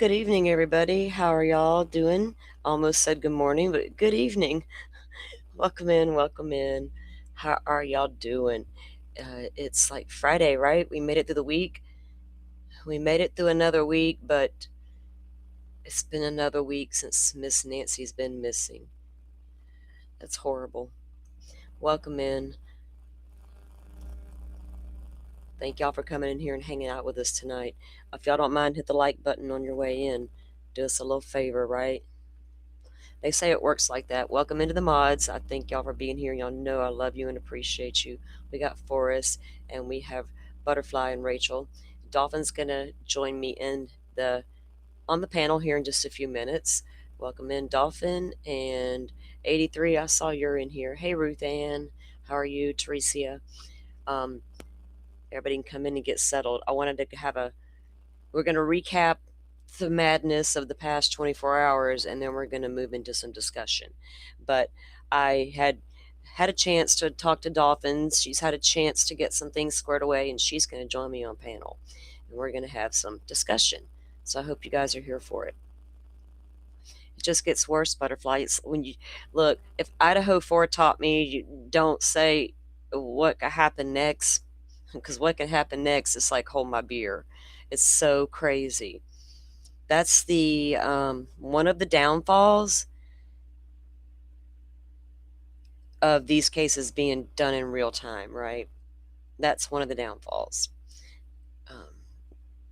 Good evening, everybody. How are y'all doing? Almost said good morning, but good evening. Welcome in, welcome in. How are y'all doing? It's like Friday, right? We made it through the week. We made it through another week, but it's been another week since Miss Nancy's been missing. That's horrible. Welcome in. Thank y'all for coming in here and hanging out with us tonight. If y'all don't mind, hit the like button on your way in. Do us a little favor, right? They say it works like that. Welcome into the mods. I thank y'all for being here. Y'all know I love you and appreciate you. We got Forrest and we have Butterfly and Rachel. Dolphin's gonna join me on the panel here in just a few minutes. Welcome in, Dolphin, and 83. I saw you're in here. Hey, Ruth Ann. How are you, Teresia? Um, Everybody can come in and get settled. I wanted to have a. We're gonna recap the madness of the past 24 hours and then we're going to move into some discussion. But I had a chance to talk to Dolphins. She's had a chance to get some things squared away and she's going to join me on panel and we're going to have some discussion. So I hope you guys are here for it. It just gets worse, Butterfly. It's when you look, if Idaho 4 taught me, you don't say what could happen next, because what can happen next is like hold my beer. It's so crazy. That's the one of the downfalls of these cases being done in real time, right? That's one of the downfalls.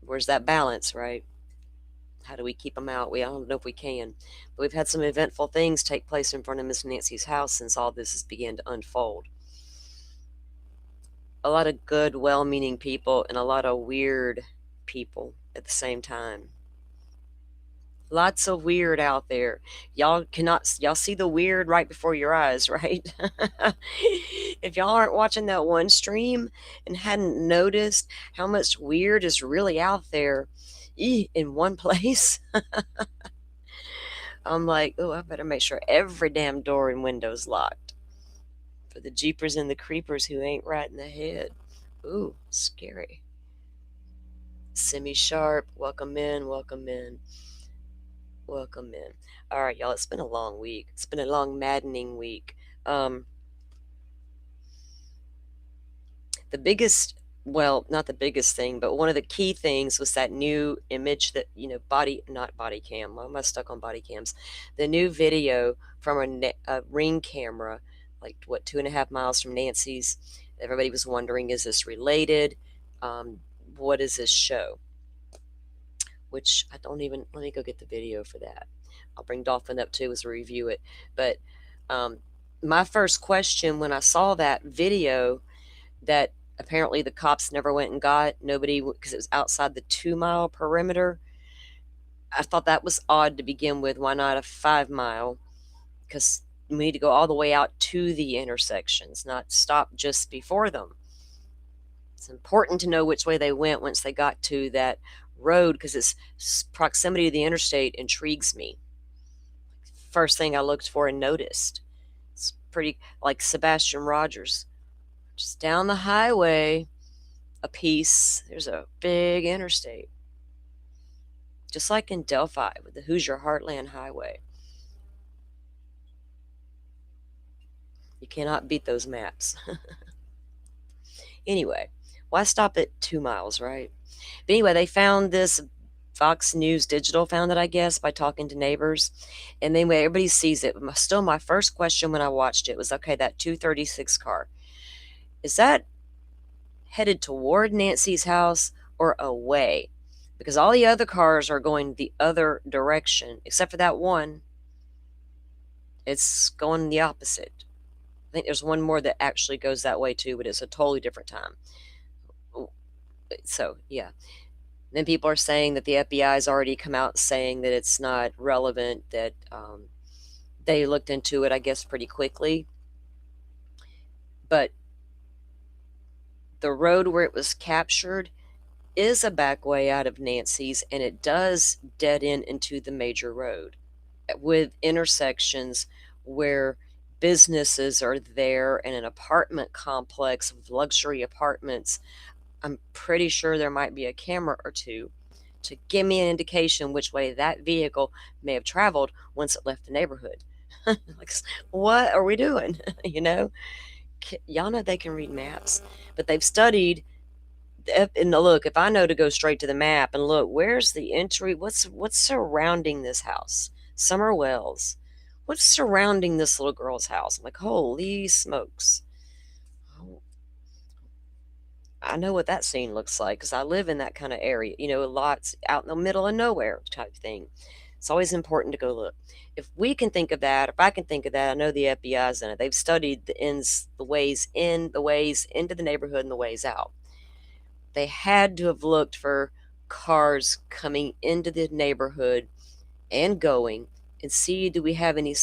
Where's that balance, right? How do we keep them out? I don't know if we can. But we've had some eventful things take place in front of Miss Nancy's house since all this has began to unfold. A lot of good, well-meaning people and a lot of weird people at the same time. Lots of weird out there. Y'all see the weird right before your eyes, right? If y'all aren't watching that one stream and hadn't noticed how much weird is really out there in one place, I'm like, oh, I better make sure every damn door and window's locked for the jeepers and the creepers who ain't right in the head. Ooh, scary. Semi Sharp, welcome in, welcome in. Welcome in. All right, y'all. It's been a long week. It's been a long, maddening week. The biggest, well, not the biggest thing, but one of the key things was that new image that, not body cam. Why am I stuck on body cams? The new video from a ring camera, like, 2.5 miles from Nancy's. Everybody was wondering, is this related? What does this show? Which I don't even, let me go get the video for that. I'll bring Dolphin up too as we review it. But my first question when I saw that video that apparently the cops never went and got, nobody, because it was outside the 2-mile perimeter, I thought that was odd to begin with. Why not a 5-mile? Because we need to go all the way out to the intersections, not stop just before them. It's important to know which way they went once they got to that road because its proximity to the interstate intrigues me. First thing I looked for and noticed. It's pretty like Sebastian Rogers. Just down the highway a piece, there's a big interstate. Just like in Delphi with the Hoosier Heartland Highway. You cannot beat those maps. Anyway, why stop at 2 miles, right? But anyway, they found this. Fox News Digital found it, I guess, by talking to neighbors. And then everybody sees it. Still, my first question when I watched it was, okay, that 236 car, is that headed toward Nancy's house or away? Because all the other cars are going the other direction, except for that one. It's going the opposite. I think there's one more that actually goes that way too, but it's a totally different time. So, yeah. Then people are saying that the FBI has already come out saying that it's not relevant, that they looked into it, I guess, pretty quickly. But the road where it was captured is a back way out of Nancy's, and it does dead end into the major road with intersections where businesses are there and an apartment complex of luxury apartments. I'm pretty sure there might be a camera or two to give me an indication which way that vehicle may have traveled once it left the neighborhood. Like, what are we doing? you know, y'all know they can read maps, but they've studied. And look, if I know to go straight to the map and look, where's the entry? What's surrounding this house? Summer Wells. What's surrounding this little girl's house? I'm like, holy smokes. Oh, I know what that scene looks like because I live in that kind of area, lots out in the middle of nowhere type thing. It's always important to go look. If we can think of that, if I can think of that, I know the FBI's in it. They've studied the ins, the ways in, the ways into the neighborhood, and the ways out. They had to have looked for cars coming into the neighborhood and going, and see, do we have any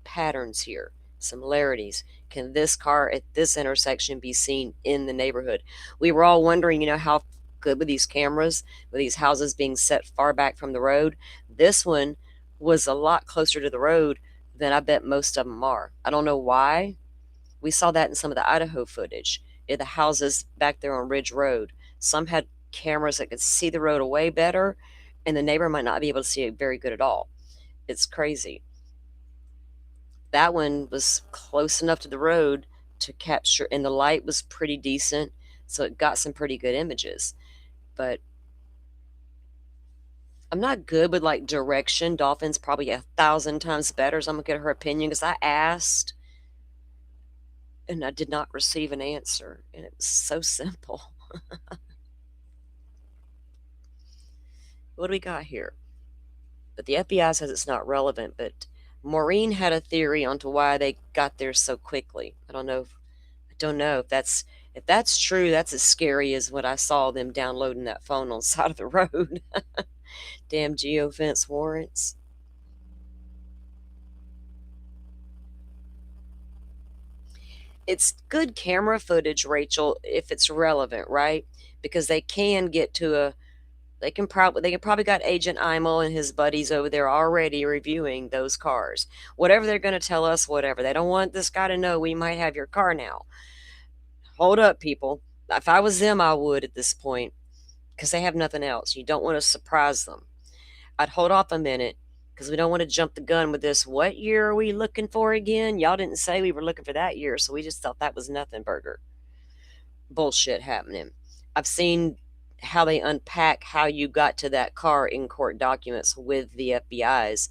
patterns here, similarities? Can this car at this intersection be seen in the neighborhood? We were all wondering, how good with these cameras, with these houses being set far back from the road. This one was a lot closer to the road than I bet most of them are. I don't know why. We saw that in some of the Idaho footage. The houses back there on Ridge Road, some had cameras that could see the road way better, and the neighbor might not be able to see it very good at all. It's crazy. That one was close enough to the road to capture, and the light was pretty decent, so it got some pretty good images. But I'm not good with like direction. Dolphin's probably 1,000 times better, so I'm gonna get her opinion because I asked and I did not receive an answer, and it was so simple. What do we got here? But the FBI says it's not relevant, but Maureen had a theory onto why they got there so quickly. I don't know if that's true. That's as scary as what I saw them downloading that phone on the side of the road. Damn geofence warrants. It's good camera footage, Rachel, if it's relevant, right? Because they can probably got Agent Imel and his buddies over there already reviewing those cars. Whatever they're going to tell us, whatever. They don't want this guy to know we might have your car now. Hold up, people. If I was them, I would at this point because they have nothing else. You don't want to surprise them. I'd hold off a minute because we don't want to jump the gun with this. What year are we looking for again? Y'all didn't say we were looking for that year, so we just thought that was nothing burger. Bullshit happening. I've seen how they unpack how you got to that car in court documents with the FBI's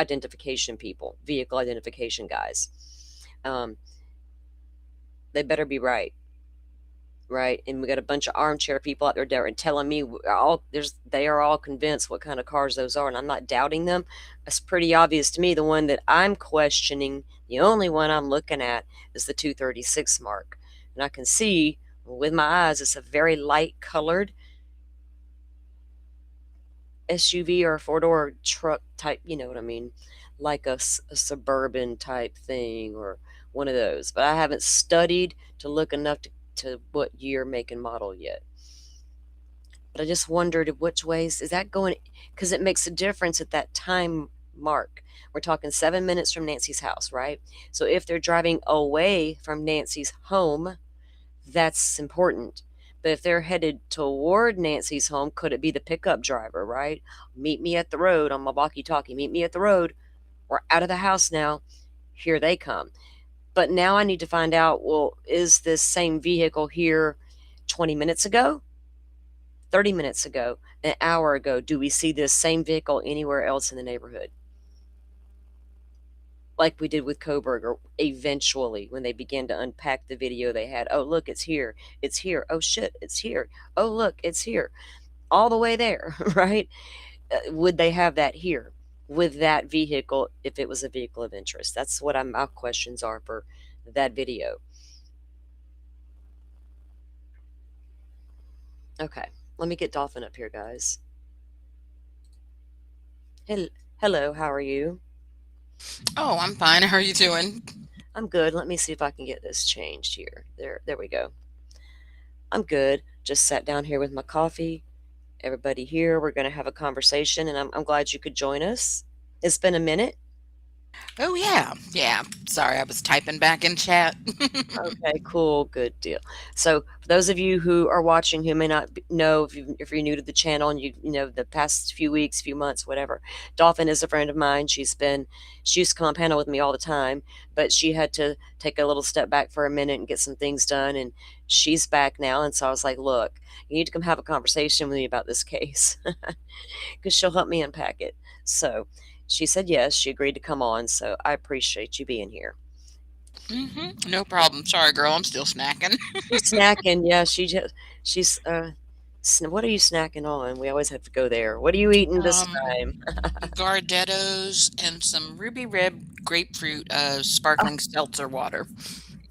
identification people, vehicle identification guys. Um, they better be right. Right, and we got a bunch of armchair people out there and telling me they are all convinced what kind of cars those are, and I'm not doubting them. It's pretty obvious to me. The one that I'm questioning, the only one I'm looking at, is the 236 mark, and I can see with my eyes it's a very light colored SUV or a four-door truck type. You know what I mean, like a suburban type thing or one of those. But I haven't studied to look enough to what year, make, and model yet. But I just wondered which ways is that going, because it makes a difference at that time mark. We're talking 7 minutes from Nancy's house, right? So if they're driving away from Nancy's home, that's important. But if they're headed toward Nancy's home, could it be the pickup driver, right? Meet me at the road on my walkie-talkie. Meet me at the road. We're out of the house now. Here they come. But now I need to find out, well, is this same vehicle here 20 minutes ago, 30 minutes ago, an hour ago? Do we see this same vehicle anywhere else in the neighborhood? Like we did with Coburg, or eventually when they began to unpack the video they had. Oh, look, it's here. It's here. Oh, shit, it's here. Oh, look, it's here. All the way there, right? Would they have that here with that vehicle if it was a vehicle of interest? That's what my questions are for that video. Okay, let me get Dolphin up here, guys. Hello, how are you? Oh, I'm fine. How are you doing? I'm good. Let me see if I can get this changed here. There we go. I'm good. Just sat down here with my coffee. Everybody here, we're going to have a conversation, and I'm glad you could join us. It's been a minute. Oh, yeah. Yeah. Sorry, I was typing back in chat. Okay, cool, good deal. So, for those of you who are watching who may not know, if you're new to the channel and you know the past few weeks, few months, whatever, Dolphin is a friend of mine. She used to come on panel with me all the time, but she had to take a little step back for a minute and get some things done, and she's back now. And so I was like, look, you need to come have a conversation with me about this case because she'll help me unpack it. So she said yes, she agreed to come on. So I appreciate you being here. No problem. Sorry, girl. I'm still snacking. She's snacking. Yeah, she's what are you snacking on? We always have to go there. What are you eating this time? Gardettos and some ruby red grapefruit Oh, sparkling seltzer water.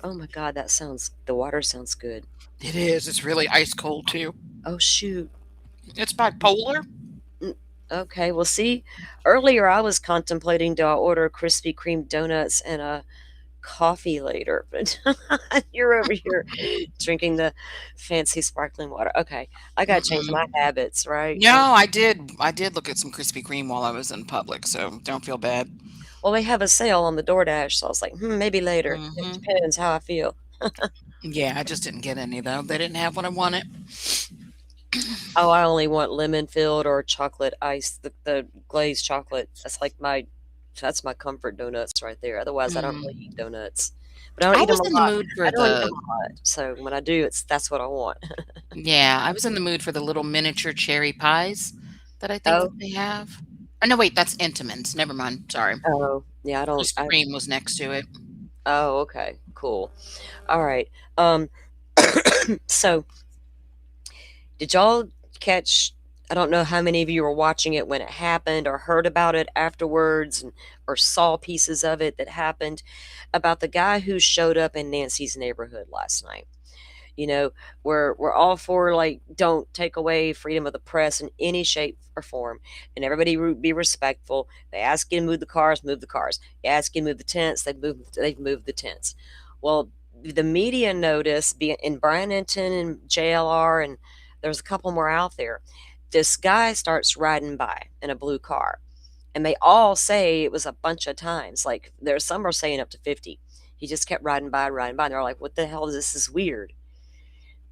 oh my God, the water sounds good. It is. It's really ice cold too. Oh shoot. It's bipolar. Mm, okay, well see, earlier I was contemplating do I order Krispy Kreme donuts and a coffee later, but you're over here drinking the fancy sparkling water. Okay, I gotta change my Mm-mm. habits, right? No, I did. I did look at some Krispy Kreme while I was in public, so don't feel bad. Well, they have a sale on the DoorDash, so I was like, maybe later. It hmm depends how I feel. Yeah, I just didn't get any though. They didn't have what I wanted. Oh, I only want lemon filled or chocolate ice, the glazed chocolate. That's my comfort donuts right there. Otherwise, I don't really eat Mm. donuts. But I don't I eat them was a in the lot. mood I for don't eat them the a lot. So when I do, that's what I want. yeah, I was in the mood for the little miniature cherry pies that I think that Oh, they have. Oh no, wait, that's Entenmann's. Never mind. Sorry. oh, yeah, I don't. Krispy Kreme was next to it. Oh, okay, cool. All right. So did y'all catch? I don't know how many of you were watching it when it happened or heard about it afterwards or saw pieces of it that happened about the guy who showed up in Nancy's neighborhood last night. You know, we're all for like don't take away freedom of the press in any shape or form, and everybody be respectful. They ask you to move the cars, move the cars. They ask you to move the tents, they've moved the tents. Well, the media noticed being in Brian Enton and JLR, and there's a couple more out there. This guy starts riding by in a blue car, and they all say it was a bunch of times. Like there's some are saying up to 50. He just kept riding by. And they're like, "What the hell? This is weird."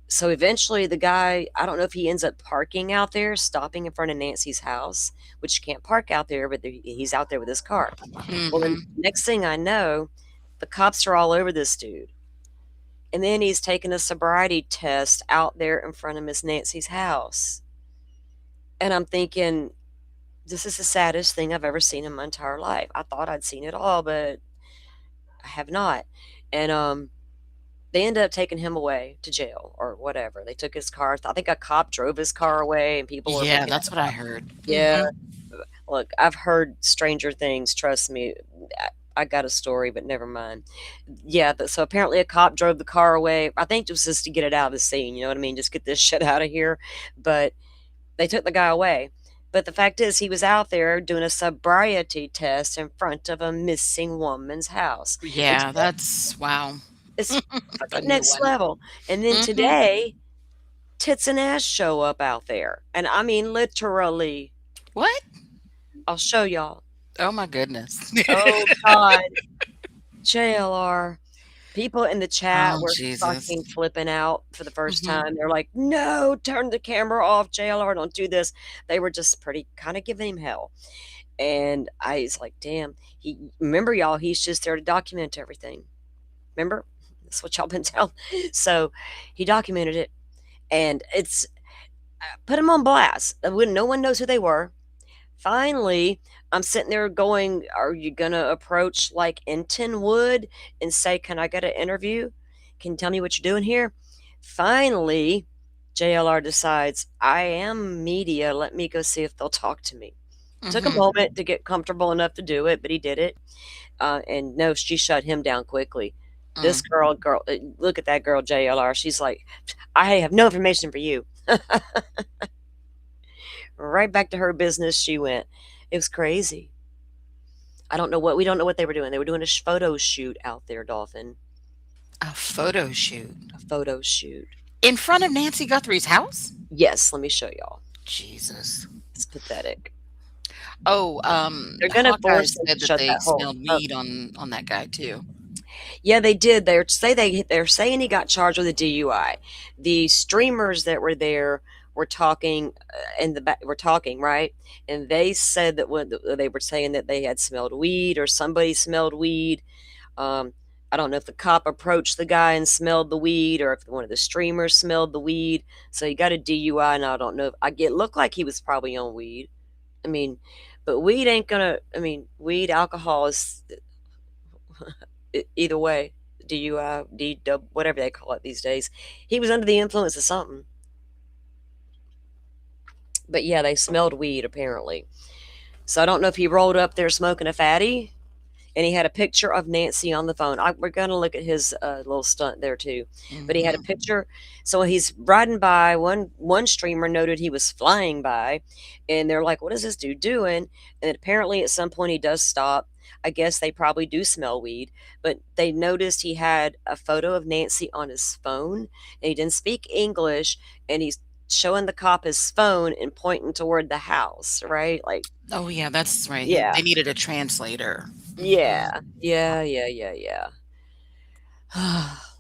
So eventually the guy, I don't know if he ends up parking out there, stopping in front of Nancy's house, which you can't park out there, but he's out there with his car. Well, the hmm next thing I know, the cops are all over this dude. And then he's taking a sobriety test out there in front of Miss Nancy's house. And I'm thinking, this is the saddest thing I've ever seen in my entire life. I thought I'd seen it all, but I have not. And they ended up taking him away to jail or whatever. They took his car. I think a cop drove his car away, and people were Yeah, looking that's at what I him. heard. Yeah, look, I've heard stranger things. Trust me. I got a story, but never mind. Yeah, so apparently a cop drove the car away. I think it was just to get it out of the scene. You know what I mean? Just get this shit out of here. But they took the guy away. But the fact is, he was out there doing a sobriety test in front of a missing woman's house. It's Yeah, that's wow. it's A fucking new next one. level. And then hmm today, tits and ass show up out there. And I mean, literally, What? I'll show y'all. Oh my goodness. Oh, God. JLR. People in the chat Oh were Jesus. fucking flipping out for the first hmm time. They're like, no, turn the camera off, JLR, don't do this. They were just pretty kind of giving him hell. And I was like, damn, remember, y'all, he's just there to document everything. Remember? That's what y'all been telling. So he documented it, and it's put him on blast. When no one knows who they were. Finally, I'm sitting there going, are you going to approach like Enton would and say, can I get an interview? Can you tell me what you're doing here? Finally, JLR decides, I am media. Let me go see if they'll talk to me. Took a hmm moment to get comfortable enough to do it, but he did it. And no, she shut him down quickly. This Mm. girl, look at that girl, JLR. She's like, I have no information for you. Right back to her business she went. It was crazy. We don't know what they were doing. They were doing a photo shoot out there, Dolphin. A photo shoot A photo shoot. in front of Nancy Guthrie's house. Yes, let me show y'all. Jesus. It's pathetic. Oh, They're gonna Hawkeye force them said to that shut they that whole smelled weed on that guy too. Yeah, they did. They're saying he got charged with a DUI. The streamers that were there were talking in the back. Were talking right, and they said that when they were saying that they had smelled weed or somebody smelled weed. Um, I don't know if the cop approached the guy and smelled the weed, or if one of the streamers smelled the weed. So he got a DUI, and I don't know. I get looked like he was probably on weed. I mean, but weed ain't gonna. I mean, weed, alcohol is either way, DUI, whatever they call it these days. He was under the influence of something. But yeah, they smelled weed apparently. So I don't know if he rolled up there smoking a fatty, and he had a picture of Nancy on the phone. We're going to look at his little stunt there too. But he had a Mhm. picture. So he's riding by. One streamer noted he was flying by, and they're like, "What is this dude doing?" And apparently, at some point, he does stop. I guess they probably do smell weed, but they noticed he had a photo of Nancy on his phone, and he didn't speak English, and he's showing the cop his phone and pointing toward the house, right? Like, Oh, yeah, that's right. yeah, They needed a translator. Mhm. yeah, yeah, yeah, yeah, yeah.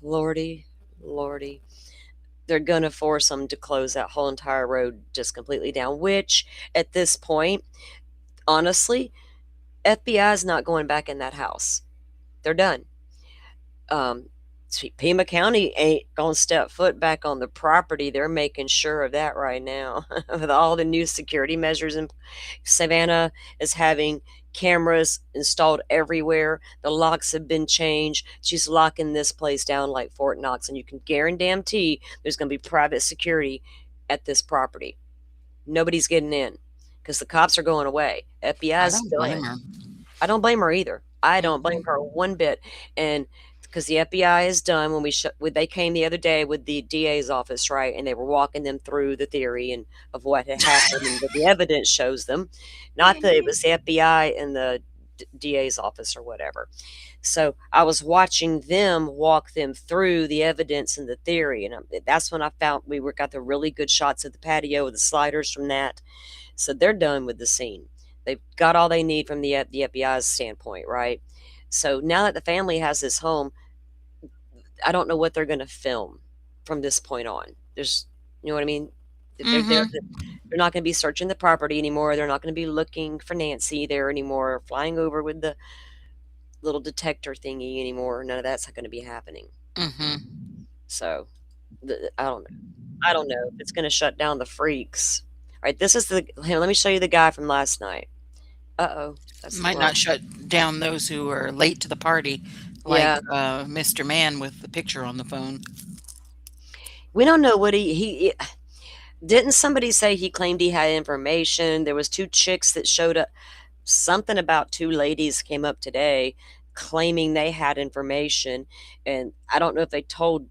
Lordy, Lordy. They're going to force them to close that whole entire road just completely down, which at this point, honestly, FBI is not going back in that house. They're done. Um, Pima County ain't gonna step foot back on the property. They're making sure of that right now with all the new security measures. And Savannah is having cameras installed everywhere. The locks have been changed. She's locking this place down like Fort Knox, and you can guarantee there's going to be private security at this property. Nobody's getting in because the cops are going away. I FBI's don't done. blame her. I don't blame her either. I don't blame her Mhm. one bit. And because the FBI is done when they came the other day with the DA's office, right? And they were walking them through the theory and of what had happened and what the evidence shows them. Not that it was the FBI and the DA's office or whatever. So I was watching them walk them through the evidence and the theory, and that's when I found got the really good shots of the patio with the sliders from that. So they're done with the scene. They've got all they need from the FBI's standpoint, right? So now that the family has this home, I don't know what they're going to film from this point on. You know what I mean? Mhm. They're not going to be searching the property anymore. They're not going to be looking for Nancy there anymore, flying over with the little detector thingy anymore. None of that's going to be happening. Mhm. So I don't know. I don't know if it's going to shut down the freaks. All right, this is here. Let me show you the guy from last night. Uh-oh, that's the Might wrong. not shut down those who are late to the party, like, Yeah, Mr. Man with the picture on the phone. we don't know what he didn't somebody say he claimed he had information. There was two chicks that showed up. Something about two ladies came up today claiming they had information, and I don't know if they told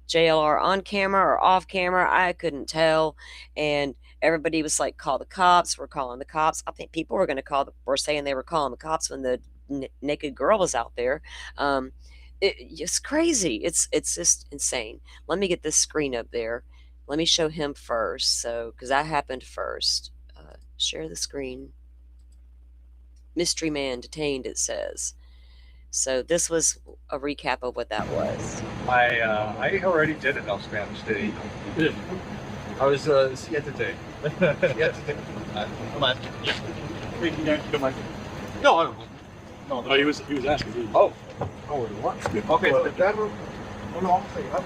JLR on camera or off camera. I couldn't tell. And everybody was like, call the cops. We're calling the cops. I think people were going to were saying they were calling the cops when the naked girl was out there. Um, it's crazy. It's just insane. Let me get this screen up there. Let me show him first. So, because that happened first. Share the screen. Mystery man detained, it says. So, this was a recap of what that was. I already did enough Spanish today. Good. I was siete. Siete. Come on. Come on. No, I don't know. No, he was asking me. Oh. Oh, what? Ok, el carro no lo vamos a llevar,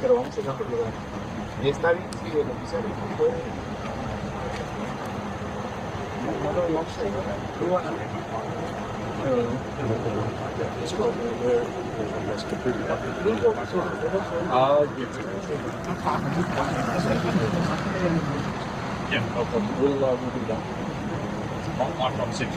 pero vamos a llevar lugar. Y está bien, sí, el oficial puede. No lo vamos a llevar. Tú vas a Yeah, no problem. We'll do that. I'm from 6.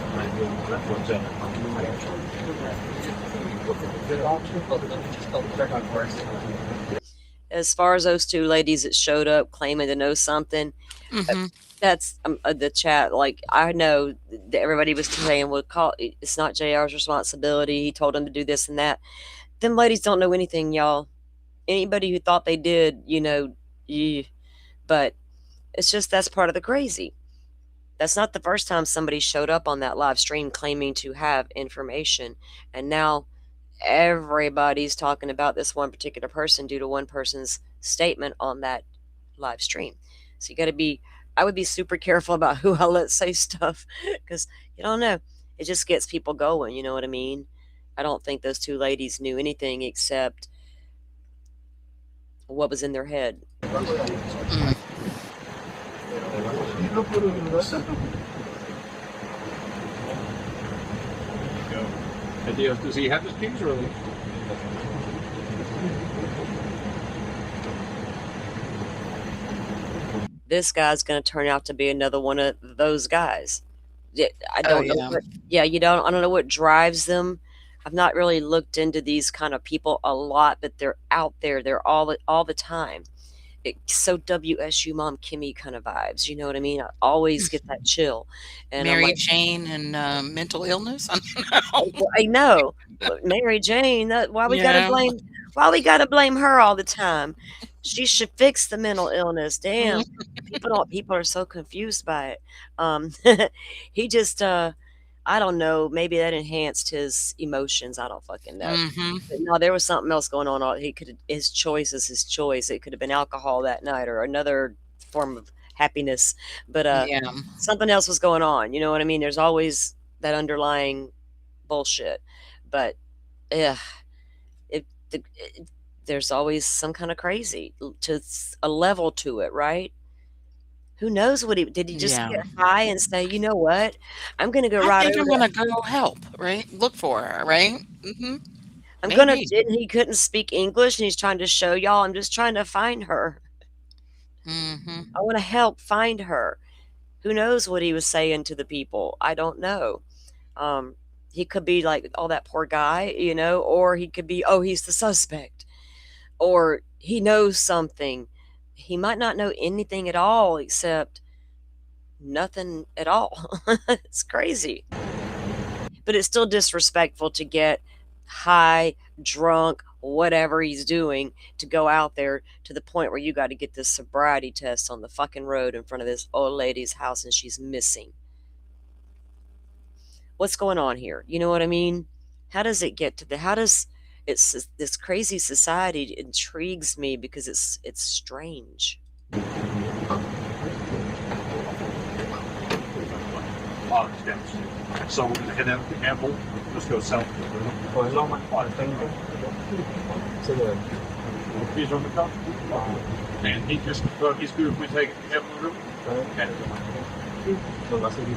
As far as those two ladies that showed up claiming to know something, uh, Mhm. that's the chat. Like, I know that everybody was saying, "Well, it's not JR's responsibility. He told him to do this and that." Them ladies don't know anything, y'all. Anybody who thought they did, you know, but it's just that's part of the crazy. That's not the first time somebody showed up on that live stream claiming to have information, and now everybody's talking about this one particular person due to one person's statement on that live stream. So you got to be, I would be super careful about who I let say stuff, because you don't know. It just gets people going, you know what I mean? I don't think those two ladies knew anything except what was in their head. Mm. Does he have his keys or? This guy's going to turn out to be another one of those guys. I don't know. yeah. What, yeah, I don't know what drives them. I've not really looked into these kind of people a lot, but they're out there. They're all the time. It's so WSU Mom Kimmy kind of vibes. You know what I mean? I always get that chill. And I'm Mary like, Jane and mental illness. I don't know. I know. Mary Jane, why we gotta blame her all the time? She should fix the mental illness. Damn. People are so confused by it. He just I don't know, maybe that enhanced his emotions. I don't fucking know. Mm-hmm. But no, there was something else going on. His choice is his choice. It could have been alcohol that night or another form of happiness. But Yeah. something else was going on. You know what I mean? There's always that underlying bullshit. But yeah, there's always some kind of crazy to a level to it, right? Who knows what did he just Yeah. get high and say, you know what? I'm gonna go I right think over I'm gonna go help, right? Look for her, right? Mm-hmm. I'm gonna Maybe. and he couldn't speak English and he's trying to show y'all I'm just trying to find her. Mm-hmm. I want to help find her. Who knows what he was saying to the people? I don't know. He could be like, oh, that poor guy, or he could be, oh, he's the suspect, or he knows something. He might not know anything at all except nothing at all. It's crazy. But it's still disrespectful to get high, drunk, whatever he's doing, to go out there to the point where you got to get this sobriety test on the fucking road in front of this old lady's house and she's missing. What's going on here? You know what I mean? How does it get to it's this crazy society intrigues me because it's strange. So we're gonna head out to Campbell. Just go south. Pues lo más fuerte. Sí, He's on the top. And he's good if we take it to Campbell River. Okay. lo va a seguir.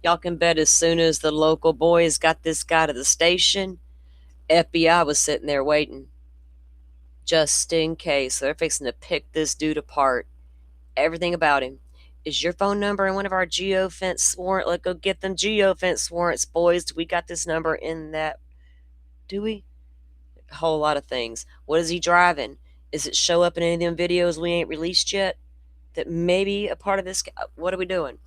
Y'all can bet as soon as the local boys got this guy to the station, FBI was sitting there waiting. Just in case. So they're fixing to pick this dude apart. Everything about him. Is your phone number in one of our geofence warrant? Let's go get them geofence warrants, boys. We got this number in that. Do we? A whole lot of things. What is he driving? Is it show up in any of them videos we ain't released yet? That maybe a part of this? What are we doing?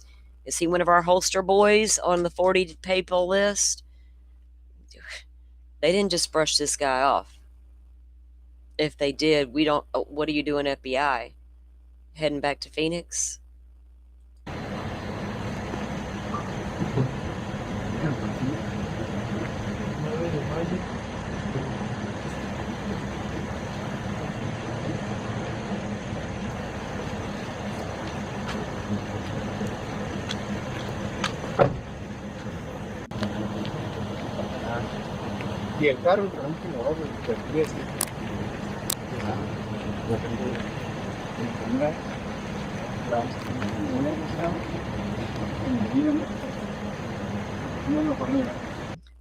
Is he one of our holster boys on the 40 people list? They didn't just brush this guy off. If they did, we don't. What are you doing, FBI? Heading back to Phoenix? Y el carro, por ejemplo, el 10.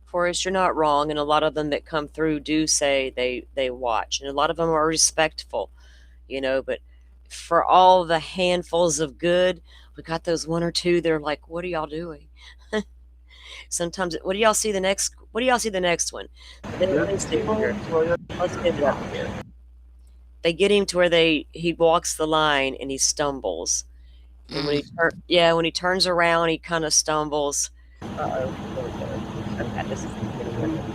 Forrest, you're not wrong, and a lot of them that come through do say they watch, and a lot of them are respectful, but for all the handfuls of good, we got those one or two that are like, what are y'all doing? Sometimes, what do y'all see the next one? Let's get it up here. They get him to where he walks the line and he stumbles. And when he turns around, he kind of stumbles. Uh-oh. Okay, this is the beginning of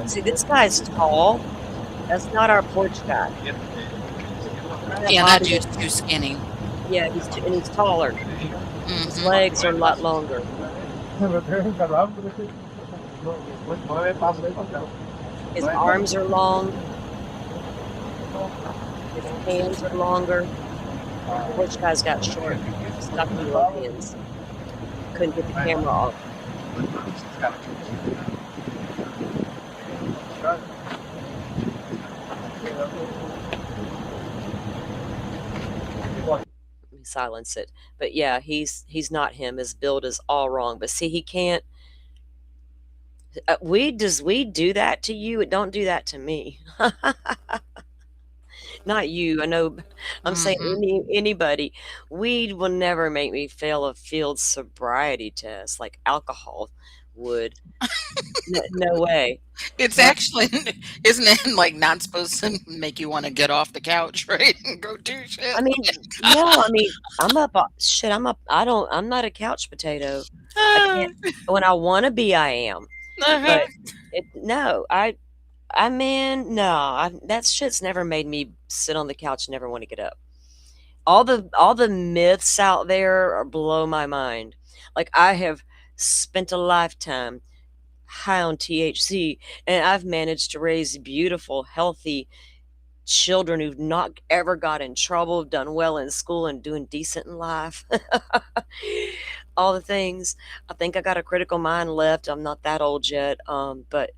it. See, this guy's tall. That's not our porch guy. That Yeah, that body dude's is, too skinny. yeah, and he's taller. His Mhm. legs are a lot longer. His arms are long. His hands are longer. Porch guy's got short, stocky little hands. Couldn't get the camera off. Let me silence it. But yeah, he's not him. His build is all wrong. But see, he can't. Weed do that to you? It don't do that to me. Not you. I know. I'm saying Mhm. anybody. Weed will never make me fail a field sobriety test like alcohol would. No, no way. It's Right? actually isn't it, like, not supposed to make you wanna get off the couch, right, and go do I shit? mean, yeah. I mean, I'm up. Shit. I'm up. I don't. I'm not a couch potato. I can't. When I want to be, I am. But Uh-huh. no. I mean, no. That shit's never made me sit on the couch and never want to get up. All the myths out there are blow my mind. Like I have spent a lifetime high on THC and I've managed to raise beautiful, healthy children who've not ever got in trouble, done well in school and doing decent in life. All the things. I think I got a critical mind left. I'm not that old yet. But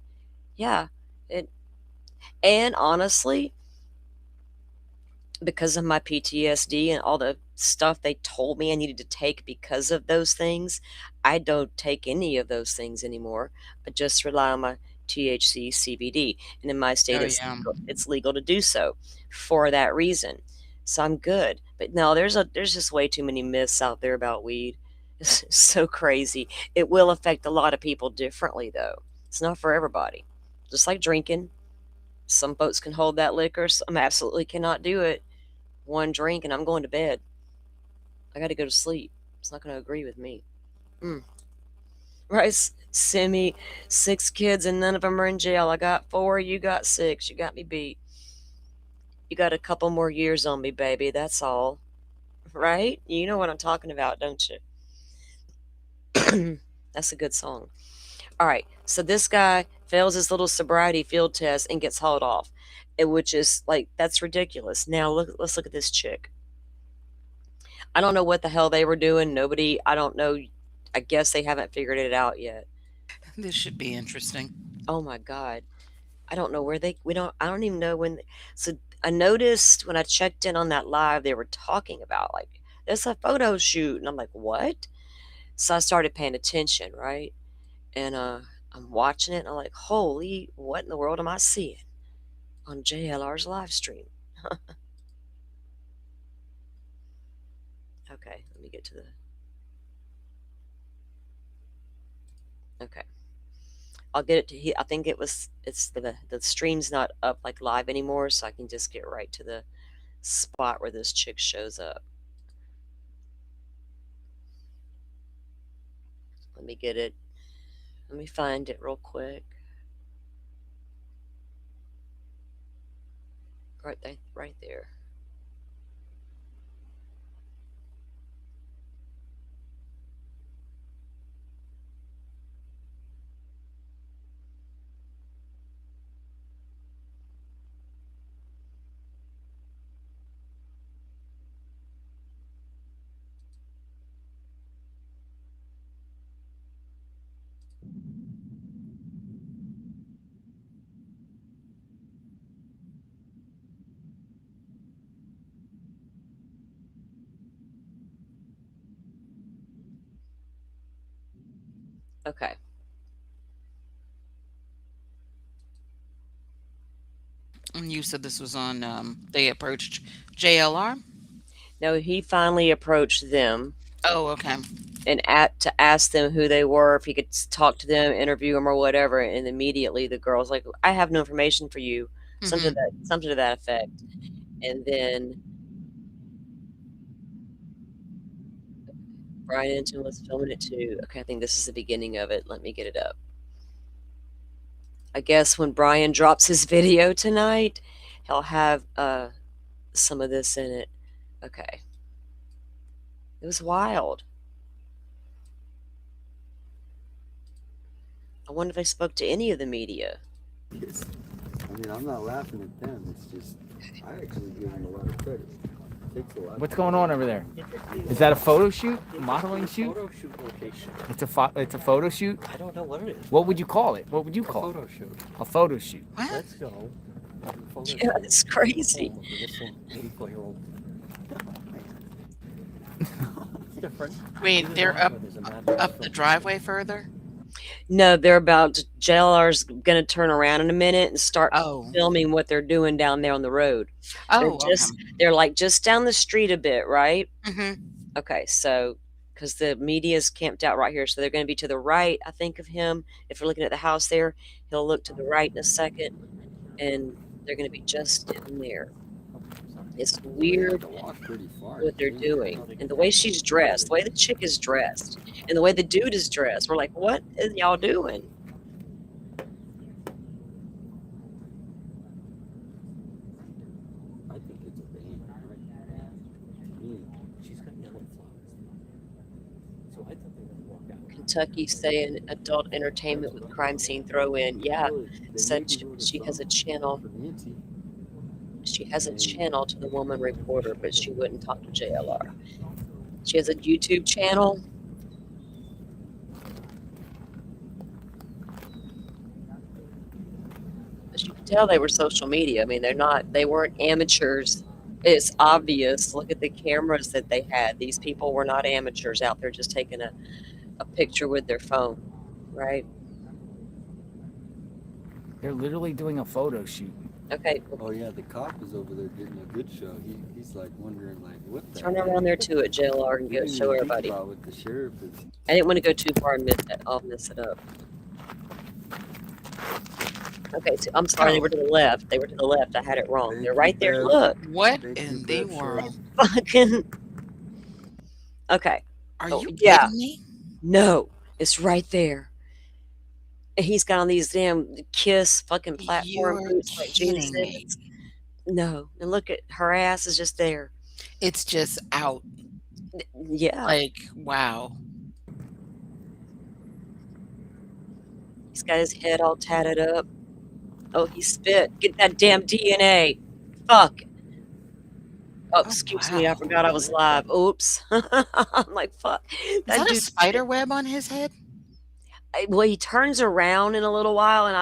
yeah, it and honestly, because of my PTSD and all the stuff they told me I needed to take because of those things, I don't take any of those things anymore. I just rely on my THC, CBD, and in my state, Oh, yeah. it's legal to do so for that reason. So I'm good. But no, there's just way too many myths out there about weed. It's so crazy. It will affect a lot of people differently, though. It's not for everybody. Just like drinking, some folks can hold that liquor, some absolutely cannot do it. One drink and I'm going to bed. I got to go to sleep. It's not going to agree with me. Mm. Right? Send me 6 kids and none of them are in jail. I got 4. You got 6. You got me beat. You got a couple more years on me, baby. That's all. Right? You know what I'm talking about, don't you? That's a good song. All right. So this guy fails his little sobriety field test and gets hauled off, which is like, that's ridiculous. Now, let's look at this chick. I don't know what the hell they were doing. Nobody, I don't know. I guess they haven't figured it out yet. This should be interesting. Oh my God. I don't know where I don't even know when. So I noticed when I checked in on that live, they were talking about like, there's a photo shoot. And I'm like, what? So I started paying attention, right? And I'm watching it and I'm like, holy, what in the world am I seeing on JLR's live stream? Okay, let me get to the. Okay. I'll get it to I think it's the stream's not up like live anymore, so I can just get right to the spot where this chick shows up. Let me get it. Let me find it real quick. Right there, right there. Okay. And you said this was on, they approached JLR? No, he finally approached them Oh, okay. and to ask them who they were, if he could talk to them, interview them, or whatever. And immediately the girl's like, "I have no information for you," Mhm. something to that effect. And then Brian Enton was filming it too. Okay, I think this is the beginning of it. Let me get it up. I guess when Brian drops his video tonight, he'll have some of this in it. Okay. It was wild. I wonder if they spoke to any of the media. I mean, I'm not laughing at them. It's just, I actually give them a lot of credit. It takes a lot. What's going on over there? Is that a photo shoot? A modeling shoot? Photo shoot location. It's a photo shoot? I don't know what it is. What would you call it? What would you A call it? photo shoot. A photo shoot. What? Let's go. Photo Yeah, shoot. it's crazy. Home of this 84-year-old. It's different. Wait, they're up the driveway further? No, they're about to, JLR's going to turn around in a minute and start Oh. filming what they're doing down there on the road. Oh, They're like just down the street a bit, right? okay. Okay, so because the media's camped out right here, so they're going to be to the right, I think, of him. If you're looking at the house there, he'll look to the right in a second, and they're going to be just in there. It's weird what they're doing, and the way she's dressed, the way the chick is dressed, and the way the dude is dressed. We're like, what is y'all doing? I think it's a band, right? She's got yellow flowers. So I thought they were going to walk out. Kentucky saying adult entertainment with crime scene throw in. Yeah, said she has a channel. She has a channel to the woman reporter, but she wouldn't talk to JLR. She has a YouTube channel. But you can tell they were social media. I mean, they weren't amateurs. It's obvious. Look at the cameras that they had. These people were not amateurs out there just taking a picture with their phone, right? They're literally doing a photo shoot. Okay. Oh yeah, the cop is over there getting a good show. He's like wondering like what the Turn heck? around there too at JLR and We go didn't show even think everybody. about what the sheriff is. I didn't want to go too far and I'll mess it up. Okay, so I'm sorry, they were to the left. They were to the left. I had it wrong. They're right there. Look. What Thank you, in the Bev. world? Fucking. Okay. Are Oh, you yeah. kidding me? No, it's right there. And he's got on these damn Kiss fucking platform You're boots like Gene kidding me. Simmons. No. And look at her ass is just there. It's just out. Yeah. Like, wow. He's got his head all tatted up. Oh, he spit. Get that damn DNA. Fuck. Oh, excuse me. I wow. forgot I was live. Oops. I'm like, fuck. Is that a dude- spider web on his head? Well, he turns around in a little while, and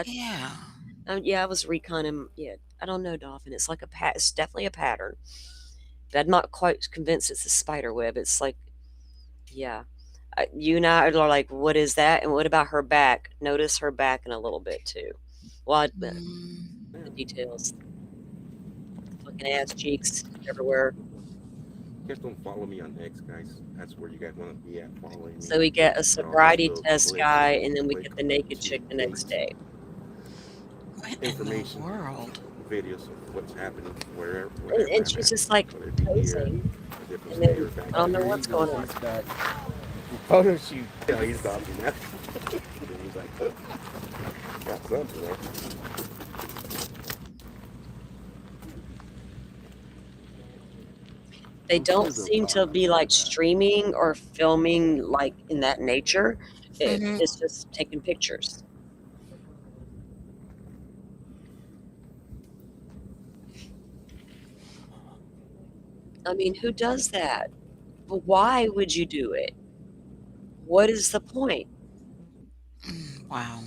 Yeah. I was reconning. Yeah, I don't know, Dolphin. It's like it's definitely a pattern. But I'm not quite convinced it's a spider web. It's like, yeah. You and I are like, what is that? And what about her back? Notice her back in a little bit too. Well, Mm, the details. Fucking ass cheeks everywhere. You guys don't follow me on X, guys. That's where you guys want to be at, following me. So we get a sobriety test guy, and then we get the naked chick the next day. what in Information. the world? Videos of what's happening wherever. And she's just like whether it be here, posing. a different And then state or back I don't know here. what's going on. He's got Photo shoot. Yeah, he's stopping that. He's like, oh, got something there. They don't seem to be like streaming or filming like in that nature. Mhm. It's just taking pictures. I mean, who does that? But why would you do it? What is the point? Wow.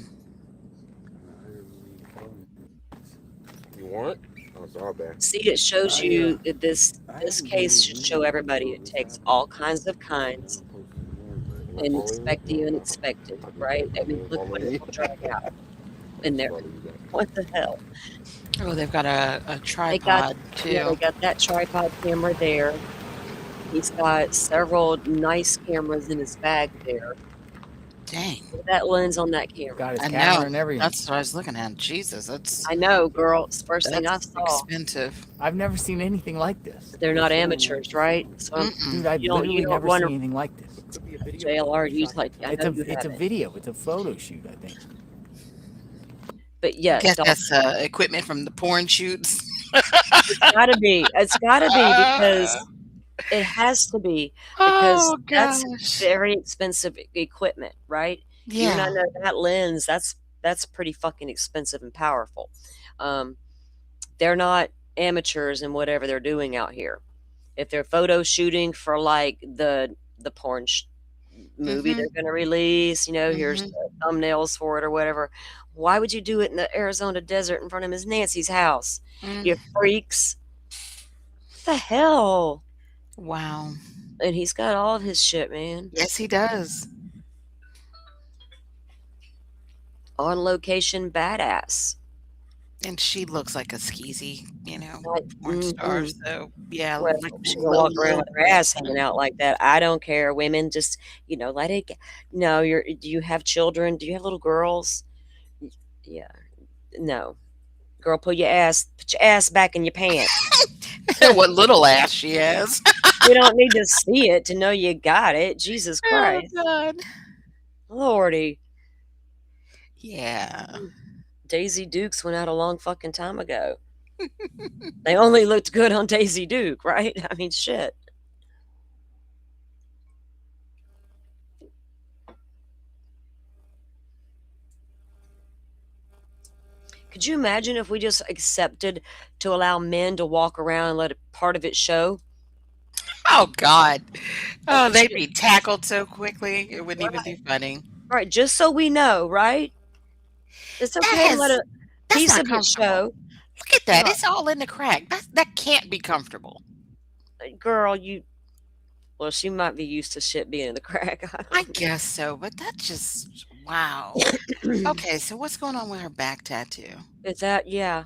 You want? Oh, it's all bad. See, it shows you that this case should show everybody it takes all kinds of kinds and expect the unexpected, right? I mean, look what it will drag out in there. What the hell? Oh, they've got a They tripod too. Yeah, they got that tripod camera there. He's got several nice cameras in his bag there. Dang. That lens on that camera. Got his I camera know. and everything. That's what I was looking at. Jesus, I know, girl. It's the first thing I that's saw. expensive. I've never seen anything like this. They're not amateurs, right? So Dude, I've you literally don't never wonder, seen anything like this. JLR. You like, I know you It's a haven't. video. It's a photo shoot, I think. But I yes, guess Dalton, that's equipment from the porn shoots. it's gotta be. It's gotta be because it has to be because Oh that's gosh. very expensive equipment, right? You and I Yeah. know that lens. That's pretty fucking expensive and powerful. Um, they're not amateurs in whatever they're doing out here. If they're photo shooting for like the porn movie they're Mhm. going to release, here's Mhm. the thumbnails for it or whatever. Why would you do it in the Arizona desert in front of Miss Nancy's house? You Mm. freaks. What the hell? Wow. And he's got all of his shit, man. Yes, he does. On location badass. And she looks like a skeezy, Like, porn star. mm-mm. So yeah, Well, like she's a gonna little, walk around with her ass hanging out like that. I don't care. Women just, let it. No, do you have children? Do you have little girls? Yeah, no. Girl, put your ass back in your pants. what little ass she has. We don't need to see it to know you got it. Jesus Oh Christ. God. Lordy. Yeah. Daisy Dukes went out a long fucking time ago. They only looked good on Daisy Duke, right? I mean, shit. Could you imagine if we just accepted to allow men to walk around and let a part of it show? Oh God. Oh, Could they'd you? be tackled so quickly. It wouldn't even be funny. Right, just so we know, right? It's That okay to let has. a That's piece not of it comfortable. show. Look at that. Right. It's all in the crack. That can't be comfortable. Girl, well, she might be used to shit being in the crack. I I don't guess so, but that just wow. know. Okay, so what's going on with her back tattoo? Is that, yeah,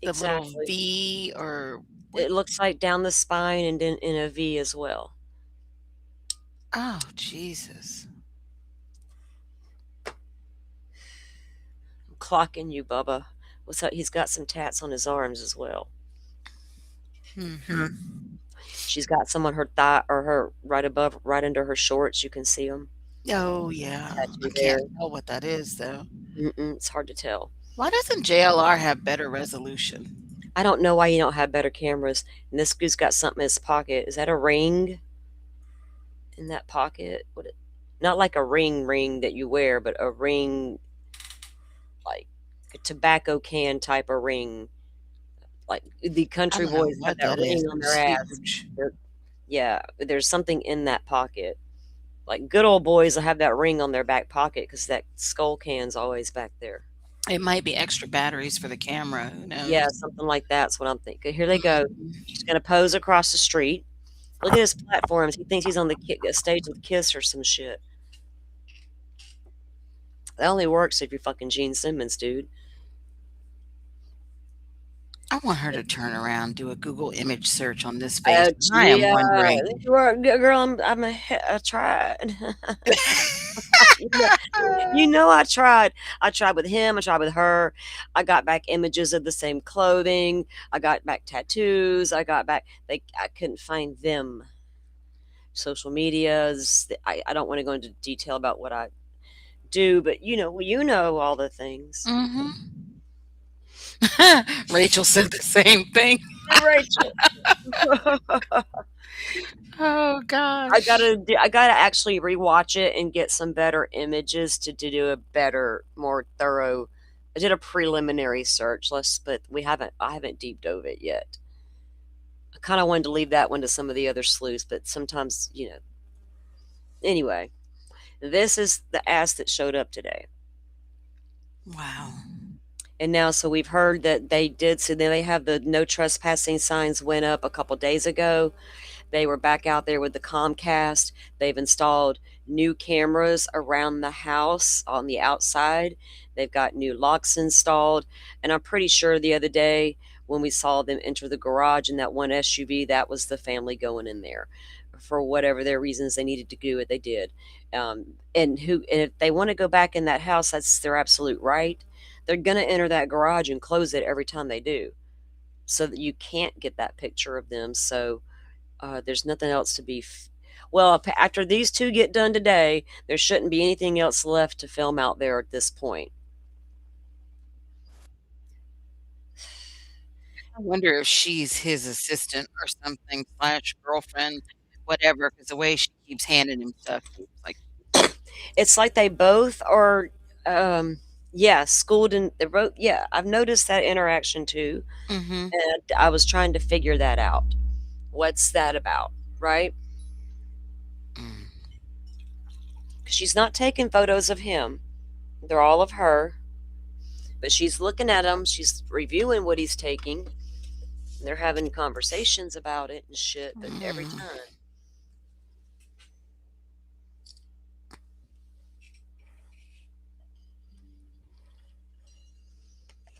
The little exactly. V or what? It looks like down the spine and then in a V as well. Oh, Jesus. I'm clocking you, Bubba. What's up? He's got some tats on his arms as well. Hmm. She's got some on her thigh or her right under her shorts. You can see them. Oh, yeah. I Tattoo there. can't tell what that is, though. It's hard to tell. Why doesn't JLR have better resolution? I don't know why you don't have better cameras. And this dude's got something in his pocket. Is that a ring in that pocket? Not like a ring that you wear, but a ring like a tobacco can type of ring. Like the I country don't know boys have what that that is, ring but on it's their ass. huge. Yeah, there's something in that pocket. Like good old boys will have that ring on their back pocket because that skull can's always back there. It might be extra batteries for the camera. Who Yeah, knows? something like that's what I'm thinking. Here they go. Mhm. She's gonna pose across the street. Look at his platforms. He thinks he's on the stage with Kiss or some shit. That only works if you're fucking Gene Simmons, dude. I want her to turn around, do a Google image search on this face. I am Yeah, wondering. you are, girl. I tried. you know, I tried. I tried with him. I tried with her. I got back images of the same clothing. I got back tattoos. I got back. I couldn't find them. Social medias. I don't want to go into detail about what I do, but you know all the things. Hmm. Rachel said the same thing. Rachel. Oh gosh. I gotta actually rewatch it and get some better images to do a better, more thorough. I did a preliminary search, but I haven't deep dove it yet. I kind of wanted to leave that one to some of the other sleuths, but sometimes, Anyway, this is the ass that showed up today. Wow. And now, so we've heard that they did, so then they have the no trespassing signs went up a couple days ago. They were back out there with the Comcast. They've installed new cameras around the house on the outside. They've got new locks installed. And I'm pretty sure the other day when we saw them enter the garage in that one SUV, that was the family going in there. For whatever their reasons they needed to do it, they did. And if they want to go back in that house, that's their absolute right. They're going to enter that garage and close it every time they do, so that you can't get that picture of them. So there's nothing else to be. Well, after these two get done today, there shouldn't be anything else left to film out there at this point. I wonder if she's his assistant or something slash girlfriend, whatever, because the way she keeps handing him stuff, it's like, It's like they both are, yeah, schooled in. They both, yeah. I've noticed that interaction too, mm-hmm. and I was trying to figure that out. What's that about, right? Mm. Because she's not taking photos of him; they're all of her. But she's looking at him. She's reviewing what he's taking. They're having conversations about it and shit. But every Mm. time,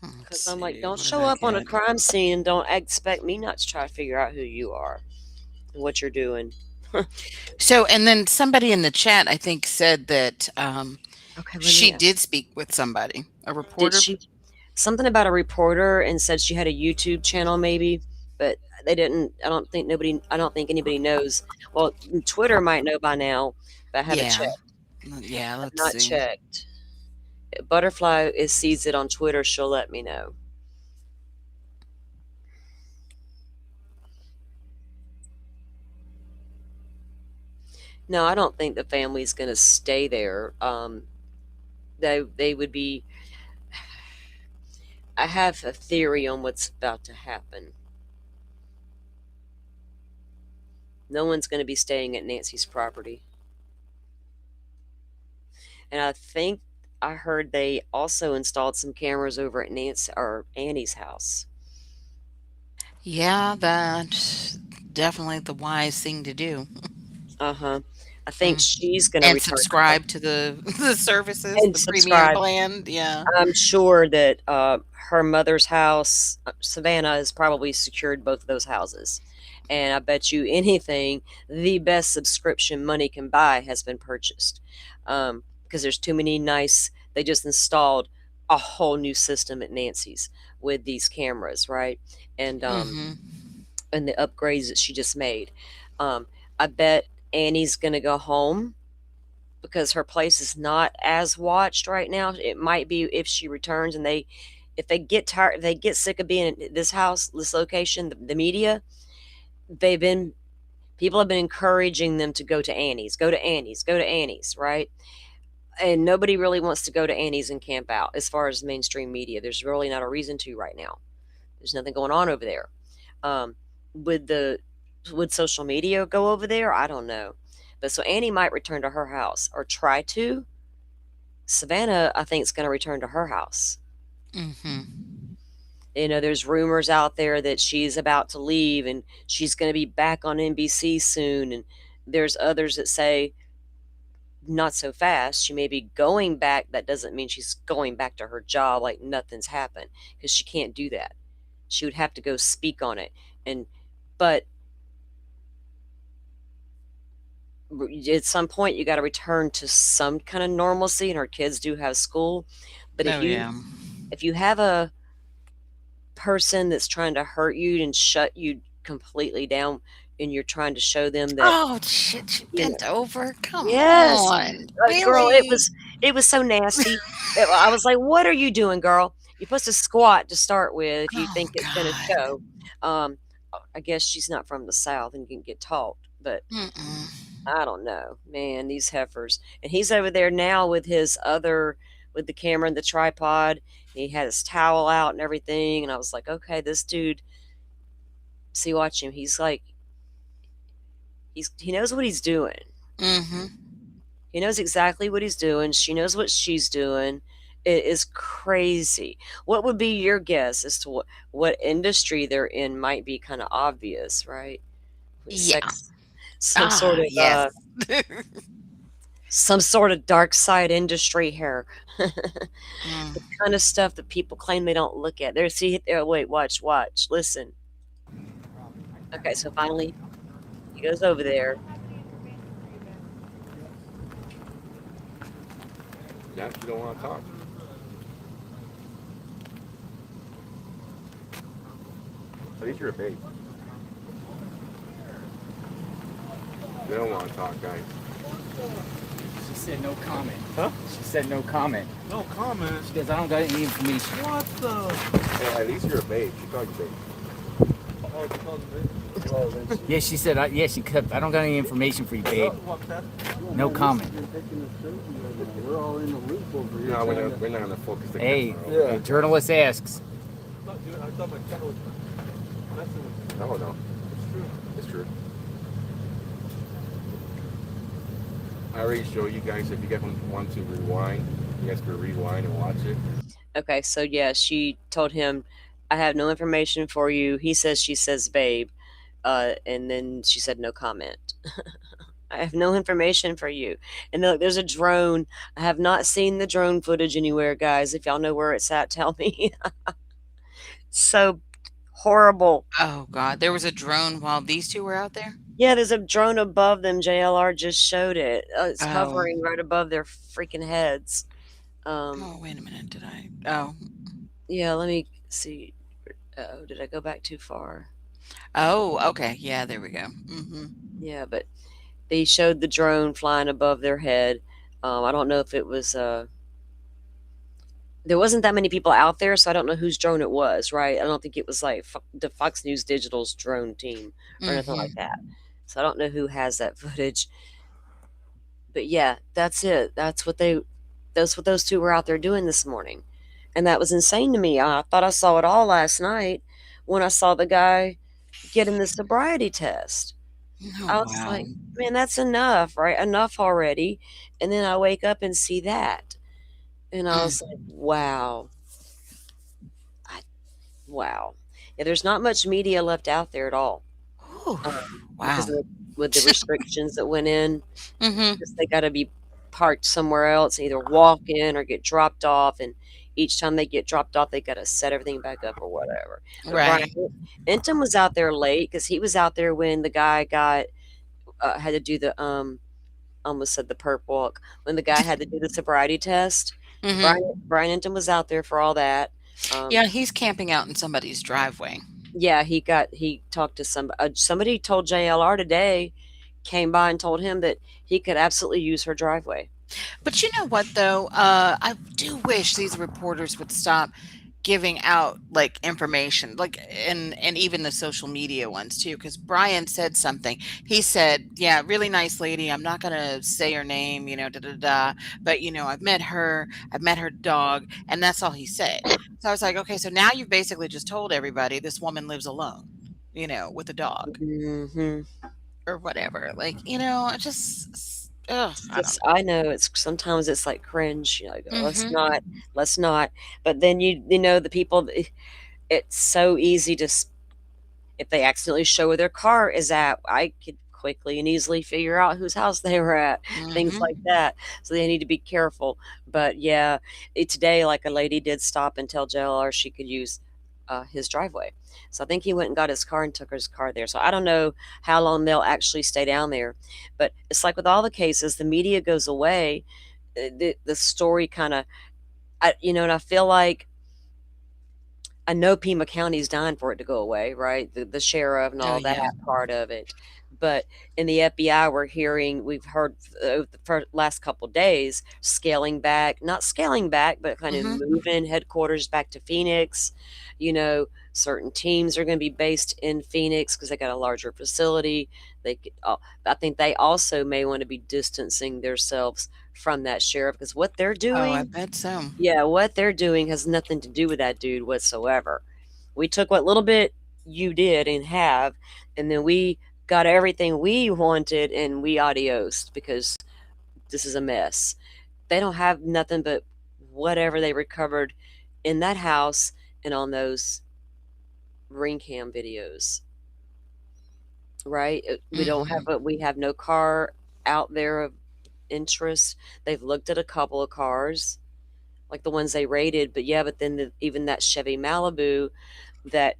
Let's because I'm like, see, don't what have show I up on a got? crime scene and don't expect me not to try to figure out who you are and what you're doing. So, and then somebody in the chat, I think, said that Okay, let me she ask. did speak with somebody, a Did reporter. she something about a reporter and said she had a YouTube channel maybe, but they didn't. I don't think anybody knows. Well, Twitter might know by now, but I haven't Yeah, checked. yeah. I've Let's not see. checked. Butterfly is sees it on Twitter, she'll let me know. No, I don't think the family's going to stay there. They would be. I have a theory on what's about to happen. No one's going to be staying at Nancy's property. And I think I heard they also installed some cameras over at Nancy or Annie's house. Yeah, that's definitely the wise thing to do. Uh-huh. I think Mm. she's going to And return to her subscribe to the the services, and the premium subscribe. plan. Yeah. I'm sure that her mother's house, Savannah, has probably secured both of those houses. And I bet you anything, the best subscription money can buy has been purchased. Because there's too many nice, they just installed a whole new system at Nancy's with these cameras, right? And Mm-hmm. and the upgrades that she just made. I bet Annie's going to go home because her place is not as watched right now. It might be if she returns and if they get tired, if they get sick of being in this house, this location, the media, they've been, people have been encouraging them to go to Annie's, go to Annie's, go to Annie's, right? And nobody really wants to go to Annie's and camp out as far as mainstream media. There's really not a reason to right now. There's nothing going on over there. Um, would the would social media go over there? I don't know. But so Annie might return to her house or try to. Savannah, I think, is going to return to her house. Mm-hmm. There's rumors out there that she's about to leave and she's going to be back on NBC soon. And there's others that say not so fast. She may be going back. That doesn't mean she's going back to her job like nothing's happened, because she can't do that. She would have to go speak on it. But at some point, you got to return to some kind of normalcy, and her kids do have school. But Oh yeah. if you have a person that's trying to hurt you and shut you completely down, and you're trying to show them that, Oh shit! She you know, bent over. Come yes, on, girl, really? it was so nasty. I was like, "What are you doing, girl? You're supposed to squat to start with if you Oh think it's gonna God. show." Um, I guess she's not from the South and can get taught, but Mm-mm. I don't know, man. These heifers, and he's over there now with with the camera and the tripod. He had his towel out and everything, and I was like, okay, this dude. See, watch him. He's like, he knows what he's doing. Mm-hmm. He knows exactly what he's doing. She knows what she's doing. It is crazy. What would be your guess as to what industry they're in? Might be kind of obvious, right? Yeah. Sex, some sort of Yes. some sort of dark side industry here. Mm. The kind of stuff that people claim they don't look at. There, see, there. Wait, watch, listen. Okay, so finally he goes over there. Yeah, you don't want to talk. At least you're a babe. They don't want to talk, guys. She said no comment. Huh? She said no comment. No comment. She goes, I don't got any information. What the? Hey, at least you're a babe. She called you babe. Oh, you called it? Well, then Yeah, she said, yeah, she kept, I don't got any information for you, babe. What, Pat? No comment. We're all in the loop over here. No, we're not going to focus the Hey, camera. Yeah. a journalist asks. I thought my cat was messing with No, no. It's true. It's true. I already showed you guys. If you guys want to rewind, you guys can rewind and watch it. Okay, so yeah, she told him, "I have no information for you." He says, she says, "Babe," and then she said, "No comment." I have no information for you. And look, there's a drone. I have not seen the drone footage anywhere, guys. If y'all know where it's at, tell me. So horrible. Oh God, there was a drone while these two were out there. Yeah, there's a drone above them. JLR just showed it. It's Oh, hovering right above their freaking heads. oh, wait a minute. Did I? Oh, Yeah, let me see. Oh, did I go back too far? oh, okay. Yeah, there we go. Mm-hmm. Yeah, but they showed the drone flying above their head. I don't know if it was. There wasn't that many people out there, so I don't know whose drone it was. Right? I don't think it was like the Fox News Digital's drone team or anything like Mm-hmm. that. So I don't know who has that footage. But yeah, that's it. That's what those two were out there doing this morning. And that was insane to me. I thought I saw it all last night when I saw the guy getting the sobriety test. Oh I was wow. like, man, that's enough, right? Enough already. And then I wake up and see that. And I was Mm. like, wow. I, wow. Yeah, there's not much media left out there at all. Whew. Because Wow. of with the restrictions that went in, Mm-hmm. because they got to be parked somewhere else, either walk in or get dropped off. And each time they get dropped off, they got to set everything back up or whatever. But Brian Right. Enton was out there late because he was out there when the guy got had to do the almost said the perp walk when the guy had to do the sobriety test. Mm-hmm. Brian Enton was out there for all that. Um, Yeah, he's camping out in somebody's driveway. yeah, he talked to somebody told JLR today, came by and told him that he could absolutely use her driveway. But you know what though? I do wish these reporters would stop giving out like information, like and even the social media ones too. Because Brian said something. He said, "Yeah, really nice lady. I'm not gonna say her name, da da da. But I've met her. I've met her dog, and that's all he said." So I was like, okay, so now you've basically just told everybody this woman lives alone, with a dog Hmm. or whatever. Like, it just, ugh, It's I don't just, I know it's sometimes it's like cringe. Like, know. "Oh, Hmm. let's not." But then the people. It's so easy to if they accidentally show where their car is at, I could quickly and easily figure out whose house they were at, things like Hmm. that. So they need to be careful. But yeah, today, like a lady did stop and tell JLR she could use his driveway. So I think he went and got his car and took his car there. So I don't know how long they'll actually stay down there. But it's like with all the cases, the media goes away. The story kind of, and I feel like I know Pima County's dying for it to go away, right? The sheriff and Oh all that yeah. part of it. But in the FBI, we've heard for the last couple days, scaling back, not scaling back, but kind of Hmm. moving headquarters back to Phoenix. Certain teams are going to be based in Phoenix because they got a larger facility. I think they also may want to be distancing themselves from that sheriff because what they're Oh, I doing, bet so. yeah, what they're doing has nothing to do with that dude whatsoever. We took what little bit you did and have, and then we got everything we wanted and we adiosed because this is a mess. They don't have nothing but whatever they recovered in that house and on those ring cam videos, right? We don't have Hmm. we have no car out there interest. They've looked at a couple of cars, like the ones they raided, but yeah, but then even that Chevy Malibu that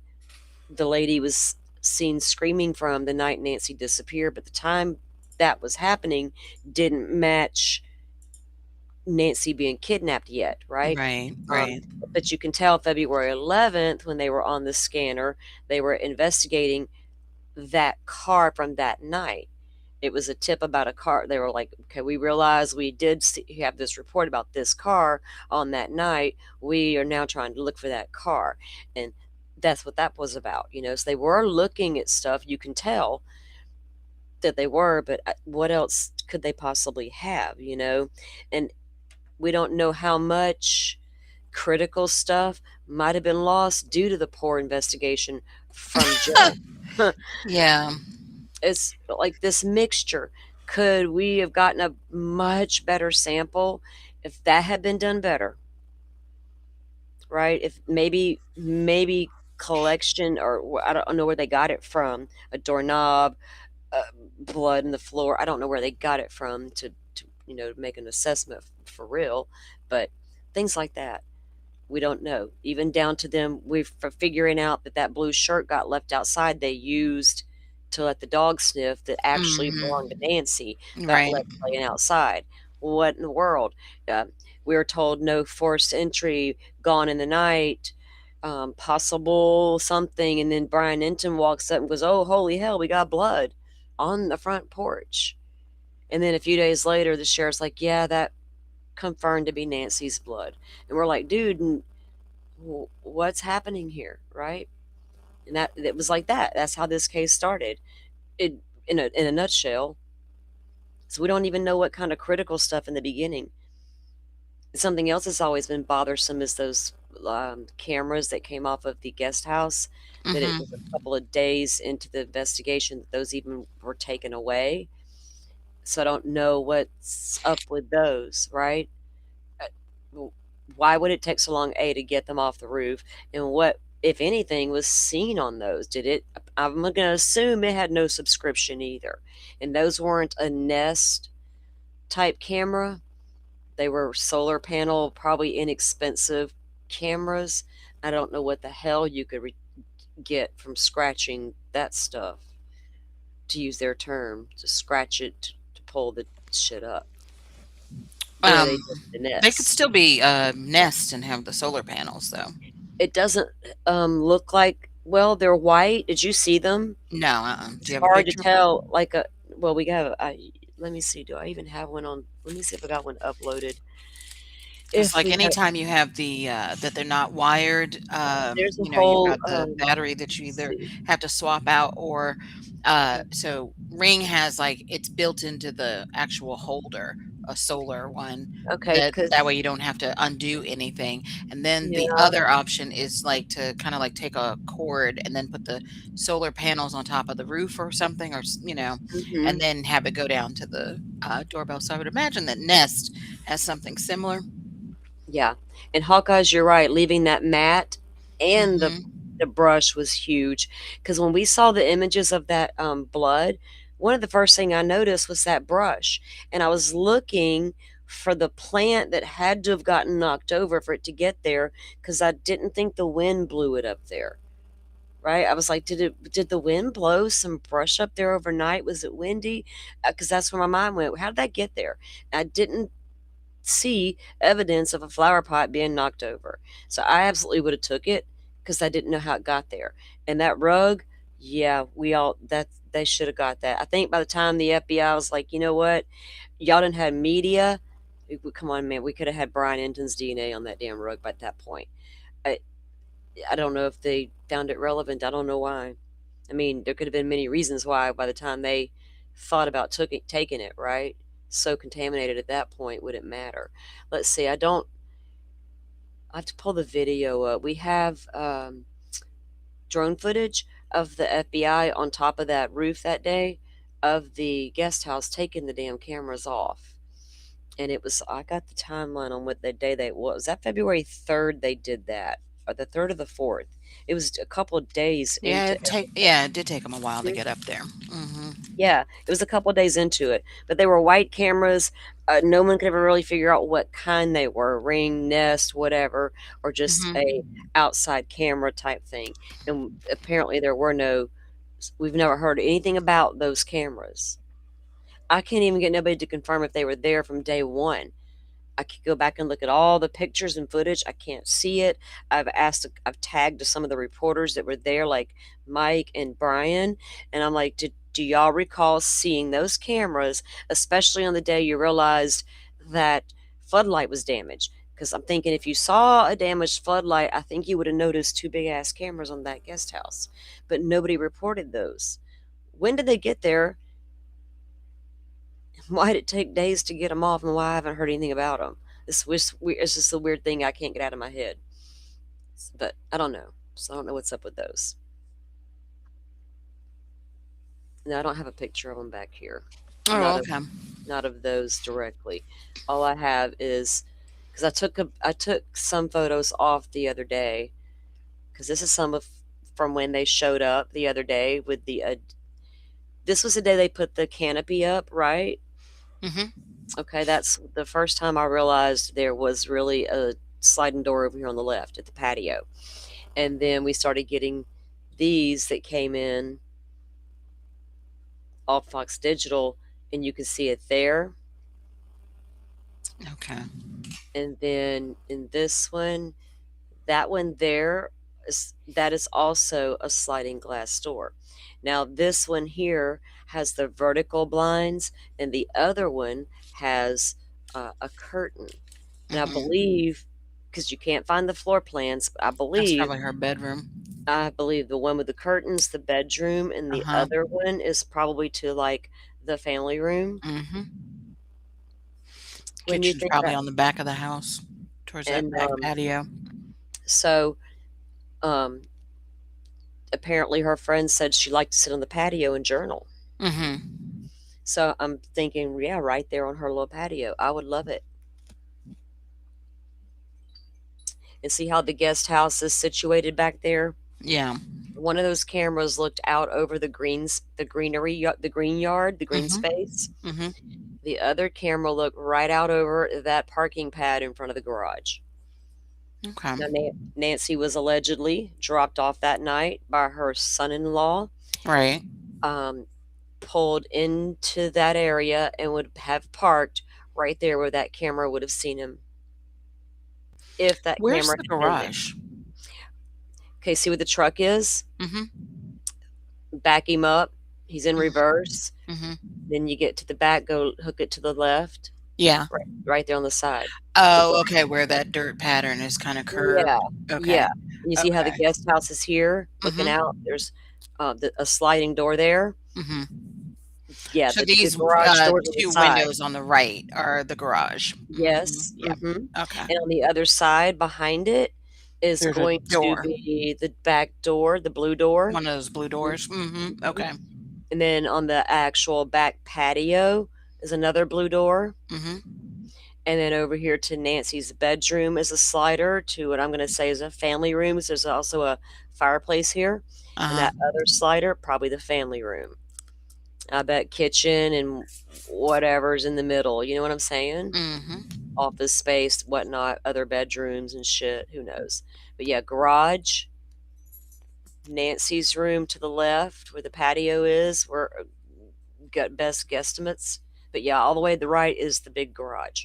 the lady was seen screaming from the night Nancy disappeared, but the time that was happening didn't match Nancy being kidnapped yet, right? Right, Um, right. but you can tell February 11th when they were on the scanner, they were investigating that car from that night. It was a tip about a car. They were like, okay, we realize we did have this report about this car on that night. We are now trying to look for that car. And that's what that was about, you know. So they were looking at stuff. You can tell that they were, but what else could they possibly have, you know? And we don't know how much critical stuff might have been lost due to the poor investigation from Joe. Yeah. It's like this mixture. Could we have gotten a much better sample if that had been done better, right? If maybe collection or I don't know where they got it from, a doorknob, uh, blood in the floor. I don't know where they got it from to make an assessment for real, but things like that. We don't know. Even down to them, we're figuring out that that blue shirt got left outside. They used to let the dog sniff that actually belonged to Mhm. Nancy. Got Right. left laying outside. What in the world? Uh, we were told no forced entry, gone in the night, possible something, and then Brian Enton walks up and goes, "Oh, holy hell, we got blood on the front porch." And then a few days later, the sheriff's like, "Yeah, that confirmed to be Nancy's blood." And we're like, "Dude, what's happening here, right?" And that it was like that. That's how this case started. It in a nutshell. So we don't even know what kind of critical stuff in the beginning. Something else that's always been bothersome is those cameras that came off of the guest house. That it was a Mhm. couple of days into the investigation that those even were taken away. So I don't know what's up with those, right? w- why would it take so long, A, to get them off the roof? And what, if anything, was seen on those? Did it? I'm going to assume it had no subscription either. And those weren't a Nest type camera. They were solar panel, probably inexpensive cameras. I don't know what the hell you could get from scratching that stuff, to use their term, to scratch it to pull the shit up the way they Um, did the they could Nest. still be, Nest and have the solar panels, though. It doesn't, look like, well, they're white. Did you see them? No, do It's you have a hard to picture? tell, like a well, we have let me see, do I even have one on let me see if I got one uploaded. Because If like, we have anytime you have the, that they're not wired, there's a you've whole, got the battery that you let's either see. have to swap out or, so Ring has, like, it's built into the actual holder, a solar one, Okay, that 'cause way you don't have to undo anything, and then the yeah, other option is, like, to kinda, like, take a cord and then put the solar panels on top of the roof or something, or and mhm. then have it go down to the, doorbell, so I would imagine that Nest has something similar. Yeah, and Hawkeyes, you're right, leaving that mat and Mhm. the brush was huge. Because when we saw the images of that, blood, one of the first thing I noticed was that brush, and I was looking for the plant that had to have gotten knocked over for it to get there. Because I didn't think the wind blew it up there, right? I was like, did the wind blow some brush up there overnight? Was it windy? Because that's where my mind went, "How did that get there?" I didn't see evidence of a flower pot being knocked over. So I absolutely would have took it because I didn't know how it got there. And that rug, yeah, we all that they should have got that. I think by the time the FBI was like, you know what, y'all didn't have media. Come on, man, we could have had Brian Enton's DNA on that damn rug by that point. I I don't know if they found it relevant. I don't know why. I mean, there could have been many reasons why by the time they thought about taking it, right? So contaminated at that point, would it matter? Let's see. I have to pull the video up. We have drone footage of the FBI on top of that roof that day of the guest house taking the damn cameras off. And it was, I got the timeline on what the day they was. That February 3rd they did that. the third or the fourth. It was a couple of days Yeah, into it did take them a while to everything. get up there. Hmm. Yeah, it was a couple of days into it, but they were white cameras. No one could ever really figure out what kind they were, Ring, Nest, whatever, or just a Hmm. outside camera type thing. And apparently there were no. We've never heard anything about those cameras. I can't even get nobody to confirm if they were there from day one. I could go back and look at all the pictures and footage. I can't see it. I've tagged to some of the reporters that were there, like Mike and Brian, and I'm like, do y'all recall seeing those cameras, especially on the day you realized that floodlight was damaged? Because I'm thinking if you saw a damaged floodlight, I think you would have noticed two big ass cameras on that guest house, but nobody reported those. When did they get there? Why did it take days to get them off, and why I haven't heard anything about them? It's just a weird thing I can't get out of my head. But I don't know. So I don't know what's up with those. No, I don't have a picture of them back here. Oh, Not of okay. not of those directly. All I have is because I took some photos off the other day because this is some of from when they showed up the other day with the. This was the day they put the canopy up, right? Hmm. Okay, that's the first time I realized there was really a sliding door over here on the left at the patio. And then we started getting these that came in off Fox Digital, and you can see it there. Okay. And then in this one, that one there that is also a sliding glass door. Now this one here has the vertical blinds, and the other one has a curtain. And Hmm. because you can't find the floor plans, but That's probably her bedroom. I believe the one with the curtains, the bedroom, and the Uh-huh. other one is probably to like the family room. Hmm. When you Kitchen's think probably that, on the back of the house, towards that and back patio. so um, apparently her friend said she liked to sit on the patio and journal. Hmm. So I'm thinking, yeah, right there on her little patio, I would love it. And see how the guest house is situated back there. Yeah. One of those cameras looked out over the greenery, the green yard, the green Hmm. space. Hmm. The other camera looked right out over that parking pad in front of the garage. Okay. Now, Nancy was allegedly dropped off that night by her son-in-law, Right. um, pulled into that area, and would have parked right there where that camera would have seen him if that Where's camera the had been there. garage? Okay, see where the truck is? Hmm. Back him up. He's in reverse. Hmm. Then you get to the back, go hook it to the left, Yeah. right there on the side. Oh, okay, where that dirt pattern is kind of Yeah, curved. yeah. Okay. And you see how the Okay. guest house is here looking Mhm. out? There's a sliding door there. Mhm. Yeah, So the these garage door's on the 2 side. windows on the right are the garage. Mhm. Yes. Yep. Okay. And on the other side behind it is There's a going to door. be the back door, the blue door. One of those blue doors. Mhm. Mhm. Okay. And then on the actual back patio is another blue door. Mhm. And then over here to Nancy's bedroom is a slider to what I'm going to say is a family room. So there's also a fireplace here. And Uh-huh. that other slider, probably the family room. I bet kitchen and whatever's in the middle. You know what I'm saying? Mhm. Office space, whatnot, other bedrooms and shit. Who knows? But yeah, garage, Nancy's room to the left where the patio is. We're got best guesstimates. But yeah, all the way to the right is the big garage.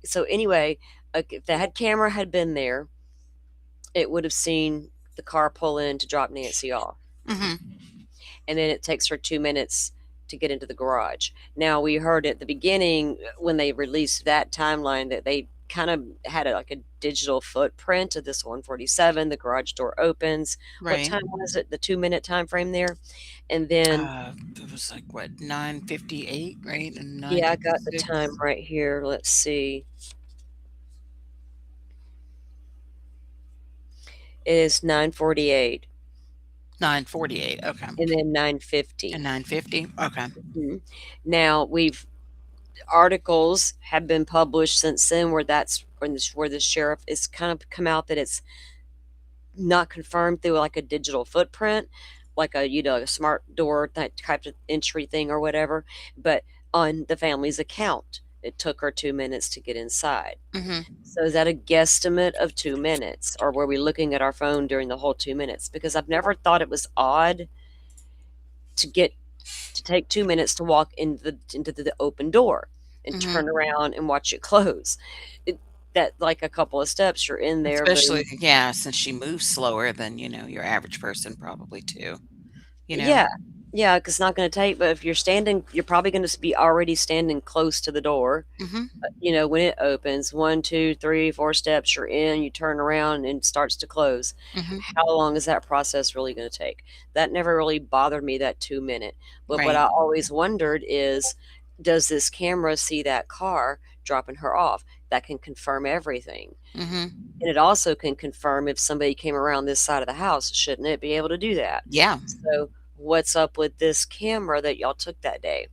So anyway, if that camera had been there, it would have seen the car pull in to drop Nancy off. Mhm. And then it takes her 2 minutes to get into the garage. Now, we heard at the beginning when they released that timeline that they kind of had like a digital footprint of this 147. The garage door opens. What Right. time was it? The 2 minute time frame there. And then, It was like what, 9:58, right? And yeah, I got the time 9:56. right here. Let's see. It is 9:48 9:48. Okay. and then And 9:50. 9:50. Okay. Mhm. Now, articles have been published since then where where the sheriff is kind of come out that it's not confirmed through like a digital footprint, like a a smart door that type of entry thing or whatever, but on the family's account. It took her 2 minutes to get inside. Mhm. So is that a guesstimate of 2 minutes, or were we looking at our phone during the whole 2 minutes? Because I've never thought it was odd to get to take 2 minutes to walk into the open door and Mhm. turn around and watch it close. It, that like a couple of steps, you're in there, Especially, boom. yeah, since she moves slower than, your average person probably too, you know? Yeah, yeah, 'cause it's not gonna take, but if you're standing, you're probably gonna be already standing close to the door, Mhm. when it opens, 1, 2, 3, 4 steps, you're in, you turn around, and it starts to close. Mhm. How long is that process really gonna take? That never really bothered me, that 2 minute, but what Right. I always wondered is, does this camera see that car dropping her off? That can confirm everything, Mhm. and it also can confirm if somebody came around this side of the house, shouldn't it be able to do that? Yeah. So, what's up with this camera that y'all took that day,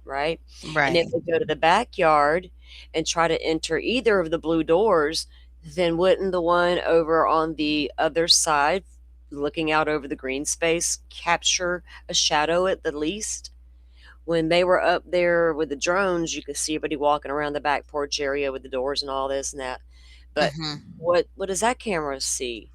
right? And if Right. we go to the backyard and try to enter either of the blue doors, then wouldn't the one over on the other side, looking out over the green space, capture a shadow at the least? When they were up there with the drones, you could see everybody walking around the back porch area with the doors and all this and that. But Mhm. what does that camera see?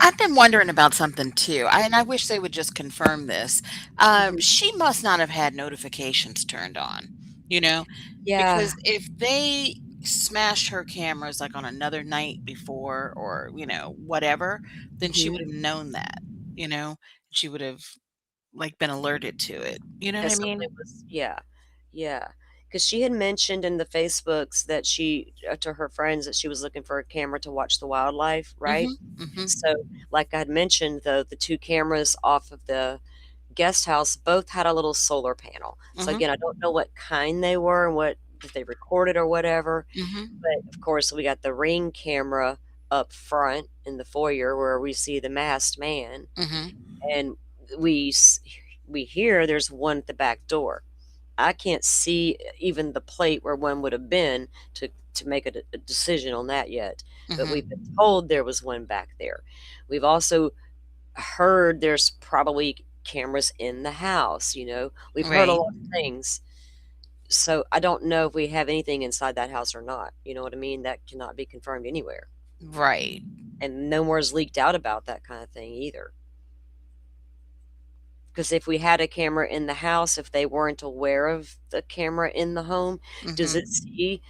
I've been wondering about something too, and I wish they would just confirm this. Mhm. She must not have had notifications turned on, you know, Yeah. because if they smashed her cameras like on another night before or, whatever, then she would Mhm. have known that, you know, she would have like been alerted to it. You know what That I mean? something was, yeah, yeah. Because she had mentioned in the Facebooks that she to her friends that she was looking for a camera to watch the wildlife, right? Mhm. Mhm. So, like I'd mentioned, the 2 cameras off of the guest house both had a little solar panel. So, Mhm. again, I don't know what kind they were and what if they recorded or whatever, Mhm. but, of course, we got the Ring camera up front in the foyer where we see the masked man, Mhm. and we s we hear there's one at the back door. I can't see even the plate where one would have been to make a decision on that yet, but we've been Mhm. told there was one back there. We've also heard there's probably cameras in the house, we've heard a Right. lot of things. So I don't know if we have anything inside that house or not, you know what I mean? That cannot be confirmed anywhere, Right. and no more is leaked out about that kind of thing either. Because if we had a camera in the house, if they weren't aware of the camera in the home, does it Mhm. see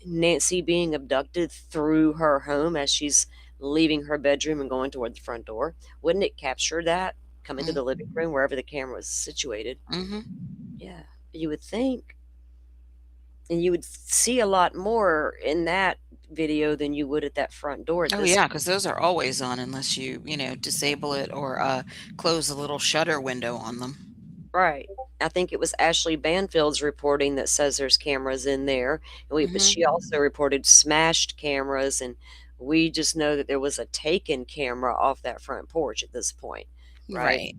Nancy being abducted through her home as she's leaving her bedroom and going toward the front door? Wouldn't it capture that, come into the living Mhm. room, wherever the camera was situated? Mhm. Yeah, you would think. And you would see a lot more in that video than you would at that front door at Oh, this yeah, point. because those are always on unless you disable it or, close the little shutter window on them. Right. I think it was Ashley Banfield's reporting that says there's cameras in there, but she also Mhm. reported smashed cameras, and we just know that there was a taken camera off that front porch at this point, right? Right.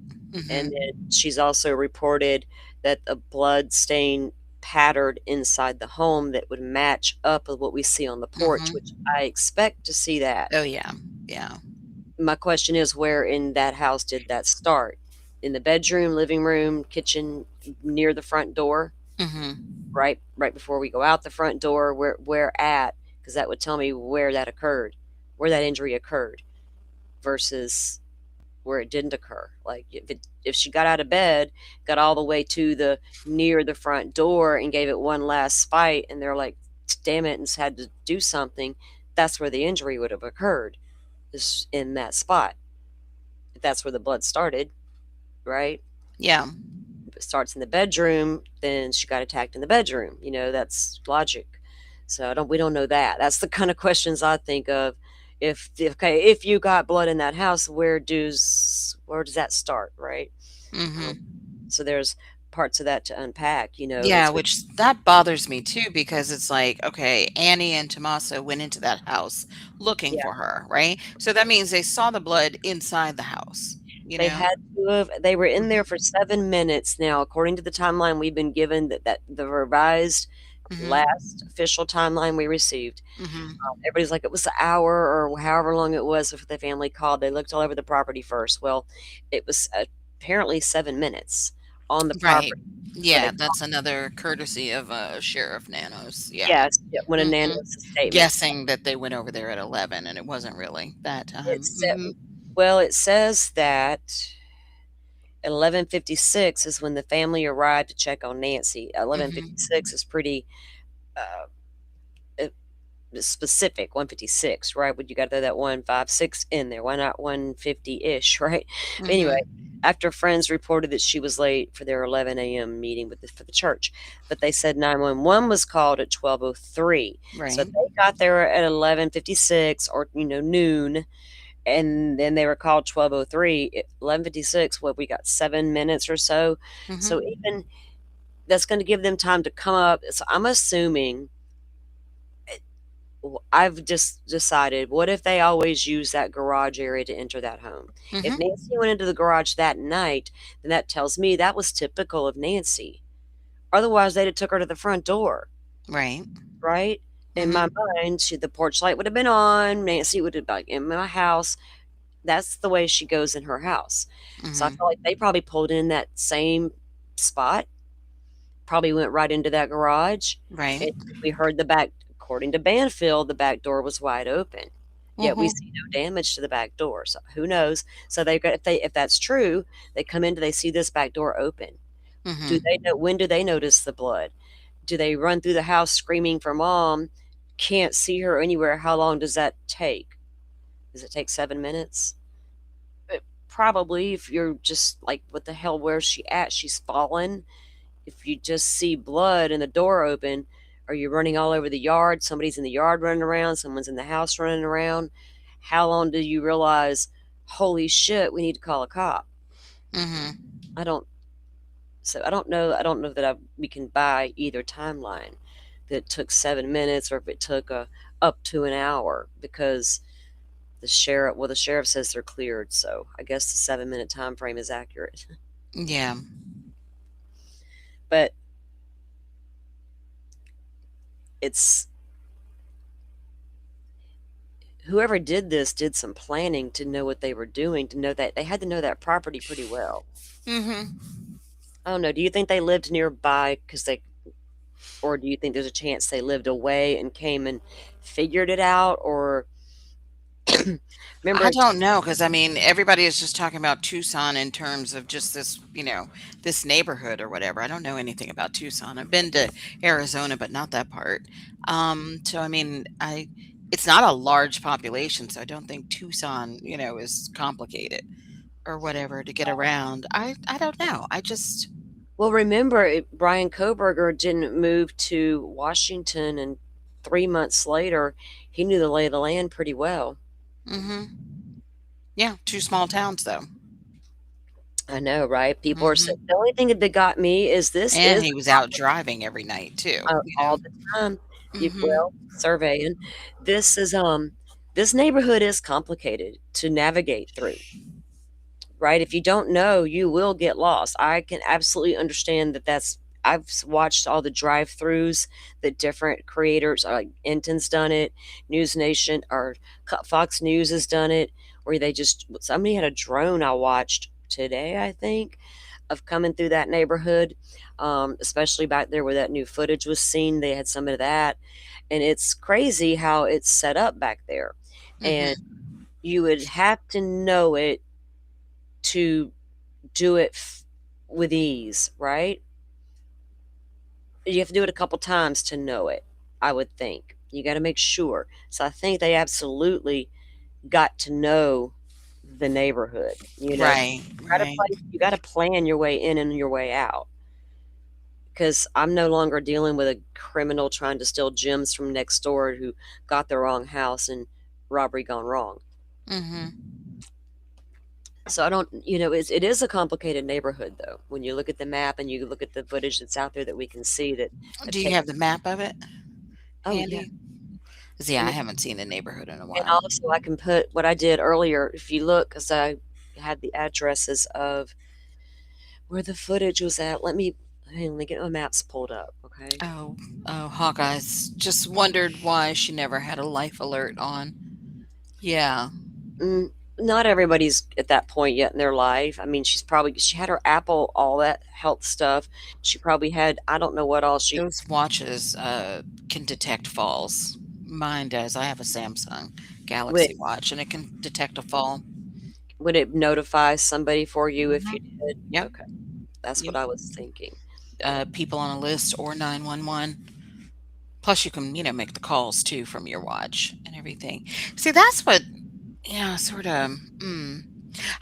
And then Mhm. she's also reported that a blood stain patterned inside the home that would match up with what we see on the porch, which Mhm. I expect to see that. Oh, yeah. Yeah. My question is, where in that house did that start? In the bedroom, living room, kitchen, near the front door? Mhm. Right before we go out the front door, where at? Because that would tell me where that occurred, where that injury occurred, versus where it didn't occur. Like, if she got out of bed, got all the way to the near the front door and gave it one last spite, and they're like, "Damn it," and had to do something, that's where the injury would have occurred, is in that spot. If that's where the blood started, right? Yeah. If it starts in the bedroom, then she got attacked in the bedroom. That's logic. So we don't know that. That's the kind of questions I think of. If you got blood in that house, where does that start, right? Um, Mhm. so there's parts of that to unpack. Yeah, which that bothers me too because it's like, okay, Annie and Tommaso went into that house looking Yeah, for her, right? So that means they saw the blood inside the house, you they know? had to have. They were in there Mhm. for 7 minutes now, according to the timeline we've been given. That the revised Mhm. Last official timeline we received. Mhm. Everybody's like, it was an hour or however long it was if the family called. They looked all over the property first. Well, it was apparently 7 minutes on the Right. property where they Yeah, called. that's another courtesy of, Sheriff Nanos, yeah. Yes, yeah, when a Mhm. nano's statement. Guessing that they went over there at 11 and it wasn't really that It time. said, Mhm. well, it says that at 11:56 is when the family arrived to check on Nancy. Mhm. 11:56 is pretty uh, uh, specific. 156, right? Would you got to throw that 156 in there? Why not 150 ish, right? Anyway, Mhm. after friends reported that she was late for their 11 a.m. meeting for the church, but they said 911 was called at 12:03. So Right. they got there at 11:56 or noon, and then they were called 12:03. 11:56. What, we got 7 minutes or so. So Mhm. even that's going to give them time to come up. So I'm assuming I've just decided, what if they always use that garage area to enter that home? If Mhm. Nancy went into the garage that night, then that tells me that was typical of Nancy. Otherwise, they'd have took her to the front door, Right. right? In my Mhm. mind, the porch light would have been on. Nancy would have been like, in my house. That's the way she goes in her house. So I Mhm. feel like they probably pulled in that same spot, probably went right into that garage, Right. and we heard the back. According to Banfield, the back door was wide open, yet we see Mhm. no damage to the back door. So who knows? So they got, if that's true, they come in, do they see this back door open? Do they Mhm. know, when do they notice the blood? Do they run through the house screaming for mom? Can't see her anywhere. How long does that take? Does it take 7 minutes? Probably, if you're just like, what the hell, where's she at? She's fallen. If you just see blood and the door open, are you running all over the yard? Somebody's in the yard running around, someone's in the house running around. How long do you realize, holy shit, we need to call a cop? Mhm. I don't, so I don't know that we can buy either timeline, that it took 7 minutes or if it took up to an hour, because the sheriff says they're cleared, so I guess the 7 minute time frame is accurate. Yeah. But it's, whoever did this did some planning to know what they were doing, to know that they had to know that property pretty well. Mhm. I don't know. Do you think they lived nearby or do you think there's a chance they lived away and came and figured it out? Or I remember, don't know, because I mean, everybody is just talking about Tucson in terms of just this, this neighborhood or whatever. I don't know anything about Tucson. I've been to Arizona, but not that part. So I mean, it's not a large population, so I don't think Tucson, is complicated or whatever to get around. I don't know. I just well, remember, Brian Koberger didn't move to Washington, and 3 months later, he knew the lay of the land pretty well. Mhm. Yeah, two small towns though. I know, right? People are saying, Mhm. the only thing that got me is this And is he was out driving every night too, all the time. Well, Mhm. surveying. This is this neighborhood is complicated to navigate through, right? If you don't know, you will get lost. I can absolutely understand that. I've watched all the drive-throughs that different creators, like Enton's done it, News Nation or Fox News has done it, where they just, somebody had a drone I watched today, I think, of coming through that neighborhood, especially back there where that new footage was seen. They had some of that, and it's crazy how it's set up back there. And Mhm. you would have to know it to do it with ease, right? You have to do it a couple times to know it, I would think. You got to make sure. So I think they absolutely got to know the neighborhood. Right, right. You got to plan your way in and your way out, because I'm no longer dealing with a criminal trying to steal gems from next door who got the wrong house and robbery gone wrong. Mhm. So I don't, it is a complicated neighborhood though. When you look at the map and you look at the footage that's out there that we can see that have Do you taken. have the map of it Oh yeah, handy? 'Cause, yeah, and I haven't seen the neighborhood in a and while. also I can put what I did earlier. If you look, because I had the addresses of where the footage was at. Let me. Hang on, let me get my maps pulled up, okay? Oh, oh, Hawkeyes. Just wondered why she never had a life alert on. Yeah. Mm, not everybody's at that point yet in their life. I mean, she had her Apple, all that health stuff. She probably had, I don't know what all she Those watches can detect falls. Mine does. I have a Samsung would Galaxy watch and it can detect a fall. would it notify somebody for you if you Mhm. did? Yep. Okay, that's what Yep. I was thinking. People on a list or 911. Plus, you can, make the calls too from your watch and everything. See, that's what, sort of.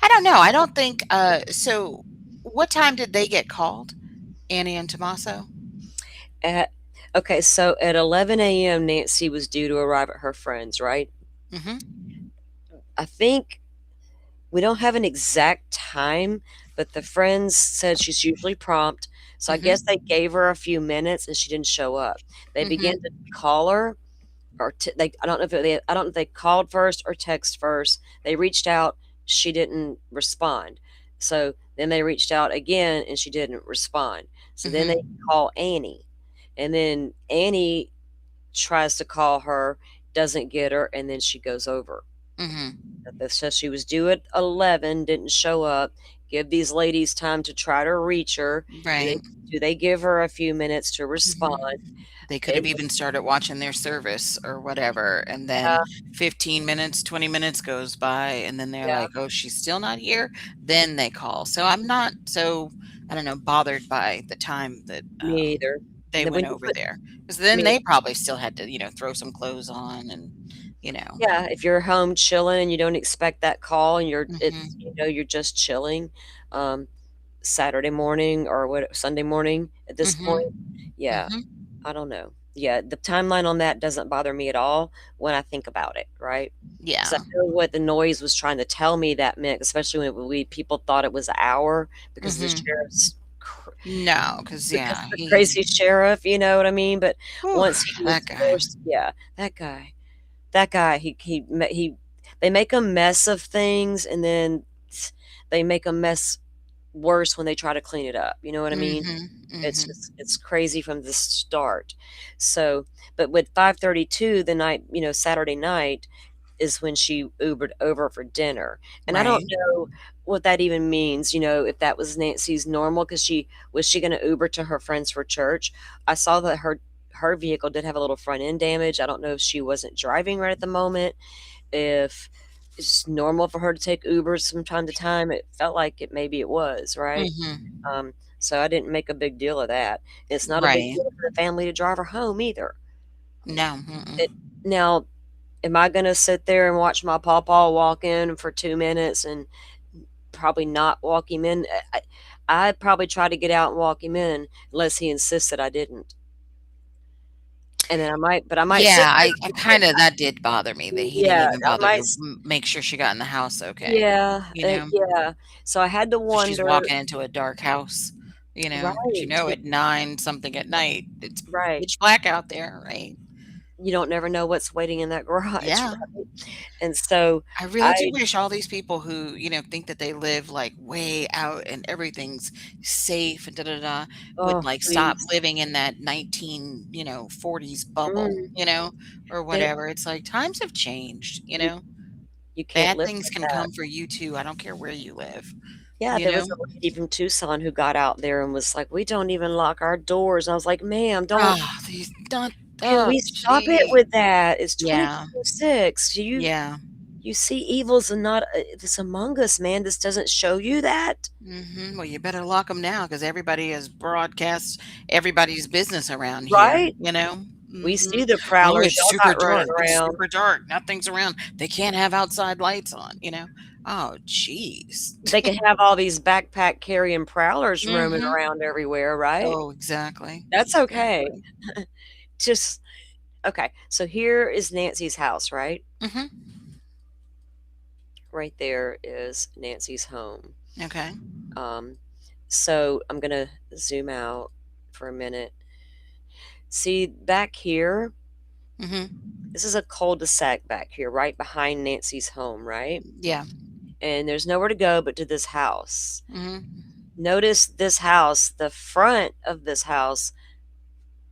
I don't know. I don't think. So, what time did they get called, Annie and Tommaso? At Okay, so at 11 a.m., Nancy was due to arrive at her friend's, right? Mm-hmm. I think we don't have an exact time, but the friends said she's usually prompt. So I guess Mm-hmm. they gave her a few minutes and she didn't show up. They began to Mm-hmm. call her, or they I don't know if they called first or text first. They reached out, she didn't respond. So then they reached out again and she didn't respond. So then they Mm-hmm. call Annie. And then Annie tries to call her, doesn't get her, and then she goes over. Mm-hmm. That says she was due at 11, didn't show up. Give these ladies time to try to reach her. Do they Right. do they give her a few minutes to respond? Mhm. They could have And even started watching their service or whatever, and then yeah, 15 minutes, 20 minutes goes by, and then they're yeah, like, "Oh, she's still not here?" Then they call. So I'm not so, I don't know, bothered by the time that, me either. they And then when went you over put there, because then me they probably still had to, throw some clothes on and, you know yeah, if you're home chilling and you don't expect that call and Mhm. you're just chilling, um, Saturday morning or what Sunday morning at this point, Mhm. yeah, Mhm. I don't know. Yeah, the timeline on that doesn't bother me at all when I think about it, right? Because I Yeah. know what the noise was trying to tell me that meant, especially when we people thought it was an hour because the Mhm. sheriff's No, because because yeah, the he crazy sheriff, you know what I mean? But whew, once he was that guy. forced, yeah, that guy. That guy, he they make a mess of things, and then they make a mess worse when they try to clean it up, you know what I mean? Mhm. Mhm. It's crazy from the start. So, but with 5:32 the night, Saturday night is when she Ubered over for dinner, and I don't Right. know what that even means, if that was Nancy's normal, because she gonna Uber to her friends for church? I saw that her vehicle did have a little front end damage. I don't know if she wasn't driving right at the moment, if it's normal for her to take Ubers from time to time. It felt like maybe it was, right? Mhm. So I didn't make a big deal of that. It's not a big Right. deal for the family to drive her home either. No, It mm-mm. Now, am I gonna sit there and watch my pawpaw walk in for 2 minutes and probably not walk him in? I'd probably try to get out and walk him in unless he insists that I didn't. And then I might sit Yeah, there I kinda that did bother me that he didn't yeah, even I bother might to s make sure she got in the house okay, yeah, you know? yeah. So I had to So she's wonder walking into a dark house, 'cause right, at 9 something at night, it's right. pitch black out there, right? You don't never know what's waiting in that garage, Yeah. right? And so I really do I wish all these people who, think that they live, like, way out and everything's safe and da da da would, oh, like, stop please. living in that 40s bubble, Mm, or there whatever. It's like times have changed, you you can't Bad live things like can that. come for you too. I don't care where you live, Yeah, you there was know? a lady from Tucson who got out there and was like, "We don't even lock our doors." I was like, "Ma'am, don't Ah, these not can oh, we stop it gee. with that? It's Yeah, 2026. yeah. You see evils and not this among us, man. This doesn't show you that, Mhm. Well, you better lock them now because everybody has broadcast everybody's business around here, right? you know? We Mhm. see the "Oh, prowlers it's y'all super got running dark. It's around. super dark. Nothing's around. They can't have outside lights on," you know? Oh, jeez. They can have all these backpack carrying prowlers roaming Mhm. around everywhere, right? Oh, exactly. That's okay. Exactly. Just okay. So here is Nancy's house, right? Mhm. Right there is Nancy's home. Okay. Um, so I'm gonna zoom out for a minute. See back here, Mhm. this is a cul-de-sac back here, right behind Nancy's home, right? Yeah. And there's nowhere to go but to this house. Mhm. Notice this house, the front of this house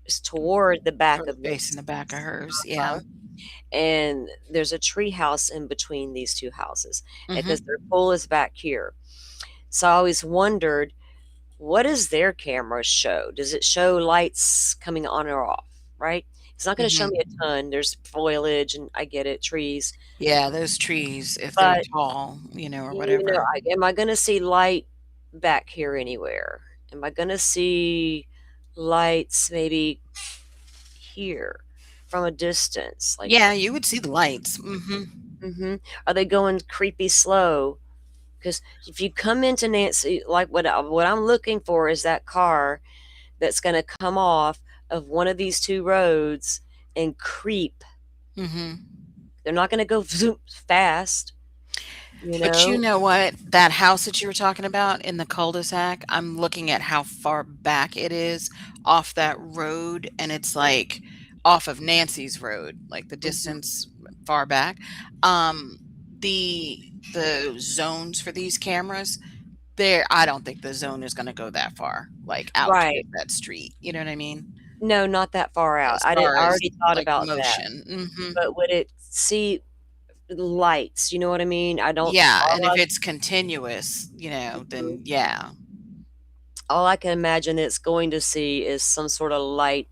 is toward the back Her of face in this, the back of hers. Yeah. and there's a tree house in between these two houses Mhm. because their pool is back here. So I always wondered, what does their camera show? Does it show lights coming on or off, right? It's not going to show Mhm. me a ton. There's foliage, and I get it, trees. Yeah, those trees, if they're But, tall, or you know, whatever. am I going to see light back here anywhere? Am I going to see lights maybe here from a distance? Like, Yeah, you would see the lights. Mhm. are they going creepy slow? Because if you come into Nancy, like what I'm looking for is that car that's going to come off of one of these two roads and creep. Mhm. They're not going to go zoom fast, you But you know? know what? That house that you were talking about in the cul-de-sac, I'm looking at how far back it is off that road, and it's like off of Nancy's road, like the Mhm. distance far back. Um, the zones for these cameras, there I don't think the zone is gonna go that far, like out Right. towards that street. You know what I mean? No, not that far out. As I far as already thought like about that. motion. Mhm. But would it see lights? You know what I mean? I don't. Yeah, and if it's continuous, then yeah. All I can imagine it's going to see is some sort of light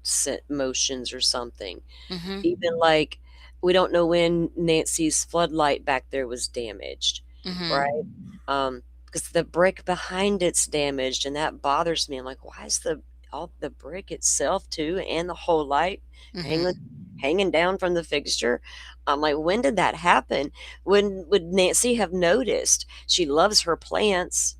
motions or something. Mhm. Even like, we don't know when Nancy's floodlight back there was damaged, right? Mhm. Because the brick behind it's damaged, and that bothers me. I'm like, why is the brick itself too, and the whole light hanging Mhm. hanging down from the fixture? I'm like, when did that happen? When would Nancy have noticed? She loves her plants.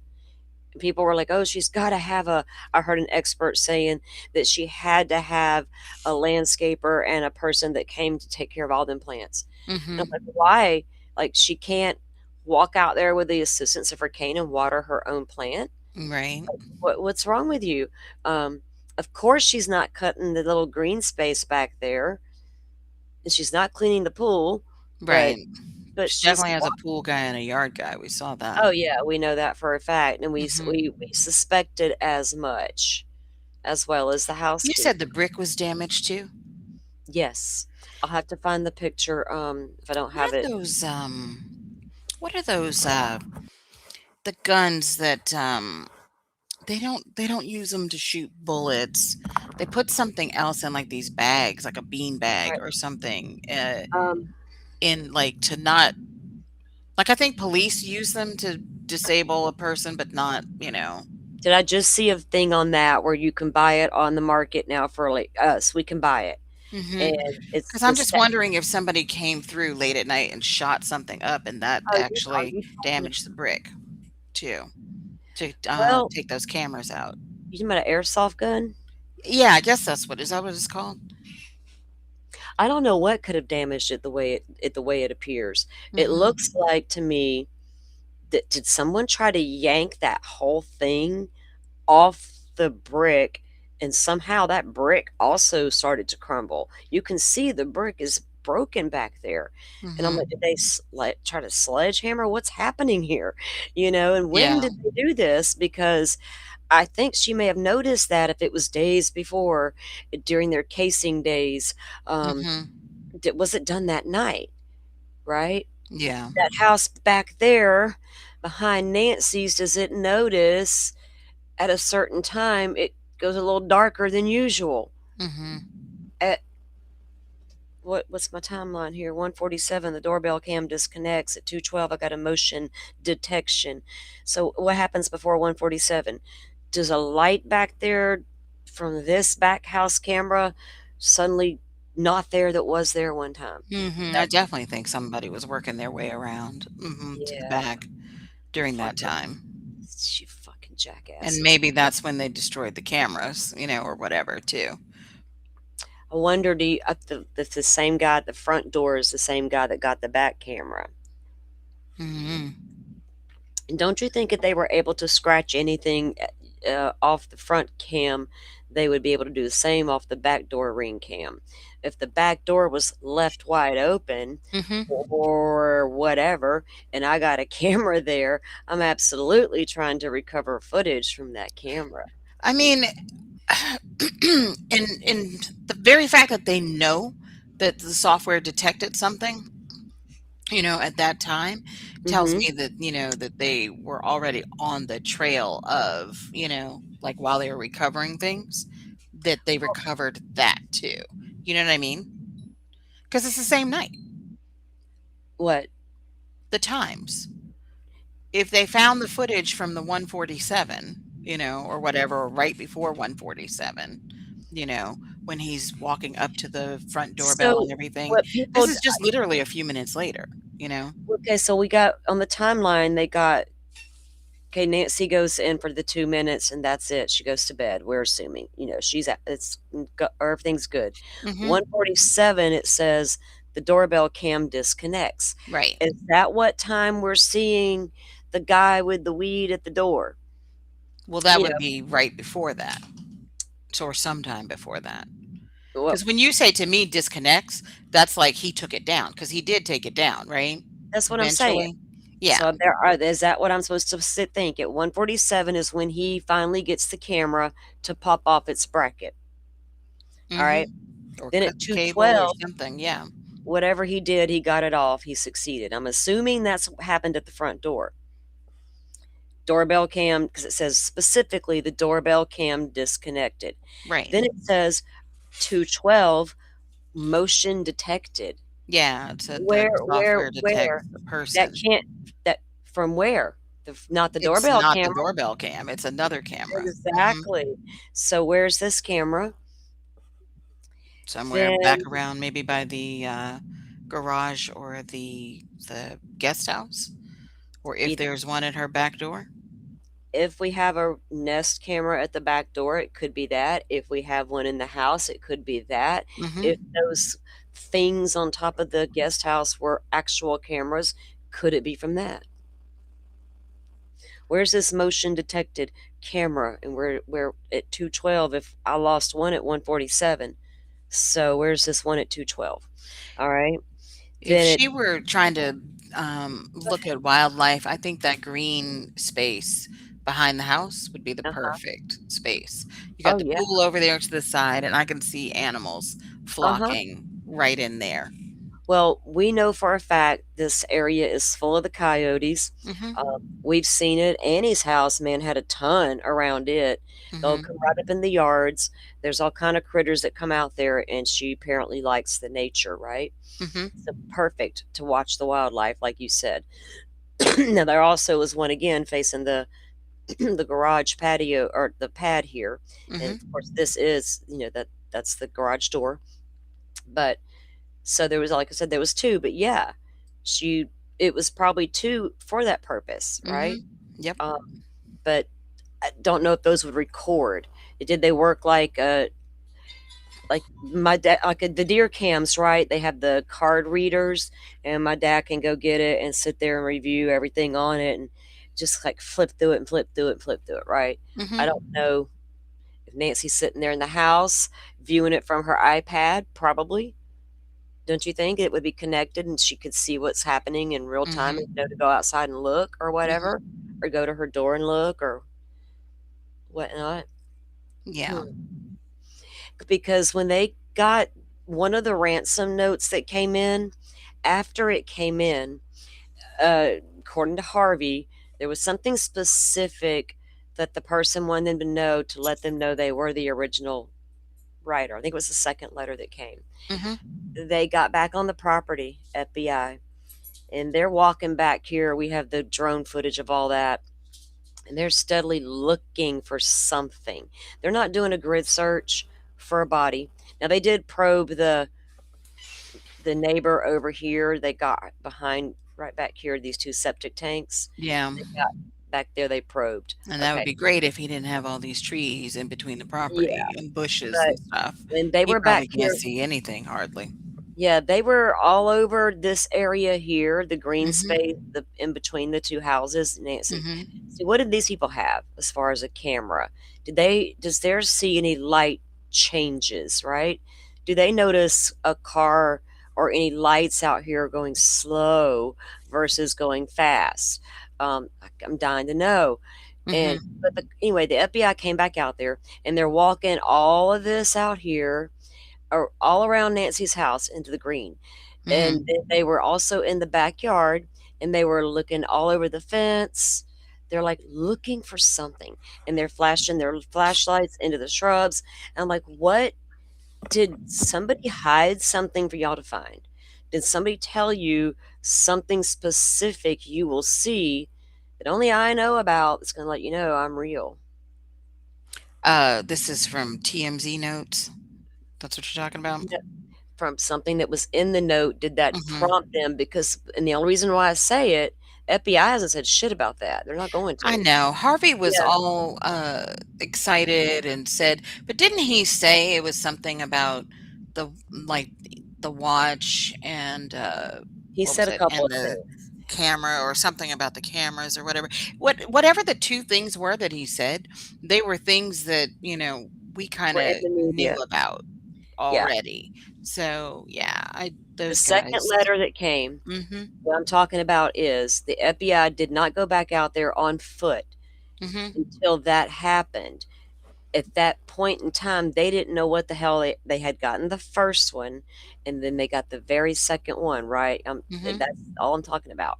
People were like, "Oh, she's gotta have a." I heard an expert saying that she had to have a landscaper and a person that came to take care of all them plants. And I'm like, Mhm. "Why?" Like, she can't walk out there with the assistance of her cane and water her own plant? Right. What's wrong with you? Um, of course she's not cutting the little green space back there, and she's not cleaning the pool, but Right. She she's definitely has a pool guy and a yard guy, we saw that. oh, yeah, we know that for a fact, and Mhm. we suspected as much, as well as the You said housekeeper. the brick was damaged too? Yes. I'll have to find the picture, if I don't What have are it. those, what are those, the guns that, they don't use them to shoot bullets. They put something else in, like, these bags, like a bean bag Right. or something, Um, in, like, to not like, I think police use them to disable a person, but not. did I just see a thing on that where you can buy it on the market now for, like, us, we can buy it, and Mhm. it's 'Cause the I'm just same. wondering if somebody came through late at night and shot something up and that Are actually you talking damaged the brick too, to, well, take those cameras out. you talking about an airsoft gun? Yeah, I guess that's what is that what it's called? I don't know what could have damaged it the way it appears. It looks Mhm. like to me that did someone try to yank that whole thing off the brick, and somehow that brick also started to crumble. You can see the brick is broken back there. And I'm like, Mhm. did they like try to sledgehammer? What's happening here? And when Yeah. did they do this? Because I think she may have noticed that if it was days before, during their casing days, um, Mhm. was it done that night? Right? Yeah. That house back there behind Nancy's, does it notice at a certain time, it goes a little darker than usual. Mhm. At what's my timeline here? 1:47, the doorbell cam disconnects. At 2:12, I got a motion detection. So what happens before 1:47? Does a light back there from this back house camera suddenly not there that was there one time? Mhm. I That's definitely think somebody was working their way around, to the yeah, back during that fucking time. you fucking And jackasses. maybe that's when they destroyed the cameras, or whatever too. I wonder, do you, if the same guy at the front door is the same guy that got the back camera? Mhm. And don't you think if they were able to scratch anything, off the front cam, they would be able to do the same off the back door ring cam. If the back door was left wide open Mhm. or whatever, and I got a camera there, I'm absolutely trying to recover footage from that camera. I mean, and the very fact that they know that the software detected something, at that time tells Mhm. me that, that they were already on the trail of, like while they were recovering things, that they recovered that too. You know what I mean? Because it's the same night, What? the times. If they found the footage from the 147, or whatever, right before 147, when he's walking up to the front doorbell So, and everything, what this people d is just literally a few minutes later, you know? okay, so we got on the timeline, they got okay, Nancy goes in for the 2 minutes, and that's it. She goes to bed, we're assuming. She's at it's go everything's good. Mhm. 1:47, it says the doorbell cam disconnects. Right. Is that what time we're seeing the guy with the weed at the door? Well, that You would know, be right before that, or sometime before that. well, Because when you say to me disconnects, that's like he took it down, because he did take it down, right? that's what I'm saying. Eventually? Yeah. So is that what I'm supposed to think? At 1:47 is when he finally gets the camera to pop off its bracket, alright? Mhm. Or Then cut at the cable or 2:12, something, yeah. whatever he did, he got it off, he succeeded. I'm assuming that's what happened at the front door. Doorbell cam, because it says specifically the doorbell cam disconnected. Right. Then it says 2:12 motion detected. Yeah, it said the Where software where? detects the That person. can't that from where? Not the It's doorbell not the camera. doorbell cam, it's another camera. Mhm. Exactly. So where's this camera? Somewhere back Then around maybe by the, garage or the guest house, or if either there's one at her back door. if we have a Nest camera at the back door, it could be that. If we have one in the house, it could be that. If Mhm. those things on top of the guest house were actual cameras, could it be from that? Where's this motion detected camera? And we're at 2:12 if I lost one at 1:47. So where's this one at 2:12? All right. If Then it she were trying to, look at wildlife, I think that green space behind the house would be the uh-huh. perfect space. You got Oh the yeah. pool over there to the side, and I can see animals Uh-huh. flocking right in there. Well, we know for a fact this area is full of the coyotes. Mhm. We've seen it. Annie's house, man, had a ton around it. They'll Mhm. come right up in the yards. There's all kind of critters that come out there, and she apparently likes the nature, right? Mhm. So perfect to watch the wildlife, like you said. Now there also is one again facing the the garage patio or the pad here, and of Mhm. course this is that's the garage door. But so there was, like I said, there was 2, but yeah, she it was probably 2 for that purpose, right? Mhm. Yep. Um, but I don't know if those would record. Did they work like my dad like the deer cams, right? They have the card readers, and my dad can go get it and sit there and review everything on it and just like flip through it and flip through it and flip through it, right? I Mhm. don't know if Nancy's sitting there in the house viewing it from her iPad, probably. Don't you think it would be connected and she could see what's happening in real time and Mhm. know to go outside and look or whatever, Mhm. or go to her door and look or whatnot? Yeah. Hmm. Because when they got one of the ransom notes that came in, after it came in, according to Harvey, there was something specific that the person wanted them to know to let them know they were the original writer. I think it was the second letter that came. Mhm. They got back on the property, FBI, and they're walking back here. We have the drone footage of all that, and they're steadily looking for something. They're not doing a grid search for a body. Now they did probe the neighbor over here. They got behind right back here these 2 septic tanks. Yeah. They got back there, they probed. And that would Okay. be great if he didn't have all these trees in between the Yeah, property and bushes but and stuff. and they He were back probably can't here. see anything hardly. Yeah, they were all over this area here, the green Mhm. space, the in between the 2 houses. Nancy Mhm. See, what did these people have as far as a camera? Does theirs see any light changes, right? Do they notice a car or any lights out here going slow versus going fast? I'm dying to know. And Mhm. but anyway, the FBI came back out there and they're walking all of this out here or all around Nancy's house into the green. And Mhm. then they were also in the backyard and they were looking all over the fence. They're like looking for something and they're flashing their flashlights into the shrubs. And I'm like, what? Did somebody hide something for y'all to find? Did somebody tell you something specific you will see that only I know about that's going to let you know I'm real? This is from TMZ notes. That's what you're talking about? From something that was in the note, did that Mhm. prompt them? Because and the only reason why I say it, FBI hasn't said shit about that. They're not going I to. know. Harvey was Yeah, all, excited and said but didn't he say it was something about the like, the watch and, he what was said a it? couple And of the things. camera or something about the cameras or whatever. Whatever the 2 things were that he said, they were things that, we We're in kinda the knew media. about Yeah. already. So, yeah, I The those second guys. letter that came, Mhm. what I'm talking about is the FBI did not go back out there on foot Mhm. until that happened. At that point in time, they didn't know what the hell they had gotten the first one, and then they got the very second one, right? That's Mhm. all I'm talking about.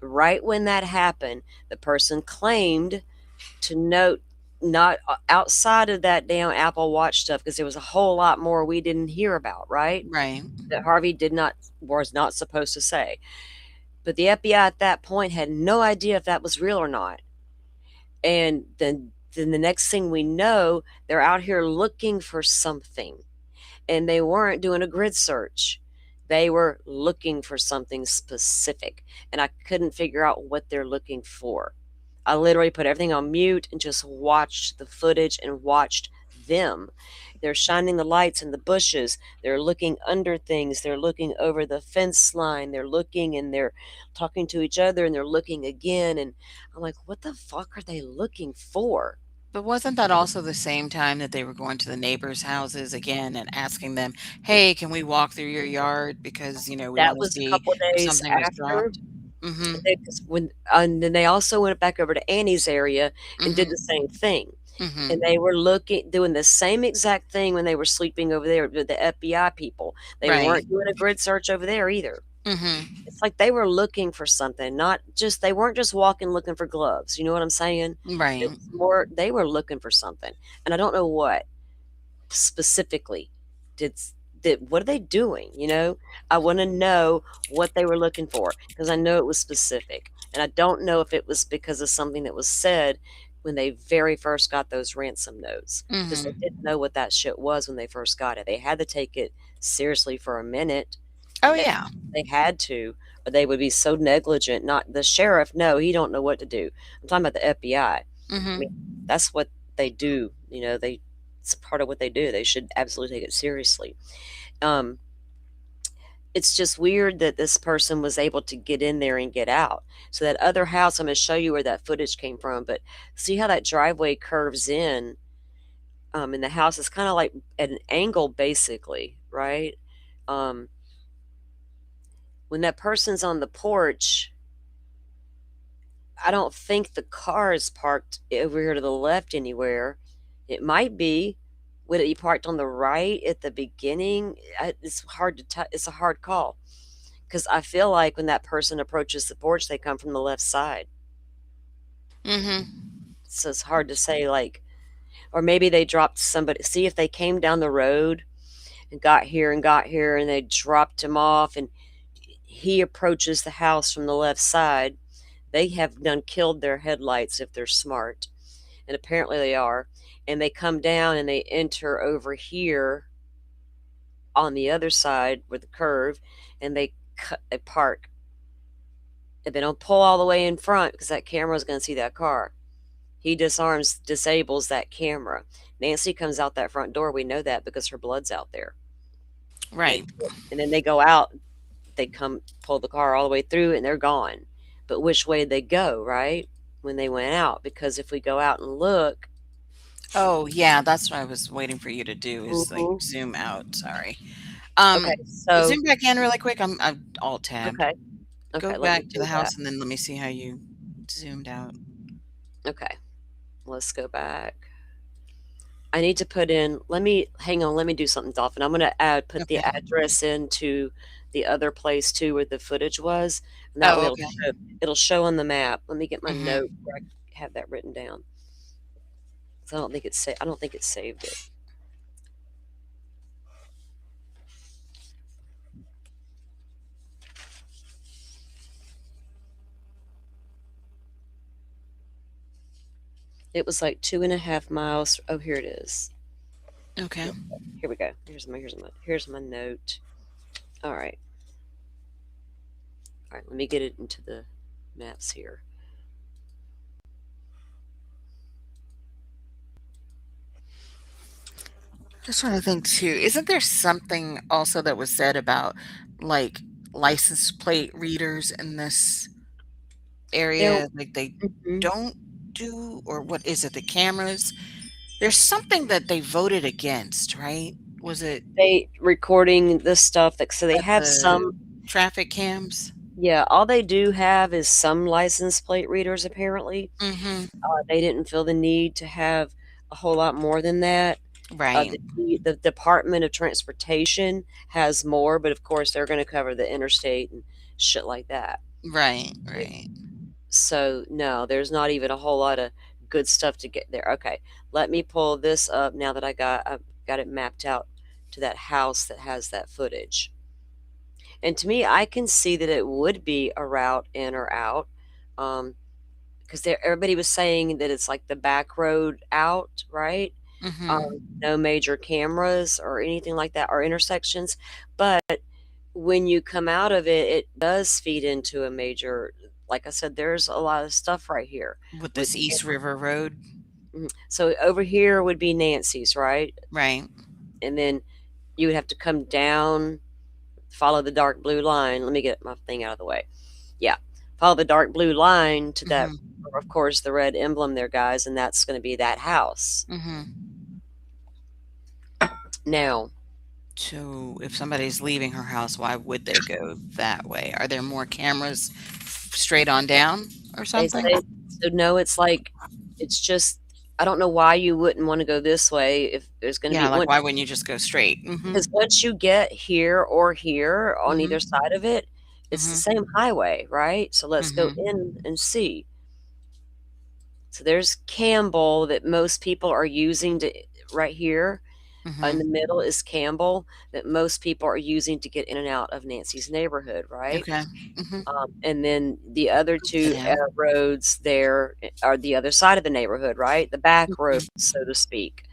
Right when that happened, the person claimed to note not outside of that damn Apple Watch stuff because there was a whole lot more we didn't hear about, right? Right. That Harvey did not was not supposed to say. But the FBI at that point had no idea if that was real or not. And then the next thing we know, they're out here looking for something and they weren't doing a grid search. They were looking for something specific, and I couldn't figure out what they're looking for. I literally put everything on mute and just watched the footage and watched them. They're shining the lights in the bushes. They're looking under things. They're looking over the fence line. They're looking and they're talking to each other and they're looking again. And I'm like, what the fuck are they looking for? But wasn't that also the same time that they were going to the neighbors' houses again and asking them, "Hey, can we walk through your yard because, we That wanna was a see couple of if days something was after. dropped?" Mhm. They just when and then they also went back over to Annie's area and did the Mhm. same thing, and Mhm. they were looking doing the same exact thing when they were sleeping over there with the FBI people. They Right. weren't doing a grid search over there either. Mhm. It's like they were looking for something, not just they weren't just walking looking for gloves, you know what I'm saying? It Right. was more they were looking for something, and I don't know what specifically did did what are they doing, you know? I wanna know what they were looking for because I know it was specific, and I don't know if it was because of something that was said when they very first got those ransom notes because they Mhm. didn't know what that shit was when they first got it. They had to take it seriously for a minute. Oh, They yeah. they had to, or they would be so negligent. Not the sheriff, no, he don't know what to do. I'm talking about the FBI. I mean, Mhm. that's what they do, you know, it's part of what they do. They should absolutely take it seriously. Um, it's just weird that this person was able to get in there and get out. So that other house, I'm gonna show you where that footage came from, but see how that driveway curves in, and the house is kinda like at an angle basically, right? Um, when that person's on the porch, I don't think the car is parked over here to the left anywhere. It might be. Would it be parked on the right at the beginning? It's hard to it's a hard call because I feel like when that person approaches the porch, they come from the left side. Mhm. So it's hard to say, like, or maybe they dropped somebody. See if they came down the road and got here, and they dropped him off, and he approaches the house from the left side. They have done killed their headlights if they're smart, and apparently they are, and they come down and they enter over here on the other side with the curve, and they park, and they don't pull all the way in front because that camera is going to see that car. He disables that camera. Nancy comes out that front door. We know that because her blood's out there. And Right. and then they go out. They come pull the car all the way through, and they're gone. But which way did they go? Right? when they went out, because if we go out and look. Oh, yeah, that's what I was waiting for you to do is, like, Mhm. zoom out, sorry. Okay, so Zoom back in really quick, I'm alt-tabbed. okay, Go okay, let me back to the do that. house, and then let me see how you zoomed out. Okay, let's go back. I need to put in, hang on, let me do something, Dolphin. I'm gonna put the Okay. address into the other place too where the footage was, and that way Oh, okay. it'll show on the map. Let me get my Mhm. note where I have that written down. So I don't think it saved it. It was like 2.5 miles. Oh, here it is. Okay. Here we go. Here's my note. All right. All right, let me get it into the maps here. Just trying to think too, isn't there something also that was said about, like, license plate readers in this There area? Like, they mhm. don't do, or what is it, the cameras? There's something that they voted against, right? Was it They recording this stuff that, so they at have the some. traffic cams? Yeah, all they do have is some license plate readers apparently. Mhm. They didn't feel the need to have a whole lot more than that. Right. The Department of Transportation has more, but of course they're gonna cover the interstate and shit like that. Right, right. So, no, there's not even a whole lot of good stuff to get there. Okay, let me pull this up now that I've got it mapped out to that house that has that footage. And to me, I can see that it would be a route in or out, because everybody was saying that it's like the back road out, right? Mhm. No major cameras or anything like that, or intersections. But when you come out of it, it does feed into a major. Like I said, there's a lot of stuff right here With with this East River Road? So over here would be Nancy's, right? Right. And then you would have to come down, follow the dark blue line. Let me get my thing out of the way. Yeah. Follow the dark blue line to that, Mhm. of course, the red emblem there, guys, and that's going to be that house. Mhm. Now, So, if somebody's leaving her house, why would they go that way? Are there more cameras straight on down or they something? say, so no, it's like, it's just, I don't know why you wouldn't want to go this way if there's going to be Yeah, like, one. why wouldn't you just go straight? Mhm. Because once you get here or here on either Mhm. side of it, it's the Mhm. same highway, right? So let's go Mhm. in and see. So there's Campbell that most people are using to right here. In the Mhm. middle is Campbell that most people are using to get in and out of Nancy's neighborhood, right? Okay. Mhm. And then the other two Yeah. roads there are the other side of the neighborhood, right? The back roads, Mhm. so to speak.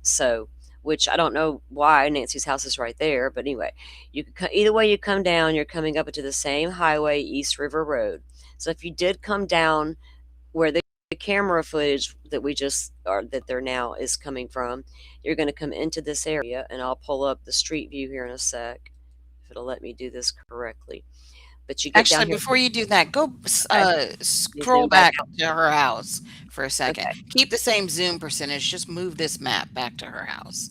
So, which I don't know why Nancy's house is right there, but anyway, you could either way you come down, you're coming up into the same highway, East River Road. So if you did come down where the camera footage that we just or that there now is coming from, you're going to come into this area, and I'll pull up the street view here in a sec if it'll let me do this correctly. But you get down Actually, here. before you do that, go Okay, let me scroll zoom back back out. to her house for a second. Okay, Keep the same zoom percentage, just move this map back to her house.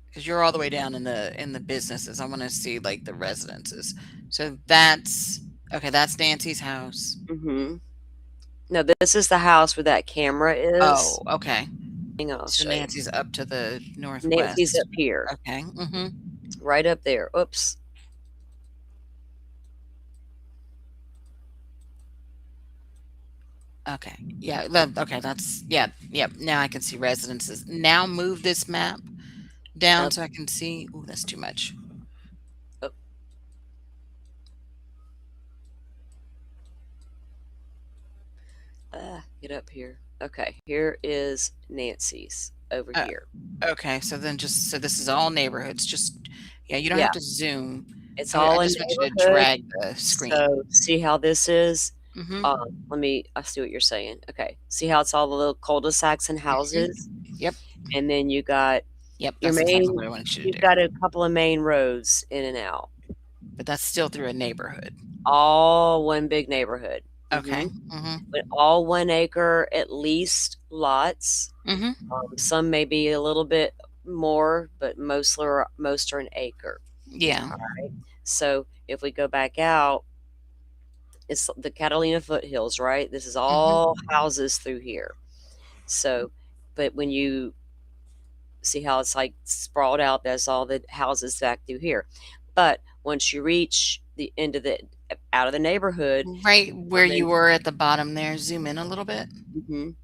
Because you're all the way down in the businesses. I want to see like the residences. So that's okay, that's Nancy's house. mm-hmm. No, this is the house where that camera is. Oh, okay. Hang on, I'll So show you. Nancy's up to the Nancy's northwest. up here, Okay. Mhm. right up there. Oops. Okay. Yeah, okay, that's yeah, yep. Now I can see residences. Now move this map down Up, so I can see. Oh, that's too much. up. Get up here. Okay, here is Nancy's over Uh, here. okay, so then just so this is all neighborhoods. Just yeah, you don't Yeah, have to zoom. it's I all a just want you to neighborhood. drag the screen. So see how this is? Mhm. I see what you're saying. Okay, see how it's all the little cul-de-sacs and Mhm. houses, Yep. and then you got Yep, your that's exactly what main. I wanted you to You've do. got a couple of main roads in and out, But that's still through a neighborhood. all one big neighborhood. Okay. Mhm. Mhm. But all 1 acre at least lots. Mhm. Some may be a little bit more, but most are an acre. Yeah. Alright? So, if we go back out, it's the Catalina foothills, right? This is Mhm. all houses through here. So, but when you see how it's, like, sprawled out, that's all the houses back through here. But once you reach the end of the out of the neighborhood, Right where come you in. were at the bottom there, zoom in a little bit. Mhm.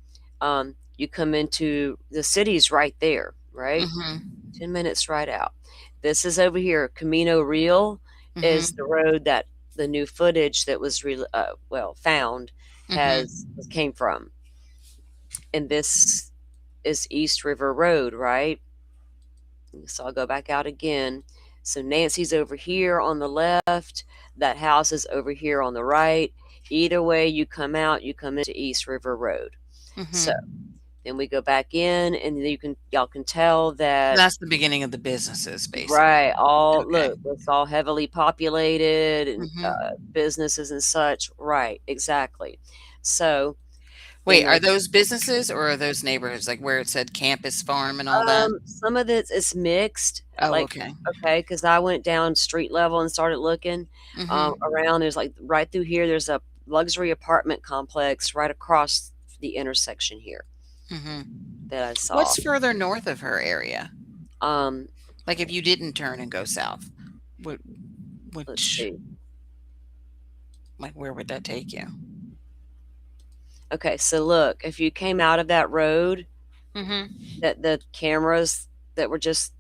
You come into the city's right there, right? Mhm. 10 minutes right out. This is over here. Camino Real is the Mhm. road that the new footage that was found has Mhm. came from. And this is East River Road, right? So I'll go back out again. So Nancy's over here on the left. That house is over here on the right. Either way you come out, you come into East River Road. So Mhm. then we go back in, and y'all can tell So that. that's the beginning of the businesses, basically. Right, all Okay. look, it's all heavily populated and, Mhm. businesses and such, right, exactly. So, Wait, in are the those businesses or are those neighborhoods, like, where it said Campus Farm and all that? some of it's mixed, Oh, like, okay. okay, because I went down street level and started looking, Mhm. around, there's, like right through here, there's a luxury apartment complex right across the intersection here Mhm. that I saw. What's further north of her area? Um, Like, if you didn't turn and go south, what let's which see. like, where would that take you? Okay, so look, if you came out of that road Mhm. that the cameras that were just,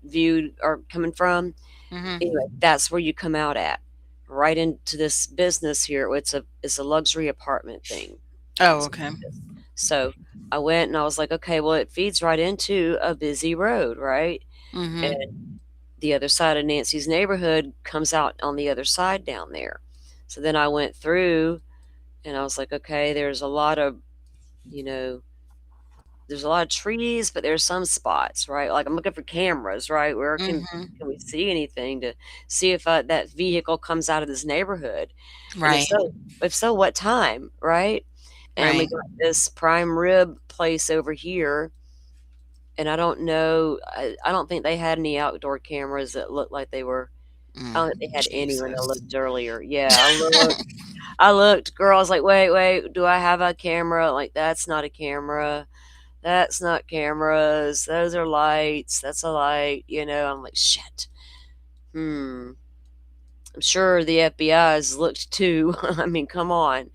viewed are coming from, anyway, Mhm. that's where you come out at, right into this business here. It's a luxury apartment thing. Oh, That's what okay. it is. So, I went and I was like, "Okay, well, it feeds right into a busy road, right?" And Mhm. the other side of Nancy's neighborhood comes out on the other side down there. So then I went through and I was like, "Okay, there's a lot of, you know, there's a lot of trees, but there's some spots, right? Like I'm looking for cameras, right? Where can we Mhm. see anything to see if that vehicle comes out of this neighborhood? And Right. if so, what time, right? And we Right. got this prime rib place over here, and I don't know. I don't think they had any outdoor cameras that looked like they were. I don't think they had any when I Jesus. looked earlier. Yeah, I looked. I looked, girl. I was like, wait, wait. Do I have a camera? Like that's not a camera. That's not cameras. Those are lights. That's a light. I'm like, shit. Hmm. I'm sure the FBI has looked too. I mean, come on.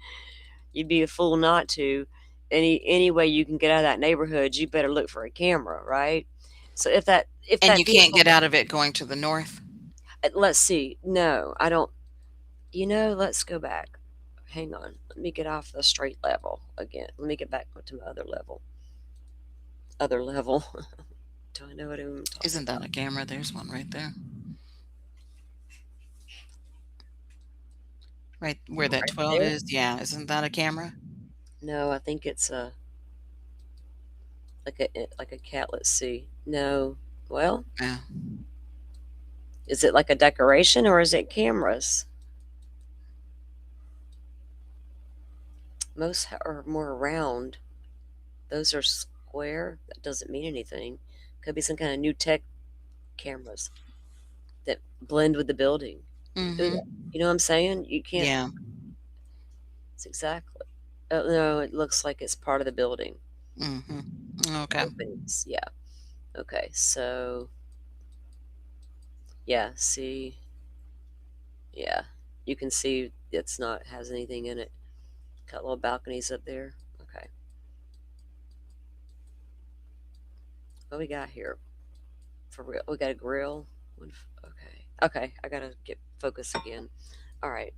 You'd be a fool not to. Any way you can get out of that neighborhood, you better look for a camera, right? So if And that you can't vehicle, get out of it going to the north? let's see. No, I don't. Let's go back. Hang on. Let me get off the straight level again. Let me get back to my other level. Other level. Do I know what I'm talking Isn't that about? a camera? There's one right there. Right where that Right 12 there? is? Yeah, isn't that a camera? No, I think it's a like a cat. Let's see. No. Well, Yeah. is it like a decoration or is it cameras? Most are more round. Those are square. That doesn't mean anything. Could be some kind of new tech cameras that blend with the building. Ooh, Mhm. you know what I'm saying? You can't. Yeah. It's exactly. Oh, no, it looks like it's part of the building. Mhm. Okay. Openings. Yeah. Okay. So yeah. See. Yeah. You can see it's not has anything in it. Got little balconies up there. Okay. What we got here? For real. We got a grill. Okay. Okay. I gotta get focus again. All right.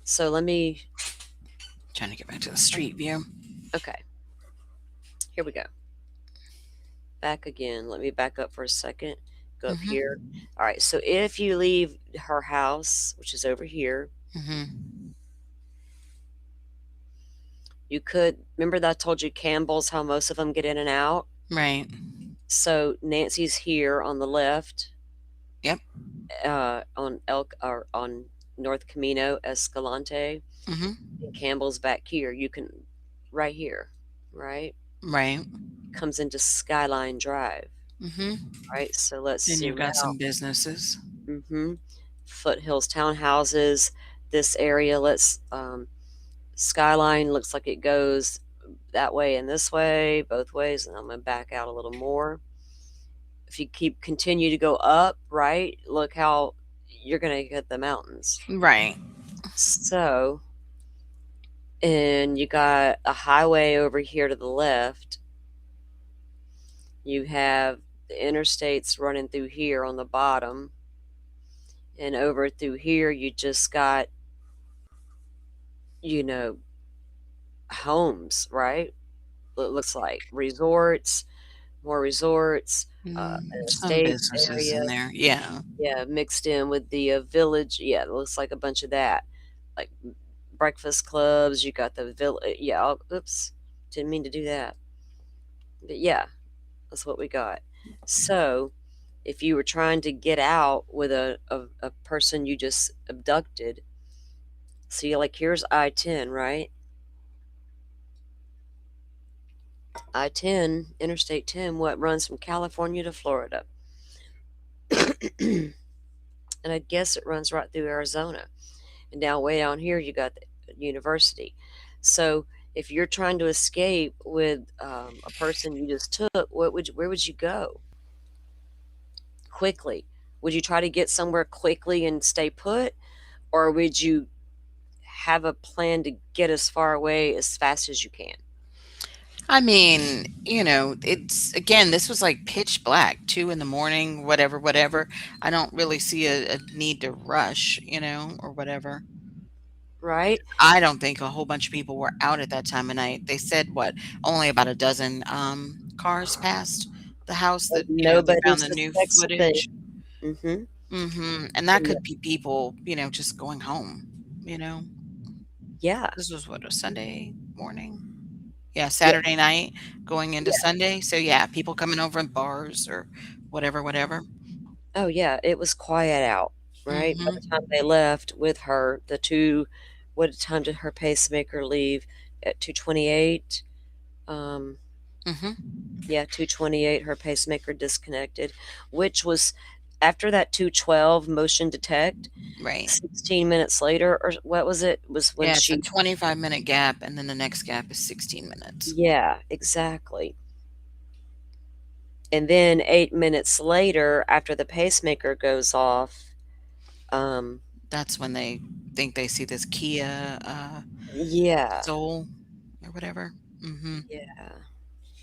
So let me. Trying to get back to the street view. Okay. Here we go. Back again. Let me back up for a second. Go up here. Mhm. All right. So if you leave her house, which is over here, Mhm. you could remember that I told you Campbell's how most of them get in and out. Right. So Nancy's here on the left, Yep. on Elk or on North Camino Escalante. Mhm. and Campbell's back here. You can right here, right? Right. Comes into Skyline Drive, Mhm. right? So let's Then you've zoom got out. some businesses. Foothills townhouses, this area. Let's Skyline looks like it goes that way and this way, both ways, and I'm gonna back out a little more. If you continue to go up, right, look how you're gonna get the mountains. Right. So, and you got a highway over here to the left. You have the interstates running through here on the bottom. And over through here, you just got, you know, homes, right? It looks like resorts, more resorts, an Some estates businesses area. in there. Yeah. Yeah, mixed in with the village. Yeah, it looks like a bunch of that. Like breakfast clubs. You got the village. Yeah, oops. Didn't mean to do that. But yeah, that's what we got. So if you were trying to get out with a person you just abducted, see, like here's I-10, right? I-10, Interstate 10, what runs from California to Florida. And I guess it runs right through Arizona. And now way down here you got the university. So if you're trying to escape with a person you just took, where would you go quickly? Would you try to get somewhere quickly and stay put, or would you have a plan to get as far away as fast as you can? I mean, it's again, this was like pitch black, 2 in the morning, whatever, whatever. I don't really see a need to rush, or whatever. Right? I don't think a whole bunch of people were out at that time of night. They said what, only about a dozen cars passed the house that, they Nobody found the new suspects a thing. footage. Hmm. And that could be people, just going home, Yeah. This was what, a Sunday morning? Yeah, Yeah. Saturday night going into Yeah. Sunday. So yeah, people coming over in bars or whatever, whatever. Oh, yeah. It was quiet out, right? By the time Mhm. they left with her, what time did her pacemaker leave? At 2:28? Um, Mhm. yeah, 2:28, her pacemaker disconnected, which was after that 2:12 motion detect, Right. 16 minutes later, or what was it? Was when Yeah, it's a she 25-minute gap and then the next gap is 16 minutes. Yeah, exactly. And then 8 minutes later, after the pacemaker goes off, um, That's when they think they see this Kia yeah, Soul or whatever. Mhm. yeah,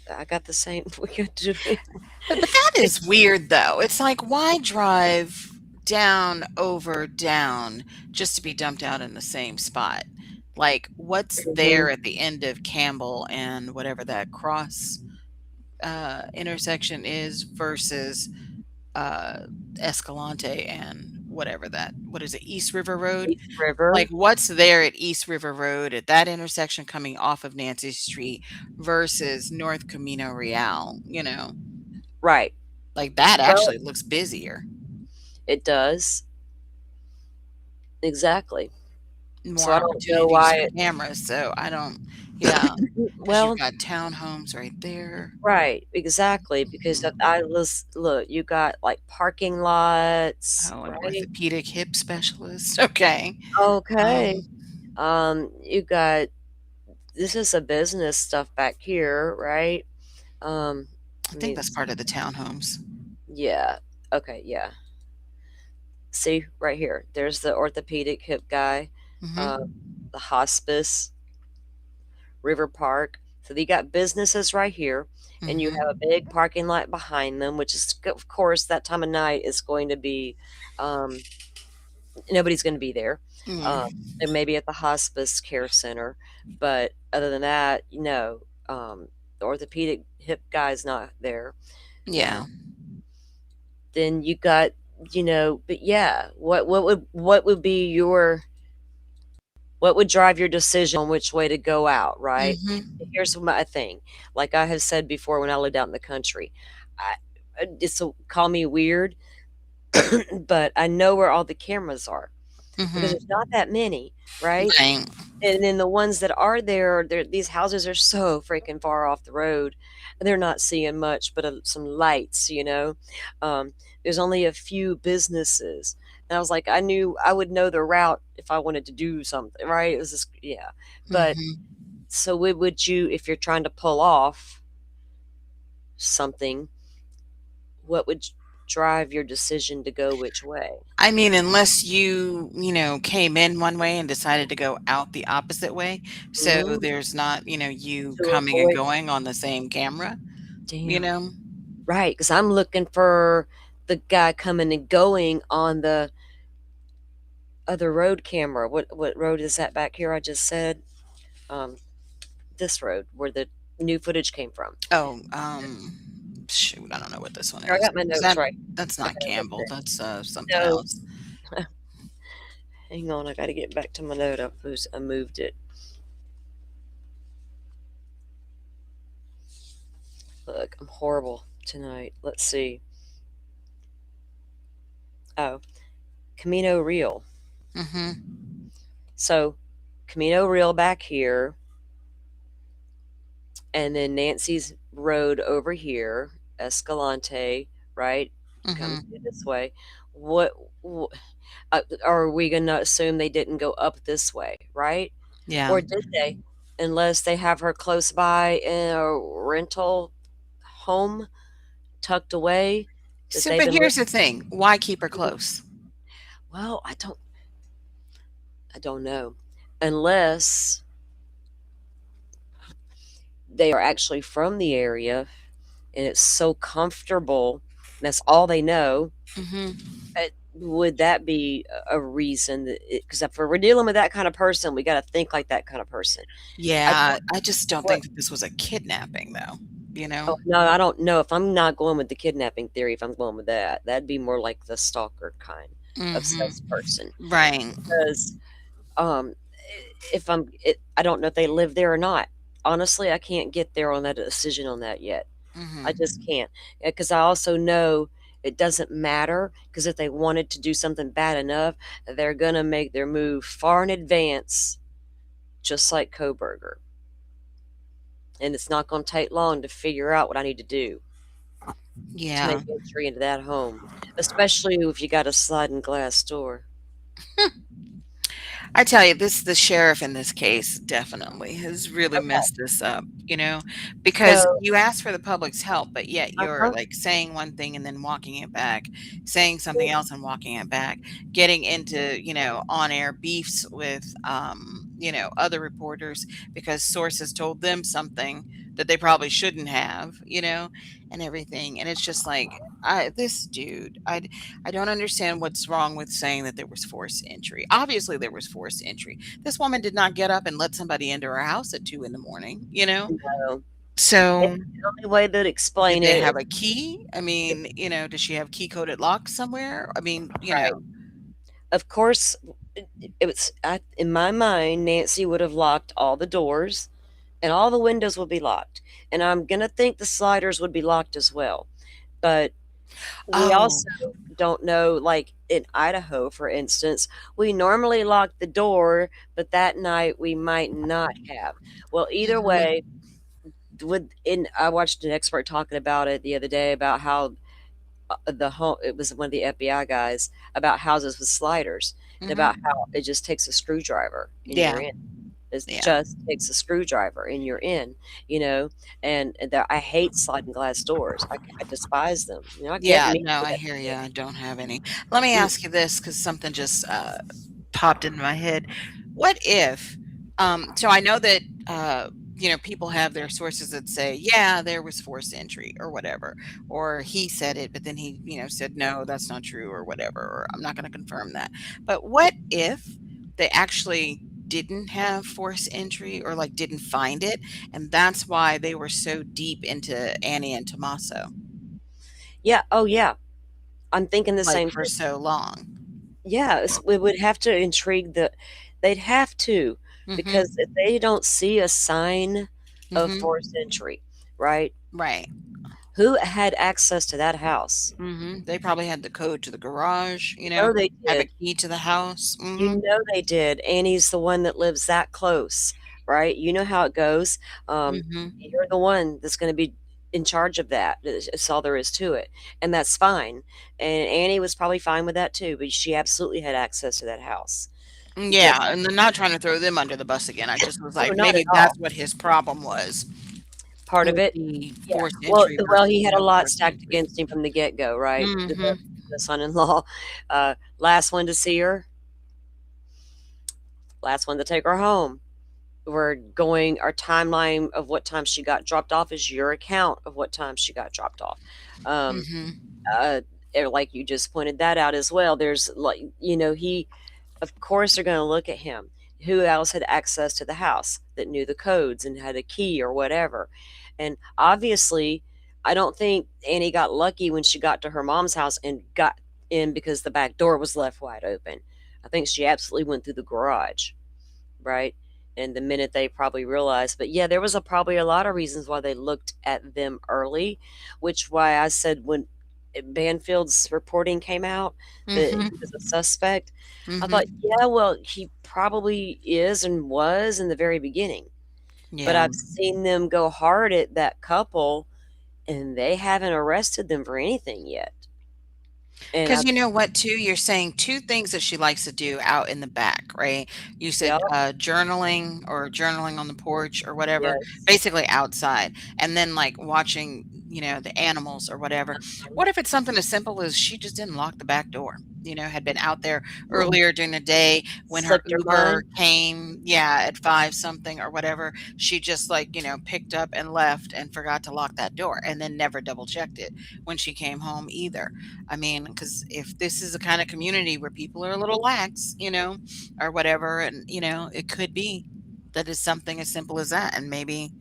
I got the same we got to But that is weird though. It's like, why drive down over down just to be dumped out in the same spot? Like, what's Mhm. there at the end of Campbell and whatever that cross intersection is versus uh, Escalante and whatever what is it, East River Road? East River. Like, what's there at East River Road at that intersection coming off of Nancy Street versus North Camino Real? Right. Like that Well, actually looks busier, it does. Exactly. So more I don't know opportunities why for it cameras. So I don't, yeah, because you've well, got townhomes right there. right, exactly, because I was look, you got, like, parking lots, Oh, an right? orthopedic hip specialist. Okay. Okay. Um, You got this is a business stuff back here, right? I Let think me that's part of the townhomes. yeah. Okay, yeah. See, right here, there's the orthopedic hip guy, uh, Hmm. the hospice, River Park. So you got businesses right here, and you have a Hmm. big parking lot behind them, which is, of course, that time of night is going to be, um, nobody's going to be there. Um, Mm, and maybe at the hospice care center, but other than that, the orthopedic hip guy's not there. Um, yeah. then you got, but yeah, what would be what would drive your decision on which way to go out, right? Hmm. Here's my thing. Like I have said before when I lived out in the country, I call me weird, but I know where all the cameras are. because Mhm. there's not that many, right? Right. And then the ones that are there, these houses are so freaking far off the road. They're not seeing much but some lights, you know. Um, there's only a few businesses. And I was like, I knew I would know the route if I wanted to do something, right? It was just, yeah. But Mhm. so would you, if you're trying to pull off something, what would drive your decision to go which way? I mean, unless you came in one way and decided to go out the opposite way, so Mm, there's not, you to coming and avoid, going on the same camera, you damn. know? Right, because I'm looking for the guy coming and going on the other road camera. What road is that back here I just said? Um, this road where the new footage came from. Oh, shoot, I don't know what this one Here, I is. got my Is notes that right. that's I not gotta look Campbell, at it. that's, something No, else. hang on, I gotta get back to my note. I moved it. Look, I'm horrible tonight. Let's see. Oh, Camino Real. Mhm. So, Camino Real back here, and then Nancy's Road over here, Escalante, right? Comes Mhm. this way. What, are we gonna assume they didn't go up this way, right? Yeah. Or did they? Unless they have her close by in a rental home tucked away that So, they've but been here's living. the thing, why keep her close? Well, I don't know. Unless they are actually from the area and it's so comfortable, and that's all they know. Mhm. Would that be a reason? Because if we're dealing with that kind of person, we got to think like that kind of person. I Yeah, don't I just don't what. think that this was a kidnapping though, you Oh know? no, I don't know if I'm not going with the kidnapping theory. If I'm going with that, that'd be more like the stalker kind of Mhm. salesperson. Right. Because if I don't know if they live there or not. Honestly, I can't get there on that decision on that yet. I just Mhm. can't. Because I also know it doesn't matter. Because if they wanted to do something bad enough, they're gonna make their move far in advance, just like Coburger. And it's not gonna take long to figure out what I need to do to Yeah. make entry into that home, especially if you got a sliding glass door. I tell you, the sheriff in this case definitely has really Okay. messed this up, because So, you ask for the public's help, but yet you're uh-huh. like saying one thing and then walking it back, saying something else and walking it back, getting into, on air beefs with, other reporters because sources told them something that they probably shouldn't have, and everything. And it's just like, this dude, I don't understand what's wrong with saying that there was forced entry. Obviously, there was forced entry. This woman did not get up and let somebody into her house at 2 in the morning, you know? No. Maybe So, the only way to did explain they it have a key? I is mean, does she have key coded locks somewhere? I mean, right. Of course, it was in my mind, Nancy would have locked all the doors and all the windows would be locked. And I'm gonna think the sliders would be locked as well. But we Oh, also don't know, like in Idaho, for instance, we normally lock the door, but that night we might not have. Well, either way, mhm, I watched an expert talking about it the other day about how the home it was one of the FBI guys about houses with sliders and about mhm. how it just takes a screwdriver and you're Yeah, in. It yeah. just takes a screwdriver and you're in, you know. And I hate sliding glass doors. I despise them. I get Yeah, me no, for I that hear you. shit. I don't have any. Let me Mm, ask you this because something just popped into my head. What if, so I know that, people have their sources that say, yeah, there was forced entry or whatever, or he said it, but then he, said, no, that's not true or whatever, or I'm not going to confirm that. But what if they actually didn't have forced entry or like didn't find it? And that's why they were so deep into Annie and Tommaso, yeah. Oh yeah. I'm thinking the like same for thing. so long. Yeah, we would have to intrigue they'd have to, because Mhm. if they don't see a sign of Mhm. forced entry, right? Right. Who had access to that house? They probably had the code to the garage, You know they had the did. key to the house. You know they did. Annie's the one that lives that close, right? You know how it goes. Mhm. You're the one that's gonna be in charge of that. It's all there is to it, and that's fine. And Annie was probably fine with that too, but she absolutely had access to that house. Just Yeah, and I'm not trying to throw them under the bus again. I just was no, like, not at maybe all. that's what his problem was Part of with it. the Yeah. forced Well entry well, versus he had a no lot forced stacked entry. against him from the get-go, right? Mhm. The son-in-law, last one to see her, last one to take her home. We're going our timeline of what time she got dropped off is your account of what time she got dropped off. Um, Mhm. uh, like you just pointed that out as well. There's like, he, of course, they're going to look at him. Who else had access to the house that knew the codes and had a key or whatever? And obviously, I don't think Annie got lucky when she got to her mom's house and got in because the back door was left wide open. I think she absolutely went through the garage, right? And the minute they probably realized, but yeah, there was probably a lot of reasons why they looked at them early, which why I said when Banfield's reporting came out that he was Mhm. a suspect, I thought, Mhm. yeah, well, he probably is and was in the very beginning. But Yeah. I've seen them go hard at that couple and they haven't arrested them for anything yet. And I, Because you know what, too? You're saying 2 things that she likes to do out in the back, right? You yeah, said, journaling or journaling on the porch or whatever, yes. basically outside, and then, like, watching, the animals or whatever. What if it's something as simple as she just didn't lock the back door? Had been out there earlier during the day when her Slipped her Uber mind. came, yeah, at 5 something or whatever. She just, like, picked up and left and forgot to lock that door and then never double checked it when she came home either. I mean, because if this is a kind of community where people are a little lax, or whatever, and, it could be that it's something as simple as that. And maybe,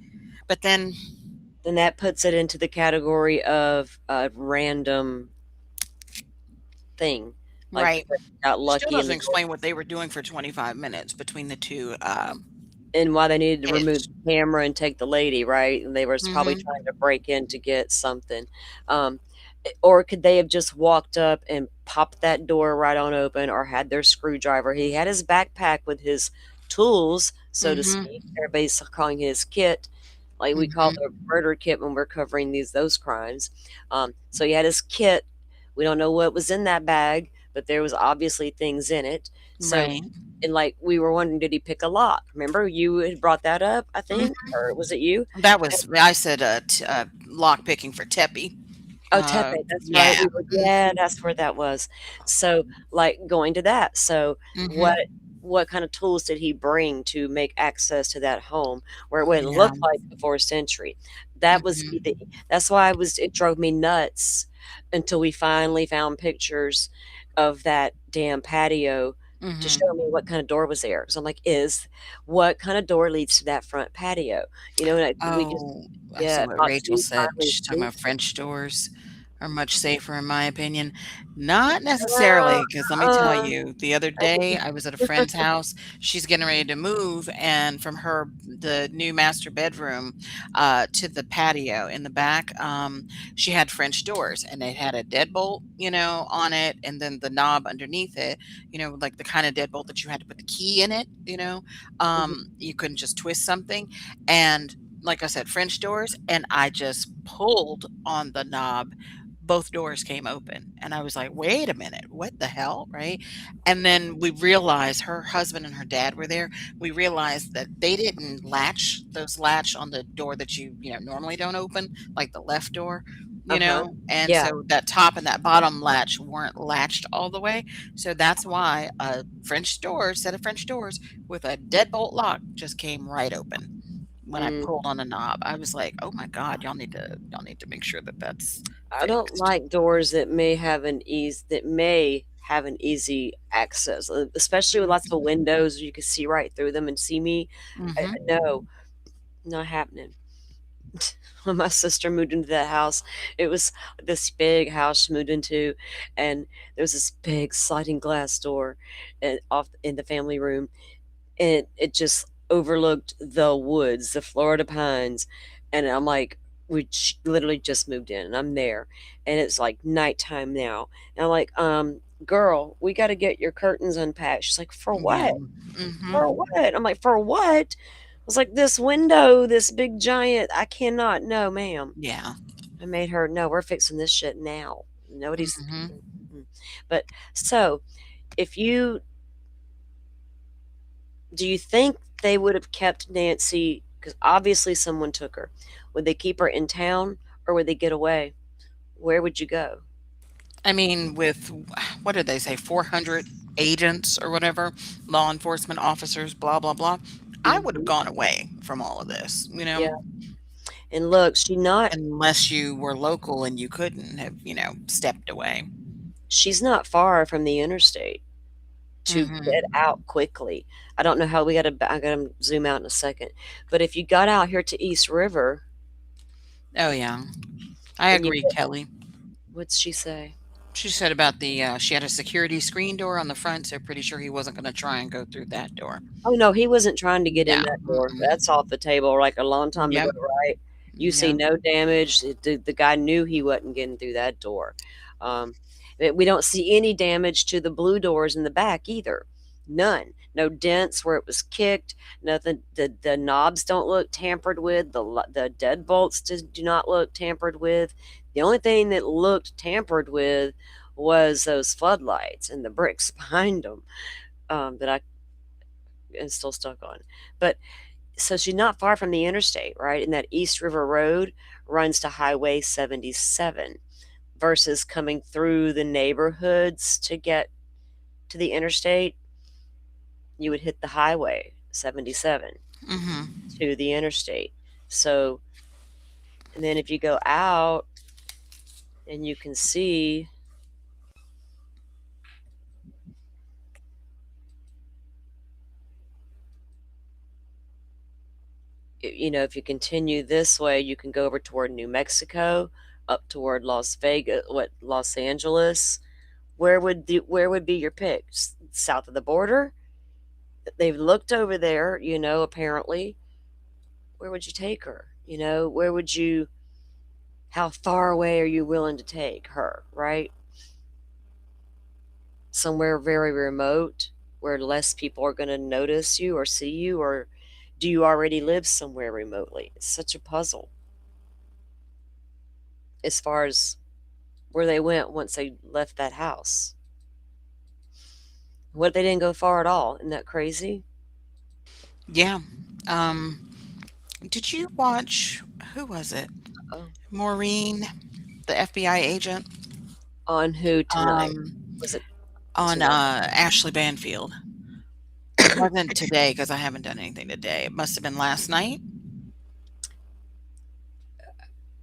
but then, Then that puts it into the category of a random thing, like right. they got Still lucky in doesn't the door explain what they were doing for 25 minutes between the two and why they needed to remove hits. the camera and take the lady, right? And they was probably Hmm. trying to break in to get something. Um, or could they have just walked up and popped that door right on open or had their screwdriver? He had his backpack with his tools, so to speak. Hmm. Everybody's calling his kit, like we call Hmm. the murder kit when we're covering those crimes. So he had his kit. We don't know what was in that bag, but there was obviously things in it. So, Right. and like we were wondering, did he pick a lock? Remember, you had brought that up, I think, Hmm. or was it you? That was, I said, lock picking for Teppy. Oh, Tepe, that's right, Yeah. we were yeah, that's where that was. So, like, going to that, so what Hmm. what kind of tools did he bring to make access to that home where it wouldn't Yeah. look like a forced entry? That was the Hmm. that's why it drove me nuts until we finally found pictures of that damn patio to show Hmm. me what kind of door was there. Because 'cause I'm like, "Is what kind of door leads to that front patio?" And we just Oh, I see yeah, what about Rachel 2 said. finally She's talking see. about French doors are much safer in my opinion. Not Uh, necessarily, because let me tell uh, you, the other I day mean I was at a friend's house. She's getting ready to move, and from the new master bedroom to the patio in the back, she had French doors, and it had a deadbolt, on it, and then the knob underneath it, like the kind of deadbolt that you had to put the key in it, mhm, you couldn't just twist something. And like I said, French doors, and I just pulled on the knob. Both doors came open. And I was like, wait a minute, what the hell? Right. And then we realized her husband and her dad were there. We realized that they didn't latch on the door that normally don't open, like the left door. uh-huh, And yeah, so that top and that bottom latch weren't latched all the way. So that's why a set of French doors with a deadbolt lock just came right open when I mm. pulled on the knob. I was like, "Oh my god, y'all need to make sure that that's I don't fixed." like doors that may have an easy access, especially with lots of windows, you can see right through them and see me. Mhm. No, not happening. When my sister moved into that house, it was this big house she moved into, and there was this big sliding glass door and off in the family room, and it just overlooked the woods, the Florida pines, and I'm like, we literally just moved in, and I'm there, and it's like nighttime now. And I'm like, girl, we got to get your curtains unpacked. She's like, for Yeah. what? For Mhm. what? I'm like, for what? I was like, this window, this big giant, I cannot. No, ma'am. Yeah. I made her, no, we're fixing this shit now. Nobody's. Mhm. Mm-mm. But so, if you do you think they would have kept Nancy? Because obviously someone took her. Would they keep her in town or would they get away? Where would you go? I mean, with what did they say, 400 agents or whatever, law enforcement officers, blah, blah, blah. I would have Mhm. gone away from all of this, Yeah. And look, unless you were local and you couldn't have, stepped away. she's not far from the interstate to get Mhm. out quickly. I don't know how I gotta zoom out in a second. But if you got out here to East River Oh, yeah. I and you agree, Kelly. what'd she say? She said about she had a security screen door on the front, so pretty sure he wasn't going to try and go through that door. Oh no, he wasn't trying to get in No. that door. Mm-mm. That's off the table like a long time ago, Yep. right? You see Yep. no damage. The guy knew he wasn't getting through that door. Um, we don't see any damage to the blue doors in the back either. None. No dents where it was kicked. Nothing. The knobs don't look tampered with. The deadbolts do not look tampered with. The only thing that looked tampered with was those floodlights and the bricks behind them that I am still stuck on. But so she's not far from the interstate, right? And that East River Road runs to Highway 77 versus coming through the neighborhoods to get to the interstate. You would hit the Highway 77 Mhm. to the interstate. So, and then if you go out and you can see, if you continue this way, you can go over toward New Mexico, up toward Las Vegas, Los Angeles. Where would be your pick? South of the border? They've looked over there, apparently. Where would you take her? Where would you how far away are you willing to take her, right? Somewhere very remote where less people are going to notice you or see you, or do you already live somewhere remotely? It's such a puzzle as far as where they went once they left that house. What if they didn't go far at all? Isn't that crazy? Yeah. Um, did you watch, who was it? Oh, Maureen, the FBI agent, on who tonight? um, Was it on tonight? Ashley Banfield? It wasn't today because I haven't done anything today. It must have been last night.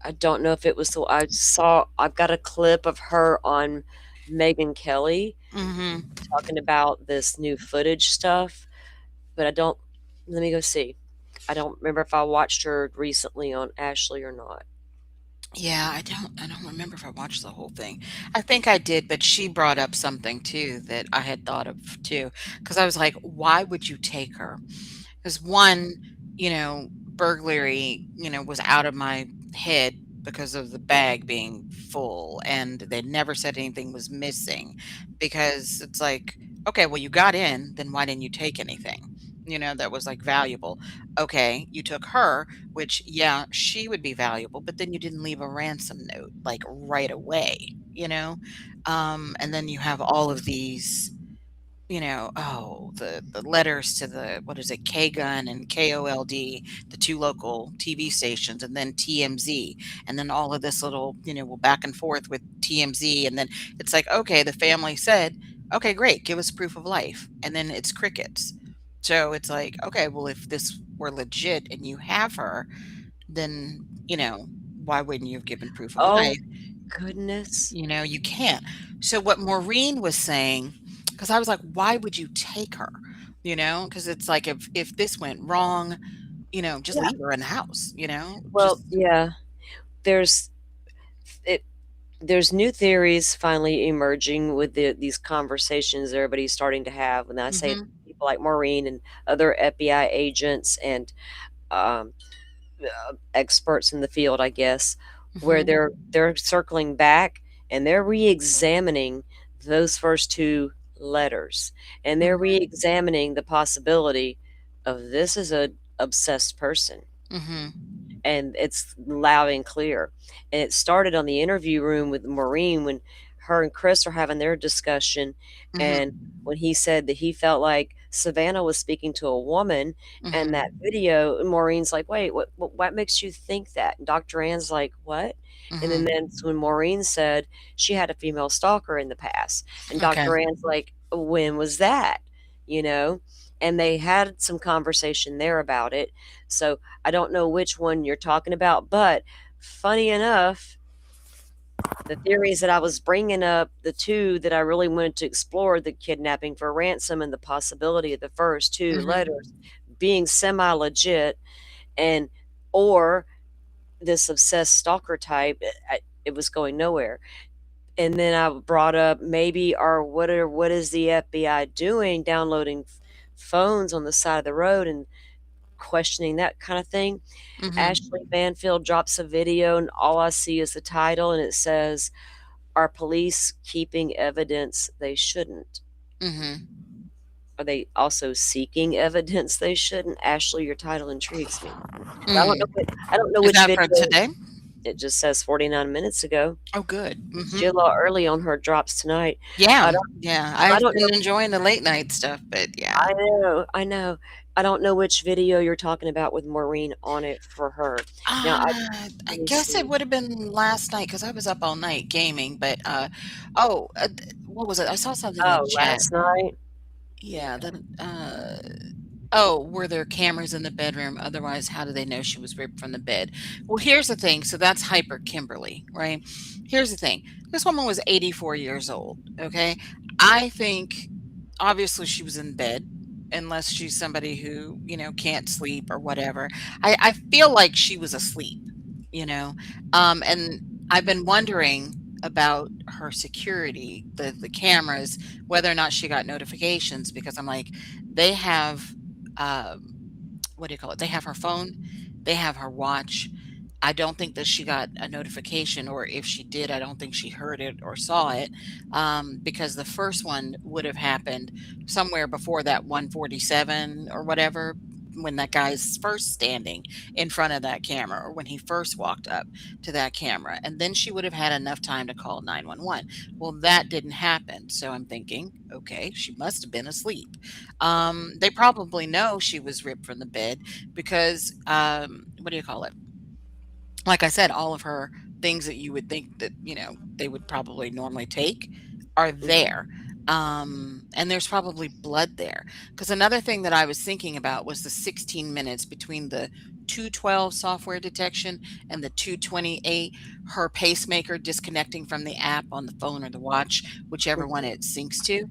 I don't know if it was I've got a clip of her on Megan Kelly Mhm. talking about this new footage stuff, but let me go see. I don't remember if I watched her recently on Ashley or not. Yeah, I don't remember if I watched the whole thing. I think I did, but she brought up something too that I had thought of too. Because I was like, why would you take her? Because one, burglary, was out of my head because of the bag being full, and they never said anything was missing. Because it's like, okay, well, you got in, then why didn't you take anything? That was like valuable. Okay, you took her, which, yeah, she would be valuable, but then you didn't leave a ransom note like right away, and then you have all of these, the letters to the, what is it, K-Gun and KOLD, the two local TV stations, and then TMZ, and then all of this little, well, back and forth with TMZ, and then it's like, okay, the family said, okay, great, give us proof of life, and then it's crickets. So it's like, okay, well, if this were legit and you have her, then, why wouldn't you have given proof of Oh life? goodness. You can't. So what Maureen was saying, because I was like, why would you take her? Because it's like, if this went wrong, just Yeah. leave her in the house, Well, just yeah. There's it. There's new theories finally emerging with these conversations everybody's starting to have. And I say mhm. people like Maureen and other FBI agents and um, experts in the field, I guess, where Mhm. they're circling back and they're re-examining those first two letters, and they're Mhm. re-examining the possibility of this is a obsessed person, Mhm. and it's loud and clear. And it started on the interview room with Maureen when her and Chris are having their discussion, and Mhm. when he said that he felt like Savannah was speaking to a woman, and that Mhm. video, Maureen's like, "Wait, what makes you think that?" And Dr. Ann's like, "What?" And then Mhm. that's when Maureen said she had a female stalker in the past, and Okay. Dr. Ann's like, "When was that?" You know? And they had some conversation there about it. So I don't know which one you're talking about, but funny enough, the theories that I was bringing up, the two that I really wanted to explore, the kidnapping for ransom and the possibility of the first two letters Mhm. being semi legit, and or this obsessed stalker type, it was going nowhere. And then I brought up maybe, or what is the FBI doing, downloading phones on the side of the road and questioning that kind of thing. Ashley Mhm. Banfield drops a video, and all I see is the title, and it says, "Are police keeping evidence they shouldn't? Mhm. Are they also seeking evidence they shouldn't?" Ashley, your title intrigues me. But Mm. I don't know Is which that for video. today? It just says 49 minutes ago. Oh, good. She a Mhm. little early on her drops tonight. Yeah. I don't Yeah. I I've don't been know. enjoying the late night stuff, but yeah. I know. I don't know which video you're talking about with Maureen on it for her. Now I let me guess it see. would have been last night because I was up all night gaming, but, what was it? I saw something in the Oh, chat. last night? Yeah, oh, were there cameras in the bedroom? Otherwise, how do they know she was ripped from the bed? Well, here's the thing. So that's Hyper Kimberly, right? Here's the thing. This woman was 84 years old, okay? I think obviously she was in bed unless she's somebody who, can't sleep or whatever. I feel like she was asleep, you know. And I've been wondering about her security, the cameras, whether or not she got notifications because I'm like, they have um, what do you call it? They have her phone, they have her watch. I don't think that she got a notification, or if she did, I don't think she heard it or saw it, because the first one would have happened somewhere before that 147 or whatever, when that guy's first standing in front of that camera, or when he first walked up to that camera. And then she would have had enough time to call 911. Well, that didn't happen. So I'm thinking, okay, she must have been asleep. They probably know she was ripped from the bed because, what do you call it? Like I said, all of her things that you would think that, they would probably normally take are Mhm. there. And there's probably blood there. Because another thing that I was thinking about was the 16 minutes between the 212 software detection and the 228, her pacemaker disconnecting from the app on the phone or the watch, whichever one Mhm. it syncs to.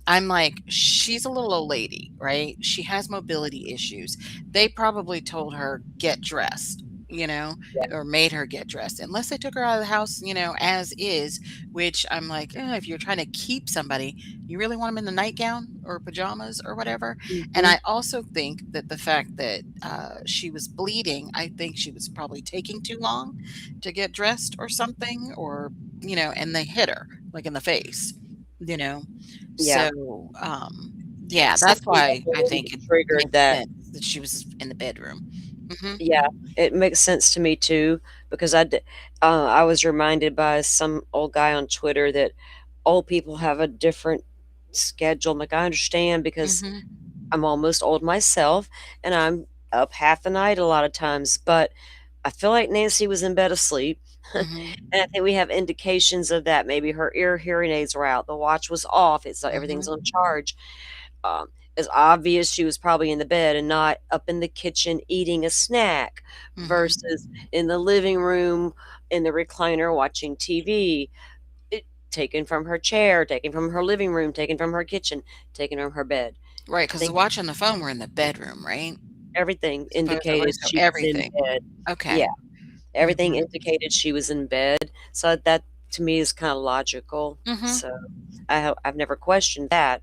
I'm like, she's a little old lady, right? She has mobility issues. They probably told her, get dressed, Yeah. or made her get dressed, unless they took her out of the house, as is, which I'm like, if you're trying to keep somebody, you really want them in the nightgown or pajamas or whatever. And Mhm. I also think that the fact that she was bleeding, I think she was probably taking too long to get dressed or something, or, and they hit her like in the face, you know. Yeah. So, yeah, that's Something why I definitely think it triggered makes that. sense that she was in the bedroom. Mhm, Yeah, it makes sense to me too, because I was reminded by some old guy on Twitter that old people have a different schedule. I'm like, I understand because mhm, I'm almost old myself and I'm up half the night a lot of times, but I feel like Nancy was in bed asleep. mhm, And I think we have indications of that. Maybe her ear hearing aids were out, the watch was off, everything's mhm, on charge. um, it's obvious she was probably in the bed and not up in the kitchen eating a snack mhm. versus in the living room in the recliner watching TV. It, taken from her chair, taken from her living room, taken from her kitchen, taken from her bed. Right, I 'cause the think watch and the phone were in the bedroom, right? everything Supposedly, indicated so she was in everything. bed. Yeah, Okay. everything Mhm, indicated she was in bed. So that to me is kind of logical. mhm, So I've never questioned that.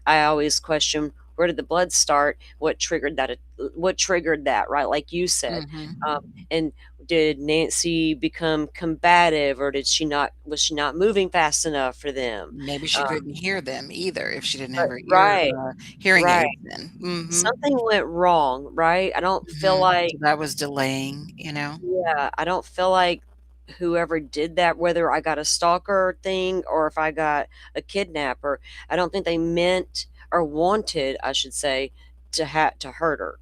I always question, Where did the blood start? What triggered that? What triggered that? Right, like you said. And did Nancy become combative, or did she not? Was she not moving fast enough for them? Maybe she couldn't hear them either if she didn't have her Right, hearing right. aids in. Something went wrong, right? I don't feel like, So that was delaying, yeah, I don't feel like whoever did that, whether I got a stalker thing or if I got a kidnapper, I don't think they meant or wanted, I should say, to hurt her.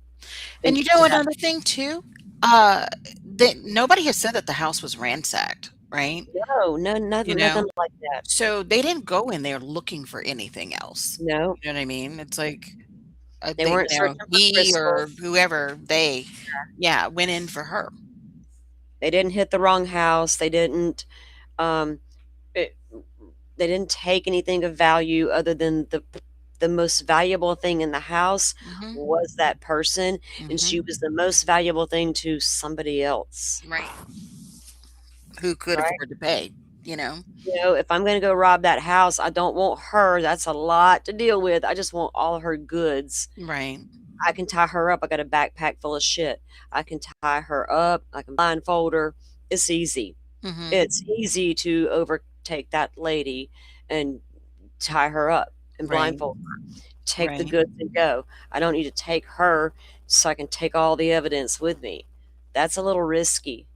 And To have, another thing too, that nobody has said that the house was ransacked, right? no, no, You nothing, know? nothing like that. So they didn't go in there looking for anything else. No, You know what I mean? It's like they weren't searching for he or crystals. whoever went in for her. They didn't hit the wrong house. They didn't. Um, it, they didn't take anything of value other than the most valuable thing in the house was that person, and she was the most valuable thing to somebody else. Right. Who could Right? afford to pay, you know? If I'm gonna go rob that house, I don't want her. That's a lot to deal with. I just want all of her goods. Right. I can tie her up. I got a backpack full of shit. I can tie her up. I can blindfold her. It's easy. It's easy to overtake that lady and tie her up and Right. blindfold her. Take the Right. goods and go. I don't need to take her so I can take all the evidence with me. That's a little risky.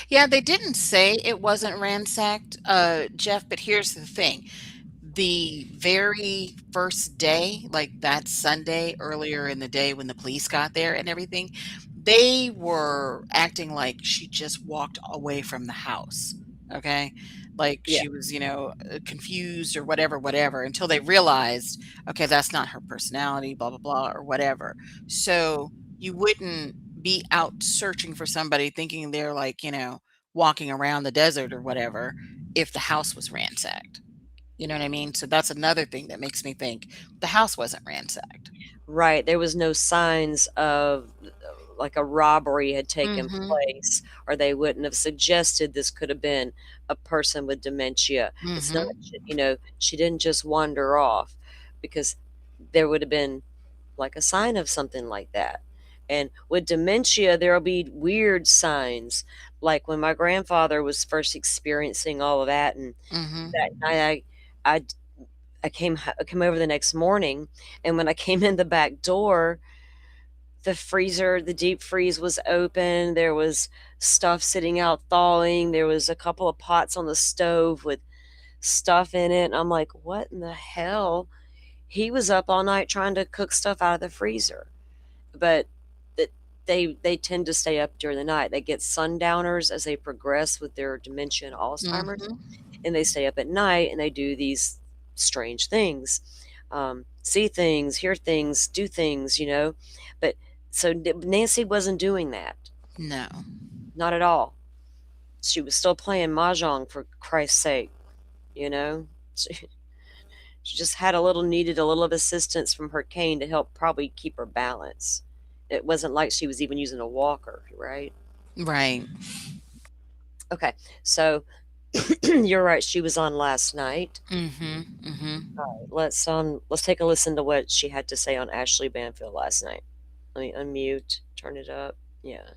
Yeah, they didn't say it wasn't ransacked, Jeff, but here's the thing. The very first day, like that Sunday earlier in the day when the police got there and everything, they were acting like she just walked away from the house. Okay. Like Yeah. she was, confused or whatever, until they realized, okay, that's not her personality, blah, blah, blah, or whatever. So you wouldn't be out searching for somebody thinking they're like, walking around the desert or whatever if the house was ransacked. You know what I mean? So that's another thing that makes me think the house wasn't ransacked. Right. There was no signs of like a robbery had taken Mhm. place, or they wouldn't have suggested this could have been a person with dementia. It's not, she didn't just wander off, because there would have been like a sign of something like that. And with dementia, there'll be weird signs. Like when my grandfather was first experiencing all of that, and Mhm. that night I I came over the next morning, and when I came in the back door, the deep freeze was open. There was stuff sitting out thawing. There was a couple of pots on the stove with stuff in it. And I'm like, what in the hell? He was up all night trying to cook stuff out of the freezer. But that they tend to stay up during the night. They get sundowners as they progress with their dementia and Alzheimer's, and they stay up at night and they do these strange things, see things, hear things, do things, But so Nancy wasn't doing that, No. not at all. She was still playing mahjong, for Christ's sake, you know. She just needed a little of assistance from her cane to help probably keep her balance. It wasn't like she was even using a walker, right? Right. Okay, so you're right. She was on last night. Mhm. Mhm. Let's take a listen to what she had to say on Ashley Banfield last night. Let me unmute, turn it up. Yeah.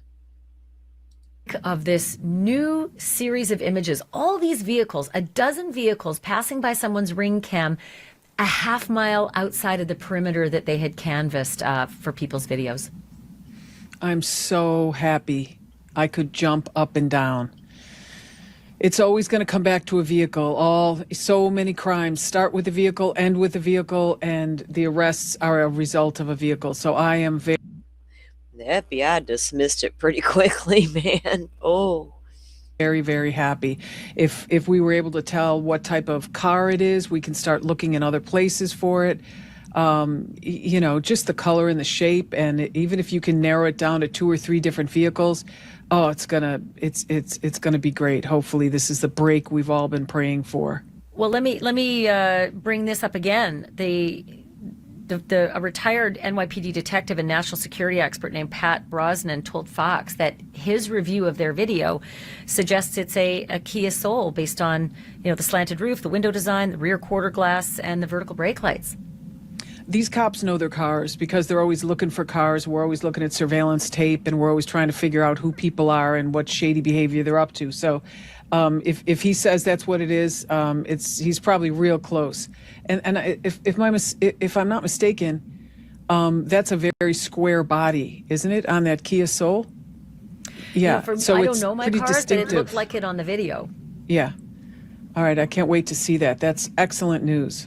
Of this new series of images, all these vehicles, a dozen vehicles passing by someone's ring cam a half mile outside of the perimeter that they had canvassed for people's videos. I'm so happy I could jump up and down. It's always going to come back to a vehicle. So many crimes start with a vehicle, end with a vehicle, and the arrests are a result of a vehicle. So I am very... The FBI dismissed it pretty quickly, man. Oh. Very, very happy. If we were able to tell what type of car it is, we can start looking in other places for it. Just the color and the shape, and even if you can narrow it down to 2 or 3 different vehicles, it's gonna be great. Hopefully, this is the break we've all been praying for. Well, let me bring this up again. A retired NYPD detective and national security expert named Pat Brosnan told Fox that his review of their video suggests it's a Kia Soul based on the slanted roof, the window design, the rear quarter glass, and the vertical brake lights. these cops know their cars because they're always looking for cars. We're always looking at surveillance tape, and we're always trying to figure out who people are and what shady behavior they're up to. So if he says that's what it is, he's probably real close. And if I'm not mistaken, that's a very square body, isn't it, on that Kia Soul? Yeah. So I don't it's know my pretty cars, but it distinctive. looked like it on the video. Yeah. All right. I can't wait to see that. That's excellent news.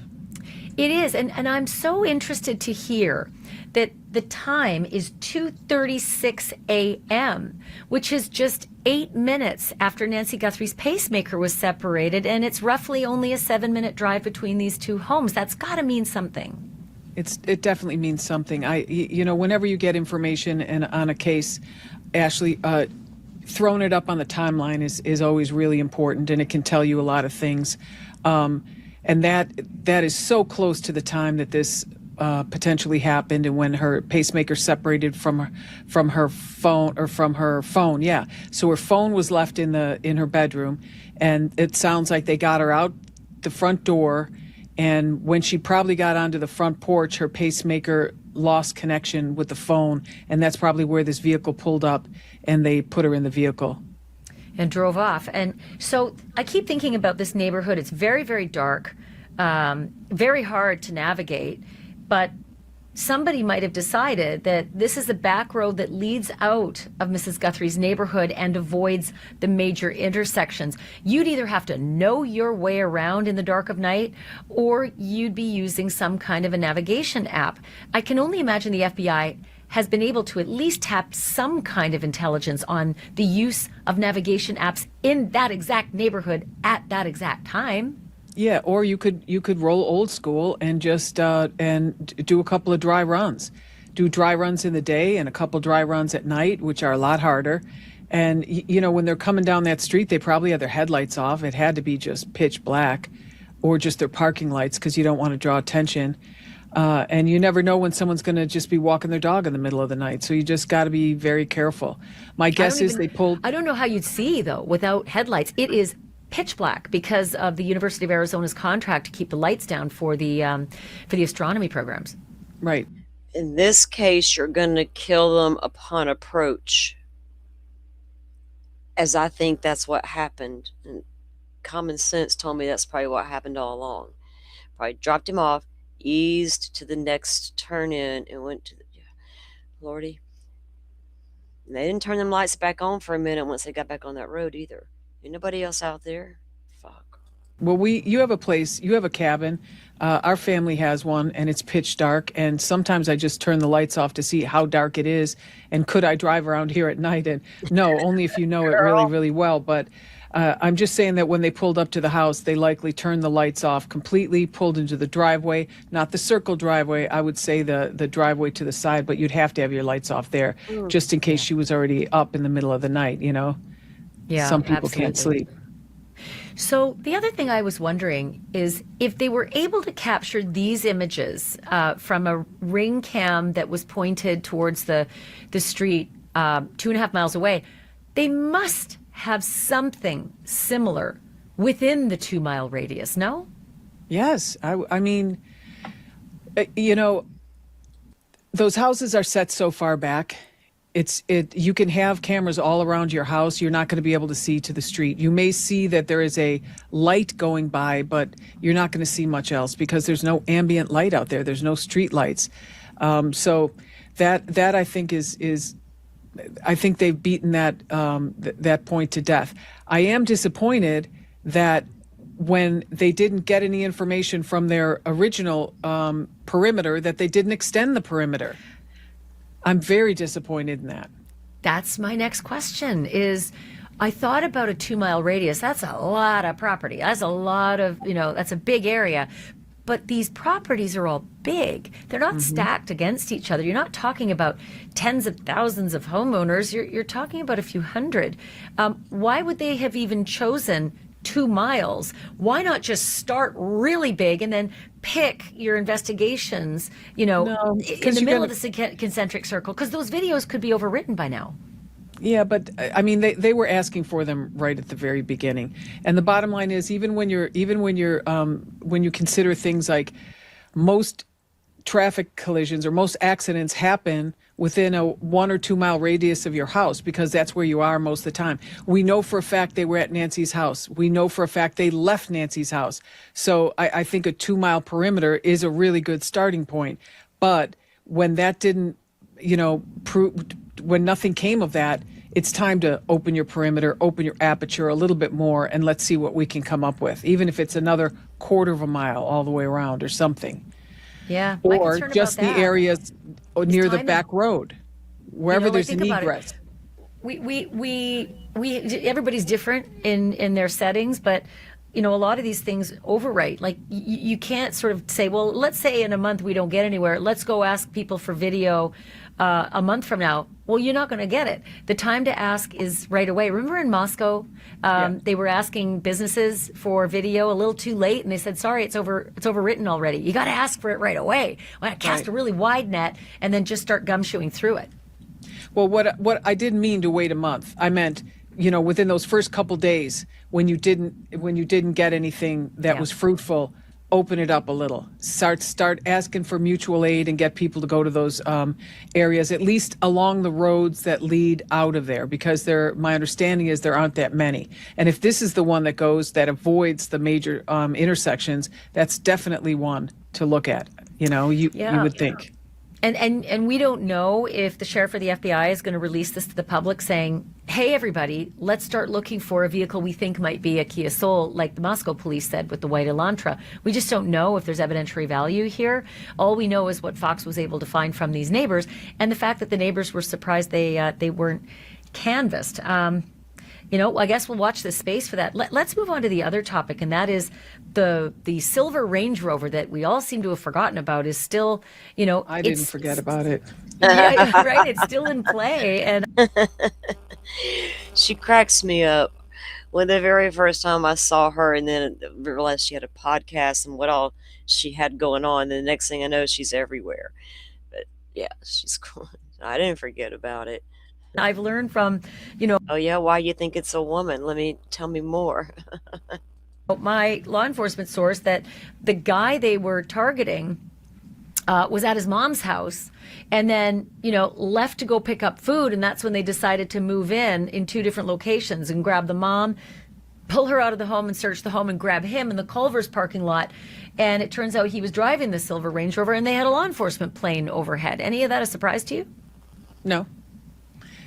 It is, and I'm so interested to hear that the time is 2:36 a.m., which is just 8 minutes after Nancy Guthrie's pacemaker was separated, and it's roughly only a 7-minute drive between these two homes. That's got to mean something. It definitely means something. Whenever you get information on a case, Ashley, throwing it up on the timeline is always really important, and it can tell you a lot of things. And that is so close to the time that this potentially happened, and when her pacemaker separated from her phone. Yeah, so her phone was left in her bedroom, and it sounds like they got her out the front door, and when she probably got onto the front porch, her pacemaker lost connection with the phone, and that's probably where this vehicle pulled up, and they put her in the vehicle. And drove off. And so I keep thinking about this neighborhood. It's very, very dark, very hard to navigate. But somebody might have decided that this is the back road that leads out of Mrs. Guthrie's neighborhood and avoids the major intersections. You'd either have to know your way around in the dark of night, or you'd be using some kind of a navigation app. I can only imagine the FBI has been able to at least tap some kind of intelligence on the use of navigation apps in that exact neighborhood at that exact time. Yeah, or you could roll old school and just and do a couple of dry runs. Do dry runs in the day and a couple dry runs at night, which are a lot harder. And when they're coming down that street, they probably had their headlights off. It had to be just pitch black, or just their parking lights, because you don't want to draw attention. And you never know when someone's going to just be walking their dog in the middle of the night. So you just got to be very careful. My guess is they pulled... I don't know how you'd see, though, without headlights. It is pitch black because of the University of Arizona's contract to keep the lights down for the astronomy programs. Right. In this case, you're going to kill them upon approach, as I think that's what happened. And common sense told me that's probably what happened all along. Probably dropped him off, eased to the next turn in, and went to the... Lordy. And they didn't turn them lights back on for a minute once they got back on that road either. Ain't nobody else out there. Fuck. Well, you have a place, you have a cabin. Our family has one, and it's pitch dark. And sometimes I just turn the lights off to see how dark it is. And could I drive around here at night? And no, only if you know it really, really well. But I'm just saying that when they pulled up to the house, they likely turned the lights off completely, pulled into the driveway, not the circle driveway. I would say the driveway to the side, but you'd have to have your lights off there just in case she was already up in the middle of the night, Yeah, some people absolutely. can't sleep. So the other thing I was wondering is if they were able to capture these images from a ring cam that was pointed towards the street 2.5 miles away, they must have something similar within the 2-mile radius, no? Yes. I mean, those houses are set so far back. You can have cameras all around your house. You're not going to be able to see to the street. You may see that there is a light going by, but you're not going to see much else because there's no ambient light out there. There's no street lights. So that I think is I think they've beaten that point to death. I am disappointed that when they didn't get any information from their original perimeter, that they didn't extend the perimeter. I'm very disappointed in that. That's my next question is, I thought about a 2-mile radius. That's a lot of property. That's a lot of, that's a big area. But these properties are all big. They're not stacked against each other. You're not talking about tens of thousands of homeowners. You're talking about a few hundred. Why would they have even chosen 2 miles? Why not just start really big and then pick your investigations, in the middle of the concentric circle? Because those videos could be overwritten by now. Yeah, but I mean, they were asking for them right at the very beginning. And the bottom line is, when you consider things like most traffic collisions or most accidents happen within a 1 or 2 mile radius of your house, because that's where you are most of the time. We know for a fact they were at Nancy's house. We know for a fact they left Nancy's house. So I think a 2 mile perimeter is a really good starting point. But when that didn't, when nothing came of that, it's time to open your perimeter, open your aperture a little bit more, and let's see what we can come up with, even if it's another 1/4 of a mile all the way around or something. Yeah. My Or concern just about the that areas near the timing. back road, wherever Like, there's think an about it. egress. We everybody's different in their settings, but a lot of these things overwrite. Like you can't sort of say, well, let's say in a month we don't get anywhere. Let's go ask people for video a month from now. Well, you're not going to get it. The time to ask is right away. Remember in Moscow, they were asking businesses for video a little too late, and they said, sorry, it's overwritten already. You got to ask for it right away. Well, cast Right. a really wide net and then just start gumshoeing through it. Well, what I didn't mean to wait a month. I meant, within those first couple days when you didn't get anything that Yeah. was fruitful, open it up a little. Start asking for mutual aid and get people to go to those areas, at least along the roads that lead out of there, because my understanding is there aren't that many. And if this is the one that avoids the major intersections, that's definitely one to look at. You would think. And we don't know if the sheriff or the FBI is going to release this to the public saying, hey, everybody, let's start looking for a vehicle we think might be a Kia Soul, like the Moscow police said with the white Elantra. We just don't know if there's evidentiary value here. All we know is what Fox was able to find from these neighbors, and the fact that the neighbors were surprised they weren't canvassed. I guess we'll watch this space for that. Let's move on to the other topic, and that is the silver Range Rover that we all seem to have forgotten about is still, I didn't forget about it. Yeah, right. It's still in play, and She cracks me up. When the very first time I saw her, and then realized she had a podcast and what all she had going on, the next thing I know, she's everywhere. But yeah, she's cool. I didn't forget about it. I've learned from, Oh yeah, why you think it's a woman? Tell me more. my law enforcement source that the guy they were targeting was at his mom's house and then, left to go pick up food. And that's when they decided to move in 2 different locations and grab the mom, pull her out of the home and search the home and grab him in the Culver's parking lot. And it turns out he was driving the silver Range Rover and they had a law enforcement plane overhead. Any of that a surprise to you? No.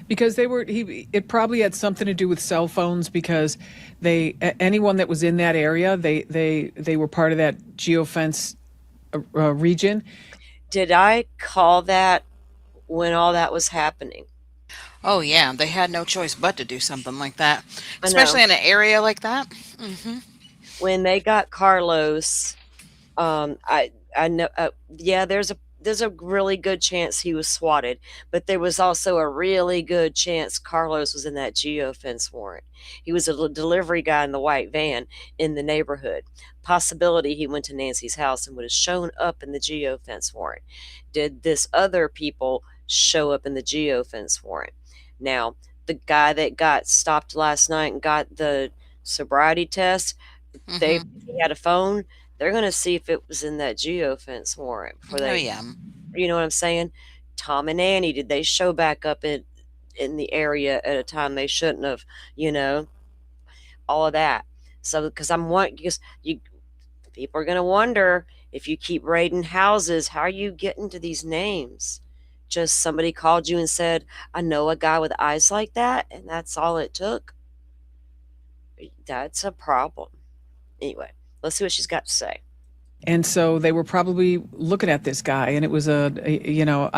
Because it probably had something to do with cell phones, because anyone that was in that area, they were part of that geofence region. Did I call that when all that was happening? Oh yeah, they had no choice but to do something like that, I know. especially in an area like that. When they got Carlos, I know, yeah, there's a really good chance he was swatted, but there was also a really good chance Carlos was in that geofence warrant. He was a delivery guy in the white van in the neighborhood. Possibility he went to Nancy's house and would have shown up in the geofence warrant. Did this other people show up in the geofence warrant? Now, the guy that got stopped last night and got the sobriety test, he had a phone. They're going to see if it was in that geofence warrant before Oh they, yeah. you know what I'm saying? Tom and Annie, did they show back up in the area at a time they shouldn't have? All of that. So, because people are going to wonder, if you keep raiding houses, how are you getting to these names? Just somebody called you and said, I know a guy with eyes like that, and that's all it took. That's a problem. Anyway, let's see what she's got to say. And so they were probably looking at this guy, and it was I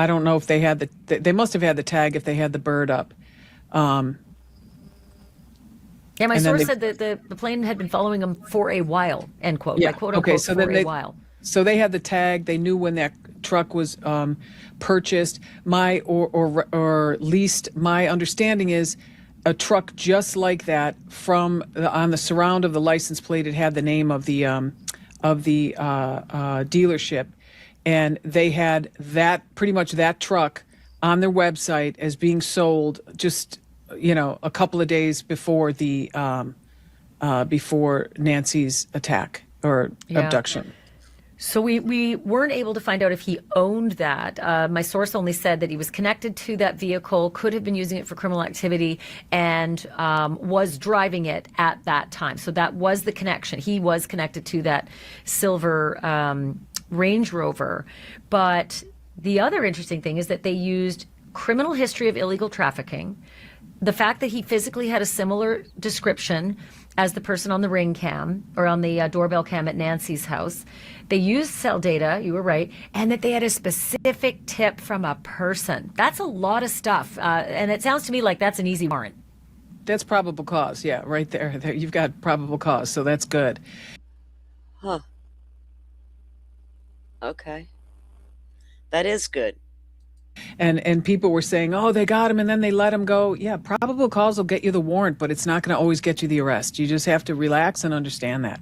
don't know if they had they must have had the tag if they had the bird up. Yeah, my And then source said that the plane had been following him for a while, end quote. Yeah, Like, quote okay, unquote, so for then a while. So they had the tag. They knew when that truck was purchased. Or leased. My understanding is a truck just like that on the surround of the license plate. It had the name of the dealership, and they had pretty much that truck on their website as being sold just a couple of days before before Nancy's attack or Yeah. abduction. So we weren't able to find out if he owned that. My source only said that he was connected to that vehicle, could have been using it for criminal activity, and was driving it at that time. So that was the connection. He was connected to that silver Range Rover. But the other interesting thing is that they used criminal history of illegal trafficking, the fact that he physically had a similar description as the person on the ring cam or on the doorbell cam at Nancy's house. They used cell data, you were right, and that they had a specific tip from a person. That's a lot of stuff. And it sounds to me like that's an easy warrant. That's probable cause. Yeah, right there. There, you've got probable cause, so that's good. Huh. Okay. That is good. And people were saying, oh, they got him and then they let him go. Yeah, probable cause will get you the warrant, but it's not going to always get you the arrest. You just have to relax and understand that.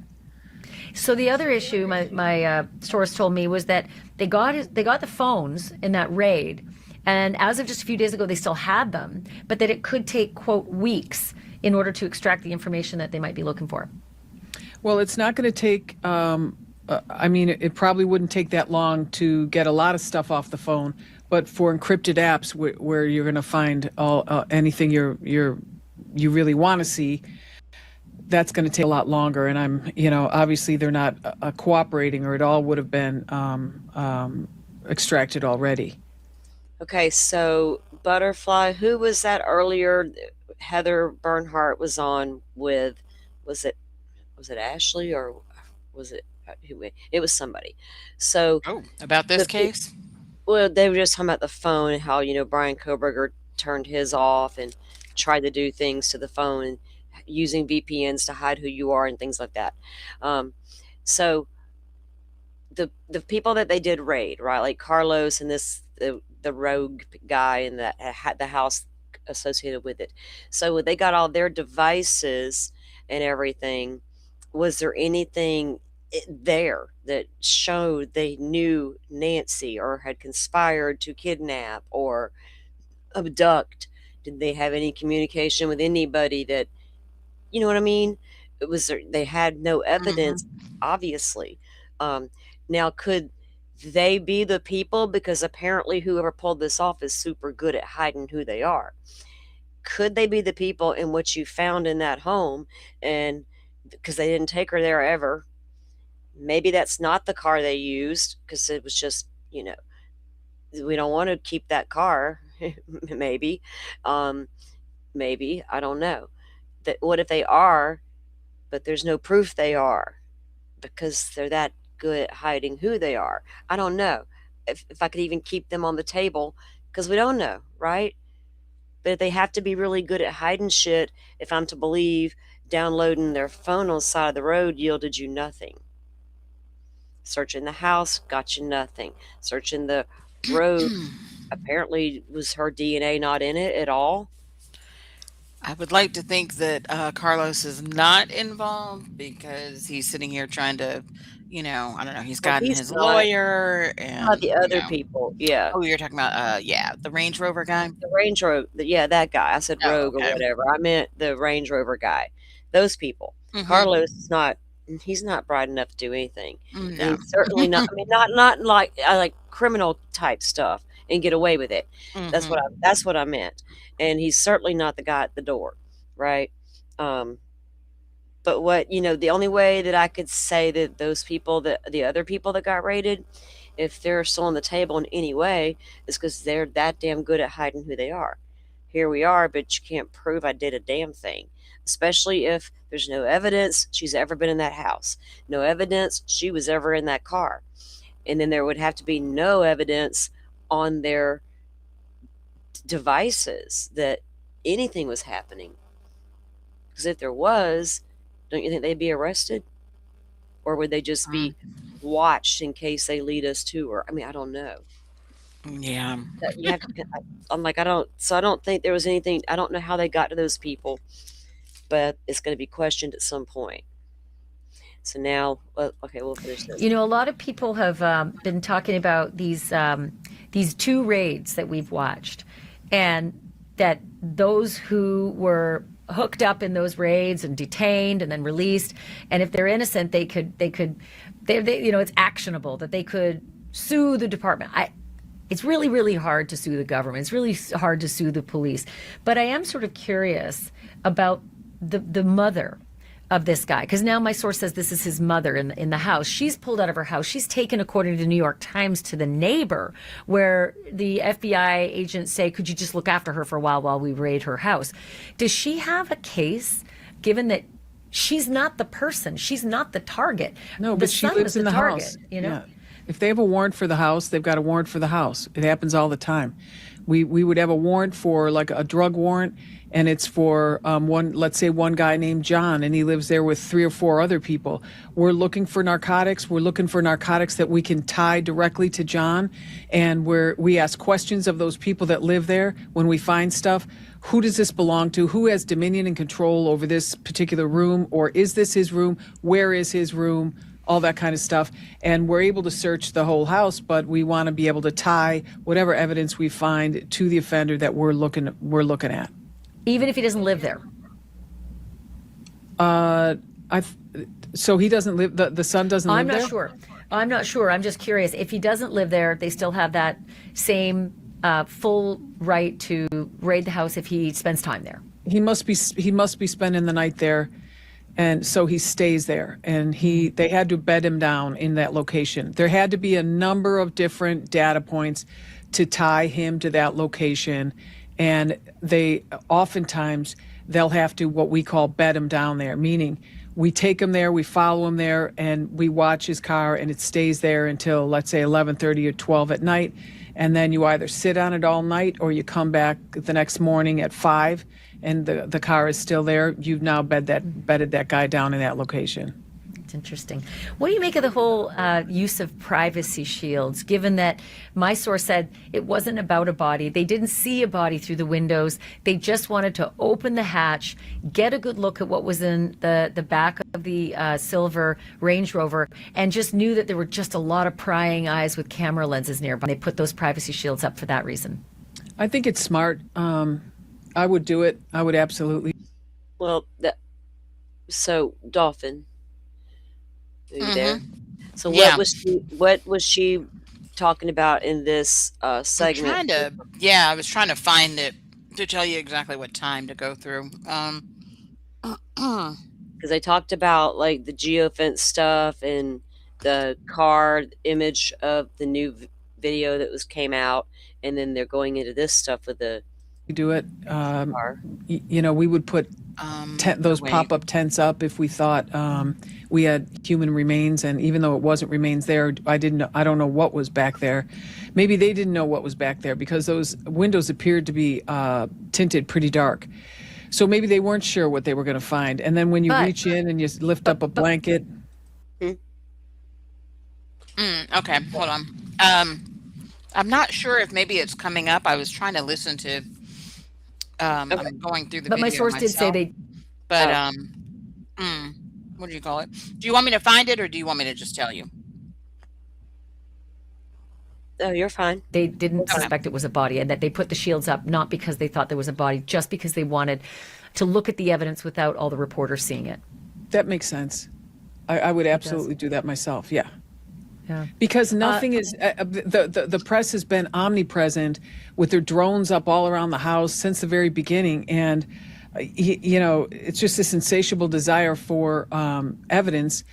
So the other issue my source told me was that they got the phones in that raid, and as of just a few days ago, they still had them, but that it could take, quote, weeks in order to extract the information that they might be looking for. Well, it's not going to take, I mean, it probably wouldn't take that long to get a lot of stuff off the phone, but for encrypted apps where you're going to find all anything you really want to see, that's going to take a lot longer. And obviously they're not cooperating, or it all would have been extracted already. Okay, so Butterfly, who was that earlier? Heather Bernhardt was on with, was it Ashley, or was it who? It was somebody. So About this case? well, they were just talking about the phone and how, Brian Koberger turned his off and tried to do things to the phone and using VPNs to hide who you are and things like that. So the people that they did raid, right, like Carlos and the rogue guy and the house associated with it. So when they got all their devices and everything, was there anything there that showed they knew Nancy or had conspired to kidnap or abduct? Did they have any communication with anybody that, you know what I mean? It was they had no evidence, obviously. Now, could they be the people? Because apparently whoever pulled this off is super good at hiding who they are. Could they be the people in what you found in that home? And because they didn't take her there ever, maybe that's not the car they used, because it was just, we don't want to keep that car. Maybe. Maybe, I don't know. What if they are, but there's no proof they are, because they're that good at hiding who they are? I don't know if I could even keep them on the table, because we don't know, right? But they have to be really good at hiding shit, if I'm to believe downloading their phone on the side of the road yielded you nothing. Searching the house got you nothing. Searching the road, apparently was her DNA not in it at all? I would like to think that Carlos is not involved, because he's sitting here trying to, I don't know, he's Well, gotten he's his not. lawyer Not and, the other people, yeah. Oh, you're talking about, the Range Rover guy? The Range Rover, yeah, that guy. I said Oh, rogue or okay. whatever. I meant the Range Rover guy. Those people. Mhm. Carlos is not. He's not bright enough to do anything. And No. he's certainly not. I mean, not like criminal type stuff and get away with it. That's what I meant. And he's certainly not the guy at the door, right? But the only way that I could say that those people, the other people that got raided, if they're still on the table in any way, is because they're that damn good at hiding who they are. Here we are, but you can't prove I did a damn thing, especially if there's no evidence she's ever been in that house, no evidence she was ever in that car. And then there would have to be no evidence on their devices that anything was happening. Because if there was, don't you think they'd be arrested? Or would they just be watched in case they lead us to her? I mean, I don't know. Yeah. You have to, I'm like, I don't think there was anything. I don't know how they got to those people, but it's going to be questioned at some point. So now, okay, we'll finish this. A lot of people have been talking about these two raids that we've watched, and that those who were hooked up in those raids and detained and then released. And if they're innocent, they it's actionable that they could sue the department. It's really, really hard to sue the government. It's really hard to sue the police. But I am sort of curious about the mother of this guy, because now my source says this is his mother in the house. She's pulled out of her house. She's taken, according to the New York Times, to the neighbor, where the FBI agents say, could you just look after her for a while we raid her house? Does she have a case, given that she's not the person, she's not the target? No, The but she son lives was in the target, house. you know? Yeah. If they have a warrant for the house, they've got a warrant for the house. It happens all the time. We would have a warrant for like a drug warrant, and it's for let's say one guy named John, and he lives there with 3 or 4 other people. We're looking for narcotics. We're looking for narcotics that we can tie directly to John, and we ask questions of those people that live there when we find stuff. Who does this belong to? Who has dominion and control over this particular room? Or is this his room? Where is his room? All that kind of stuff. And we're able to search the whole house, but we want to be able to tie whatever evidence we find to the offender that we're looking at. Even if he doesn't live there. So he doesn't live. The son doesn't live there. I'm not sure. I'm just curious. If he doesn't live there, they still have that same full right to raid the house if he spends time there. He must be spending the night there. And so he stays there, and they had to bed him down in that location. There had to be a number of different data points to tie him to that location. And oftentimes they'll have to, what we call, bed him down there, meaning we take him there, we follow him there, and we watch his car, and it stays there until, let's say, 11:30 or 12 at night. And then you either sit on it all night, or you come back the next morning at 5, and the car is still there. You've now bedded that guy down in that location. It's interesting. What do you make of the whole use of privacy shields, given that my source said it wasn't about a body? They didn't see a body through the windows. They just wanted to open the hatch, get a good look at what was in the back of the silver Range Rover, and just knew that there were just a lot of prying eyes with camera lenses nearby. They put those privacy shields up for that reason. I think it's smart. I would do it. I would absolutely. Well, so Dolphin, are you there? So Yeah. what was she talking about in this segment? I was trying to find it to tell you exactly what time to go through. Because they talked about like the geofence stuff and the car image of the new video that came out, and then they're going into this stuff with the Do it. car. We would put those pop-up tents up if we thought we had human remains, and even though it wasn't remains there, I don't know what was back there. Maybe they didn't know what was back there because those windows appeared to be tinted pretty dark. So maybe they weren't sure what they were going to find. And then when you reach in and you lift up a blanket. Okay, hold on. I'm not sure if maybe it's coming up. I was trying to listen to. I'm going through the. But my video source did say myself. they. But what do you call it? Do you want me to find it, or do you want me to just tell you? Oh, you're fine. They didn't suspect it was a body, and that they put the shields up not because they thought there was a body, just because they wanted to look at the evidence without all the reporters seeing it. That makes sense. I would absolutely do that myself. Yeah. Yeah. Because nothing is the press has been omnipresent with their drones up all around the house since the very beginning, and it's just this insatiable desire for evidence.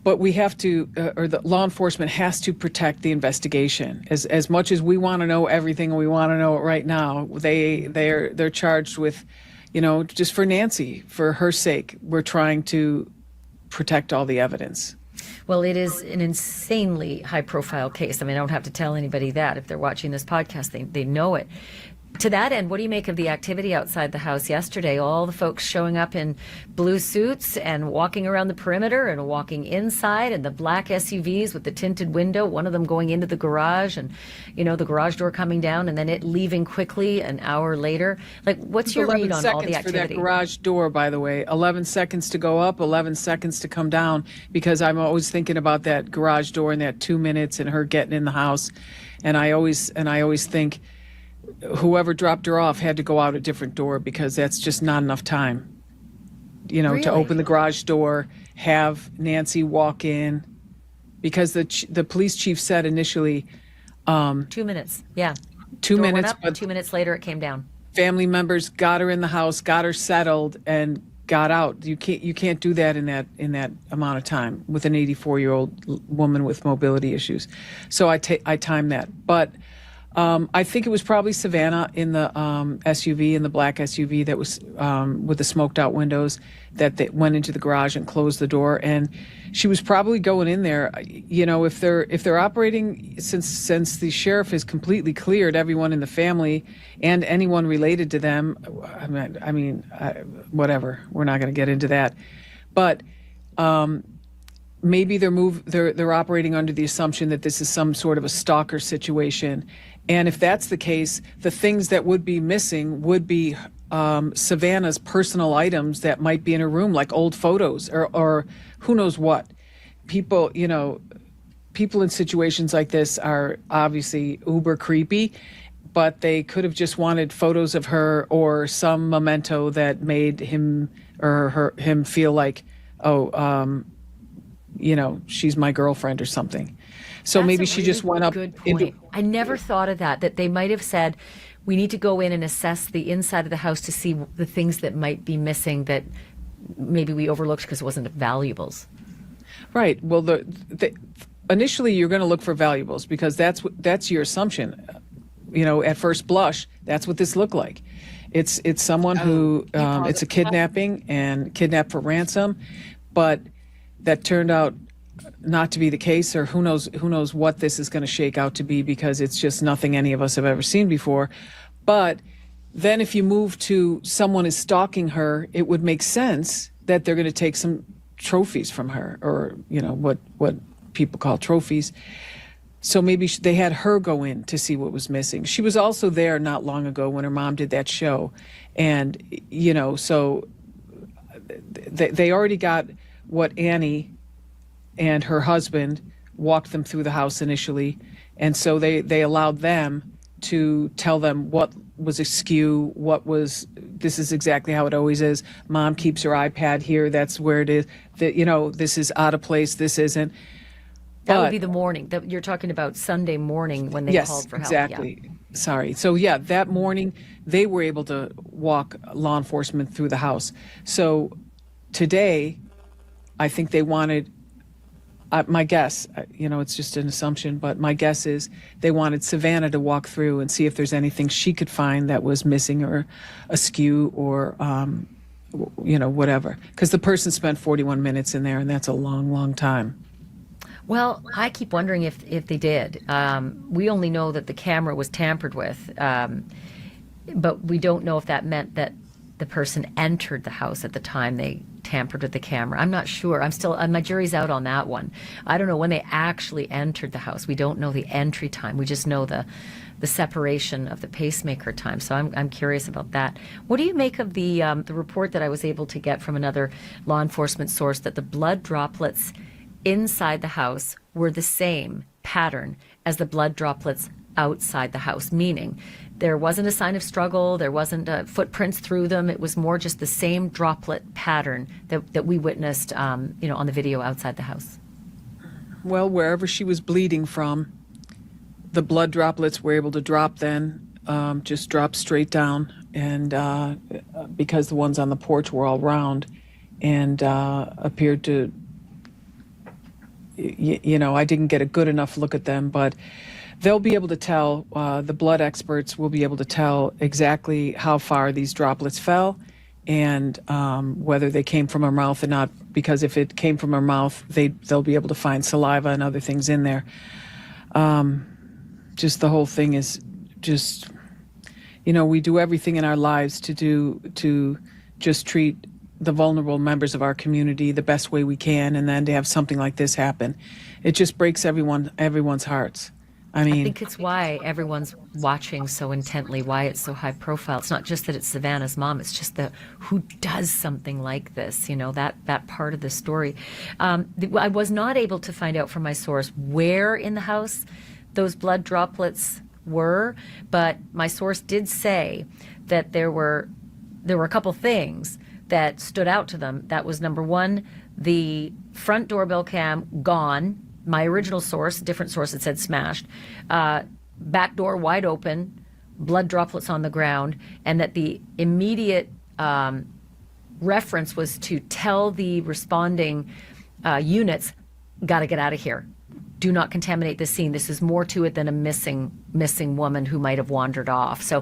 But we have to, or the law enforcement has to protect the investigation. As much as we want to know everything and we want to know it right now, they're charged with, just for Nancy, for her sake, we're trying to protect all the evidence. Well, it is an insanely high-profile case. I mean, I don't have to tell anybody that. If they're watching this podcast, they know it. To that end, what do you make of the activity outside the house yesterday? All the folks showing up in blue suits and walking around the perimeter and walking inside, and the black SUVs with the tinted window, one of them going into the garage, and, the garage door coming down and then it leaving quickly an hour later. Like, what's your read on all the activity? For that garage door, by the way, 11 seconds to go up, 11 seconds to come down, because I'm always thinking about that garage door and that 2 minutes and her getting in the house. And I always think, whoever dropped her off had to go out a different door because that's just not enough time. To Really? open the garage door, have Nancy walk in, because the police chief said initially 2 minutes. Yeah. 2 Door went minutes, up, but 2 minutes later it came down. family members got her in the house, got her settled, and got out. You can't do that in that amount of time with an 84-year-old woman with mobility issues. So I timed that, but. I think it was probably Savannah in the SUV, in the black SUV that was with the smoked out windows, that they went into the garage and closed the door. And she was probably going in there. If they're operating, since the sheriff has completely cleared everyone in the family and anyone related to them. Whatever. We're not going to get into that, but. Maybe they're operating under the assumption that this is some sort of a stalker situation. And if that's the case, the things that would be missing would be Savannah's personal items that might be in her room, like old photos or who knows what. People in situations like this are obviously uber creepy, but they could have just wanted photos of her or some memento that made him or him feel like, she's my girlfriend or something. So That's maybe a she really just went up. Good point. I never thought of that they might have said, we need to go in and assess the inside of the house to see the things that might be missing that maybe we overlooked because it wasn't valuables. Right. Well, initially you're going to look for valuables because that's your assumption. At first blush, that's what this looked like. It's someone who it's a kidnapping and kidnapped for ransom, but that turned out not to be the case, or who knows what this is going to shake out to be, because it's just nothing any of us have ever seen before. But then if you move to someone is stalking her, it would make sense that they're going to take some trophies from her, or what people call trophies. So maybe they had her go in to see what was missing. She was also there not long ago when her mom did that show, and so they already got what Annie and her husband walked them through the house initially, and so they allowed them to tell them what was askew, this is exactly how it always is. Mom keeps her iPad here, that's where it is. This is out of place, this isn't. That would be the morning. That you're talking about Sunday morning when they called for help. Yes, exactly. Yeah. Sorry. So that morning they were able to walk law enforcement through the house. So today, I think they wanted, my guess, it's just an assumption, but my guess is they wanted Savannah to walk through and see if there's anything she could find that was missing or askew or, whatever. Because the person spent 41 minutes in there, and that's a long, long time. Well, I keep wondering if they did. We only know that the camera was tampered with, but we don't know if that meant that the person entered the house at the time they tampered with the camera. I'm not sure. My jury's out on that one. I don't know when they actually entered the house. We don't know the entry time. We just know the separation of the pacemaker time. So I'm curious about that. What do you make of the report that I was able to get from another law enforcement source that the blood droplets inside the house were the same pattern as the blood droplets outside the house, meaning there wasn't a sign of struggle, there wasn't footprints through them, it was more just the same droplet pattern that we witnessed on the video outside the house? Well, wherever she was bleeding from, the blood droplets were able to drop then, just drop straight down, and because the ones on the porch were all round and appeared to, I didn't get a good enough look at them, but they'll be able to tell, the blood experts will be able to tell exactly how far these droplets fell and whether they came from her mouth or not, because if it came from her mouth, they'll be able to find saliva and other things in there. Just the whole thing is just, we do everything in our lives to just treat the vulnerable members of our community the best way we can, and then to have something like this happen, it just breaks everyone's hearts. I think it's why everyone's watching so intently, why it's so high profile. It's not just that it's Savannah's mom, it's just who does something like this, that part of the story. I was not able to find out from my source where in the house those blood droplets were, but my source did say that there were a couple things that stood out to them. That was number one, the front doorbell cam gone. My original source, different source, had said smashed. Back door wide open, blood droplets on the ground, and that the immediate reference was to tell the responding units, got to get out of here. Do not contaminate the scene. This is more to it than a missing woman who might have wandered off. So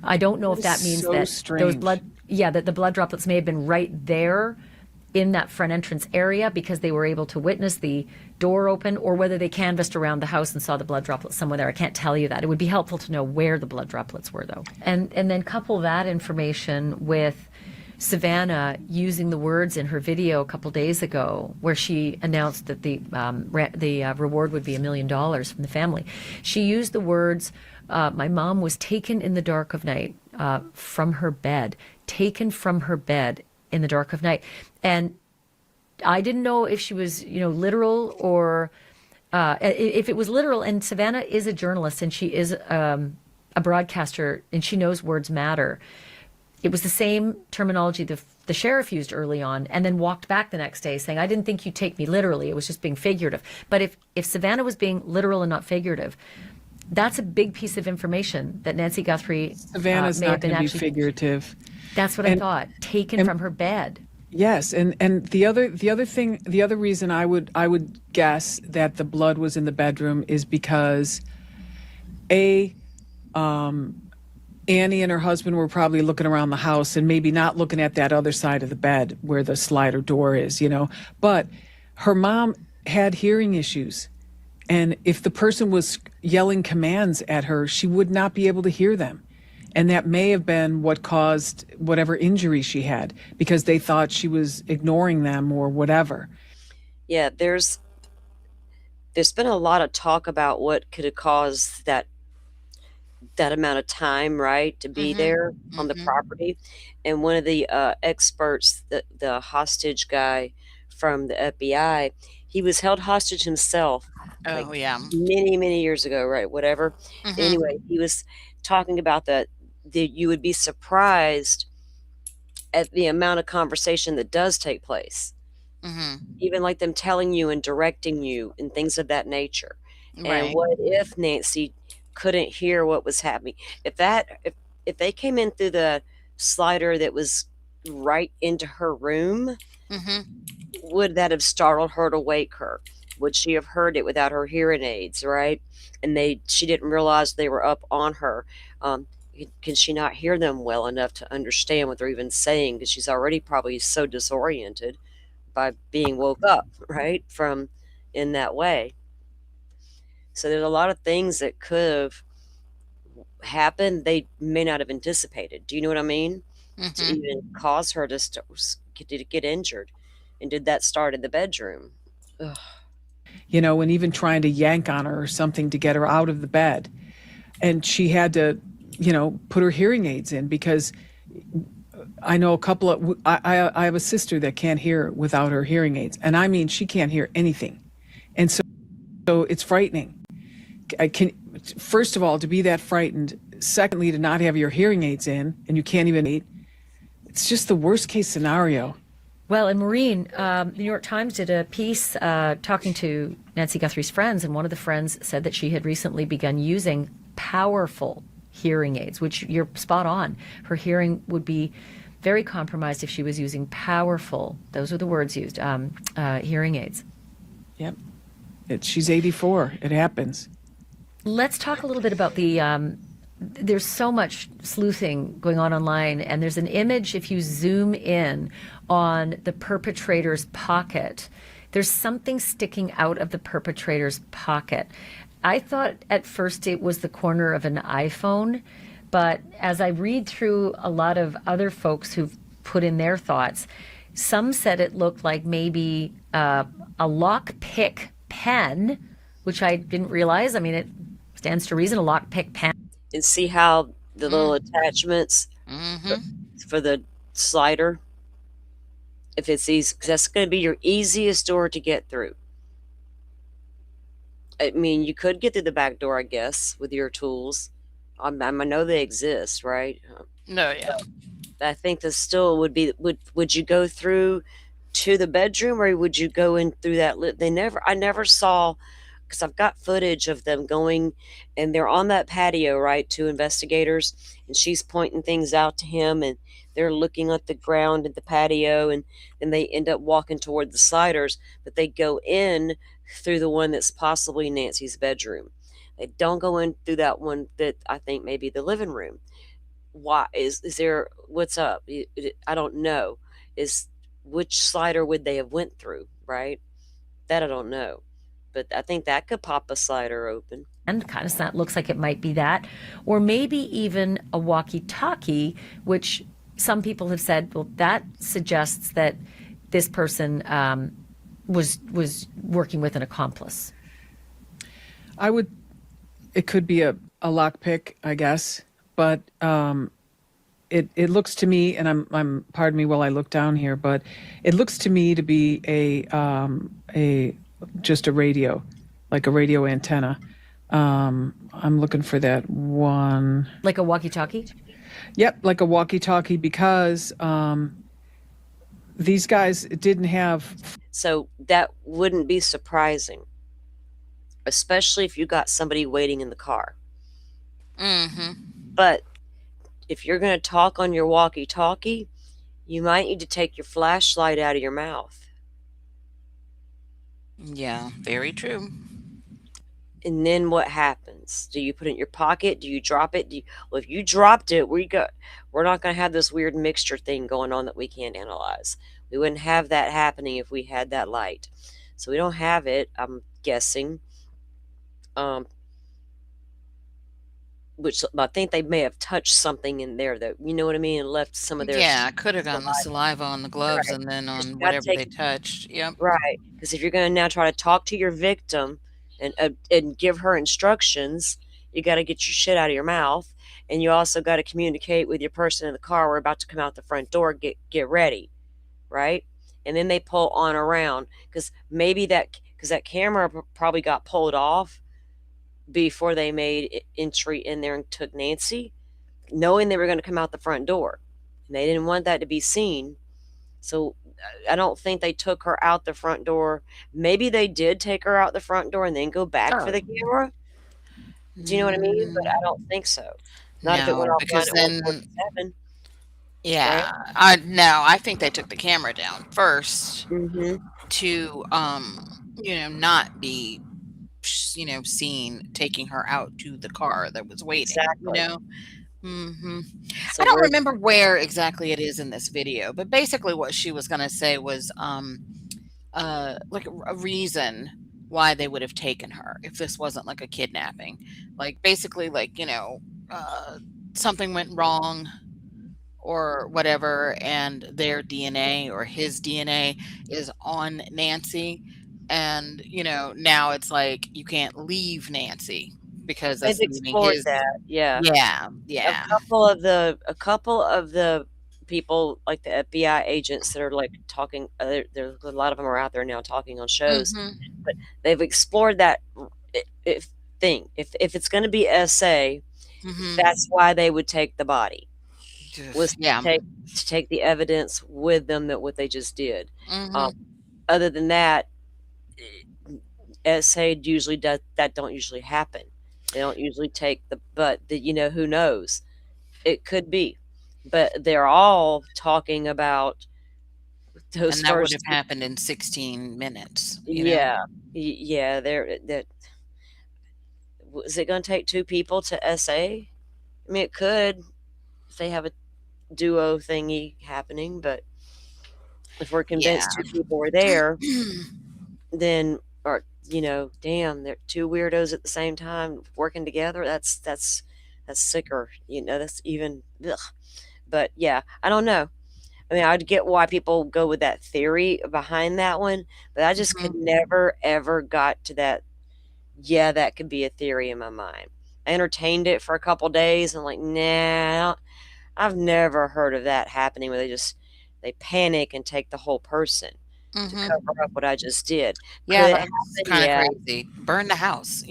I don't know if that means so that strange. that the blood droplets may have been right there in that front entrance area because they were able to witness the door open, or whether they canvassed around the house and saw the blood droplets somewhere there. I can't tell you that. It would be helpful to know where the blood droplets were, though. And then couple that information with Savannah using the words in her video a couple days ago, where she announced that the reward would be $1 million from the family. She used the words, "My mom was taken in the dark of night from her bed, taken from her bed in the dark of night," and I didn't know if she was, literal or if it was literal. And Savannah is a journalist, and she is a broadcaster, and she knows words matter. It was the same terminology the sheriff used early on, and then walked back the next day saying, "I didn't think you'd take me literally. It was just being figurative." But if Savannah was being literal and not figurative, that's a big piece of information that Nancy Guthrie Savannah's may not have been going to be actually figurative. That's what I thought. Taken from her bed. Yes, and the other reason I would guess that the blood was in the bedroom is because Annie and her husband were probably looking around the house and maybe not looking at that other side of the bed where the slider door is, But her mom had hearing issues. And if the person was yelling commands at her, she would not be able to hear them. And that may have been what caused whatever injury she had, because they thought she was ignoring them or whatever. Yeah, there's been a lot of talk about what could have caused that amount of time, right, to be there on the property. And one of the experts, the hostage guy from the FBI, he was held hostage himself. Oh, yeah. Many years ago, right? Whatever. Anyway, he was talking about that you would be surprised at the amount of conversation that does take place. Even like them telling you and directing you and things of that nature. And Right. what if Nancy couldn't hear what was happening? If they came in through the slider that was right into her room, would that have startled her to wake her? Would she have heard it without her hearing aids, right? And she didn't realize they were up on her. Can she not hear them well enough to understand what they're even saying? Because she's already probably so disoriented by being woke up, right, from in that way. So there's a lot of things that could have happened they may not have anticipated. Do you know what I mean? To even cause her to get injured. And did that start in the bedroom? Ugh. And even trying to yank on her or something to get her out of the bed. And she had to, put her hearing aids in, because I know I have a sister that can't hear without her hearing aids. And I mean, she can't hear anything. And so it's frightening. First of all, to be that frightened. Secondly, to not have your hearing aids in and you can't even eat. It's just the worst case scenario. Well, and Maureen, the New York Times did a piece talking to Nancy Guthrie's friends, and one of the friends said that she had recently begun using powerful hearing aids, which you're spot on. Her hearing would be very compromised if she was using powerful, those are the words used, hearing aids. Yep. She's 84. It happens. Let's talk a little bit about there's so much sleuthing going on online, and there's an image, if you zoom in on the perpetrator's pocket, there's something sticking out of the perpetrator's pocket. I thought at first it was the corner of an iPhone, but as I read through a lot of other folks who've put in their thoughts, some said it looked like maybe a lockpick pen, which I didn't realize. I mean, it stands to reason, a lockpick pen. And see how the little attachments for the slider, if it's easy, 'cause that's going to be your easiest door to get through. I mean, you could get through the back door, I guess, with your tools. I know they exist, right? No, yeah. I think this still would be would you go through to the bedroom, or would you go in through that I never saw, because I've got footage of them going, and they're on that patio, right, two investigators, and she's pointing things out to him, and they're looking at the ground at the patio, and then they end up walking toward the sliders, but they go in through the one that's possibly Nancy's bedroom. They don't go in through that one that I think may be the living room. Why is there, what's up? I don't know. Is Which slider would they have went through, right? That I don't know. But I think that could pop a slider open. And kind of looks like it might be that, or maybe even a walkie-talkie, which some people have said, well, that suggests that this person was working with an accomplice. It could be a lockpick, I guess, but it looks to me, and I'm pardon me while I look down here, but it looks to me to be a just a radio, like a radio antenna. I'm looking for that one. Like a walkie-talkie? Yep, like a walkie-talkie, because these guys didn't have. So that wouldn't be surprising, especially if you got somebody waiting in the car. Mm-hmm. But if you're going to talk on your walkie-talkie, you might need to take your flashlight out of your mouth. Yeah, very true. And then what happens? Do you put it in your pocket? Do you drop it? Well, if you dropped it, we're not going to have this weird mixture thing going on that we can't analyze. We wouldn't have that happening if we had that light. So we don't have it, I'm guessing. Which I think they may have touched something in there that, you know what I mean, and left some of their Yeah, could have gotten the saliva on the gloves Right. and then Just on gotta whatever take they touched. Yep. Right, because if you're going to now try to talk to your victim and give her instructions, you got to get your shit out of your mouth, and you also got to communicate with your person in the car. We're about to come out the front door. Get ready, right? And then they pull on around, because that camera probably got pulled off before they made entry in there and took Nancy, knowing they were going to come out the front door, and they didn't want that to be seen. So I don't think they took her out the front door. Maybe they did take her out the front door and then go back for the camera. Do you know what I mean? But I don't think so. Not if it went No, offline because at then 1:47, right? yeah, I think they took the camera down first Mhm. to not be seen taking her out to the car that was waiting. Exactly. Hmm. So I don't where's remember where exactly it is in this video, but basically what she was going to say was like a reason why they would have taken her if this wasn't like a kidnapping. Like basically like, something went wrong or whatever, and their DNA or his DNA is on Nancy. And, now it's like you can't leave Nancy because they've that's leaving explored his. that, yeah. Yeah, A yeah. couple of the people, like the FBI agents that are, like, talking, there's a lot of them are out there now talking on shows, Hmm. but they've explored that thing. If it's gonna be SA, Hmm. that's why they would take the body, was Yeah. to take the evidence with them, that what they just did. Hmm. Other than that, SA usually does that, don't usually happen. They don't usually take who knows? It could be. But they're all talking about those And that would first have happened in 16 minutes, Yeah. Yeah, is it gonna take 2 people to SA? I mean, it could if they have a duo thingy happening, but if we're Yeah. convinced 2 people were there, then damn, they're 2 weirdos at the same time working together. That's sicker, that's even ugh. But yeah, I don't know. I mean, I'd get why people go with that theory behind that one, but I just could Mhm. never ever got to that. Yeah, that could be a theory in my mind. I entertained it for a couple days and like, nah, I've never heard of that happening where they panic and take the whole person. to Mhm. cover up what I just did. Yeah, Could it that's happen? kinda Yeah. crazy. Burn the house,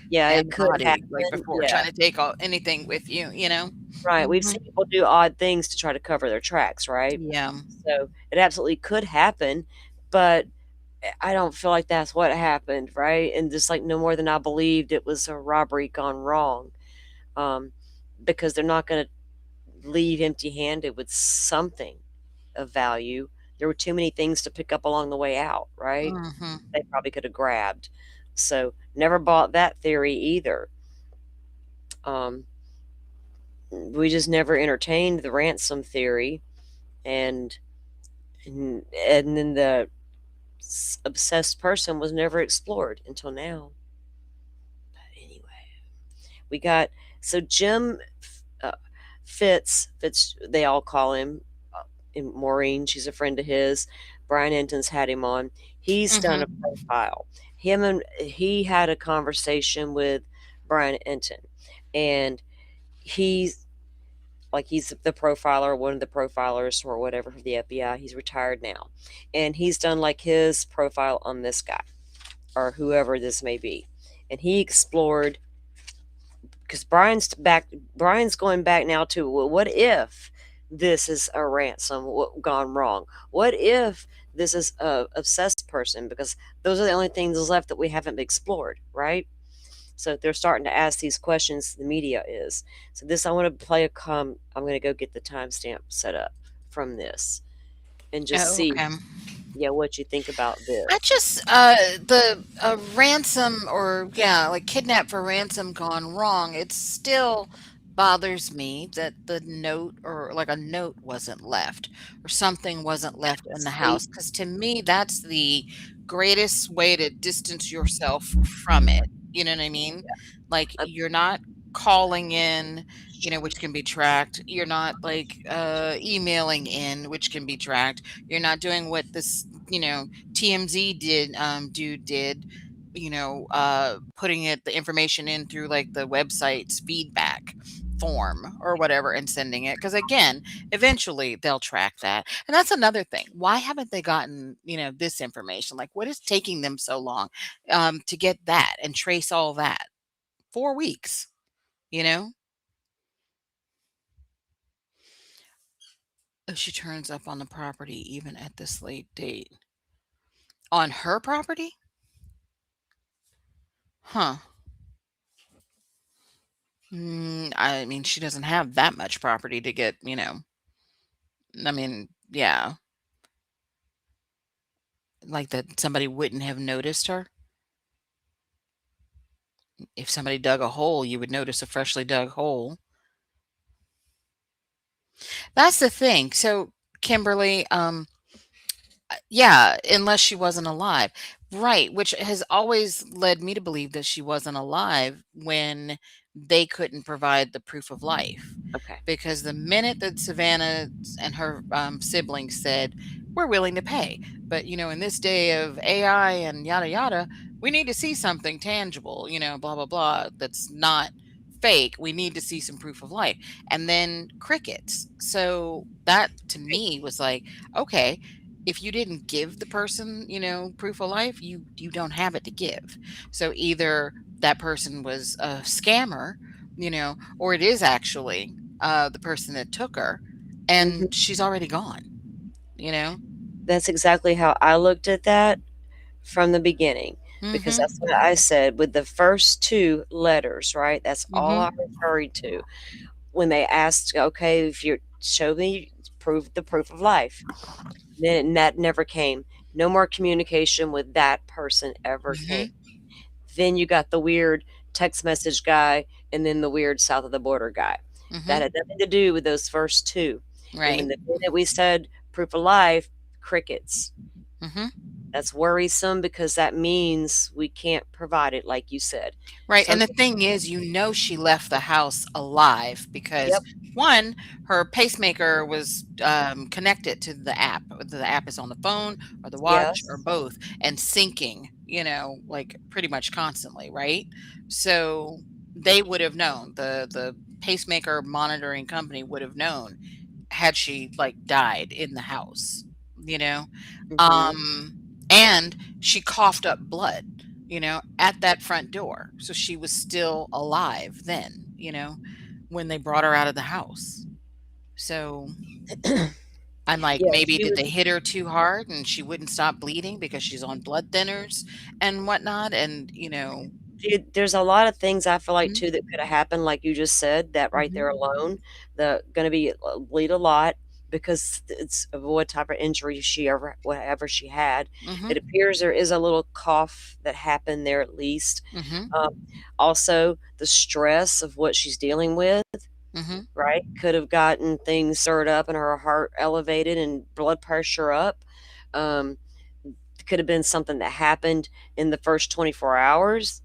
Yeah, and it the could body, like, happen. before Yeah. trying to take all anything with you, you know? Right. We've Mhm. seen people do odd things to try to cover their tracks, right? Yeah. So it absolutely could happen, but I don't feel like that's what happened, right? And just like no more than I believed it was a robbery gone wrong. Um, because they're not going to leave empty handed with something of value. There were too many things to pick up along the way out, right? Mhm. They probably could have grabbed. So never bought that theory either. Um, we just never entertained the ransom theory, and and then the obsessed person was never explored until now. But anyway, we got so Jim uh, Fitz, they all call him. And Maureen, she's a friend of his. Brian Enton's had him on. He's done a Mhm. profile. He had a conversation with Brian Enton, and he's he's the profiler, one of the profilers or whatever for the FBI. He's retired now, and he's done like his profile on this guy or whoever this may be, and he explored because Brian's going back now to, well, what if this is a ransom gone wrong? What if this is a obsessed person? Because those are the only things left that we haven't explored, right? So they're starting to ask these questions. The media is. So this I want to play a I'm going to go get the timestamp set up from this and just Oh, see, okay. yeah, what you think about I this. just the ransom or yeah, like kidnap for ransom gone wrong. It still bothers me that the note or like a note wasn't left or something wasn't left in the Sleep. house because to me that's the greatest way to distance yourself from it. You know what I mean? Like Uh, you're not calling in, which can be tracked. You're not like emailing in, which can be tracked. You're not doing what this, TMZ did, putting the information in through like the website's feedback form or whatever and sending it. Because again, eventually they'll track that. And that's another thing. Why haven't they gotten, this information? Like, what is taking them so long to get that and trace all that? 4 weeks, you know? Oh, she turns up on the property even at this late date. On her property? Huh. I mean, she doesn't have that much property to get, I mean, yeah, like that somebody wouldn't have noticed her. If somebody dug a hole, you would notice a freshly dug hole. That's the thing. So, Kimberly, yeah, unless she wasn't alive. Right, which has always led me to believe that she wasn't alive when they couldn't provide the proof of life. okay. Because the minute that Savannah and her siblings said, "We're willing to pay," but in this day of AI and yada yada, we need to see something tangible, blah blah blah, that's not fake. We need to see some proof of life, and then crickets. So that to me was like, okay, if you didn't give the person, proof of life, you don't have it to give. So either that person was a scammer, or it is actually the person that took her, Hmm. and she's already gone, you know? That's exactly how I looked at that from the beginning, because Mhm. that's what I said with the first two letters, right? That's all I Mhm. referred to when they asked, okay, if you show me the proof of life. Then that never came. No more communication with that person ever came. Mhm. Then you got the weird text message guy and then the weird south of the border guy. That Mhm. had nothing to do with those first two. And Right. then the minute we said proof of life, crickets. Mhm. That's worrisome because that means we can't provide it like you said. Right, and the Something. thing is, she left the house alive because, Yep. 1, her pacemaker was, connected to the app. Whether the app is on the phone or the watch or Yes. both, and syncing, like, pretty much constantly, right? So, they would have known, the pacemaker monitoring company would have known had she, like, died in the house. you know. Mhm. Um, and she coughed up blood, at that front door. So she was still alive then, when they brought her out of the house. So I'm like, Yeah, maybe she did was they hit her too hard and she wouldn't stop bleeding because she's on blood thinners and whatnot? And, Dude, there's a lot of things I feel like Mhm, too that coulda happened, like you just said, that right there mhm, alone, the gonna be bleed a lot because it's of what type of injury she ever whatever she had. It mhm, appears there is a little cough that happened there at least. mhm, Um, Also, the stress of what she's dealing with, mhm. right, could have gotten things stirred up and her heart elevated and blood pressure up. Um, could have been something that happened in the first 24 hours.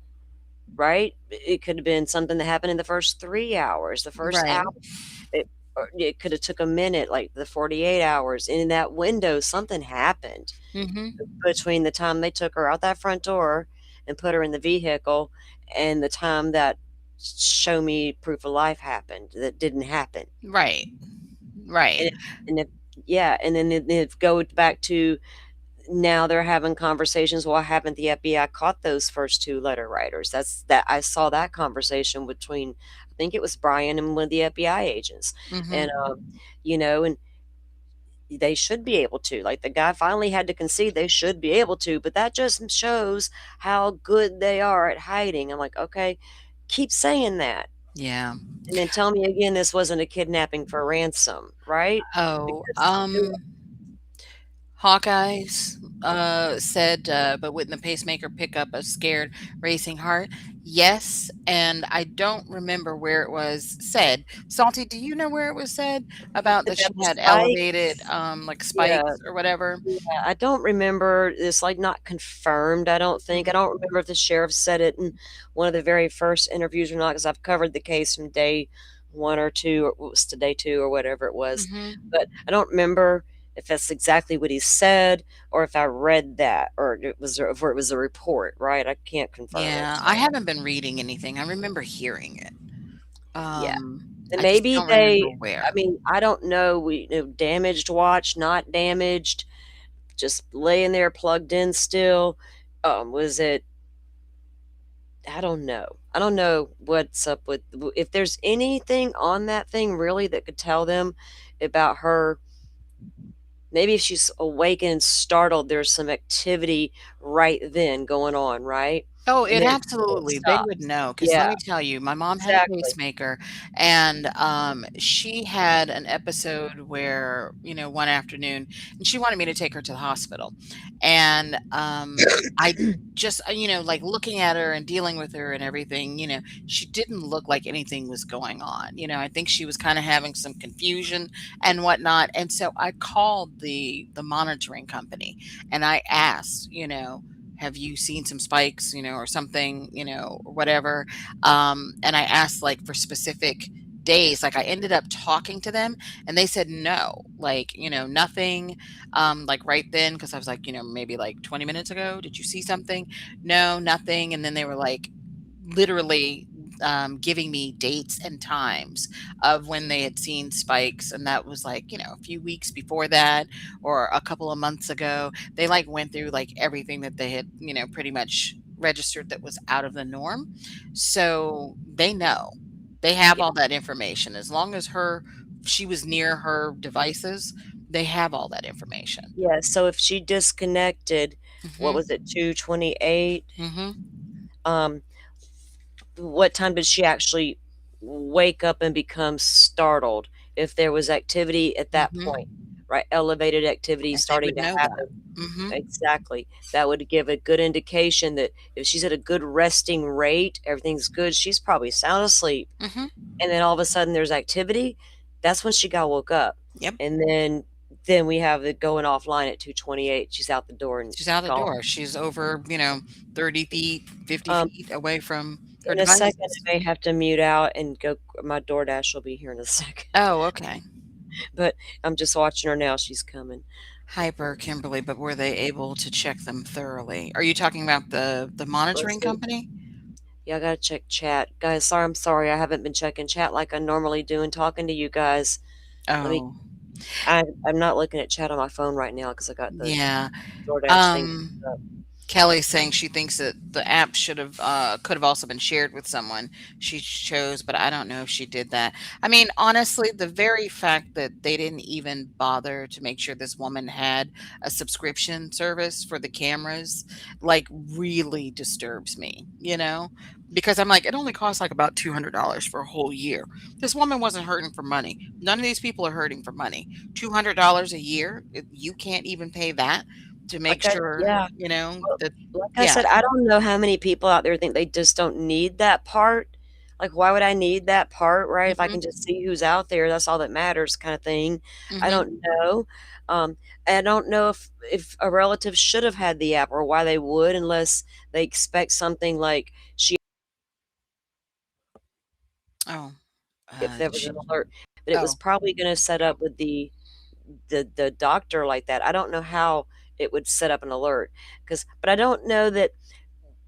Right? It could have been something that happened in the first 3 hours, the first hour. Right. It coulda took a minute, like the 48 hours. In that window, something happened Mhm. between the time they took her out that front door and put her in the vehicle and the time that show me proof of life happened that didn't happen. Right. Right. And if yeah, and then it go back to now they're having conversations, "Why haven't the FBI caught those first 2 letter writers?" That I saw that conversation between I think it was Brian and one of the FBI agents, and, Mhm. and they should be able to, like, the guy finally had to concede they should be able to, but that just shows how good they are at hiding. I'm like, "Okay, keep saying that, Yeah. and then tell me again this wasn't a kidnapping for ransom," right? Oh, Because Hawkeyes said, but wouldn't the pacemaker pick up a scared racing heart? Yes, and I don't remember where it was said. Salty, do you know where it was said about that she about the had elevated, spikes, like yeah. spikes or whatever? Yeah, I don't remember it's, like, not confirmed, I don't think. I Mhm, don't remember if the sheriff said it in one of the very first interviews or not, because 'cause I've covered the case from day 1 or 2 or what was to day 2 or whatever it was, mhm. but I don't remember if that's exactly what he said or if I read that or it was a report, right? I can't confirm it, Yeah, I so, haven't been reading anything. I remember hearing it. yeah. And I just maybe don't remember they I where. mean, I don't know, damaged watch, not damaged, just laying there plugged in still, was it I don't know. I don't know what's up with if there's anything on that thing really that could tell them about her maybe if she's awake and startled, there's some activity right then going on, right? Oh, And it then it absolutely they would stops. know. Because let Yeah, me tell you, my mom had a exactly. pacemaker, and, she had an episode where, one afternoon and she wanted me to take her to the hospital, and, I just, like, looking at her and dealing with her and everything, she didn't look like anything was going on, I think she was kinda having some confusion and whatnot, and so I called the monitoring company, and I asked, have you seen some spikes, or something, or whatever. And I asked like for specific days. Like I ended up talking to them and they said no, like, nothing, like right then, because I was like, maybe like 20 minutes ago, did you see something? No, nothing. And then they were like literally giving me dates and times of when they had seen spikes. And that was like, a few weeks before that or a couple of months ago. They like went through like everything that they had, pretty much registered that was out of the norm. So they know. They have Yeah, all that information. As long as she was near her devices, they have all that information. yeah, so if she disconnected, what was Mhm. it, 2:28? Mhm. Um, what time did she actually wake up and become startled? If there was activity at that point, Mhm. right? Elevated activity And they starting would to know that. happen. Mhm. Exactly. That would give a good indication that if she's at a good resting rate, everything's good, she's probably sound asleep, Mhm. and then all of a sudden there's activity, that's when she got woke up, Yep. and then we have it going offline at 2:28, she's out the door and She's out the gone. door. She's over, 30 feet, 50 Um, feet away from her in a second, devices. I may have to mute out and go my DoorDash will be here in a second, Oh, okay. but I'm just watching her now, she's coming. Hyper, Kimberly, but were they able to check them thoroughly? Are you talking about the Let's monitoring see. company? Yeah, I gotta check chat. Guys, I'm sorry I haven't been checking chat like I normally do and talking to you guys. Let me Oh. I'm not looking at chat on my phone right now because I got the Yeah. DoorDash thing up. Kelly's saying she thinks that the app should have could have also been shared with someone she chose, but I don't know if she did that. I mean, honestly, the very fact that they didn't even bother to make sure this woman had a subscription service for the cameras, like, really disturbs me, because I'm like, it only costs like about $200 for a whole year. This woman wasn't hurting for money. None of these people are hurting for money. $200 a year, you can't even pay that to make sure, Yeah. Well, that like I yeah. said, I don't know how many people out there think they just don't need that part. Like, why would I need that part, right? If I Mhm, can just see who's out there, that's all that matters, kind of thing. I mhm. don't know. Um, I don't know if a relative should have had the app or why they would, unless they expect something like she Oh, if there was an she alert. But it was oh, probably going to set up with the doctor like that. I don't know how it would set up an alert but I don't know that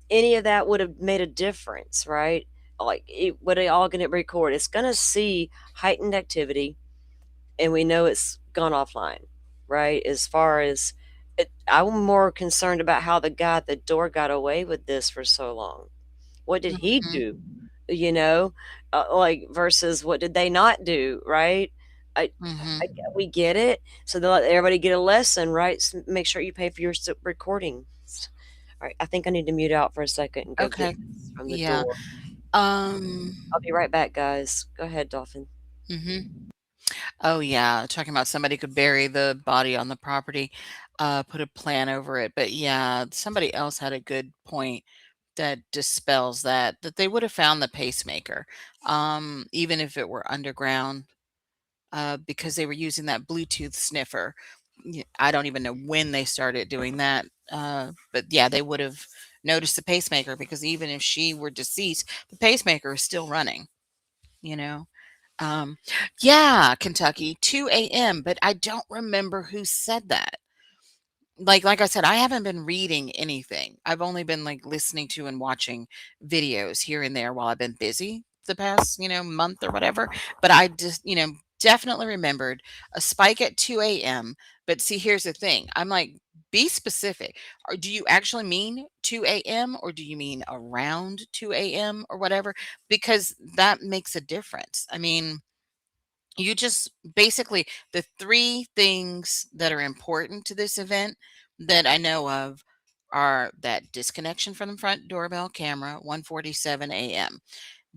any of that would have made a difference, right? Like, what are all going to record? It's going to see heightened activity, and we know it's gone offline, right? As far as I'm more concerned about how the guy at the door got away with this for so long. What did he mhm, do? You know, like versus what did they not do, right? I, mhm. we get it. So they let everybody get a lesson, right? Make sure you pay for your recording. All right, I think I need to mute out for a second and go get Okay. this from the Yeah. door. Um, I'll be right back, guys. Go ahead, Dolphin. mhm. Oh, yeah, talking about somebody could bury the body on the property, put a plan over it, but yeah, somebody else had a good point that dispels that they would have found the pacemaker, even if it were underground. Because they were using that Bluetooth sniffer. I don't even know when they started doing that, but yeah, they would have noticed the pacemaker because even if she were deceased, the pacemaker is still running. You know. Um, yeah, Kentucky, 2 a.m. But I don't remember who said that. Like I said, I haven't been reading anything. I've only been like listening to and watching videos here and there while I've been busy the past, month or whatever. But I just, definitely remembered a spike at 2 a.m. But see, here's the thing. I'm like, be specific. Or do you actually mean 2 a.m. or do you mean around 2 a.m. or whatever? Because that makes a difference. I mean, you just basically the three things that are important to this event that I know of are that disconnection from the front doorbell camera, 1:47 a.m.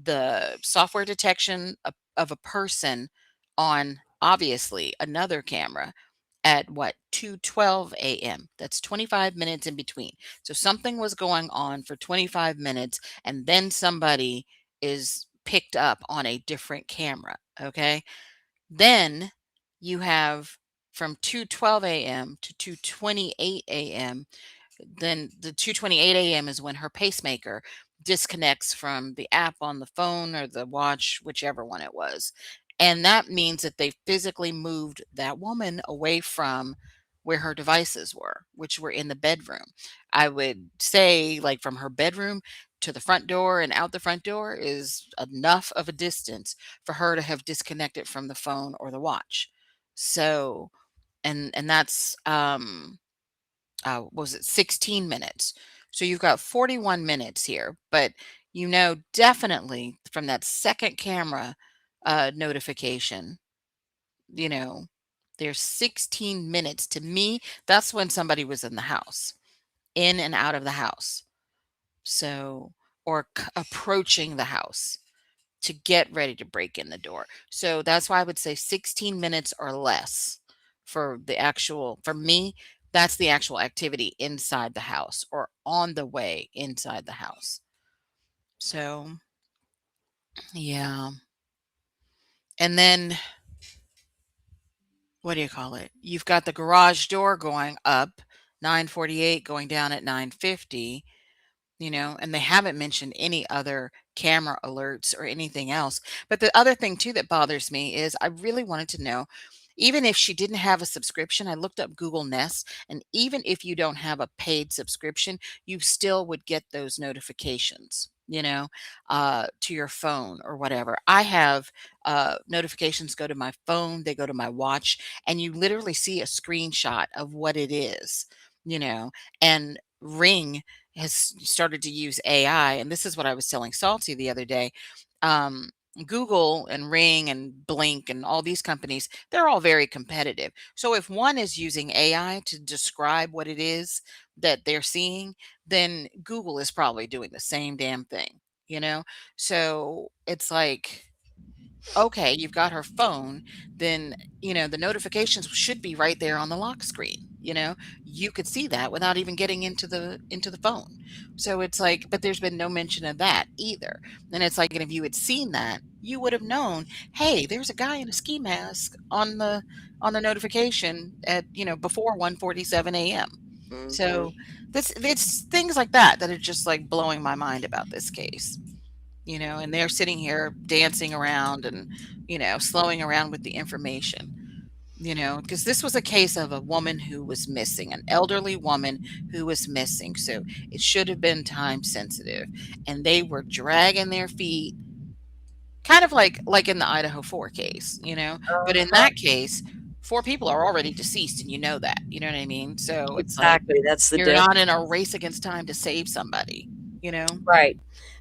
The software detection of a person on obviously another camera at what 2:12 a.m. That's 25 minutes in between. So something was going on for 25 minutes and then somebody is picked up on a different camera, okay? Then you have from 2:12 a.m. to 2:28 a.m. Then the 2:28 a.m. is when her pacemaker disconnects from the app on the phone or the watch, whichever one it was. And that means that they physically moved that woman away from where her devices were, which were in the bedroom. I would say, like, from her bedroom to the front door and out the front door is enough of a distance for her to have disconnected from the phone or the watch. So, and that's was it 16 minutes? So you've got 41 minutes here, but definitely from that second camera notification, you know, there's 16 minutes. To me, that's when somebody was in the house, in and out of the house. So, or approaching the house to get ready to break in the door. So that's why I would say 16 minutes or less for me, that's the actual activity inside the house or on the way inside the house. So, yeah. And then what do you call it? You've got the garage door going up 9:48 going down at 9:50, and they haven't mentioned any other camera alerts or anything else. But the other thing too that bothers me is I really wanted to know, even if she didn't have a subscription, I looked up Google Nest, and even if you don't have a paid subscription, you still would get those notifications. to your phone or whatever. I have notifications go to my phone, they go to my watch, and you literally see a screenshot of what it is, you know. And Ring has started to use AI, and this is what I was telling Salty the other day. Um, Google and Ring and Blink and all these companies, they're all very competitive. So if one is using AI to describe what it is that they're seeing, then Google is probably doing the same damn thing, you know? So it's like, okay, you've got her phone, then, the notifications should be right there on the lock screen, You could see that without even getting into the phone. So it's like, but there's been no mention of that either. And it's like, and if you had seen that, you would have known, hey, there's a guy in a ski mask on the notification at, before 1:47 a.m. Hmm. So this it's things like that are just like blowing my mind about this case, and they're sitting here dancing around and, slowing around with the information, because this was a case of a woman who was missing, an elderly woman who was missing. So it should have been time sensitive. And they were dragging their feet, kind of like in the Idaho 4 case, but in Uh-huh. that case, 4 people are already deceased and you know that, you know what I mean? So it's like Exactly. That's the you're difference. not in a race against time to save somebody, you know? Right.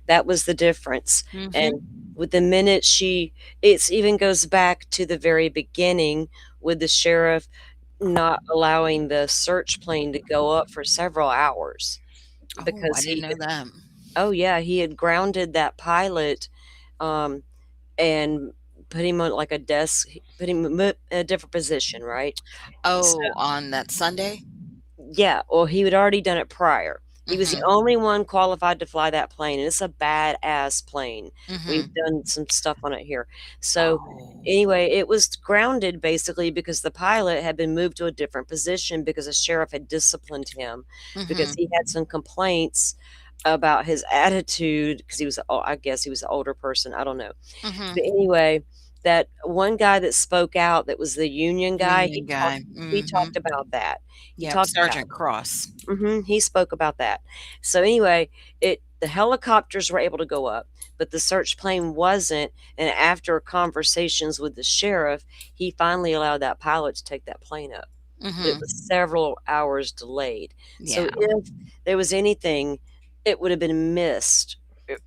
That was the difference. Mhm. And with the minute it's even goes back to the very beginning with the sheriff not allowing the search plane to go up for several hours Oh, I because didn't know that. oh yeah, he had grounded that pilot, um, and put him on like a desk, put him in a different position, right? So Oh, on that Sunday? yeah, well, he had already done it prior. He was the Mhm. only one qualified to fly that plane, and it's a badass plane. We've Mhm. done some stuff on it here. So, Oh. anyway, it was grounded basically because the pilot had been moved to a different position because the sheriff had disciplined him because Mhm. he had some complaints about his attitude because I guess he was an older person, I don't know. Mhm. But anyway, that one guy that spoke out that was the union guy, Union guy. he Mhm. talked about that. He Yep, talked about Sergeant Cross. he spoke about that. So anyway, the helicopters were able to go up, but the search plane wasn't, and after conversations with the sheriff, he finally allowed that pilot to take that plane up. It Mhm. was several hours delayed. So Yeah. if there was anything, it would have been missed,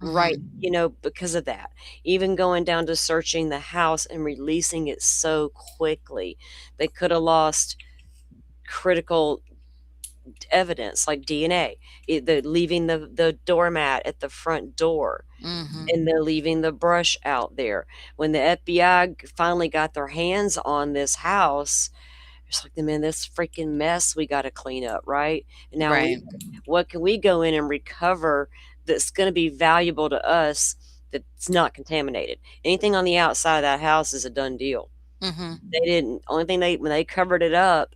right, Mhm. because of that. Even going down to searching the house and releasing it so quickly, they could have lost critical evidence like DNA, the leaving the doormat at the front door, Mhm. and they're leaving the brush out there. When the FBI finally got their hands on this house, it's like, man, this freaking mess we got to clean up, right? And now Right. what can we go in and recover that's going to be valuable to us that's not contaminated? Anything on the outside of that house is a done deal. Mhm. They didn't only thing when they covered it up,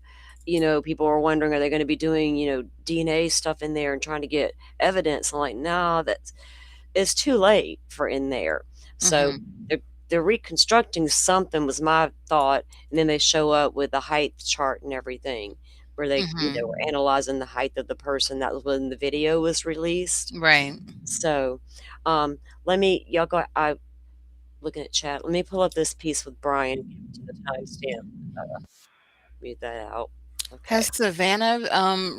people were wondering, are they gonna be doing, DNA stuff in there and trying to get evidence? I'm like, "No, it's too late for in there." So, Mhm. they're reconstructing something was my thought, and then they show up with the height chart and everything where they, were Mhm. analyzing the height of the person. That was when the video was released. Right. So, let me y'all go I looking at chat. Let me pull up this piece with Brian to the timestamp. Mute that out. Okay. Has Savannah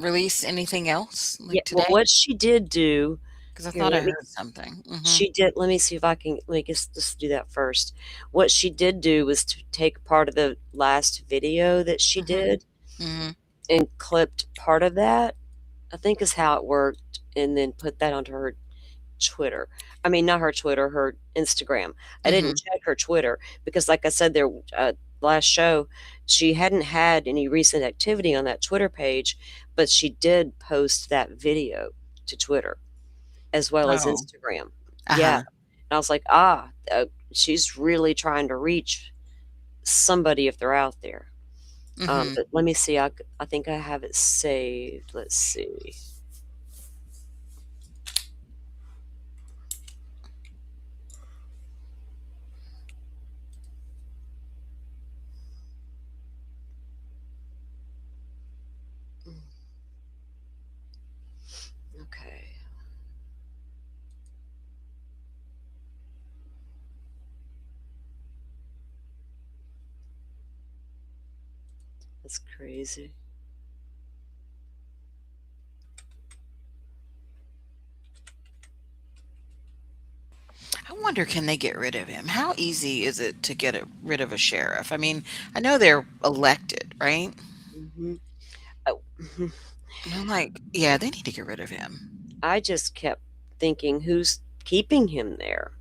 released anything else Yeah, like well, today? what she did do Because I here, thought I heard something. Mhm. let me see if I can let me just do that first. What she did do was to take part of the last video that she Mhm. did Mhm. and clipped part of that, I think is how it worked, and then put that onto her Twitter. I mean, not her Twitter, her Instagram. I didn't Mhm. check her Twitter because, like I said, last show, she hadn't had any recent activity on that Twitter page, but she did post that video to Twitter as well as Oh. Instagram. Yeah. Uh-huh. And I was like, she's really trying to reach somebody if they're out there. Mhm. But let me see. I think I have it saved. Let's see. Okay. That's crazy. I wonder, can they get rid of him? How easy is it to get rid of a sheriff? I mean, I know they're elected, right? Hmm. Oh, And I'm like, yeah, they need to get rid of him. I just kept thinking, who's keeping him there?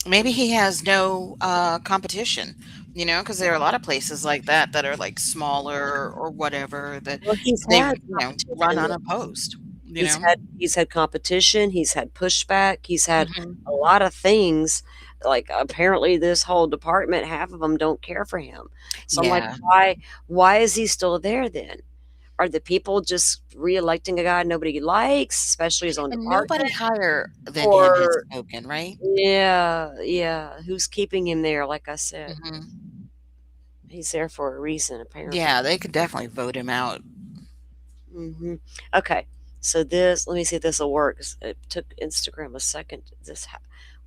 Maybe he has no competition, because there are a lot of places like that are like smaller or whatever that Well, he's they, had run competition. unopposed, He's had competition. He's had pushback. He's had a Mhm. lot of things. Like apparently, this whole department, half of them don't care for him. So I'm like, Yeah. why is he still there then? Are the people just reelecting a guy nobody likes, especially his own And department? nobody higher than him has Or spoken, right? yeah, who's keeping him there? Like I said, Mhm. he's there for a reason, apparently. Yeah, they could definitely vote him out. Hmm. Okay, so let me see if this will work. It took Instagram a second.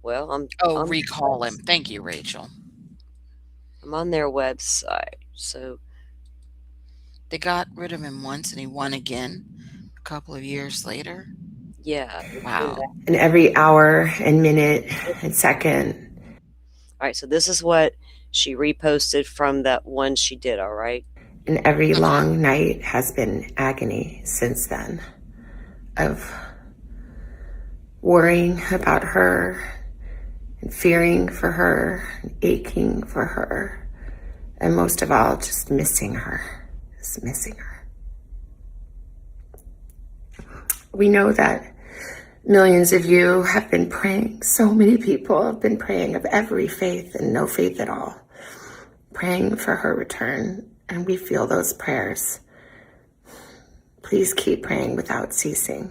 Well, Oh, I'm recall him. Thank you, Rachel. I'm on their website. So They got rid of him once and he won again a couple of years later. yeah, Wow. And every hour and minute and second. All right, so this is what she reposted from that one she did. All right. And every long night has been agony since then of worrying about her and fearing for her and aching for her. And most of all, just missing her. Just missing her. We know that millions of you have been praying. So many people have been praying of every faith and no faith at all, praying for her return. And we feel those prayers. Please keep praying without ceasing.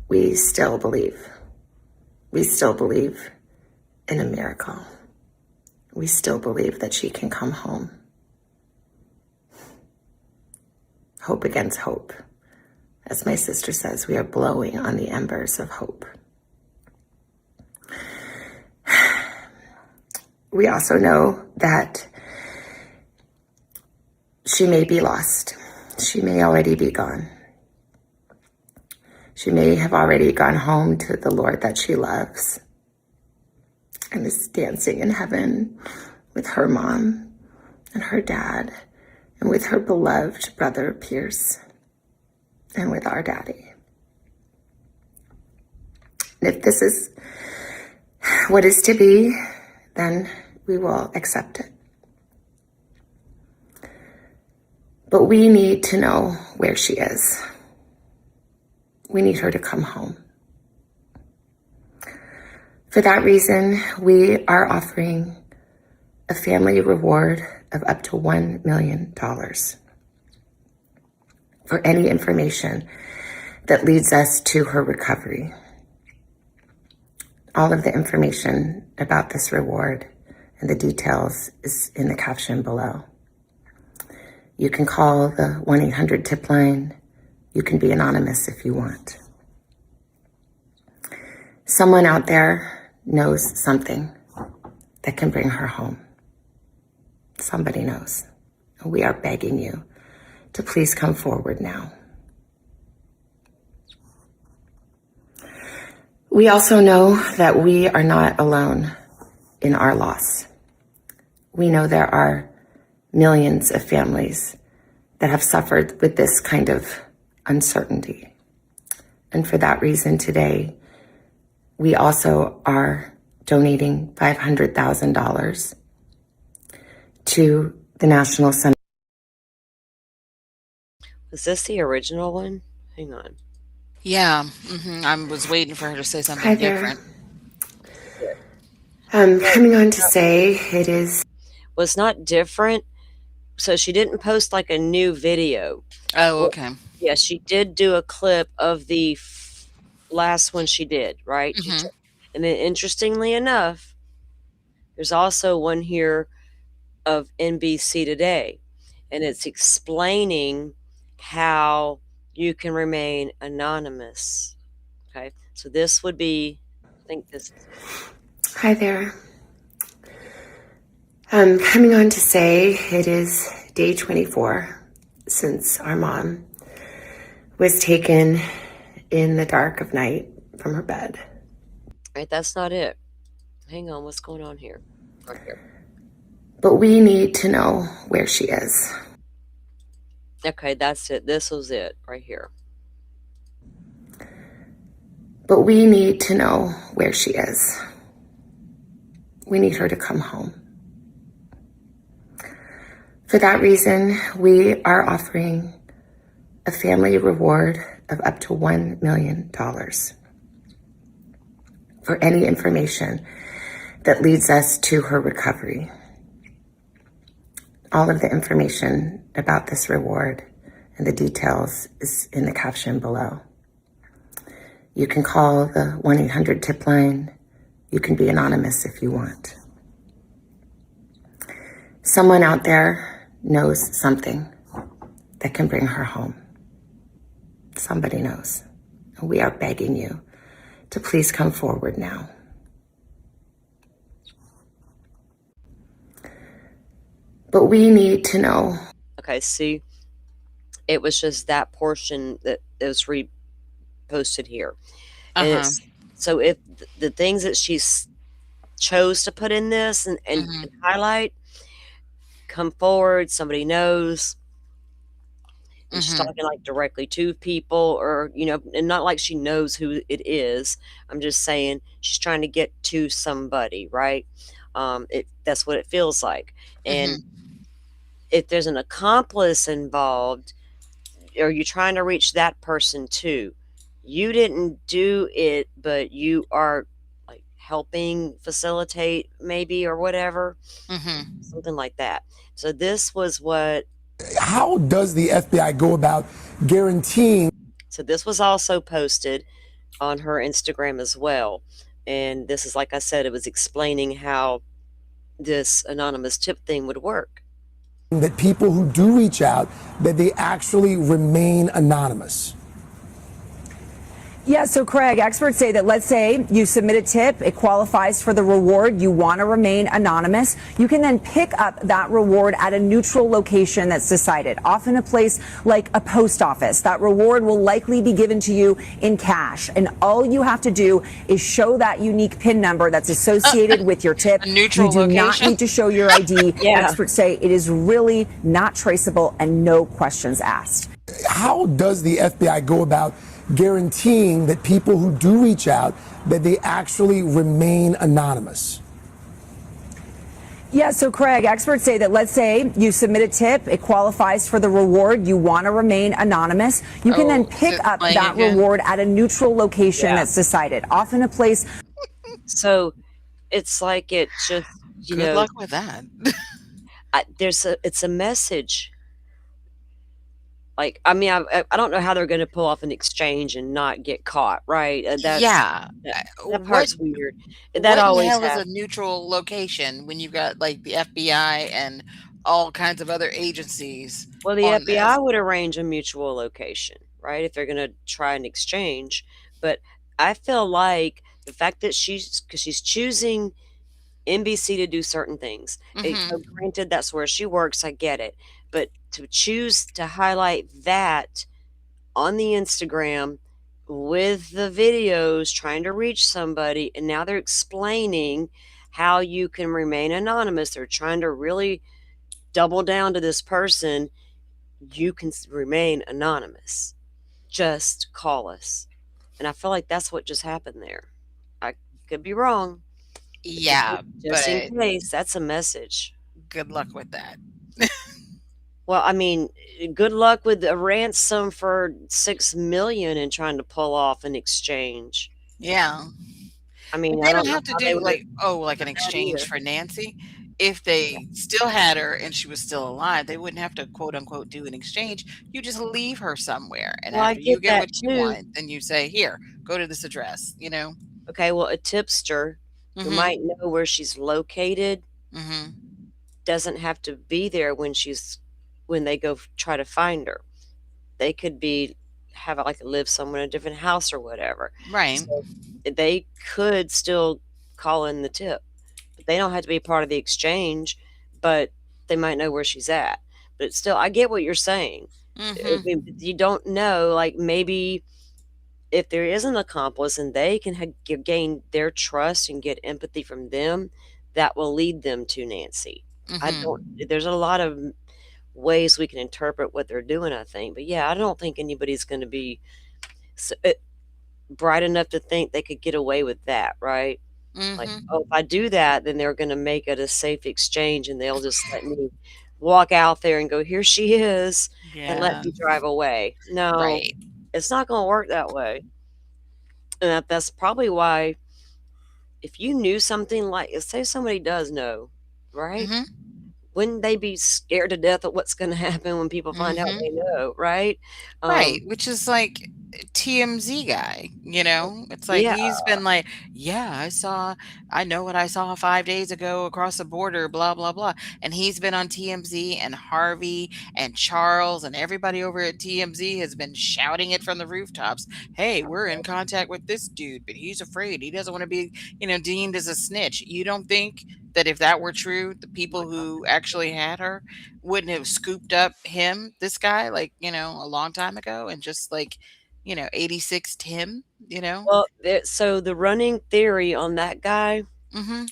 We still believe. We still believe in a miracle. We still believe that she can come home. Hope against hope. As my sister says, we are blowing on the embers of hope. We also know that she may be lost. She may already be gone. She may have already gone home to the Lord that she loves and is dancing in heaven with her mom and her dad and with her beloved brother Pierce and with our daddy. And if this is what is to be, then we will accept it. But we need to know where she is. We need her to come home. For that reason, we are offering a family reward of up to $1 million for any information that leads us to her recovery. All of the information about this reward and the details is in the caption below. You can call the 1-800 tip line. You can be anonymous if you want. Someone out there knows something that can bring her home. Somebody knows. We are begging you to please come forward now. We also know that we are not alone in our loss. We know there are millions of families that have suffered with this kind of uncertainty. And for that reason today, we also are donating $500,000 to the National Center. Was this the original one? Hang on. Yeah. I was waiting for her to say Hi something there. different. Coming on to say it is. Was not different. So she didn't post like a new video. Oh, okay. Yeah, she did do a clip of the last one she did, right? And then interestingly enough, there's also one here of NBC Today, and it's explaining how you can remain anonymous. Okay, so this would be, I think this is it. Hi there. Coming on to say it is day 24 since our mom was taken in the dark of night from her bed. Right, that's not it. Hang on, what's going on here? Right here. But we need to know where she is. Okay, that's it. This was it right here. But we need to know where she is. We need her to come home. For that reason, we are offering a family reward of up to $1 million for any information that leads us to her recovery. All of the information about this reward and the details is in the caption below. You can call the 1-800-TIP line. You can be anonymous if you want. Someone out there knows something that can bring her home. Somebody knows. And we are begging you to please come forward now. But we need to know. Okay, see, it was just that portion that was reposted here. And so if the things that she's chose to put in this and highlight come forward, somebody knows, and she's talking like directly to people, or and not like she knows who it is. I'm just saying she's trying to get to somebody, right? That's what it feels like. And if there's an accomplice involved, or you're trying to reach that person too, you didn't do it, but you are like helping facilitate maybe, or whatever, something like that. So this was what. How does the FBI go about guaranteeing? So this was also posted on her Instagram as well. And this is, like I said, it was explaining how this anonymous tip thing would work. That people who do reach out, that they actually remain anonymous. Yeah, so Craig, experts say that let's say you submit a tip, it qualifies for the reward, you want to remain anonymous, you can then pick up that reward at a neutral location that's decided, often a place like a post office. That reward will likely be given to you in cash, and all you have to do is show that unique PIN number that's associated with your tip. A neutral you do location? not need to show your ID. Yeah. Experts say it is really not traceable and no questions asked. How does the FBI go about guaranteeing that people who do reach out, that they actually remain anonymous? Yeah, so Craig, experts say that let's say you submit a tip, it qualifies for the reward, you want to remain anonymous, you can then pick up that reward at a neutral location that's decided, often a place. So it's like it just, Good luck with that. it's a message. Like, I mean, I don't know how they're going to pull off an exchange and not get caught, right? That part's weird. That always what the hell happens. is a neutral location when you've got like the FBI and all kinds of other agencies? Well, the FBI would arrange a mutual location, right? If they're going to try an exchange. But I feel like the fact that she's choosing NBC to do certain things. So granted, that's where she works. I get it. But to choose to highlight that on the Instagram with the videos trying to reach somebody, and now they're explaining how you can remain anonymous. They're trying to really double down to this person. You can remain anonymous. Just call us. And I feel like that's what just happened there. I could be wrong. Yeah, Just but in case, that's a message. good luck with that. Well, I mean, good luck with a ransom for $6 million and trying to pull off an exchange. Yeah. I mean, But they I don't know have to how they do would like an do that exchange either. for Nancy. If they still had her and she was still alive, they wouldn't have to quote unquote do an exchange. You just leave her somewhere, and Well, I after you get get that what you too. want, then you say, "Here, go to this address." Okay, well, a tipster who might know where she's located doesn't have to be there when they go try to find her. They could live somewhere in a different house or whatever. Right. So they could still call in the tip. They don't have to be part of the exchange, but they might know where she's at. But still, I get what you're saying. I Mm-hmm. mean, you don't know, like, maybe if there is an accomplice and they can gain their trust and get empathy from them, that will lead them to Nancy. I don't Mm-hmm. there's a lot of ways we can interpret what they're doing, I think. But yeah, I don't think anybody's going to be bright enough to think they could get away with that, right? Like, oh, Mm-hmm. if I do that, then they're going to make it a safe exchange and they'll just let me walk out there and go, here she is, and let Yeah. me drive away. No, Right. it's not going to work that way. And that's probably why, if you knew something, like, say somebody does know, right? Mm-hmm. Wouldn't they be scared to death of what's going to happen when people find out they Mm-hmm. know, right? Right, Um, which is like TMZ guy, it's like yeah, he's been like, "Yeah, I know what I saw 5 days ago across the border, blah blah blah." And he's been on TMZ, and Harvey and Charles and everybody over at TMZ has been shouting it from the rooftops. "Hey, we're in contact with this dude, but he's afraid. He doesn't want to be, deemed as a snitch." You don't think that if that were true, the people who actually had her wouldn't have scooped up this guy, like, a long time ago and just like, 86'd him, well, so the running theory on that guy, Mhm.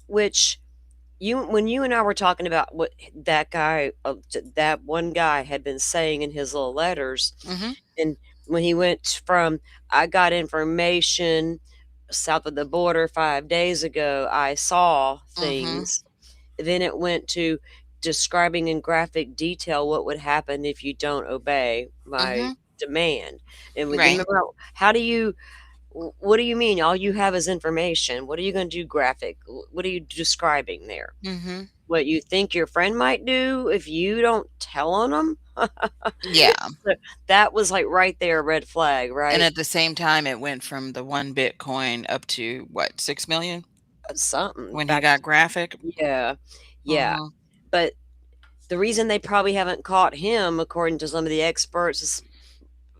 which when you and I were talking about what that guy, that one guy had been saying in his little letters, Mhm. and when he went from, I got information south of the border 5 days ago, I saw Mhm. things, then it went to describing in graphic detail what would happen if you don't obey my Mhm. demand. And when you Right. remember, how do you, what do you mean? All you have is information. What are you going to do graphic? What are you describing there? Mhm. What you think your friend might do if you don't tell on them? Yeah. That was like right there, red flag, And right? at the same time, it went from the 1 Bitcoin up to what, 6 million Something when he back, got graphic? yeah, yeah. Mhm. But the reason they probably haven't caught him, according to some of the experts, is,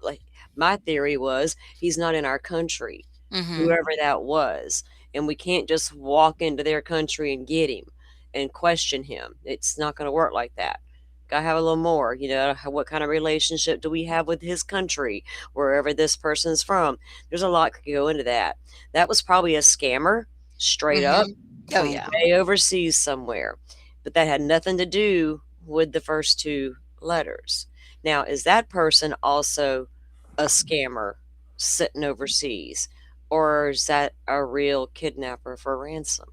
like, my theory was, he's not in our country, Mhm. whoever that was, and we can't just walk into their country and get him and question him. It's not going to work like that. Gotta have a little more, what kind of relationship do we have with his country, wherever this person's from? There's a lot could go into that. That was probably a scammer, straight up, Mhm. Oh, from yeah. way overseas somewhere, but that had nothing to do with the first two letters. Now, is that person also a scammer sitting overseas, or is that a real kidnapper for ransom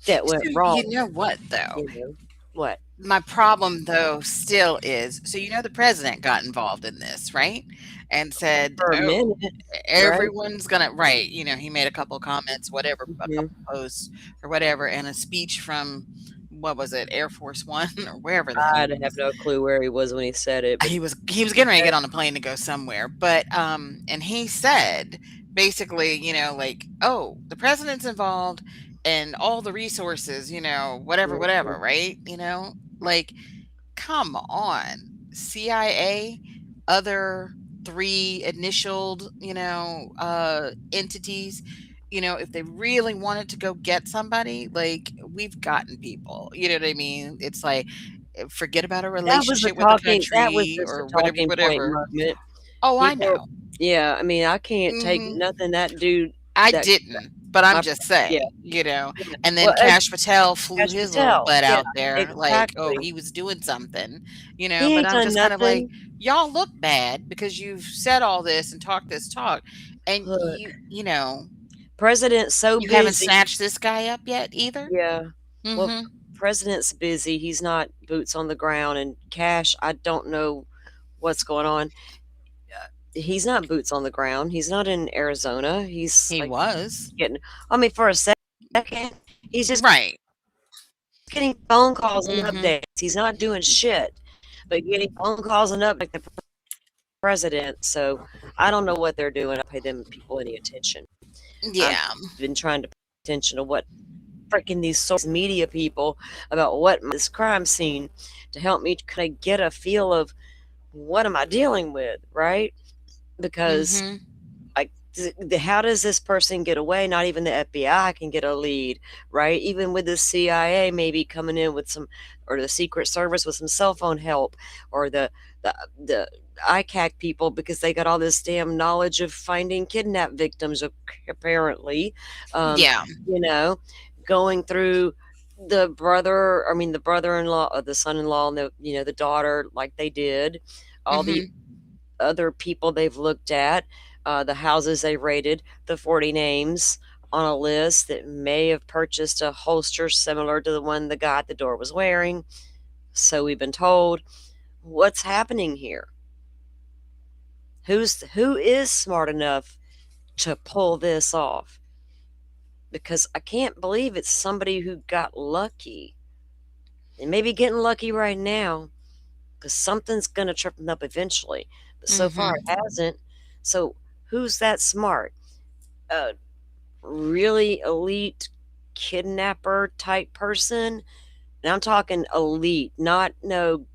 that So, went wrong? you know what, though? You know what? My problem, though, still is, so, the president got involved in this, right? And said, For a "Oh, minute, right? everyone's gonna," right, he made a couple comments, whatever, a Mhm. couple posts or whatever, and a speech from, what was it, Air Force One or wherever the hell I it have was. no clue where he was when he said it, but He was getting ready to get on a plane to go somewhere, but, and he said, basically, like, "Oh, the president's involved and all the resources, whatever, mhm. whatever," right? Like, come on. CIA, other 3 initialed, entities, if they really wanted to go get somebody, like, we've gotten people, you know what I mean? It's like, forget about a relationship with the That was country just a or whatever, talking point whatever. moment. Oh, I People, know. yeah, I mean, I can't take Mhm. nothing that dude, I that didn't, but I'm my just yeah, saying, yeah. and then Well, Cash Patel flew Cash his little Patel, butt yeah, out there like, oh, exactly. he was doing something, He but ain't I'm done just kind of like, nothing. y'all look bad because you've said all this and talked this talk, and Look, you president's so you haven't busy. snatched this guy up yet either. Yeah. Well, Mhm. president's busy. He's not boots on the ground, and Cash, I don't know what's going on. He's not boots on the ground. He's not in Arizona. He's He like was. getting, I mean, for a second, he's just Right. getting phone calls and Mhm. updates. He's not doing shit, but getting phone calls and updates like the president. So I don't know what they're doing. I pay them people any attention. I've Yeah. been trying to pay attention to what freaking these social media people about what this crime scene, to help me kind of get a feel of what am I dealing with, right? Because Mhm. Like, how does this person get away? Not even the FBI can get a lead, right? Even with the CIA maybe coming in with some, or the Secret Service with some cell phone help, or the ICAC people, because they got all this damn knowledge of finding kidnap victims, apparently. Yeah. You know, going through the brother-in-law, the son-in-law, and the daughter, like they did, all the Mhm. other people they've looked at, the houses they raided, the 40 names on a list that may have purchased a holster similar to the one the guy at the door was wearing. So we've been told. What's happening here? Who is smart enough to pull this off? Because I can't believe it's somebody who got lucky. They may be getting lucky right now, because something's going to trip them up eventually. But so far it Mhm. hasn't. So who's that smart? A really elite kidnapper type person? And I'm talking elite, not no,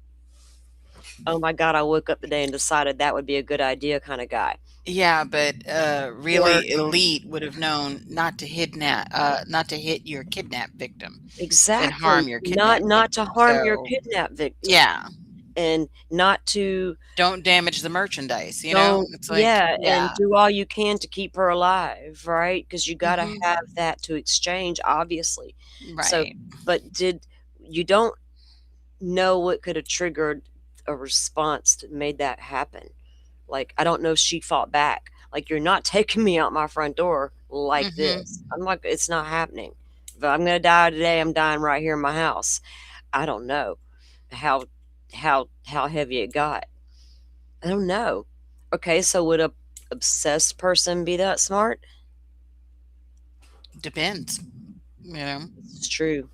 oh my God, I woke up today and decided that would be a good idea kind of guy. Yeah, but Or really elite would have known not to hit your kidnap victim and exactly, harm your not kidnap to victim. harm your So, kidnap victim, yeah, and not to don't damage the merchandise, you know? don't, It's like, yeah, and yeah. do all you can to keep her alive, right? Because you got to Mhm. have that to exchange, obviously. So, Right. but you don't know what could have triggered a response that made that happen. Like, I don't know if she fought back. Like, you're not taking me out my front door like this. Mhm. I'm like, it's not happening. If I'm gonna die today, I'm dying right here in my house. I don't know how how heavy it got. I don't know. Okay, so would a obsessed person be that smart? Depends, you know? This is true.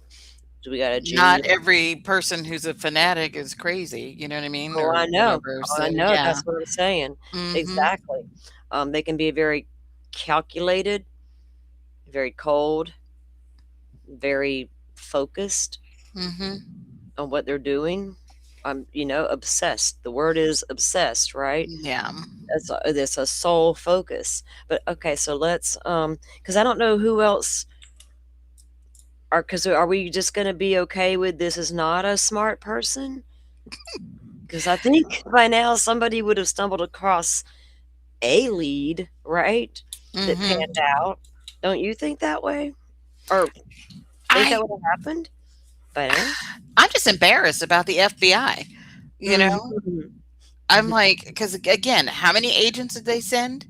Do we got a Not genius? every person who's a fanatic is crazy, you know what I mean? Oh, Or I know. whatever, Oh, I so know, yeah. that's what I'm saying. Mhm. Exactly. They can be very calculated, very cold, very focused Mhm. on what they're doing. Obsessed. The word is obsessed, right? Yeah. It's a sole focus. But okay, so let's because I don't know who else are we just gonna be okay with this is not a smart person? Because I think by now somebody would have stumbled across a lead, right? That panned Mhm. out. Don't you think that way? Or think that I would have happened by now? I'm just embarrassed about the FBI, you know? Mhm. I'm like, because again, how many agents did they send?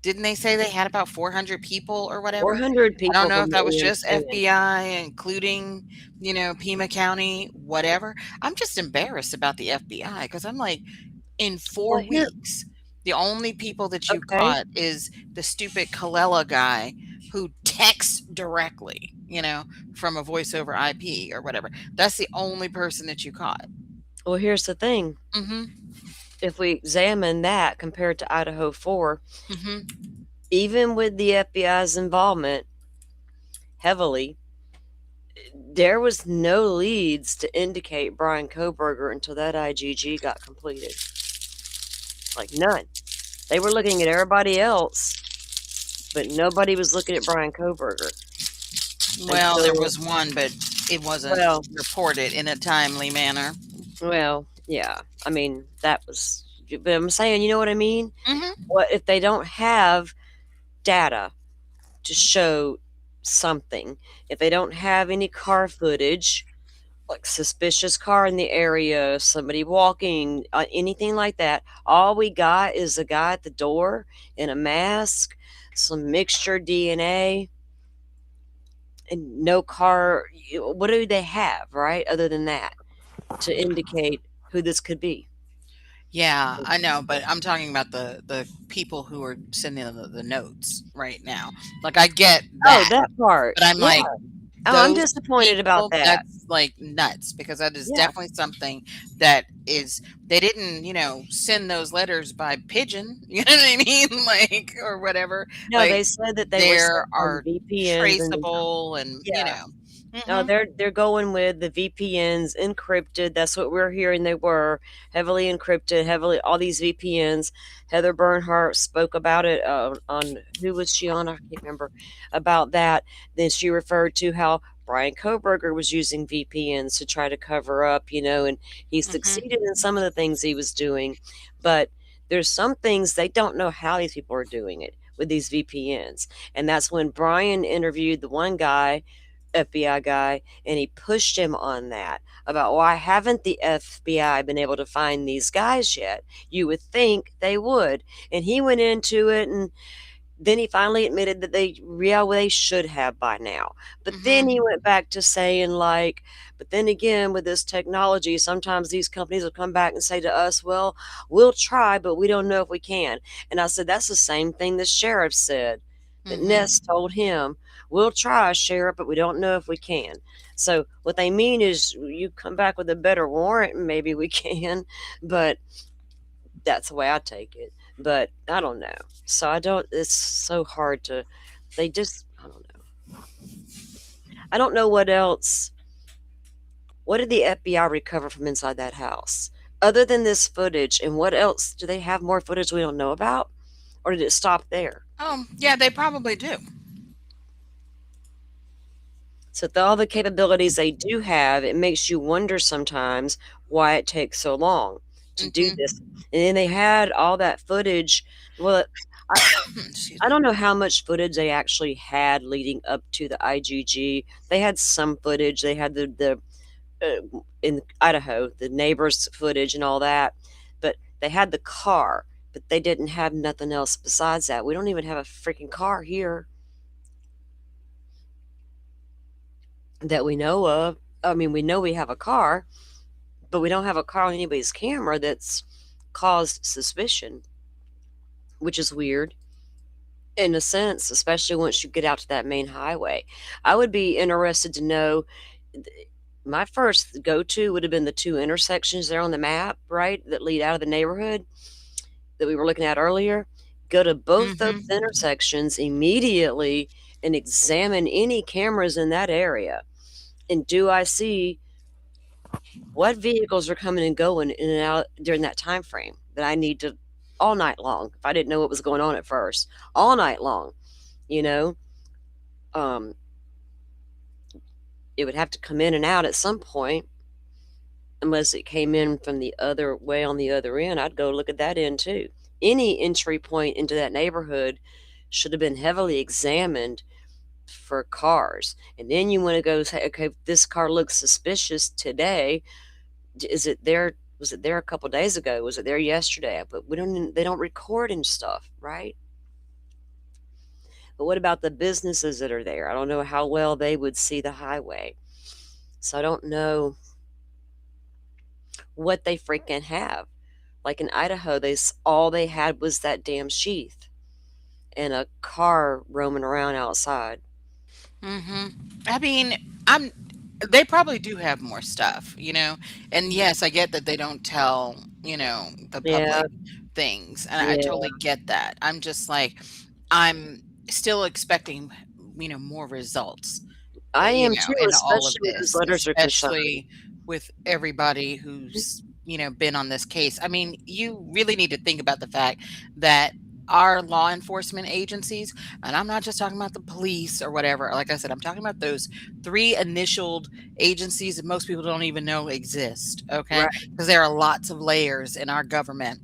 Didn't they say they had about 400 people or whatever? 400 I don't people know if from that what was we just understand. FBI, including, Pima County, whatever. I'm just embarrassed about the FBI because I'm like, in Well, 4 here weeks, the only people that you okay. caught is the stupid Colella guy who texts directly, from a voice over IP or whatever. That's the only person that you caught. Well, here's the thing. Mhm. If we examine that compared to Idaho 4, Mhm. even with the FBI's involvement heavily, there was no leads to indicate Brian Koberger until that IGG got completed. Like, none. They were looking at everybody else, but nobody was looking at Brian Koberger Well, there until was one, but it wasn't well reported in a timely manner. yeah. I mean, that was but I'm saying, you know what I mean? Mhm. What if they don't have data to show something? If they don't have any car footage, like suspicious car in the area, somebody walking, anything like that. All we got is a guy at the door in a mask, some mixture DNA, and no car. What do they have, right? Other than that, to indicate who this could be. Yeah, I know, but I'm talking about the people who are sending the notes right now. Like, I get Oh, that, that part. but I'm Yeah. like, Oh, I'm those disappointed about people, that. that's, like, nuts because that is Yeah. definitely something that is they didn't, send those letters by pigeon, you know what I mean? Like, or whatever. No, Like, they said that they were there sent on are VPNs and traceable and, yeah. No, Mm-hmm. they're going with the VPNs encrypted. That's what we're hearing. They were heavily encrypted, heavily all these VPNs. Heather Bernhardt spoke about it on who was she on? I can't remember about that. Then she referred to how Brian Koberger was using VPNs to try to cover up, and he Mm-hmm. succeeded in some of the things he was doing, but there's some things they don't know how these people are doing it with these VPNs, and that's when Brian interviewed the one guy FBI guy, and he pushed him on that about why haven't the FBI been able to find these guys yet? You would think they would. And he went into it, and then he finally admitted that they should have by now. But then he Mm-hmm. went back to saying, like, but then again, with this technology, sometimes these companies will come back and say to us, well, we'll try, but we don't know if we can. And I said, that's the same thing the sheriff said, that Mm-hmm. Ness told him, we'll try, sheriff, but we don't know if we can. So what they mean is you come back with a better warrant, and maybe we can, but that's the way I take it. But I don't know. So I don't it's so hard to they just I don't know. I don't know what else. What did the FBI recover from inside that house? Other than this footage, and what else do they have more footage we don't know about? Or did it stop there? Yeah, they probably do. So with all the capabilities they do have, it makes you wonder sometimes why it takes so long to do Mm-hmm. this. And then they had all that footage. Well, I, Excuse I me. don't know how much footage they actually had leading up to the IGG. They had some footage. They had in Idaho, the neighbors' footage and all that, but they had the car, but they didn't have nothing else besides that. We don't even have a freaking car here that we know of. I mean, we know we have a car, but we don't have a car on anybody's camera that's caused suspicion, which is weird in a sense, especially once you get out to that main highway. I would be interested to know. My first go to would have been the two intersections there on the map, right, that lead out of the neighborhood that we were looking at earlier. Go to both those Mm-hmm. intersections immediately and examine any cameras in that area. And do I see what vehicles are coming and going in and out during that time frame that I need to all night long if I didn't know what was going on at first, all night long, you know? Um, it would have to come in and out at some point unless it came in from the other way on the other end. I'd go look at that end too. Any entry point into that neighborhood should have been heavily examined for cars. And then you want to go say, okay, this car looks suspicious today. Is it there? Was it there a couple days ago? Was it there yesterday? But they don't record and stuff, right? But what about the businesses that are there? I don't know how well they would see the highway. So I don't know what they freaking have. Like in Idaho, all they had was that damn sheath and a car roaming around outside. Mm-hmm. I mean, I'm. They probably do have more stuff, And yes, I get that they don't tell, the Yeah, public things, and I yeah. totally get that. I'm just like, I'm still expecting, more results, I am too, in all of especially where those this, letters are concerned. especially with everybody who's, been on this case. I mean, you really need to think about the fact that our law enforcement agencies, and I'm not just talking about the police or whatever, like I said, I'm talking about those three initialed agencies that most people don't even know exist, okay? Right. Because there are lots of layers in our government,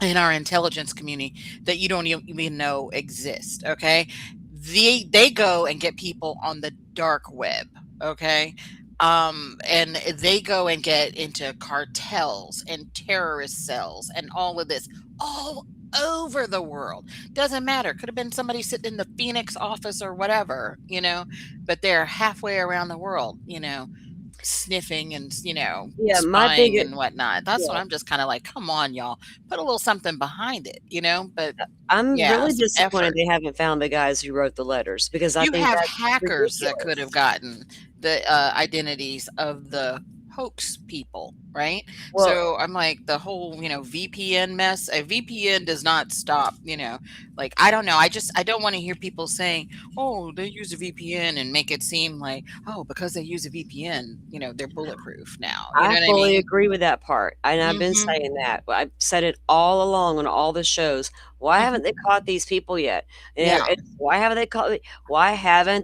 in our intelligence community, that you don't even know exist, okay? They go and get people on the dark web, okay? And they go and get into cartels and terrorist cells and all of this, all over the world. Doesn't matter. Could have been somebody sitting in the Phoenix office or whatever, but they're halfway around the world, sniffing and, Yeah, my spying biggest and whatnot. That's what yeah. I'm just kind of like, come on, y'all, put a little something behind it, But I'm yeah, really some disappointed effort. they haven't found the guys who wrote the letters because I You think have that's hackers that could have ridiculous. gotten the identities of the hoax people, right? Well, So I'm like, the whole, VPN mess, a VPN does not stop, like, I don't know. I don't want to hear people saying, oh, they use a VPN and make it seem like, oh, because they use a VPN, they're bulletproof now. You I know what I fully mean? agree with that part, and I've been Mhm. saying that. I've said it all along on all the shows. Why Mhm. haven't they caught these people yet? Yeah. Why haven't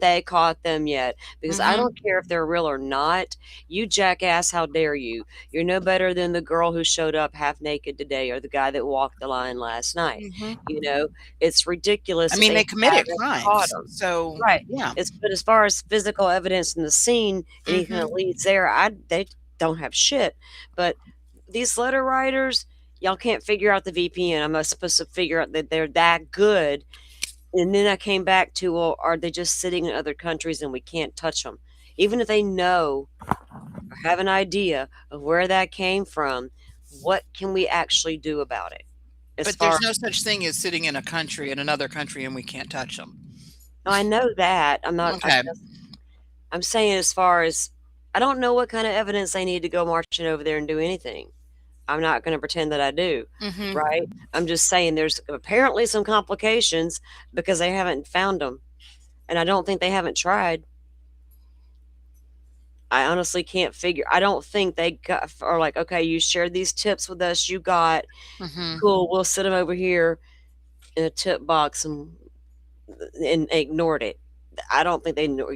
they caught them yet? Because I Mhm. don't care if they're real or not. You jackass, how dare you? You're no better than the girl who showed up half naked today or the guy that walked the line last night. Mhm. You know, it's ridiculous I that mean, they they committed haven't caught crimes. them. So, Right. yeah. But as far as physical evidence in the scene, anything that Mhm. leads there, they don't have shit. But these letter writers, y'all can't figure out the VPN. I'm not supposed to figure out that they're that good. And then I came back to, well, are they just sitting in other countries and we can't touch them? Even if they know or have an idea of where that came from, what can we actually do about it? As But far there's no such thing as sitting in another country, and we can't touch them. No, I know that. Okay. I'm saying as far as I don't know what kind of evidence they need to go marching over there and do anything. I'm not gonna pretend that I do, Mhm. right? I'm just saying there's apparently some complications because they haven't found them, and I don't think they haven't tried. I honestly can't figure I don't think they got are like, "Okay, you shared these tips with us, you got Mhm. cool, we'll sit them over here in a tip box and ignored it." I don't think they know.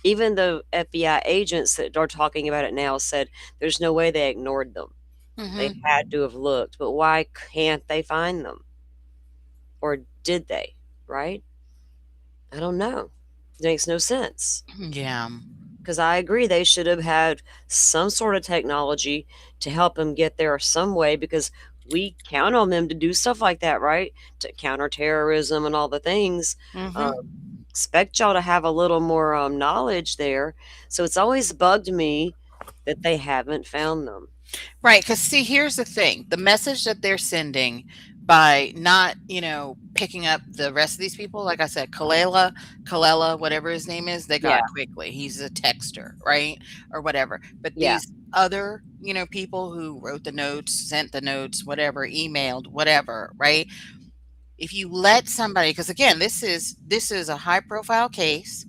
Even the FBI agents that are talking about it now said there's no way they ignored them. They Mhm. had to have looked, but why can't they find them? Or did they? Right? I don't know. It makes no sense. Yeah. Because I agree they should have had some sort of technology to help them get there some way because we count on them to do stuff like that, right? To counter terrorism and all the things. Mhm. Expect y'all to have a little more knowledge there. So it's always bugged me that they haven't found them. Right, because see, here's the thing. The message that they're sending by not, picking up the rest of these people, like I said, Kalela, whatever his name is, they Yeah, got quickly. He's a texter, right? Or whatever. But yeah. these other, people who wrote the notes, sent the notes, whatever, emailed, whatever, right? If you let somebody, because again, this is a high profile case.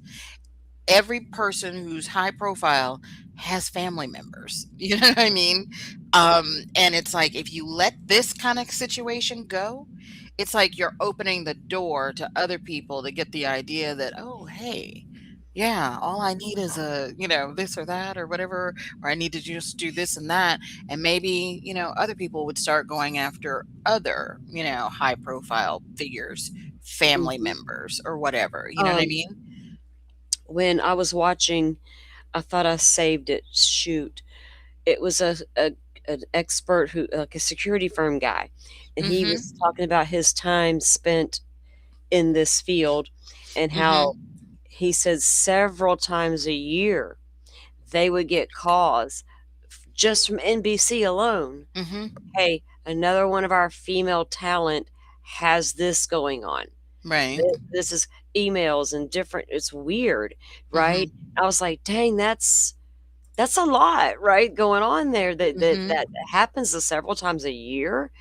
Every person who's high profile has family members. You know what I mean? And it's like, if you let this kind of situation go, it's like you're opening the door to other people to get the idea that, oh, hey, yeah, all I need is this or that or whatever, or I need to just do this and that. And maybe, other people would start going after other, high profile figures, family Mhm. members or whatever. You know what I Um, mean? when I was watching, I thought I saved it. Shoot, it was a an expert who, like a security firm guy, and he Mhm. was talking about his time spent in this field and how Mhm. he said several times a year they would get calls just from NBC alone. Mhm. Hey, another one of our female talent has this going on. Right. This is emails and different. It's weird, right? Mhm. I was like, dang, that's a lot, right, going on there that Mhm. happens several times a year.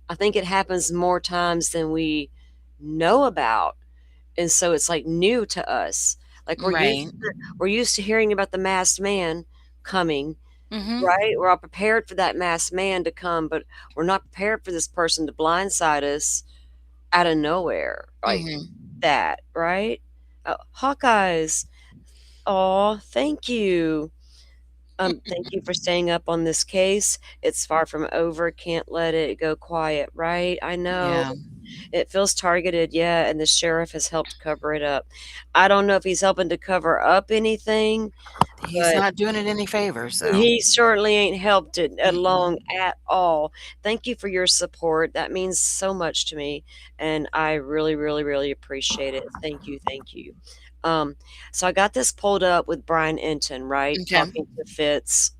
I think it happens more times than we know about. And so it's like new to us. Like Right. we're used to hearing about the masked man coming, Mhm. right? We're all prepared for that masked man to come, but we're not prepared for this person to blindside us out of nowhere like Mhm. that, right? Hawkeyes. Oh, thank you. Thank you for staying up on this case. It's far from over. Can't let it go quiet, right? I know. Yeah. It feels targeted, yeah, and the sheriff has helped cover it up. I don't know if he's helping to cover up anything, He's but not doing it any favors, though. he certainly ain't helped it along Mm-mm. at all. Thank you for your support. That means so much to me, and I really, really, really appreciate it. Thank you, thank you. Um, so I got this pulled up with Brian Enton, right, Okay. talking to Fitz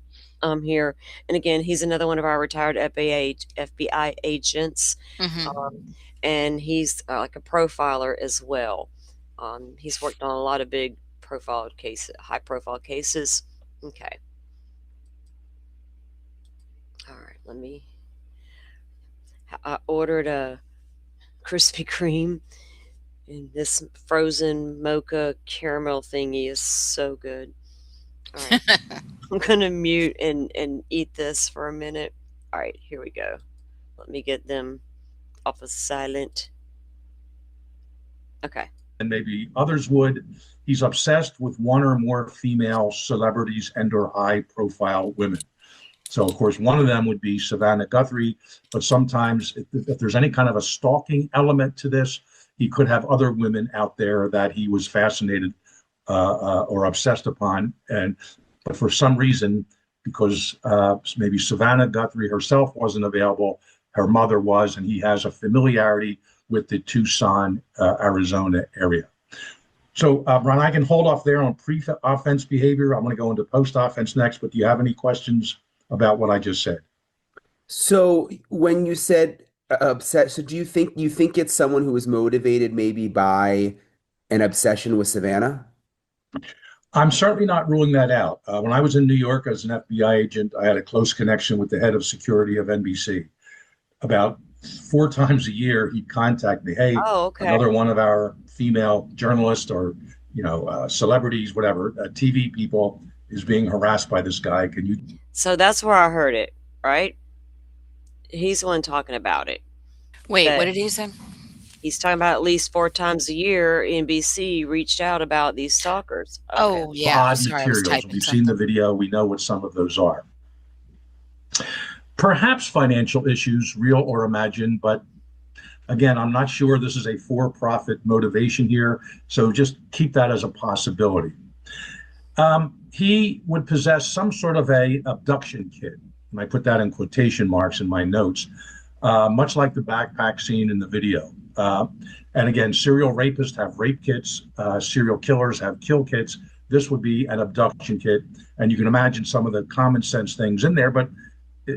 here. And again, he's another one of our retired FBI agents. Mhm. Um, and he's like a profiler as well. He's worked on a lot of big profile cases, high profile cases. Okay. All right, let me. I ordered a Krispy Kreme, and this frozen mocha caramel thingy is so good. All right, I'm gonna mute and eat this for a minute. All right, here we go. Let me get them off of silent. Okay. And maybe others would. He's obsessed with one or more female celebrities and or high profile women. So, of course, one of them would be Savannah Guthrie, but sometimes if there's any kind of a stalking element to this, he could have other women out there that he was fascinated or obsessed upon. But for some reason, because maybe Savannah Guthrie herself wasn't available, her mother was, and he has a familiarity with the Tucson, Arizona area. So, Ron, I can hold off there on pre-offense behavior. I'm going to go into post-offense next, but do you have any questions about what I just said? So when you said upset, so do you think it's someone who was motivated maybe by an obsession with Savannah? I'm certainly not ruling that out. When I was in New York as an FBI agent, I had a close connection with the head of security of NBC. About 4 times a year, he'd contact me. Hey, another one of our female journalists or celebrities, whatever, TV people is being harassed by this guy. Can you? So that's where I heard it, right? He's the one talking about it. Wait, what did he say? He's talking about at least 4 times a year, NBC reached out about these stalkers. Okay. Oh, yeah. Odd materials. We've seen the video. We know what some of those are. Perhaps financial issues, real or imagined, but again, I'm not sure this is a for-profit motivation here, so just keep that as a possibility. He would possess some sort of a abduction kit, and I put that in quotation marks in my notes, much like the backpack scene in the video. And again, serial rapists have rape kits, serial killers have kill kits. This would be an abduction kit, and you can imagine some of the common sense things in there, but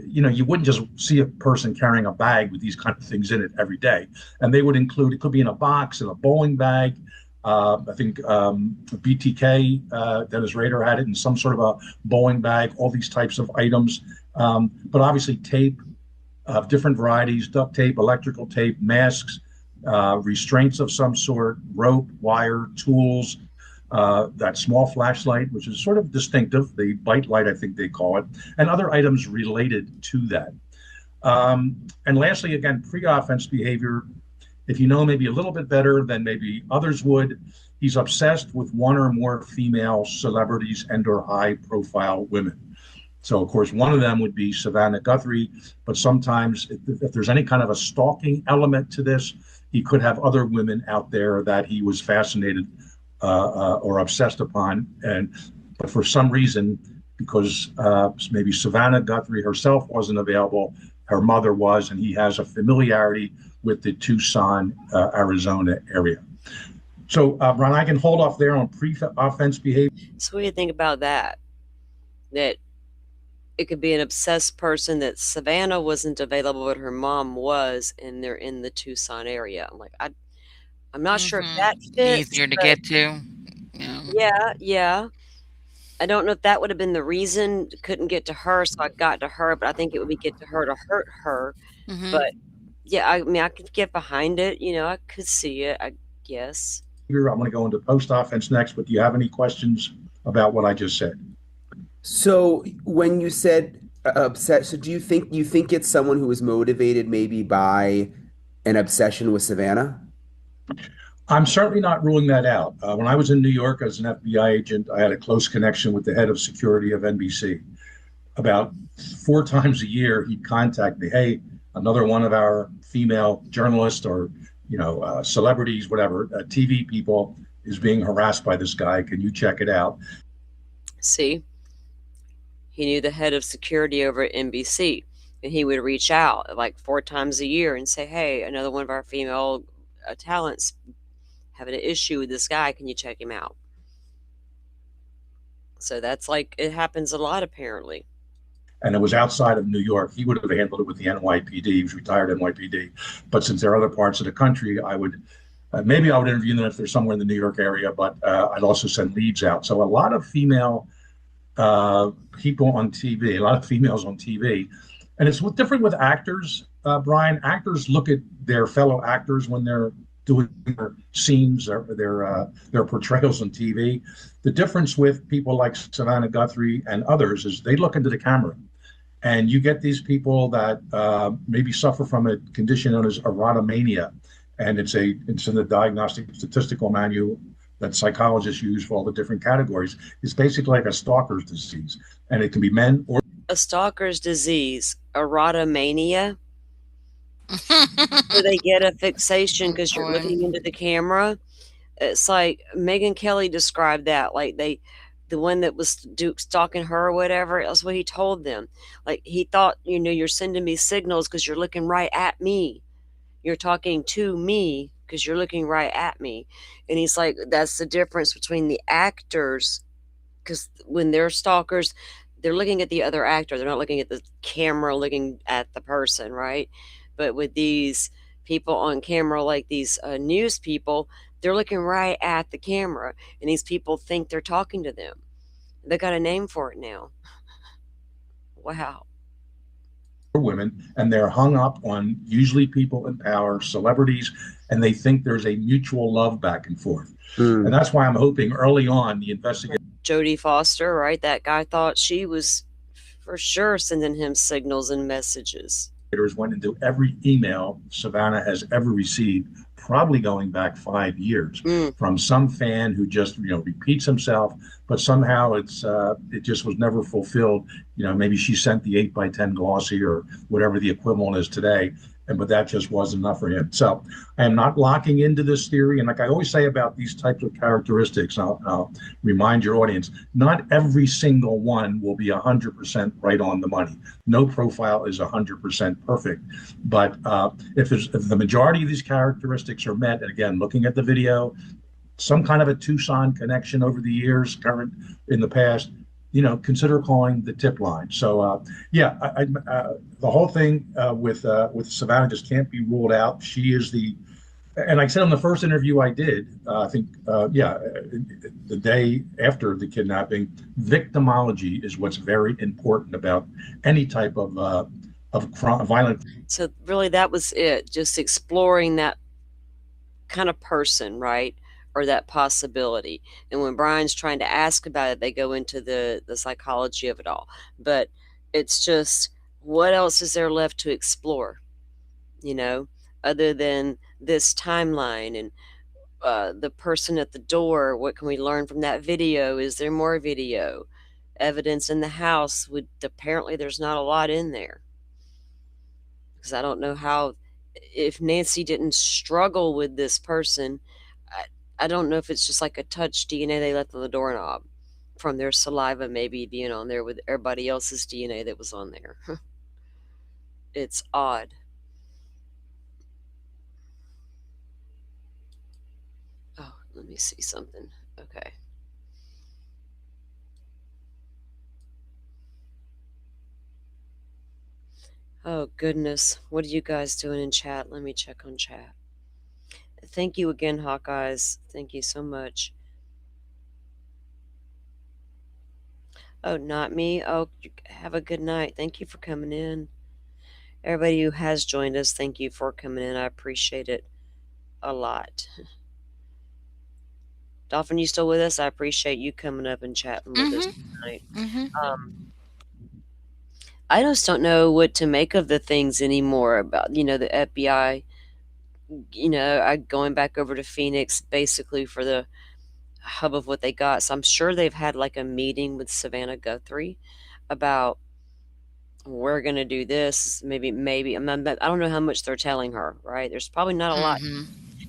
you wouldn't just see a person carrying a bag with these kind of things in it every day. And they would include, it could be in a box, in a bowling bag. I think BTK, Dennis Rader, had it in some sort of a bowling bag, all these types of items. But obviously tape of different varieties, duct tape, electrical tape, masks, restraints of some sort, rope, wire, tools, that small flashlight, which is sort of distinctive, the bite light, I think they call it, and other items related to that. And lastly, again, pre-offense behavior. If you know maybe a little bit better than maybe others would, he's obsessed with one or more female celebrities and or high profile women. So, of course, one of them would be Savannah Guthrie, but sometimes if there's any kind of a stalking element to this, he could have other women out there that he was fascinated or obsessed upon. But for some reason, because maybe Savannah Guthrie herself wasn't available, her mother was, and he has a familiarity with the Tucson, Arizona area. So, Ron, I can hold off there on pre-offense behavior. So what do you think about that? That it could be an obsessed person, that Savannah wasn't available, but her mom was, and they're in the Tucson area. I'm like, I'm not sure if that fits. Easier to get to. Yeah. I don't know if that would have been the reason. Couldn't get to her, so I got to her, but I think it would be get to her to hurt her. But yeah, I mean, I could get behind it. I could see it, I guess. I'm going to go into post-offense next, but do you have any questions about what I just said? So when you said upset, so do you think it's someone who was motivated maybe by an obsession with Savannah? I'm certainly not ruling that out. When I was in New York as an FBI agent, I had a close connection with the head of security of NBC. About 4 times a year, he'd contact me. Hey, another one of our female journalists or celebrities, whatever, TV people is being harassed by this guy. Can you check it out? See, he knew the head of security over at NBC, and he would reach out like 4 times a year and say, hey, another one of our female talents having an issue with this guy. Can you check him out? So that's like, it happens a lot apparently. And it was outside of New York. He would have handled it with the NYPD. He was retired NYPD. But since there are other parts of the country, I would maybe I would interview them if they're somewhere in the New York area, but I'd also send leads out. So a lot of female people on TV, a lot of females on TV. And it's different with actors, Brian. Actors look at their fellow actors when they're doing their scenes or their portrayals on TV. The difference with people like Savannah Guthrie and others is they look into the camera, and you get these people that maybe suffer from a condition known as erotomania, and it's in the diagnostic statistical manual that psychologists use for all the different categories. It's basically like a stalker's disease, and it can be men or A stalker's disease, erotomania. So they get a fixation because you're looking into the camera. It's like Megyn Kelly described that, like the one that was stalking her or whatever. That's what he told them. Like he thought, you're sending me signals because you're looking right at me. You're talking to me because you're looking right at me. And he's like, that's the difference between the actors, because when they're stalkers, they're looking at the other actor. They're not looking at the camera, looking at the person, right? But with these people on camera, like these news people, they're looking right at the camera, and these people think they're talking to them. They got a name for it now. Wow. women, and they're hung up on usually people in power, celebrities, and they think there's a mutual love back and forth. And that's why I'm hoping early on the investigation. Jodie Foster, right? That guy thought she was for sure sending him signals and messages. Went into every email Savannah has ever received, probably going back 5 years, from some fan who just repeats himself, but somehow it just was never fulfilled. Maybe she sent the 8x10 glossy or whatever the equivalent is today, but that just wasn't enough for him. So I am not locking into this theory. And like I always say about these types of characteristics, I'll remind your audience, not every single one will be 100% right on the money. No profile is 100% perfect. But if the majority of these characteristics are met, and again, looking at the video, some kind of a Tucson connection over the years, current, in the past, consider calling the tip line. So the whole thing with Savannah just can't be ruled out. She is and like I said in the first interview I did, I think, the day after the kidnapping, victimology is what's very important about any type of violent. So really, that was it. Just exploring that kind of person, right? Or that possibility. And when Brian's trying to ask about it, they go into the psychology of it all. But it's just, what else is there left to explore, other than this timeline and the person at the door? What can we learn from that video? Is there more video? Evidence in the house, apparently there's not a lot in there. Because I don't know how, if Nancy didn't struggle with this person, I don't know if it's just like a touch DNA they left on the doorknob from their saliva maybe being on there with everybody else's DNA that was on there. It's odd. Oh, let me see something. Okay. Oh, goodness. What are you guys doing in chat? Let me check on chat. Thank you again, Hawkeyes. Thank you so much. Oh, not me. Oh, have a good night. Thank you for coming in. Everybody who has joined us, thank you for coming in. I appreciate it a lot. Dolphin, you still with us? I appreciate you coming up and chatting with us tonight. I just don't know what to make of the things anymore about, the FBI. Going back over to Phoenix basically for the hub of what they got. So I'm sure they've had like a meeting with Savannah Guthrie about, we're going to do this. Maybe I don't know how much they're telling her, right? There's probably not a lot.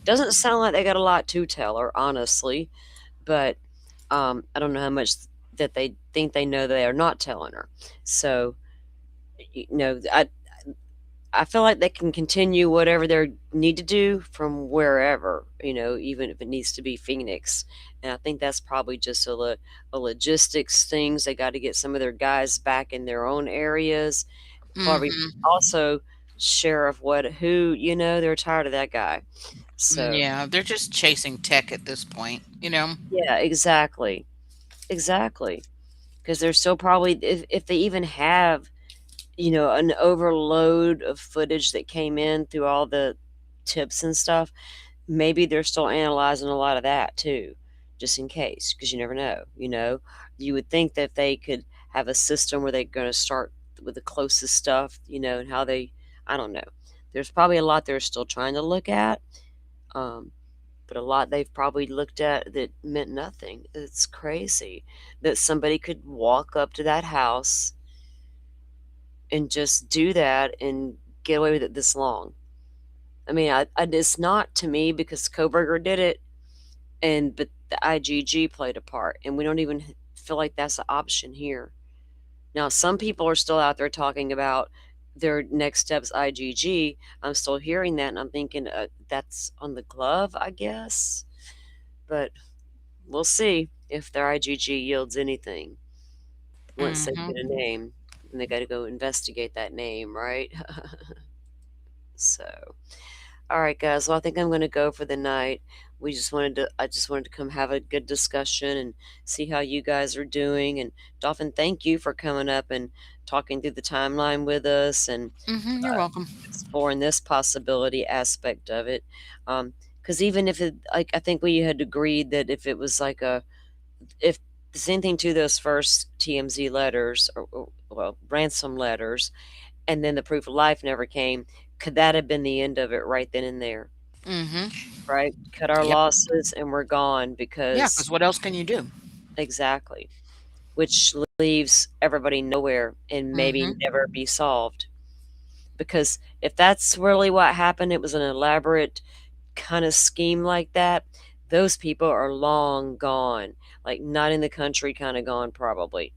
Doesn't sound like they got a lot to tell her, honestly, but I don't know how much that they think they know they are not telling her. So, I feel like they can continue whatever they need to do from wherever, even if it needs to be Phoenix. And I think that's probably just a logistics things. They got to get some of their guys back in their own areas. Probably also sheriff, they're tired of that guy. So yeah, they're just chasing tech at this point, Yeah, exactly. Because they're still probably, if they even have an overload of footage that came in through all the tips and stuff. Maybe they're still analyzing a lot of that too, just in case, because you never know. You would think that they could have a system where they're going to start with the closest stuff, and how they, I don't know. There's probably a lot they're still trying to look at, but a lot they've probably looked at that meant nothing. It's crazy that somebody could walk up to that house and just do that and get away with it this long. I mean, it's not to me because Koberger did it, but the IGG played a part, and we don't even feel like that's an option here. Now, some people are still out there talking about their next steps IGG. I'm still hearing that, and I'm thinking that's on the glove, I guess. But we'll see if their IGG yields anything once they get a name, and they got to go investigate that name, right? So. All right, guys. Well, I think I'm going to go for the night. I just wanted to come have a good discussion and see how you guys are doing. And Dolphin, thank you for coming up and talking through the timeline with us and You're welcome. exploring this possibility aspect of it. Because even if I think we had agreed that if it was if there's anything to those first TMZ letters or ransom letters, and then the proof of life never came, could that have been the end of it right then and there? Right? Cut our Yep. losses and we're gone Yeah, because because what else can you do? exactly, which leaves everybody nowhere and maybe never be solved. Because if that's really what happened, it was an elaborate kind of scheme like that, those people are long gone, like not in the country, kind of gone probably,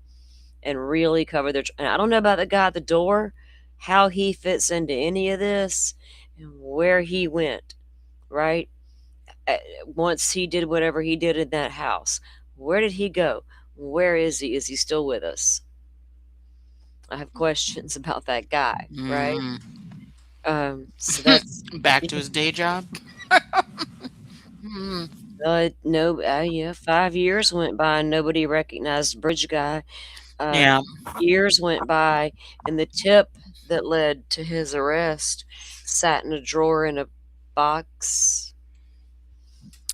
and really cover and I don't know about the guy at the door, how he fits into any of this and where he went, right? Once he did whatever he did in that house, where did he go? Where is he? Is he still with us? I have questions about that guy, right? So that's Back to his day job. no, yeah, 5 years went by and nobody recognized the bridge guy. Yeah. Years went by, and the tip that led to his arrest sat in a drawer in a box.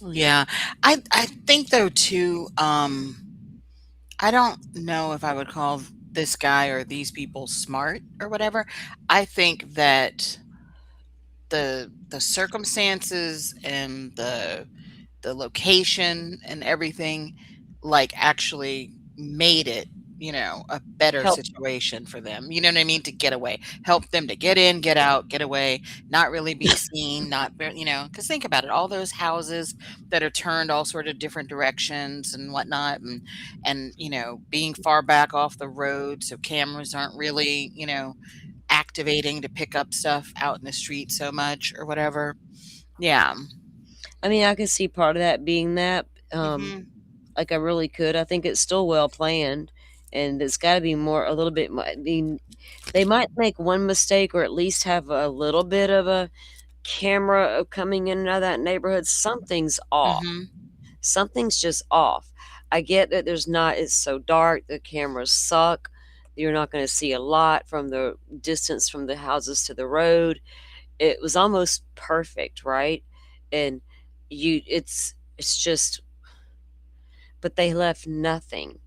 Yeah. I think though too, I don't know if I would call this guy or these people smart or whatever. I think that the circumstances and the location and everything like actually made it, a better Help. situation for them. You know what I mean? To get away, help them to get in, get out, get away, not really be seen, because think about it, all those houses that are turned all sort of different directions and whatnot, and being far back off the road, so cameras aren't really, activating to pick up stuff out in the street so much or whatever. Yeah. I mean, I could see part of that being that. Like I really could. I think it's still well planned, and it's got to be a little bit. I mean, they might make one mistake, or at least have a little bit of a camera coming in and out of that neighborhood. Something's off. Something's just off. I get that it's so dark. The cameras suck. You're not going to see a lot from the distance from the houses to the road. It was almost perfect, right? And it's just, but they left nothing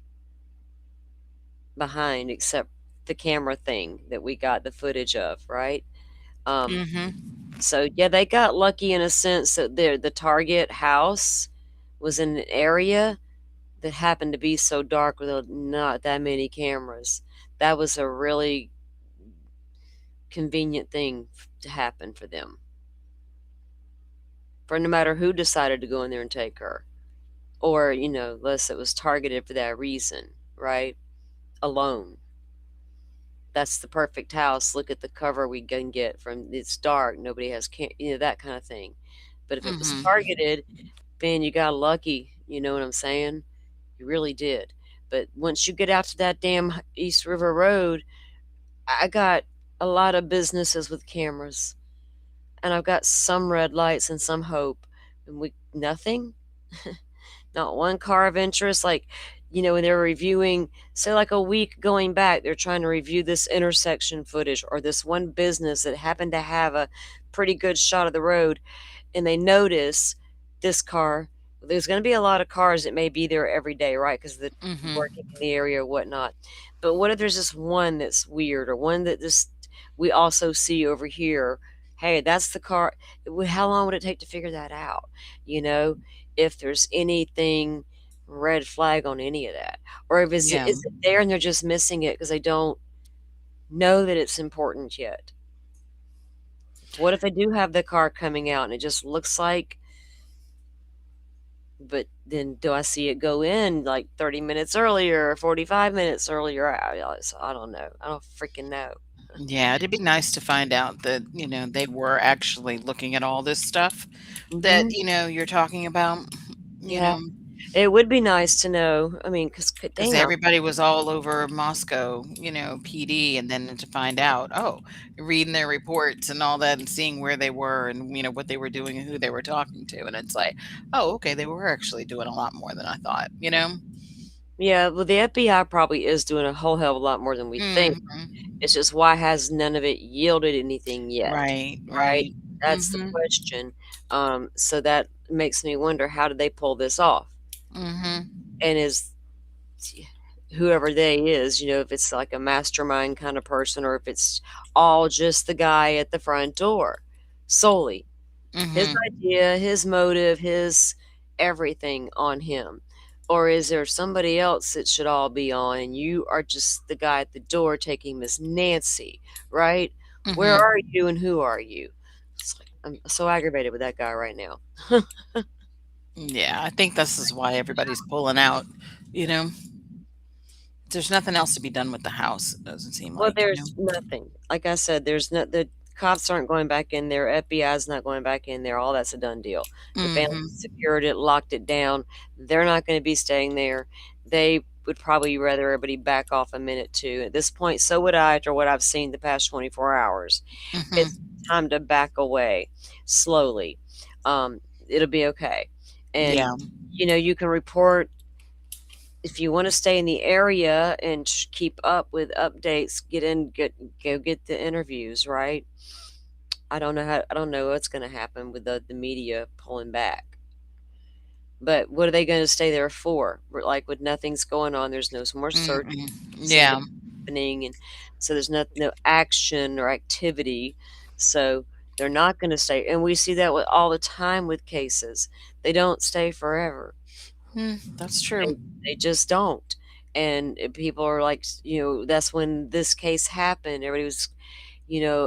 behind except the camera thing that we got the footage of, right? So yeah, they got lucky in a sense that the target house was in an area that happened to be so dark with not that many cameras. That was a really convenient thing to happen for them. For no matter who decided to go in there and take her, or unless it was targeted for that reason, right? Alone. That's the perfect house. Look at the cover we can get from. It's dark. Nobody has that kind of thing. But if it was targeted, man, you got lucky. You know what I'm saying? You really did. But once you get out to that damn East River Road, I got a lot of businesses with cameras, and I've got some red lights and some hope, and nothing. Not one car of interest. Like, when they're reviewing, say like a week going back, they're trying to review this intersection footage or this one business that happened to have a pretty good shot of the road, and they notice this car. There's going to be a lot of cars that may be there every day, right? Because the working in the area or whatnot. But what if there's just one that's weird, or one that just we also see over here? Hey, that's the car. How long would it take to figure that out? You know, if there's anything red flag on any of that, or if Yeah. is it there and they're just missing it because they don't know that it's important yet? What if they do have the car coming out and it just looks like, but then do I see it go in like 30 minutes earlier or 45 minutes earlier? I don't know. I don't freaking know. Yeah, it'd be nice to find out that, they were actually looking at all this stuff that, Mhm. you're talking about, you Yeah. know, It would be nice to know. I mean, because because damn. everybody was all over Moscow, PD, and then to find out, oh, reading their reports and all that and seeing where they were and, what they were doing and who they were talking to. And it's like, oh, okay, they were actually doing a lot more than I thought, you know? Yeah, well, the FBI probably is doing a whole hell of a lot more than we think. Mhm. It's just why has none of it yielded anything yet, Right, right? right. That's the Mhm. question. So that makes me wonder, how did they pull this off? Mhm. And is whoever they is, if it's like a mastermind kind of person, or if it's all just the guy at the front door solely. His Mhm. idea, his motive, his everything on him. Or is there somebody else that should all be on and you are just the guy at the door taking Miss Nancy, right? Where Mhm. are you and who are you? It's like, I'm so aggravated with that guy right now. Yeah, I think this is why everybody's pulling out, you know? There's nothing else to be done with the house, it doesn't seem Well, like, there's nothing. Like I said, the cops aren't going back in there. FBI's not going back in there. All that's a done deal. The family Mhm. secured it, locked it down. They're not going to be staying there. They would probably rather everybody back off a minute too. At this point, so would I after what I've seen the past 24 hours. It's Mhm. time to back away slowly. It'll be okay. And Yeah. you can report if you want to stay in the area and keep up with updates, go get the interviews, right? I don't know what's going to happen with the media pulling back. But what are they going to stay there for? Like with nothing's going on, there's no more search Mm-mm. seem to Yeah. be happening, and so there's no action or activity. So they're not going to stay, and we see that with all the time with cases. They don't stay forever. That's true. They just don't. And people are like, that's when this case happened. Everybody was,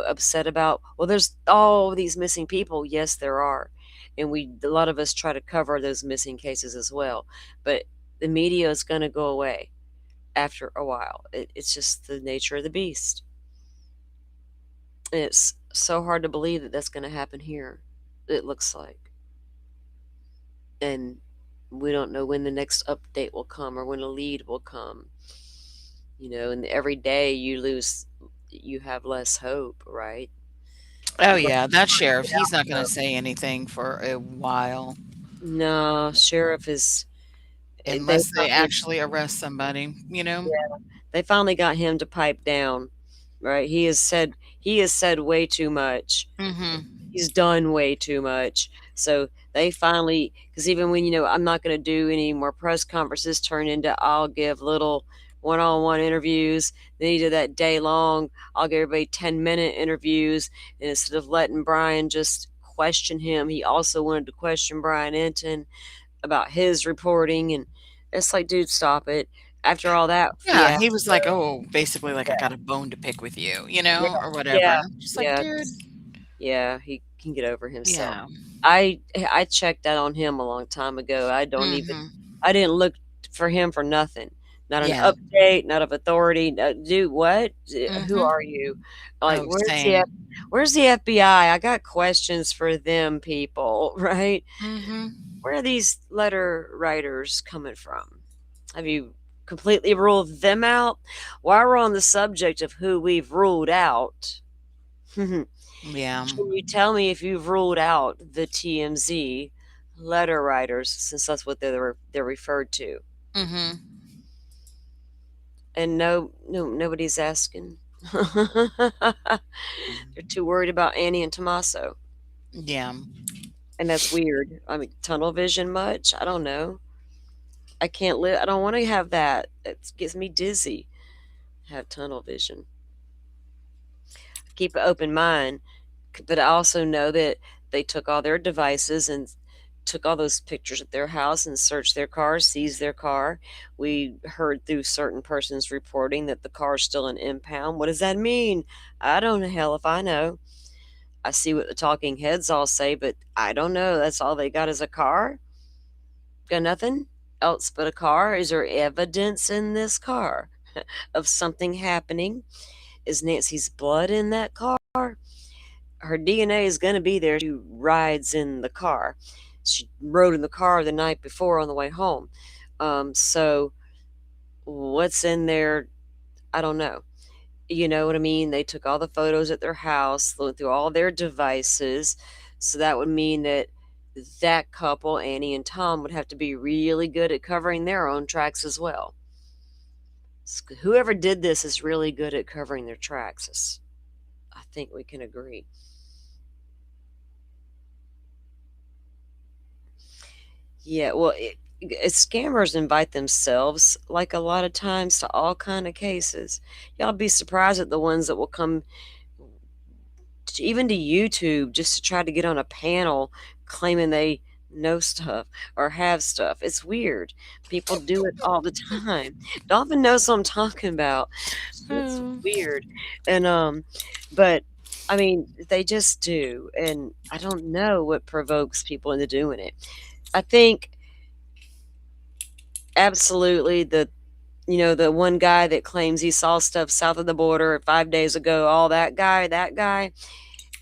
upset about, well, there's all these missing people. Yes, there are. And a lot of us try to cover those missing cases as well. But the media is going to go away after a while. It's just the nature of the beast. And it's so hard to believe that that's going to happen here. It looks like. And we don't know when the next update will come or when a lead will come. And every day you have less hope, right? Oh, But yeah, that sheriff, get he's out not gonna there. say anything for a while No, sheriff is. They unless they finally, actually arrest somebody, you know? yeah, they finally got him to pipe down, right? He has said way too much. Mhm. He's done way too much. So they finally, because even when I'm not going to do any more press conferences, turn into I'll give little one-on-one interviews. Then he did that day long. I'll give everybody 10-minute interviews, and instead of letting Brian just question him, he also wanted to question Brian Enton about his reporting, and it's like, dude, stop it. After all that Yeah, fiasco, he was like, "Oh," basically like, "I yeah, got a bone to pick with you," yeah, or whatever, yeah, and I'm just like, yeah. "Dude." Yeah, he can get over himself. Yeah. I checked that on him a long time ago. Mhm. I didn't look for him for nothing. Not an Yeah. update, not of authority. Dude, what? Who Mhm. are you? Like, Oh, same. where's the FBI? I got questions for them people, right? Mhm. Where are these letter writers coming from? Have you completely ruled them out? While we're on the subject of who we've ruled out, Yeah. can you tell me if you've ruled out the TMZ letter writers, since that's what they're referred to? Mhm. and nobody's asking. They're too worried about Annie and Tommaso, Yeah. and that's weird. I mean, tunnel vision much? I don't know. I can't live. I don't want to have that. It gets me dizzy. Have tunnel vision. Keep an open mind, but I also know that they took all their devices and took all those pictures at their house and searched their car, seized their car. We heard through certain persons reporting that the car is still an impound. What does that mean? I don't know. Hell if I know. I see what the talking heads all say, but I don't know. That's all they got is a car? Got nothing else but a car? Is there evidence in this car of something happening? Is Nancy's blood in that car? Her DNA is going to be there. She rides in the car. She rode in the car the night before on the way home. So what's in there? I don't know. You know what I mean? They took all the photos at their house, went through all their devices. So that would mean that that couple, Annie and Tom, would have to be really good at covering their own tracks as well. Whoever did this is really good at covering their tracks. I think we can agree. Yeah, well, scammers invite themselves, like a lot of times, to all kind of cases. Y'all be surprised at the ones that will come even to YouTube just to try to get on a panel claiming they know stuff or have stuff. It's weird. People do it all the time. Dolphin knows what I'm talking about. It's weird. And but I mean, they just do. And I don't know what provokes people into doing it. I think absolutely the one guy that claims he saw stuff south of the border 5 days ago, all that guy,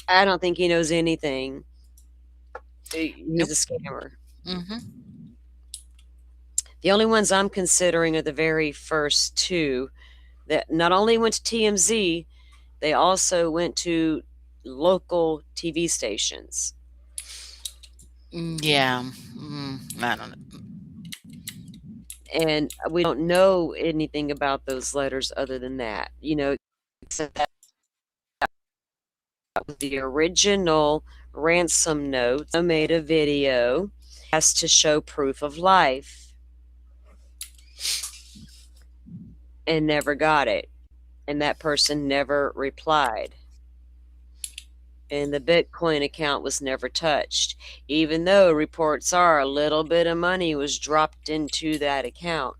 I don't think he knows anything. He's a scammer. Mm-hmm. The only ones I'm considering are the very first two that not only went to TMZ, they also went to local TV stations. Yeah. I don't know. And we don't know anything about those letters other than that, except that the original ransom note. I made a video has to show proof of life and never got it. And that person never replied. And the Bitcoin account was never touched, even though reports are a little bit of money was dropped into that account.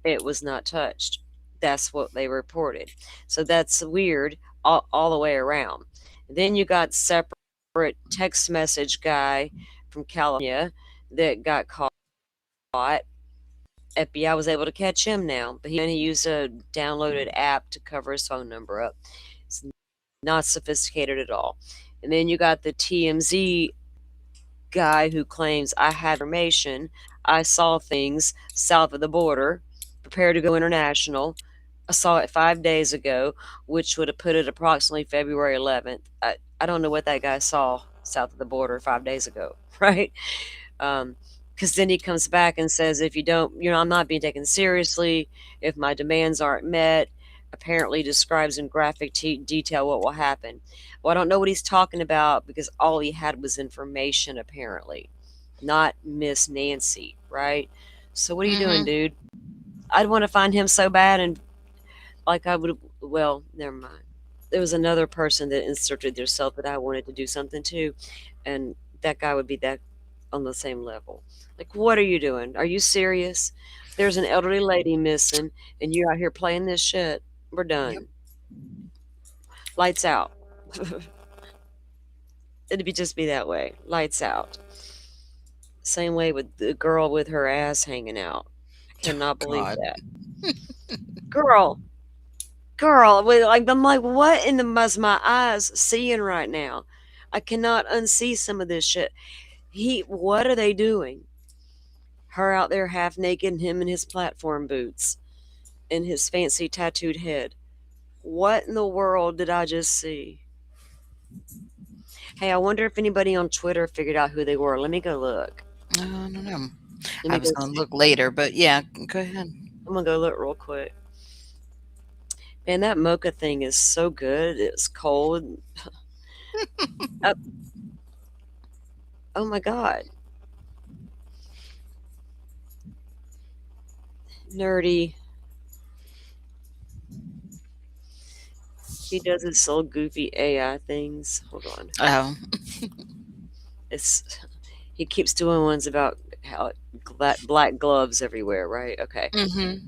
It was not touched. That's what they reported. So that's weird all the way around. And then you got separate text message guy from California that got caught. FBI was able to catch him now, but he used a downloaded app to cover his phone number up. It's not sophisticated at all. And then you got the TMZ guy who claims I had information. I saw things south of the border, prepared to go international. I saw it 5 days ago, which would have put it approximately February 11th. I don't know what that guy saw south of the border 5 days ago, right? Because then he comes back and says, if you don't, I'm not being taken seriously. If my demands aren't met, apparently describes in graphic detail what will happen. Well, I don't know what he's talking about because all he had was information, apparently, not Miss Nancy, right? So what are you doing, dude? I'd want to find him so bad, and like I would, well, never mind. There was another person that inserted themselves that I wanted to do something to, and that guy would be that on the same level. Like, what are you doing? Are you serious? There's an elderly lady missing, and you're out here playing this shit. We're done. Yep. Lights out. It'd just be that way. Lights out. Same way with the girl with her ass hanging out. I cannot believe that. Girl, I'm like, what in the must my eyes seeing right now? I cannot unsee some of this shit. What are they doing? Her out there half naked, and him in his platform boots and his fancy tattooed head. What in the world did I just see? Hey, I wonder if anybody on Twitter figured out who they were. Let me go look. I don't know. I was going to look later, but yeah, go ahead. I'm going to go look real quick. And that mocha thing is so good. It's cold. Oh, oh my God. Nerdy. He does his little goofy AI things. Hold on. Oh. It's he keeps doing ones about how black gloves everywhere, right? Okay. Mm-hmm.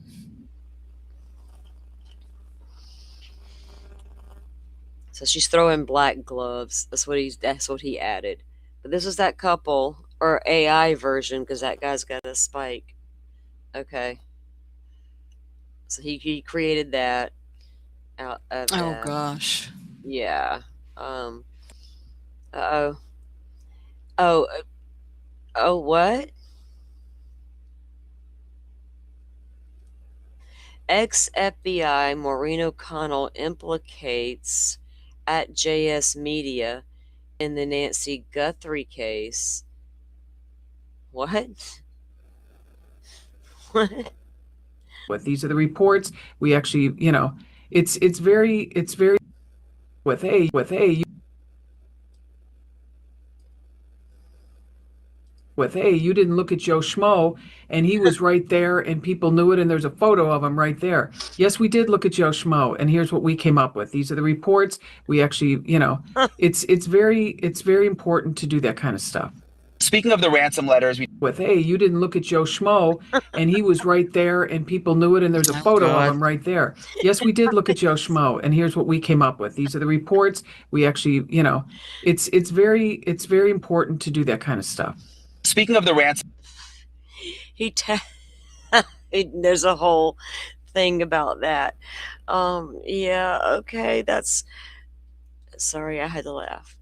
So she's throwing black gloves. That's what he added. But this was that couple or AI version because that guy's got a spike. Okay. So he created that out of Oh that. gosh. Yeah. Um uh-oh. Oh, oh what? Ex-FBI Maureen O'Connell implicates at JS Media in the Nancy Guthrie case. What? What? With these are the reports. We actually, it's very with hey, you didn't look at Joe Schmo, and he was right there, and people knew it, and there's a photo of him right there. Yes, we did look at Joe Schmo, and here's what we came up with. These are the reports. We actually, it's very important to do that kind of stuff. Speaking of the ransom letters, with hey, you didn't look at Joe Schmo, and he was right there, and people knew it, and there's a Oh, photo of God. him right there. Yes, we did look at Joe Schmo, and here's what we came up with. These are the reports. We actually, it's very important to do that kind of stuff. speaking of the ransom, There's a whole thing about that. Yeah, okay, that's sorry, I had to laugh.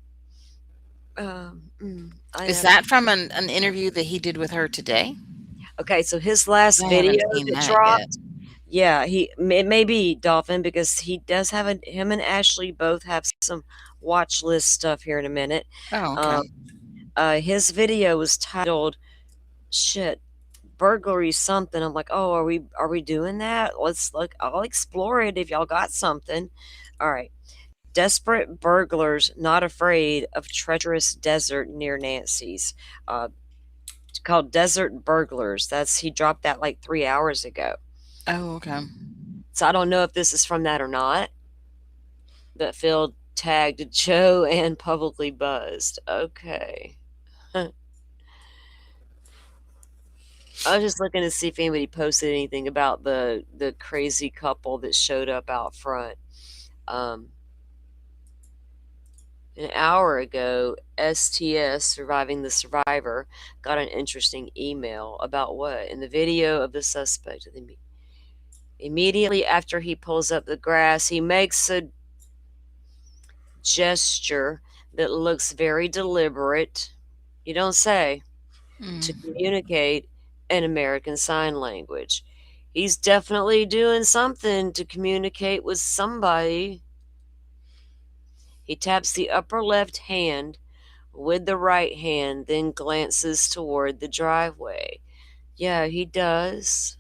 Is that from an interview that he did with her today? Okay, so his last I haven't video seen that that dropped, yeah, it may be Dolphin because he does have him and Ashley both have some watch list stuff here in a minute. Oh, okay. His video was titled shit, burglary something. I'm like, oh, are we doing that? Let's look. I'll explore it if y'all got something. All right. Desperate burglars not afraid of treacherous desert near Nancy's. It's called Desert Burglars. He dropped that like 3 hours ago. Oh, okay. So I don't know if this is from that or not. But Phil tagged Joe and publicly buzzed. Okay. I was just looking to see if anybody posted anything about the crazy couple that showed up out front. An hour ago, STS, Surviving the Survivor, got an interesting email about what? In the video of the suspect, immediately after he pulls up the grass, he makes a gesture that looks very deliberate. You don't say. To communicate in American Sign Language. He's definitely doing something to communicate with somebody. He taps the upper left hand with the right hand, then glances toward the driveway. Yeah, he does.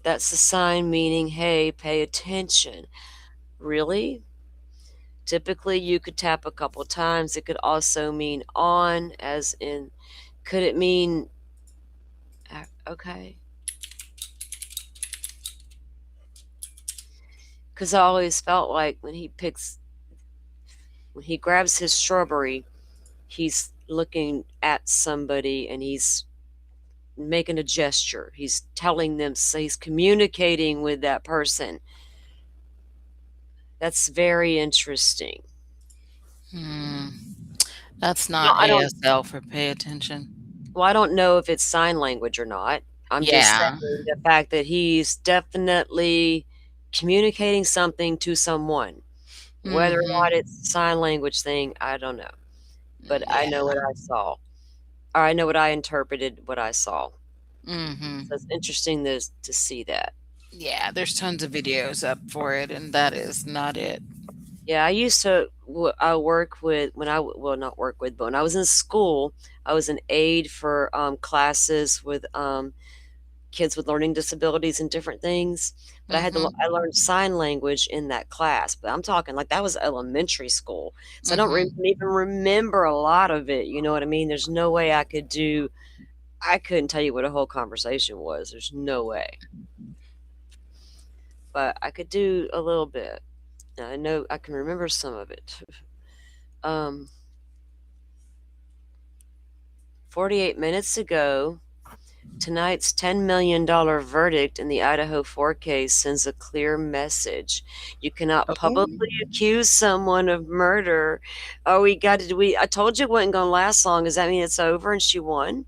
That's a sign meaning, hey, pay attention. Really? Typically, you could tap a couple times. It could also mean on, as in, could it mean, okay. Because I always felt like when he grabs his strawberry, he's looking at somebody and he's making a gesture. He's telling them, so he's communicating with that person. That's very interesting. That's not ASL for pay attention. Well, I don't know if it's sign language or not. I'm just saying the fact that he's definitely communicating something to someone. Whether or not it's a sign language thing, I don't know. But I know what I saw. Or I know what I interpreted, what I saw. So it's interesting to see that. Yeah, there's tons of videos up for it, and that is not it. Yeah, I used to work with, not work with, but when I was in school, I was an aide for classes with kids with learning disabilities and different things. But I learned sign language in that class. But I'm talking like that was elementary school, so I don't even remember a lot of it. You know what I mean? There's no way I could do. I couldn't tell you what a whole conversation was. There's no way. But I could do a little bit. I know I can remember some of it. 48 minutes ago, tonight's $10 million verdict in the Idaho 4 case sends a clear message. You cannot publicly accuse someone of murder. Oh, I told you it wasn't going to last long. Does that mean it's over and she won?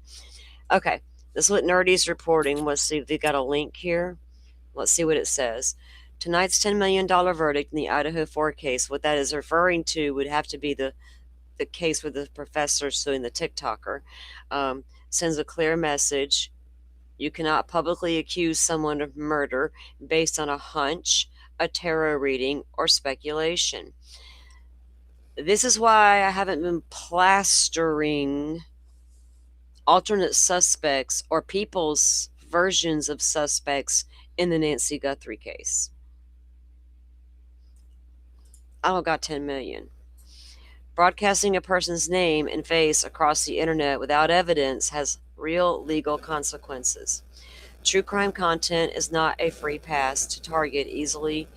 Okay, this is what Nerdy's reporting. Let's see if they got a link here. Let's see what it says. Tonight's $10 million verdict in the Idaho 4 case, what that is referring to would have to be the case with the professor suing the TikToker, sends a clear message. You cannot publicly accuse someone of murder based on a hunch, a tarot reading, or speculation. This is why I haven't been plastering alternate suspects or people's versions of suspects in the Nancy Guthrie case. I don't got 10 million. Broadcasting a person's name and face across the internet without evidence has real legal consequences. True crime content is not a free pass to target easily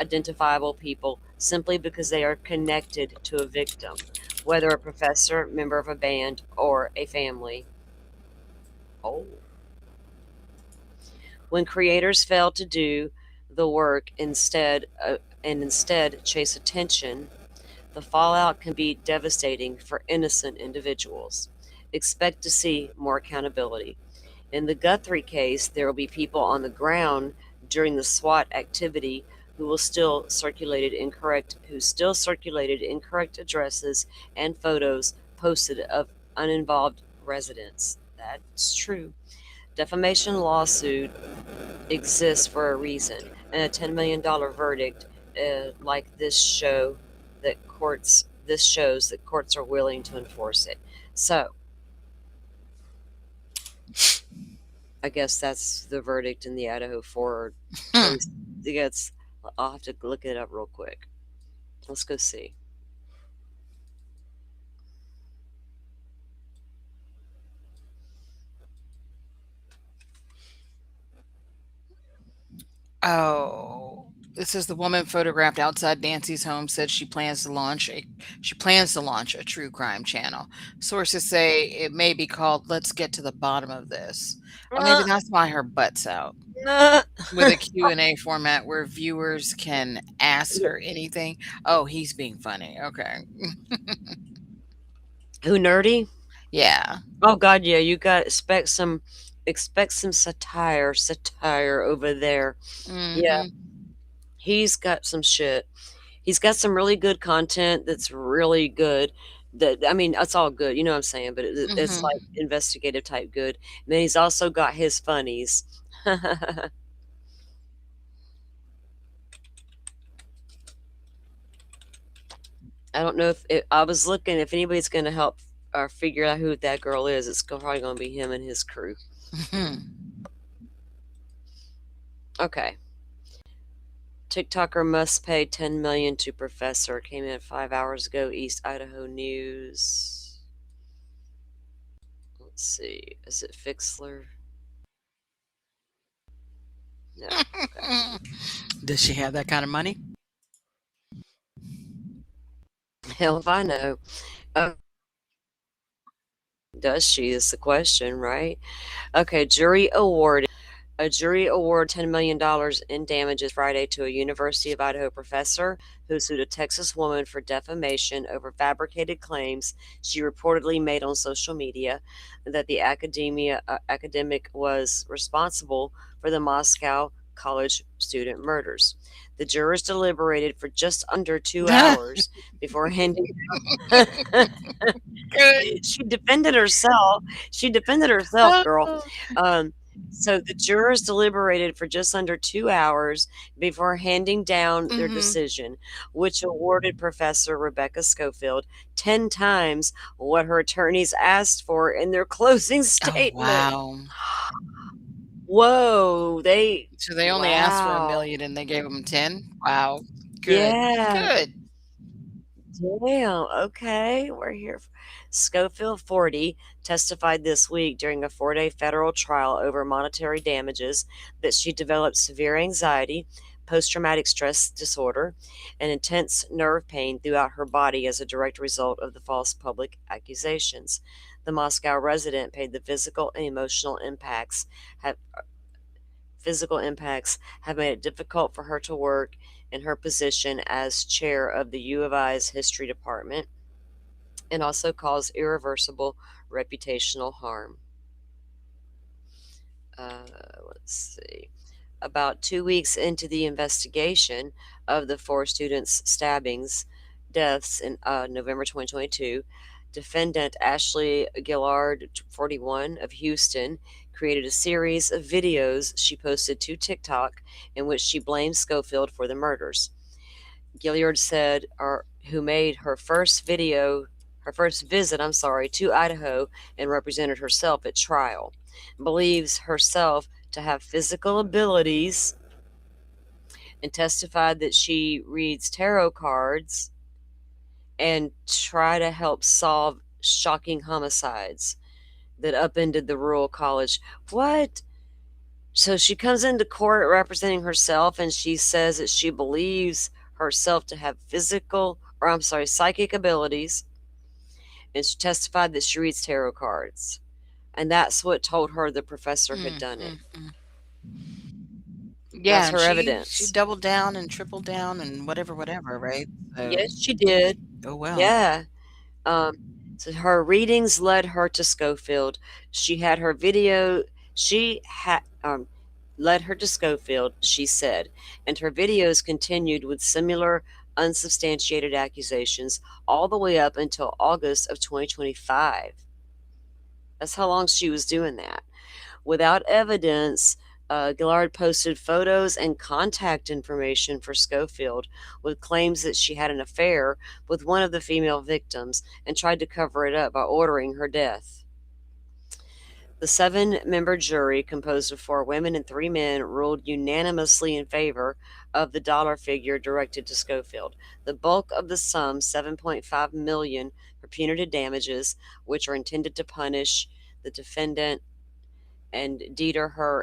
identifiable people simply because they are connected to a victim, whether a professor, member of a band, or a family. Oh. When creators fail to do the work instead chase attention, the fallout can be devastating for innocent individuals. Expect to see more accountability. In the Guthrie case, there will be people on the ground during the SWAT activity who still circulated incorrect addresses and photos posted of uninvolved residents. That's true. Defamation lawsuit exists for a reason, and a $10 million verdict like this shows that courts are willing to enforce it. So I guess that's the verdict in the Idaho 4 case. I'll have to look it up real quick. Let's go see. Oh, it says the woman photographed outside Nancy's home said she plans to launch a true crime channel. Sources say it may be called "Let's Get to the Bottom of This." Or maybe that's why her butt's out. With a Q&A format where viewers can ask her anything. Oh, he's being funny. Okay. Who, Nerdy? Yeah. Oh God, yeah. You got expect some satire over there. Yeah. He's got some shit. He's got some really good content that's really good. I mean, that's all good. You know what I'm saying? But it's like investigative type good. And then he's also got his funnies. I don't know I was looking if anybody's going to help figure out who that girl is. It's probably going to be him and his crew. Okay. TikToker must pay 10 million to professor. Came in 5 hours ago. East Idaho News. Let's see. Is it Fixler? No. Okay. Does she have that kind of money? Hell if I know. Does she is the question, right? Okay, a jury awarded $10 million in damages Friday to a University of Idaho professor who sued a Texas woman for defamation over fabricated claims she reportedly made on social media that the academic was responsible for the Moscow college student murders. The jurors deliberated for just under 2 hours before handing She defended herself. Girl. So the jurors deliberated for just under 2 hours before handing down their decision, which awarded Professor Rebecca Schofield 10 times what her attorneys asked for in their closing statement. Oh, wow. Whoa, So they only asked for 1,000,000 and they gave them 10? Wow. Good. Yeah. Good. Damn, okay, we're here. Schofield, 40, testified this week during a 4-day federal trial over monetary damages that she developed severe anxiety, post traumatic stress disorder, and intense nerve pain throughout her body as a direct result of the false public accusations. The Moscow resident paid the have, physical impacts have made it difficult for her to work in her position as chair of the U of I's history department and also caused irreversible reputational harm. Let's see. About 2 weeks into the investigation of the 4 students' deaths in November 2022, defendant Ashley Gillard, 41, of Houston, created a series of videos she posted to TikTok in which she blamed Schofield for the murders. Gilliard said, who made her first visit, to Idaho and represented herself at trial, believes herself to have physical abilities and testified that she reads tarot cards and try to help solve shocking homicides that upended the rural college. What? So she comes into court representing herself and she says that she believes herself to have psychic abilities. And she testified that she reads tarot cards. And that's what told her the professor had done it. Yeah, That's and her she evidence. doubled down and tripled down and whatever, right? So, Yes, she did. oh well. Yeah. So her readings led her to Schofield. She had her video. She had led her to Schofield, she said, and her videos continued with similar unsubstantiated accusations all the way up until August of 2025. That's how long she was doing that. Without evidence, Gillard posted photos and contact information for Schofield with claims that she had an affair with one of the female victims and tried to cover it up by ordering her death. The 7-member jury, composed of 4 women and 3 men, ruled unanimously in favor of the dollar figure directed to Schofield. The bulk of the sum, $7.5 million, for punitive damages, which are intended to punish the defendant and deter her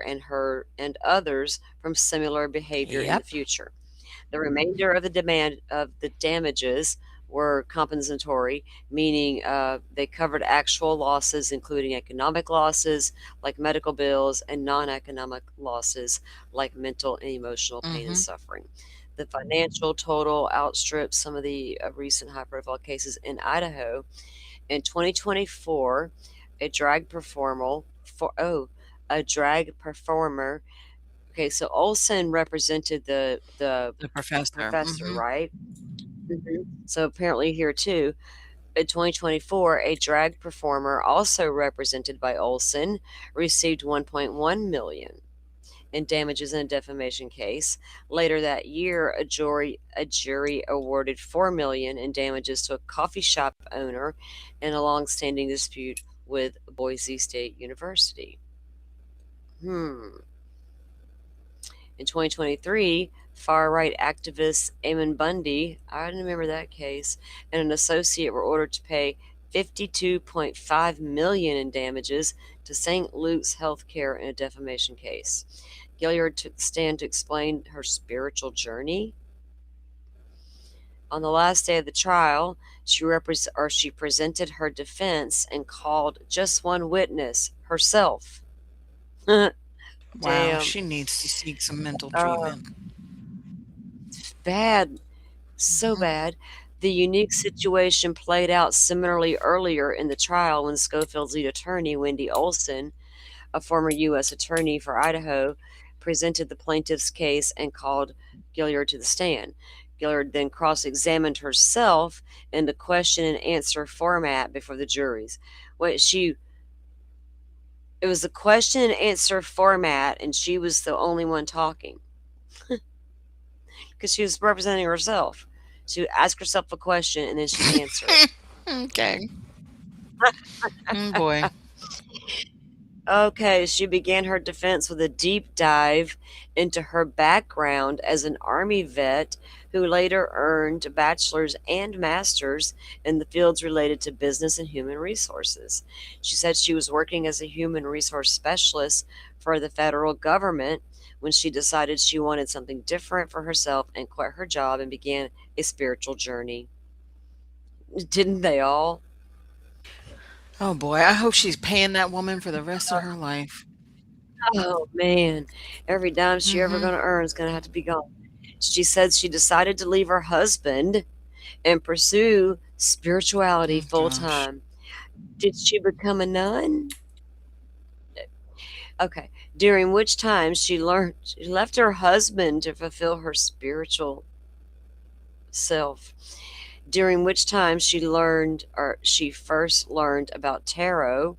and others from similar behavior in the future. The remainder of the damages were compensatory, meaning they covered actual losses, including economic losses like medical bills and non-economic losses like mental and emotional pain and suffering. The financial total outstrips some of the recent high-profile cases in Idaho. In 2024, a drag performer. Okay, so Olson represented the professor, right? So apparently here too, in 2024, a drag performer, also represented by Olson, received 1.1 million in damages in a defamation case. Later that year, a jury awarded 4 million in damages to a coffee shop owner in a long-standing dispute with Boise State University. In 2023, far-right activist Eamon Bundy, I remember that case, and an associate were ordered to pay $52.5 million in damages to St. Luke's Healthcare in a defamation case. Gilliard took the stand to explain her spiritual journey. On the last day of the trial, she presented her defense and called just one witness, herself. Wow, she needs to seek some mental treatment. Bad, so bad. The unique situation played out similarly earlier in the trial when Schofield's lead attorney, Wendy Olson, a former U.S. attorney for Idaho, presented the plaintiff's case and called Gilliard to the stand. Gilliard then cross-examined herself in the question and answer format before the juries. It was a question and answer format, and she was the only one talking. Because she was representing herself. She would ask herself a question, and then she'd answer it. Okay. Boy. Okay, she began her defense with a deep dive into her background as an Army vet who later earned a bachelor's and master's in the fields related to business and human resources. She said she was working as a human resource specialist for the federal government when she decided she wanted something different for herself and quit her job and began a spiritual journey. Didn't they all? Oh boy, I hope she's paying that woman for the rest of her life. Oh man, every dime she ever Mm-hmm. gonna earn is gonna have to be gone. She said she decided to leave her husband and pursue spirituality Oh full gosh. time. Did she become a nun? Okay. During which time she left her husband to fulfill her spiritual self. During which time she first learned about tarot.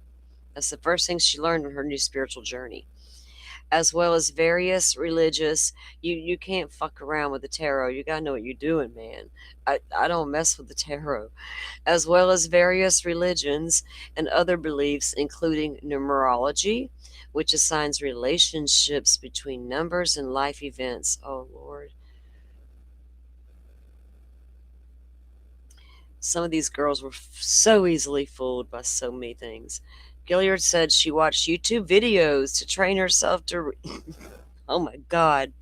That's the first thing she learned in her new spiritual journey, as well as various religious. You can't fuck around with the tarot. You gotta know what you're doing, man. I don't mess with the tarot. As well as various religions and other beliefs, including numerology, which assigns relationships between numbers and life events. Oh Lord. Some of these girls were so easily fooled by so many things. Gilliard said she watched YouTube videos to train herself to. Oh my God.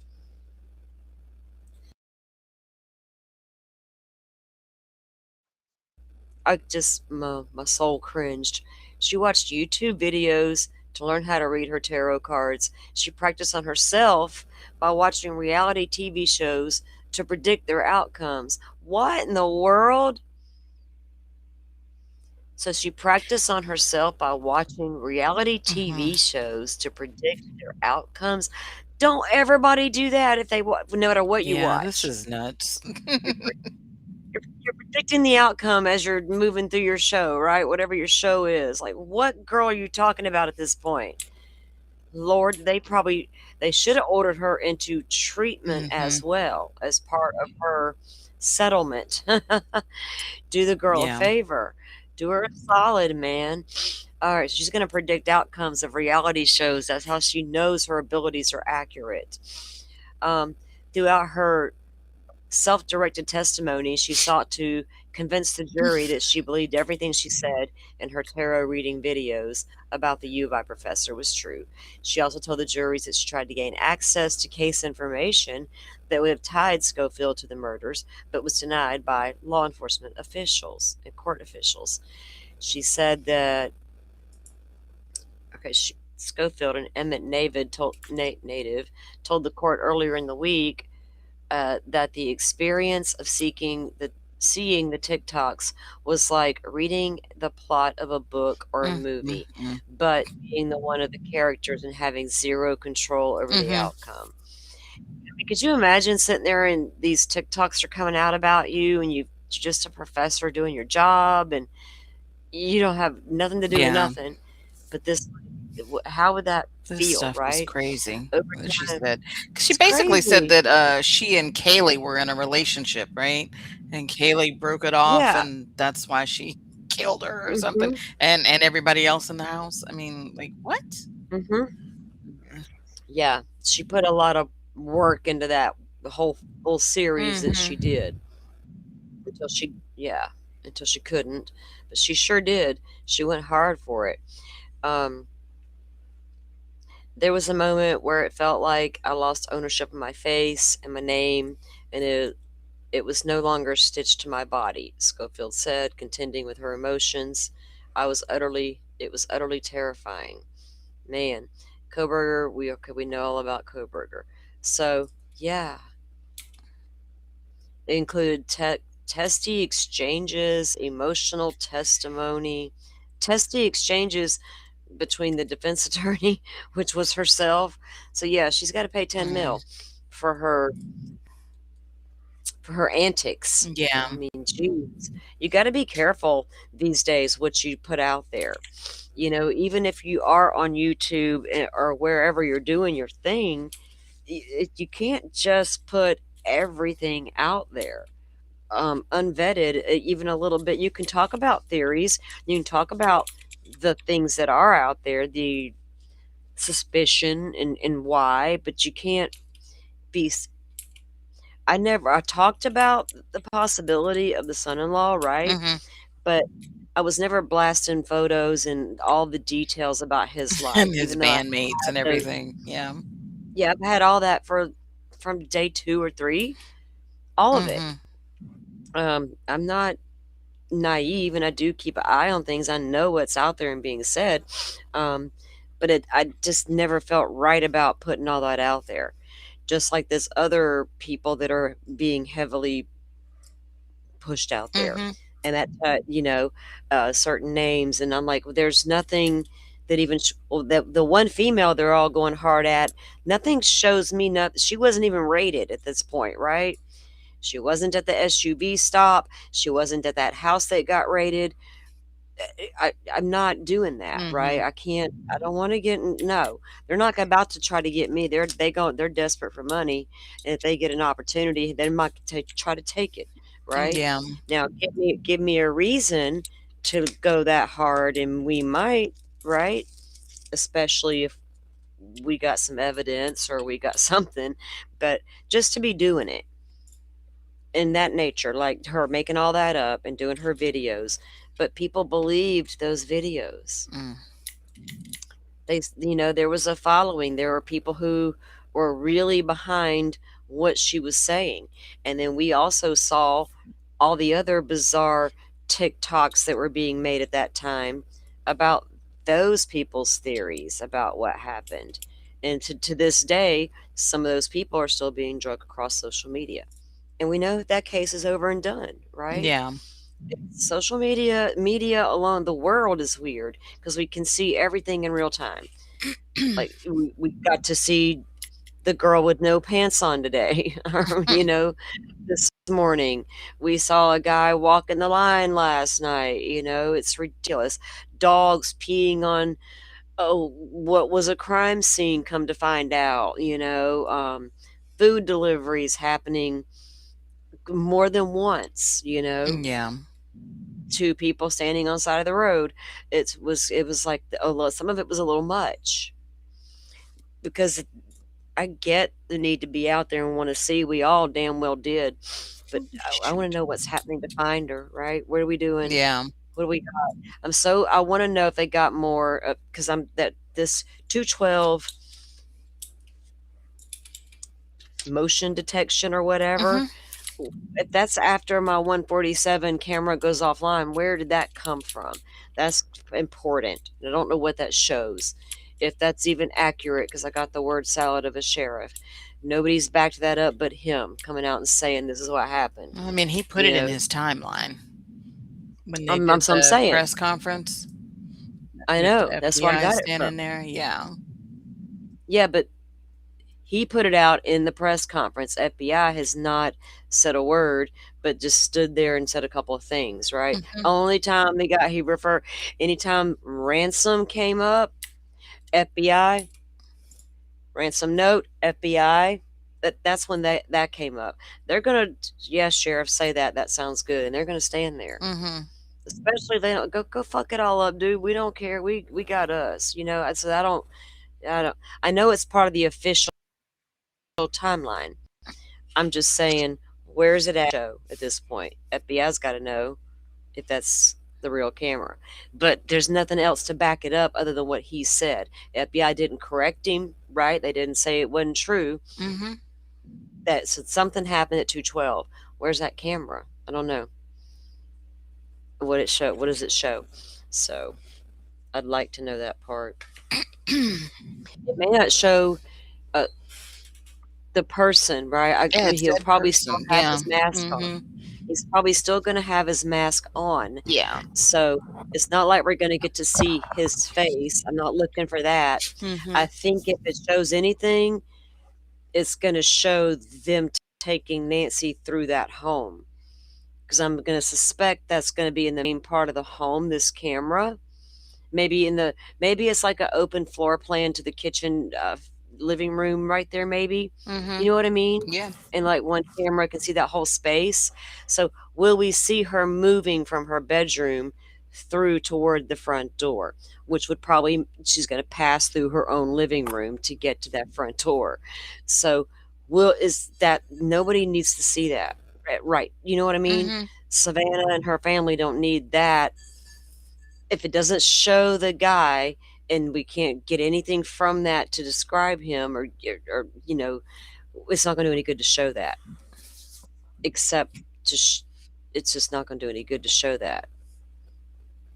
My soul cringed. She watched YouTube videos to learn how to read her tarot cards. She practiced on herself by watching reality TV shows to predict their outcomes. What in the world? So she practiced on herself by watching reality Mm-hmm. TV shows to predict their outcomes. Don't everybody do that if no matter what you Yeah, this watch? is nuts. You're you're predicting the outcome as you're moving through your show, right? Whatever your show is. Like, what girl are you talking about at this point? Lord, they should have ordered her into treatment Mm-hmm. as well as part of her settlement. Do the girl a Yeah. favor. Do her a solid, man. All right, she's going to predict outcomes of reality shows. That's how she knows her abilities are accurate. Um, Throughout her self directed testimony, she sought to convince the jury that she believed everything she said in her tarot reading videos about the UVI professor was true. She also told the juries that she tried to gain access to case information that would have tied Schofield to the murders, but was denied by law enforcement officials and court officials. She said that, Schofield and Emmett Native told the court earlier in the week that the experience of seeing the TikToks was like reading the plot of a book or a movie, Mm-hmm. but being the one of the characters and having zero control over the Mm-hmm. outcome. I mean, could you imagine sitting there and these TikToks are coming out about you and you're just a professor doing your job and you don't have nothing to do with Yeah. nothing, but how would that This feel, stuff is right? crazy, Over what she time. said. 'Cause she It's basically said crazy. that, she and Kaylee were in a relationship, right? And Kaylee broke it off, Yeah. and that's why she killed her or something, Mhm. and everybody else in the house. I mean, like, what? Mhm. Yeah, she put a lot of work into that the whole series that she Mhm. did until she couldn't, but she sure did. She went hard for it. Um, there was a moment where it felt like I lost ownership of my face and my name, and it was no longer stitched to my body, Schofield said, contending with her emotions. It was utterly terrifying. Man, Koberger, we know all about Koberger. So, yeah, it included testy exchanges, emotional testimony, testy exchanges between the defense attorney, which was herself. So yeah, she's got to pay 10 Mhm. mil for her antics. Yeah. I mean, geez, you got to be careful these days what you put out there. You know, even if you are on YouTube or wherever you're doing your thing, you can't just put everything out there unvetted, even a little bit. You can talk about theories, you can talk about the things that are out there, the suspicion and why, but you can't be. I talked about the possibility of the son-in-law, right? Mm-hmm. But I was never blasting photos and all the details about his life, And his even though I bandmates had and those. everything. Yeah. Yeah, I've had all that from day 2 or 3, all of it. Mm-hmm. I'm not naive, and I do keep an eye on things. I know what's out there and being said, but I just never felt right about putting all that out there. Just like this other people that are being heavily pushed out there, Mm-hmm. and that certain names, and I'm like, well, there's nothing that even well, the one female they're all going hard at. Nothing shows me nothing. She wasn't even rated at this point, right? She wasn't at the SUV stop. She wasn't at that house that got raided. I'm not doing that, Mm-hmm. right? I can't. I don't want to get. No, they're not about to try to get me. They're desperate for money, and if they get an opportunity, they might try to take it, right? Yeah. Now, give me a reason to go that hard, and we might, right? Especially if we got some evidence or we got something, but just to be doing it in that nature, like her making all that up and doing her videos, but people believed those videos. Mm. There was a following. There were people who were really behind what she was saying. And then we also saw all the other bizarre TikToks that were being made at that time about those people's theories about what happened. And to this day, some of those people are still being drugged across social media. And we know that case is over and done, right? Yeah. Social media alone, the world is weird because we can see everything in real time. Like we got to see the girl with no pants on today. This morning we saw a guy walking the line last night. It's ridiculous. Dogs peeing on what was a crime scene, come to find out. Food deliveries happening more than once. Yeah. 2 people standing on the side of the road. It was like some of it was a little much, because I get the need to be out there and want to see. We all damn well did, but I want to know what's happening to find her. Right? What are we doing? Yeah. What do we got? I want to know if they got more, because this 212 motion detection or whatever. Mm-hmm. If that's after my 147 camera goes offline, where did that come from? That's important. I don't know what that shows, if that's even accurate, because I got the word salad of a sheriff. Nobody's backed that up but him coming out and saying this is what happened. I mean, he put it in his timeline when they I'm did the saying. press conference. I know. The That's why I FBI got it standing from. there. Yeah. Yeah, but he put it out in the press conference. FBI has not said a word, but just stood there and said a couple of things, right? Mm-hmm. Only time anytime ransom came up, FBI, ransom note, FBI, that's when that came up. They're going to, yes, sheriff, say that. That sounds good. And they're going to stand there. Mm-hmm. Especially if they don't go fuck it all up, dude. We don't care. We got us, So I know it's part of the official timeline. I'm just saying, where's it at this point? FBI's got to know if that's the real camera. But there's nothing else to back it up other than what he said. FBI didn't correct him, right? They didn't say it wasn't true. Mm-hmm. So something happened at 212. Where's that camera? I don't know. What does it show? So I'd like to know that part. It may not show the person, right? He'll probably still have his mask on. He's probably still going to have his mask on. Yeah. So it's not like we're going to get to see his face. I'm not looking for that. Mm-hmm. I think if it shows anything, it's going to show them taking Nancy through that home. Because I'm going to suspect that's going to be in the main part of the home, this camera. Maybe it's like an open floor plan to the kitchen, living room right there, maybe. Mm-hmm. You know what I mean? Yeah. And like one camera can see that whole space. So will we see her moving from her bedroom through toward the front door, which would probably she's going to pass through her own living room to get to that front door. So, is that nobody needs to see that, right? You know what I mean? Mm-hmm. Savannah and her family don't need that. If it doesn't show the guy and we can't get anything from that to describe him, or it's not going to do any good to show that, except it's just not going to do any good to show that.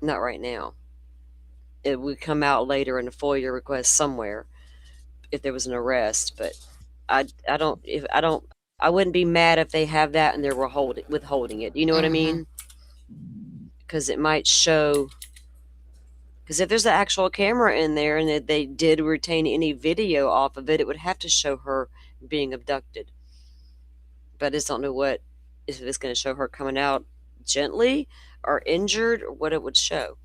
Not right now. It would come out later in a FOIA request somewhere if there was an arrest, but I wouldn't be mad if they have that and they're withholding it. You know what I Mm-hmm. mean? Because it might show. Because if there's an actual camera in there and that they did retain any video off of it, it would have to show her being abducted. But I just don't know if it's going to show her coming out gently or injured, or what it would show.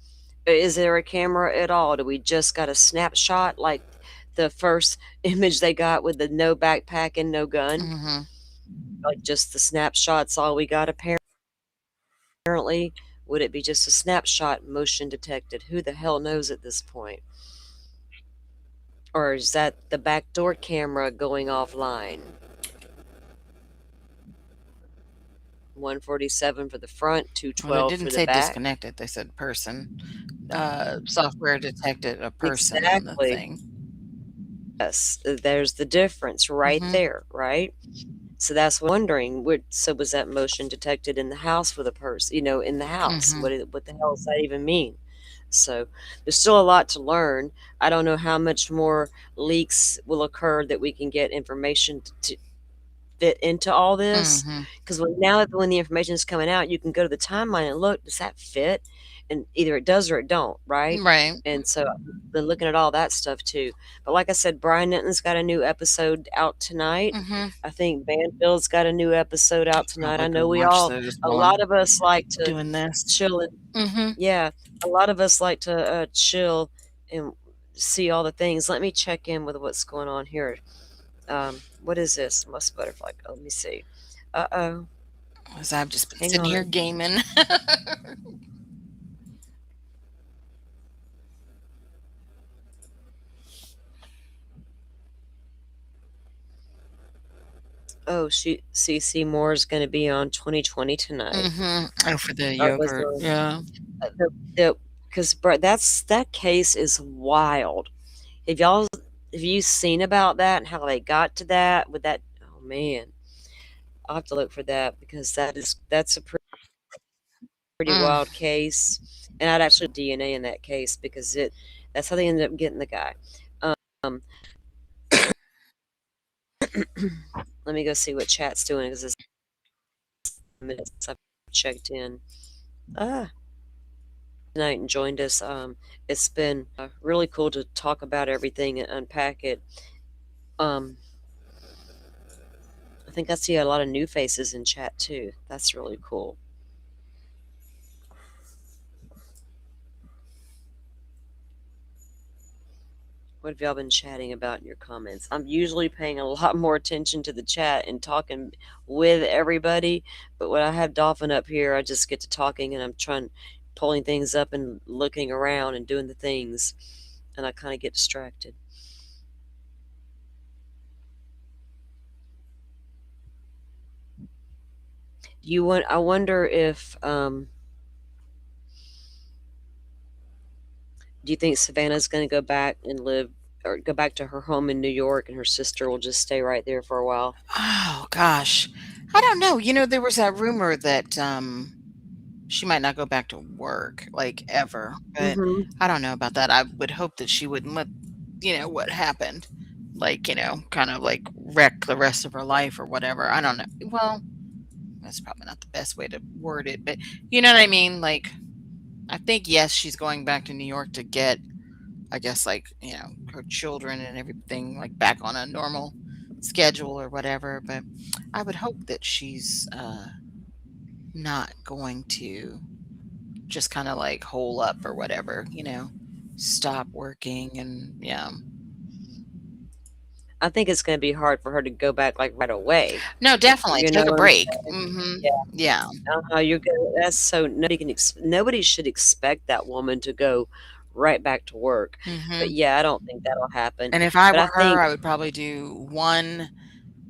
Is there a camera at all? Do we just got a snapshot like the first image they got with the no backpack and no gun? Mm-hmm. Like just the snapshot's all we got apparently? Would it be just a snapshot, motion detected? Who the hell knows at this point? Or is that the backdoor camera going offline? 147 for the front, Well, 212 they for didn't the say back. disconnected. They said person. Software detected a person on the Exactly. thing. Yes, there's the difference right Mhm. there, right? So that's what I'm wondering. So was that motion detected in the house for the person? In the house. Mhm. What the hell does that even mean? So there's still a lot to learn. I don't know how much more leaks will occur that we can get information to fit into all this. Mhm. Because now that when the information is coming out, you can go to the timeline and look, does that fit? And either it does or it don't, right? Right. And so I've been looking at all that stuff too. But like I said, Brian Denton's got a new episode out tonight. Mhm. I think Banfield's got a new episode out tonight. I Probably know go we watch all, those a while I'm lot of us like to doing this. chill and Mhm. yeah, a lot of us like to chill and see all the things. Let me check in with what's going on here. What is this? Musk butterfly. Oh, let me see. Uh-oh. As I've just been Hang sitting here on. gaming. Oh, CC Moore's going to be on 2020 tonight. Mhm. Oh, for the Or was yogurt. on Yeah. because that case is wild. Have you seen about that and how they got to that with that? Oh man, I'll have to look for that because that's a pretty Mm. wild case, and I'd actually DNA in that case because that's how they ended up getting the guy. Um, let me go see what chat's doing because it's minutes I've checked in. Tonight and joined us. It's been really cool to talk about everything and unpack it. I think I see a lot of new faces in chat too. That's really cool. What have y'all been chatting about in your comments? I'm usually paying a lot more attention to the chat and talking with everybody, but when I have Dolphin up here, I just get to talking and I'm pulling things up and looking around and doing the things, and I kind of get distracted. I wonder if do you think Savannah's going to go back and live or go back to her home in New York and her sister will just stay right there for a while? Oh gosh. I don't know. There was that rumor that she might not go back to work like ever, but Mhm. I don't know about that. I would hope that she wouldn't let what happened kind of like wreck the rest of her life or whatever. I don't know. Well, that's probably not the best way to word it, but you know what I mean? Like, I think, yes, she's going back to New York to get, I guess, like, her children and everything, like, back on a normal schedule or whatever. But I would hope that she's not going to just kind of like hole up or whatever, stop working and, yeah. I think it's going to be hard for her to go back like right away. No, definitely You know take a what I'm break. saying? Mhm. Yeah. Yeah. You're gonna. That's so nobody should expect that woman to go right back to work. But Mhm. yeah, I don't think that'll happen. And if I But I were her, think I would probably do one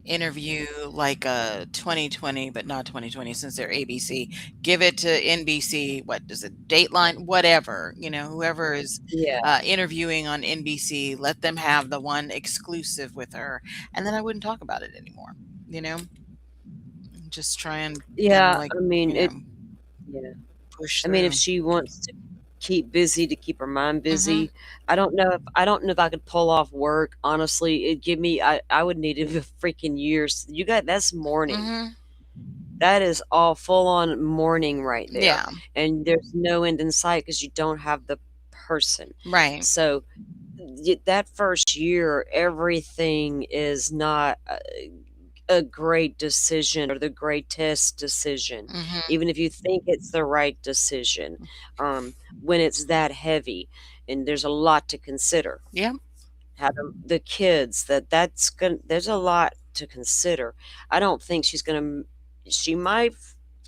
interview like 2020, but not 2020 since they're ABC. Give it to NBC. What does it? Dateline, whatever. Whoever is yeah, interviewing on NBC, let them have the one exclusive with her, and then I wouldn't talk about it anymore. You know, just try and kind of yeah. like I mean it. Yeah. push I mean, if through. she wants to keep busy to keep her mind Mhm. busy, I don't know if I could pull off work. Honestly, it'd give me. I would need a freaking years. You got that's mourning. Mhm. That is all full on mourning right there, Yeah. and there's no end in sight because you don't have the person. Right. So that first year, everything is not a great decision or the greatest decision, Mhm. even if you think it's the right decision. When it's that heavy, and there's a lot to consider. Yeah. Having the kids, that's gonna there's a lot to consider. I don't think she might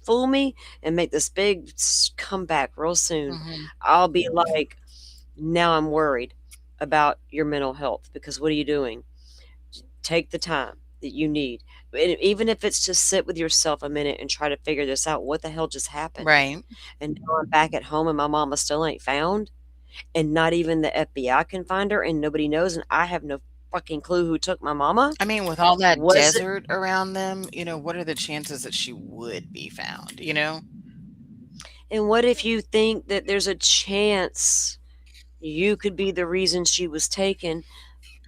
fool me and make this big comeback real soon. Mhm. I'll be like, now I'm worried about your mental health because what are you doing? Take the time that you need. And even if it's to sit with yourself a minute and try to figure this out, what the hell just happened? Right. And now I'm back at home and my mama still ain't found, and not even the FBI can find her, and nobody knows, and I have no fucking clue who took my mama. I mean, with all that Was it? desert around them, what are the chances that she would be found? And what if you think that there's a chance you could be the reason she was taken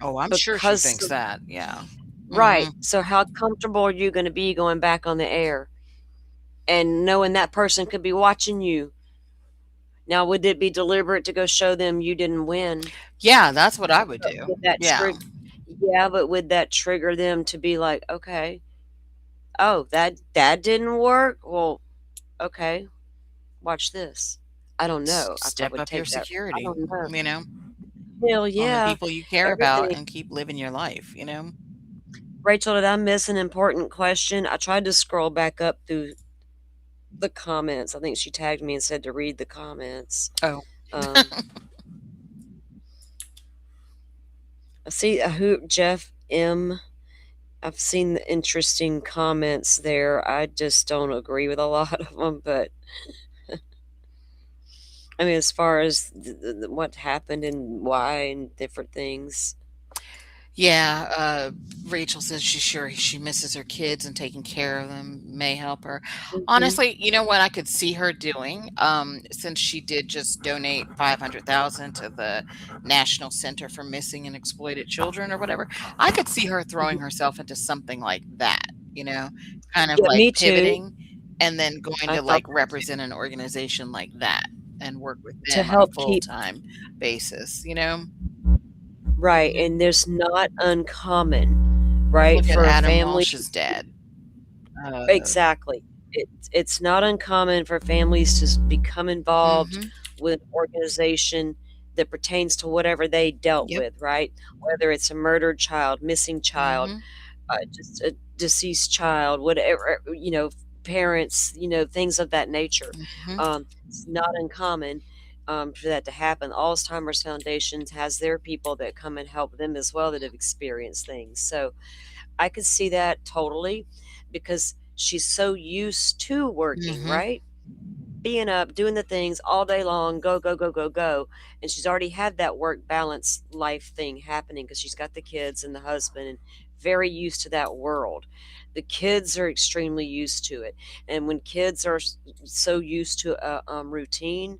Oh, I'm sure she because thinks of that. Yeah. right. Mhm. So how comfortable are you gonna be going back on the air and knowing that person could be watching you? Now, would it be deliberate to go show them you didn't win? Yeah, that's what I would do. Would that Yeah. yeah, but would that trigger them to be like, "Okay, oh, that didn't work? Well, okay, watch this." I don't know if I Step would up your take that. I security, don't know. you know, Hell on the yeah. people you care about Everything. and keep living your life. Rachel, did I miss an important question? I tried to scroll back up through the comments. I think she tagged me and said to read the comments. Oh. I see who Jeff M. I've seen the interesting comments there. I just don't agree with a lot of them, but I mean, as far as what happened and why and different things. Yeah, Rachel says she's sure she misses her kids and taking care of them may help her. Mhm. Honestly, you know what I could see her doing, since she did just donate 500,000 to the National Center for Missing and Exploited Children or whatever. I could see her throwing Mhm. herself into something like that, kind of Yeah, like me too. pivoting and then going I to thought like that too. represent an organization like that and work with To them on a help keep full-time basis. right, Mhm. and there's not uncommon, right, Look at for a Adam family Walsh's dad. exactly. It's not uncommon for families to become involved Mhm. with an organization that pertains to whatever they dealt Yep. with, right? Whether it's a murdered child, missing child, Mhm. just a deceased child, whatever, parents, things of that nature. Mhm. It's not uncommon for that to happen. Alzheimer's Foundations has their people that come and help them as well that have experienced things. So I could see that totally because she's so used to working, Mhm. right? Being up, doing the things all day long, go, go, go, go, go. And she's already had that work balance life thing happening because she's got the kids and the husband and very used to that world. The kids are extremely used to it. And when kids are so used to a routine,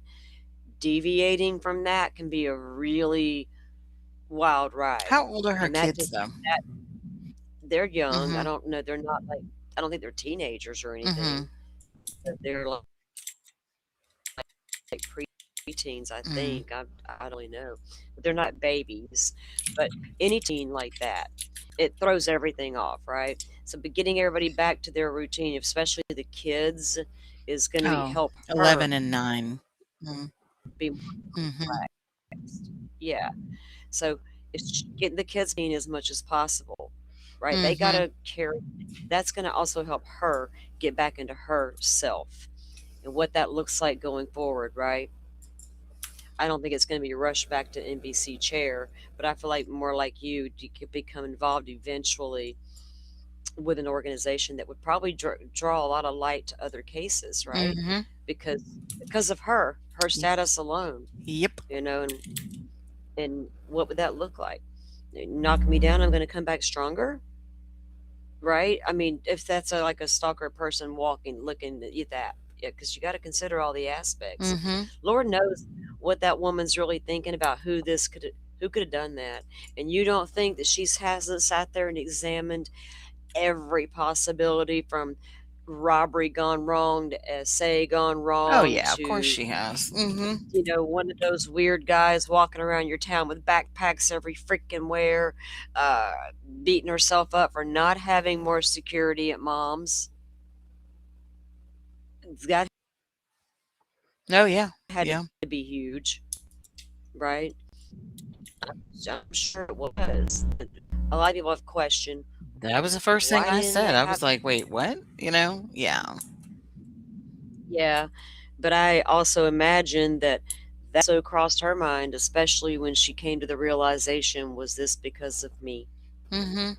deviating from that can be a really wild ride. How old are her And that kids, just, though? that they're young. I Mhm. don't know. They're not like, I don't think they're teenagers or anything. Mhm. They're like preteens, I Mm. think. I don't really know. But they're not babies. But any teen like that, it throws everything off, right? So, but getting everybody back to their routine, especially the kids, is going to be Oh, help her 11 and 9. Mm. be more Mhm. relaxed. Yeah. So it's getting the kids in as much as possible. right? They got Mm-hmm. to carry. That's going to also help her get back into herself and what that looks like going forward, right? I don't think it's going to be rushed back to NBC chair, but I feel like more like you could become involved eventually with an organization that would probably draw a lot of light to other cases, right? Mm-hmm. Because because of her status alone, Yep. and what would that look like? Knock me down, I'm going to come back stronger, right? I mean, if that's like a stalker person walking, looking at that, yeah, because you got to consider all the aspects. And Mm-hmm. Lord knows what that woman's really thinking about who could have done that. And you don't think that she hasn't sat there and examined every possibility from robbery gone wrong to essay gone Oh wrong yeah, of course to she has. Mm-hmm. one of those weird guys walking around your town with backpacks every freaking where, uh, beating herself up for not having more security at mom's. That Oh yeah. had Yeah. to be huge, right? I'm sure it was. A lot of people have questioned That was the first thing why I didn't said. they I have. was like, wait, what? Yeah. Yeah, but I also imagine that also crossed her mind, especially when she came to the realization, was this because of me? Mm-hmm.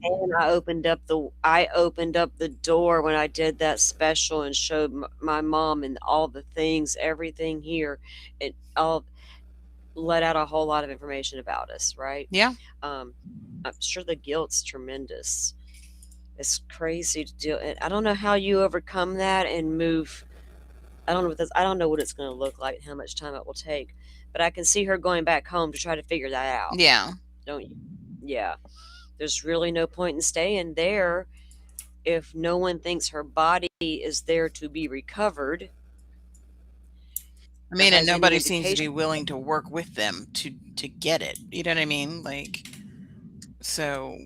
And I opened up the door when I did that special and showed my mom and all the things, everything here. It all let out a whole lot of information about us, right? Yeah. Um, I'm sure the guilt's tremendous. It's crazy to do it. I don't know how you overcome that and move. I don't know what it's going to look like, how much time it will take, but I can see her going back home to try to figure that out. Yeah. Don't you? Yeah. There's really no point in staying there if no one thinks her body is there to be recovered I or mean, and has any nobody seems to indication. be willing to work with them to get it. You know what I mean? Like, so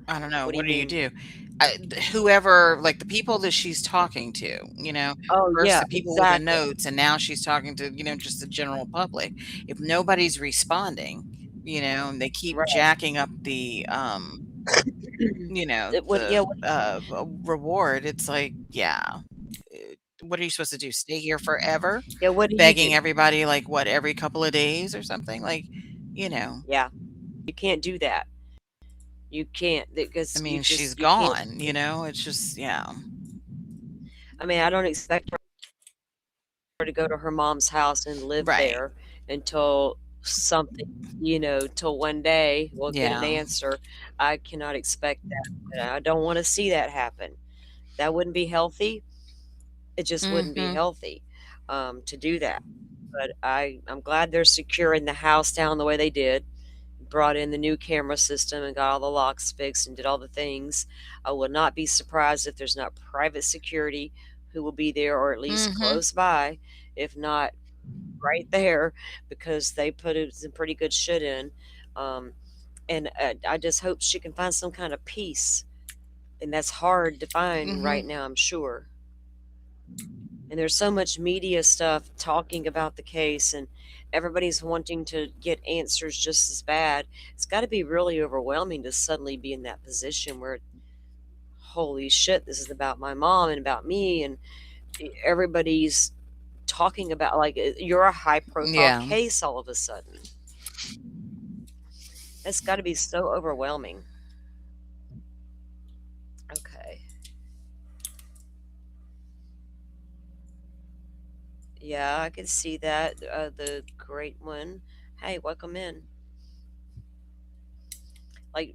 I don't know. What do What you do you mean? do? Whoever, like the people that she's talking to, Oh, first yeah, the people with the exactly. notes, and now she's talking to, just the general public. If nobody's responding, and they keep Right. jacking up the, Yeah, reward, it's like, yeah. What are you supposed to do? Stay here forever, yeah, what do you begging do? everybody like what every couple of days or something? Like, you know, Yeah, you can't do that. You can't I because mean, she's you can't. gone, it's just, yeah. I mean, I don't expect her to go to her mom's house and live Right. there until something, till one day we'll get an Yeah. answer. I cannot expect that. And I don't want to see that happen. That wouldn't be healthy. It just wouldn't be Mhm. healthy to do that. But I'm glad they're securing the house down the way they did. Brought in the new camera system and got all the locks fixed and did all the things. I will not be surprised if there's not private security who will be there or at least Mhm. close by, if not right there, because they put it some pretty good shit in. Um, and I just hope she can find some kind of peace. And that's hard to find right Mhm. now, I'm sure. And there's so much media stuff talking about the case, and everybody's wanting to get answers just as bad. It's got to be really overwhelming to suddenly be in that position where, holy shit, this is about my mom and about me, and everybody's talking about like you're a high profile Yeah. case all of a sudden. It's got to be so overwhelming. Okay. Yeah, I can see that. The great one. Hey, welcome in. Like,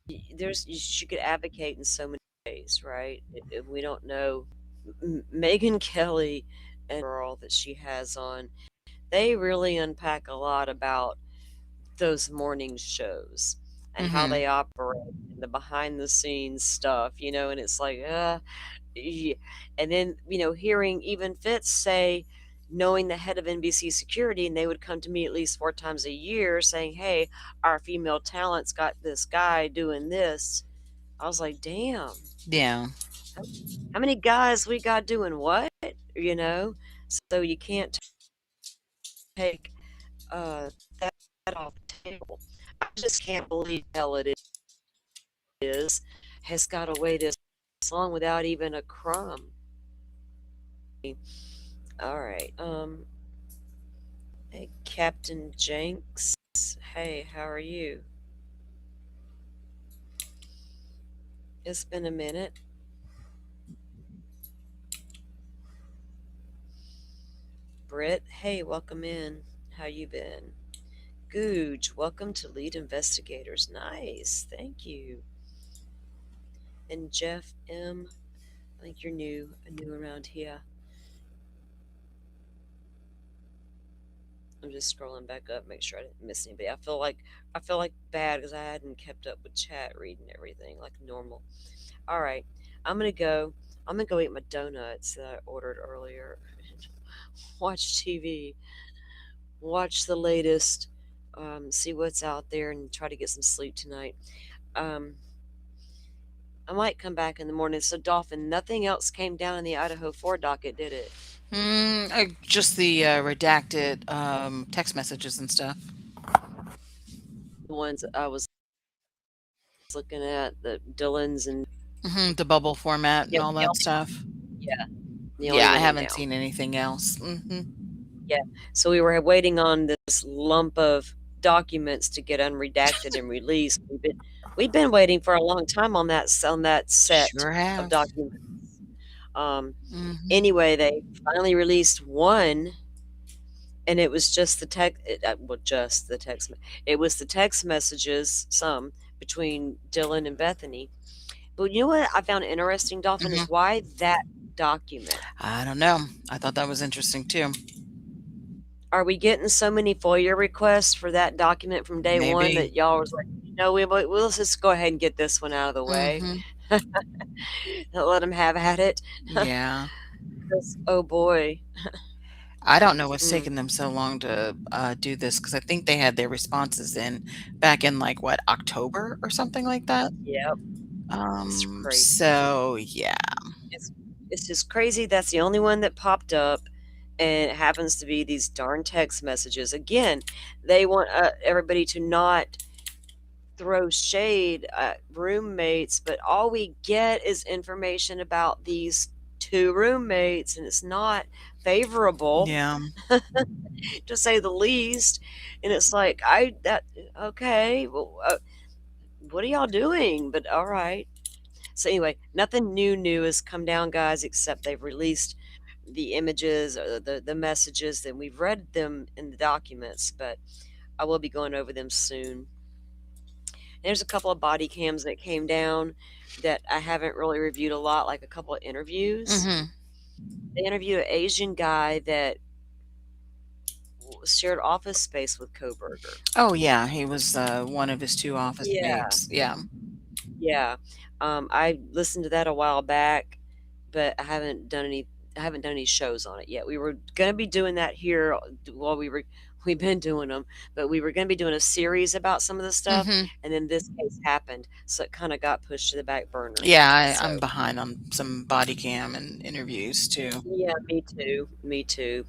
she could advocate in so many ways, right? If we don't know, Megan Kelly and the girl that she has on, they really unpack a lot about those morning shows and how Mhm. they operate and the behind the scenes stuff, and it's like, yeah. And then, hearing even Fitz say, knowing the head of NBC security, and they would come to me at least 4 times a year saying, hey, our female talent's got this guy doing this. I was like, damn, Yeah. how many guys we got doing what? You know? So you can't take that off the table. I just can't believe hell it is. is, has got away this long without even a crumb. All right. Hey, Captain Jenks. Hey, how are you? It's been a minute. Britt, hey, welcome in. How you been? Googe, welcome to Lead Investigators. Nice, thank you. And Jeff M, I think you're new around here. I'm just scrolling back up, make sure I didn't miss anybody. I feel like bad because I hadn't kept up with chat, reading everything like normal. All right, I'm gonna go. I'm gonna go eat my donuts that I ordered earlier. Watch TV, watch the latest, see what's out there, and try to get some sleep tonight. Um, I might come back in the morning. So, Dolphin, nothing else came down in the Idaho 4 docket, did it? Just the redacted text messages and stuff. The ones I was looking at, the Dylans and The bubble format and yeah, all that stuff. yeah, the only Yeah, I one in haven't now. seen anything else. Yeah, so we were waiting on this lump of documents to get unredacted and released. We've been waiting for a long time on that set Sure of have. documents. Mhm. Anyway, they finally released one, and it was just the text. Well, just the text. It was the text messages, some between Dylan and Bethany. But you know what I found interesting, Dolphin, is Mhm. why that document. I don't know. I thought that was interesting too. Are we getting so many FOIA requests for that document from day one Maybe. that y'all was like, no, we'll just go ahead and get this one out of the way. Mhm. Let them have at it. Yeah. 'Cause, oh boy. I don't know what's Mm, taking them so long to do this because I think they had their responses in back in like what, October or something like that. yep, it's crazy. So yeah. It's it's just crazy. That's the only one that popped up, and it happens to be these darn text messages. Again, they want everybody to not throw shade at roommates, but all we get is information about these two roommates, and it's not favorable, Yeah. to say the least. And it's like, okay, well, what are y'all doing? But all right. So anyway, nothing new has come down, guys, except they've released the images or the messages. Then we've read them in the documents, but I will be going over them soon. There's a couple of body cams that came down that I haven't really reviewed a lot, like a couple of interviews. Mhm. They interviewed an Asian guy that shared office space with Koberger. Oh yeah, he was one of his two office Yeah, mates. Yeah. yeah. I listened to that a while back, but I haven't done any shows on it yet. We were gonna be doing that here while we've been doing them, but we were gonna be doing a series about some of the stuff, Mhm. and then this case happened, so it kind of got pushed to the back burner. Yeah, I'm So behind on some body cam and interviews too. yeah, me too. Me too.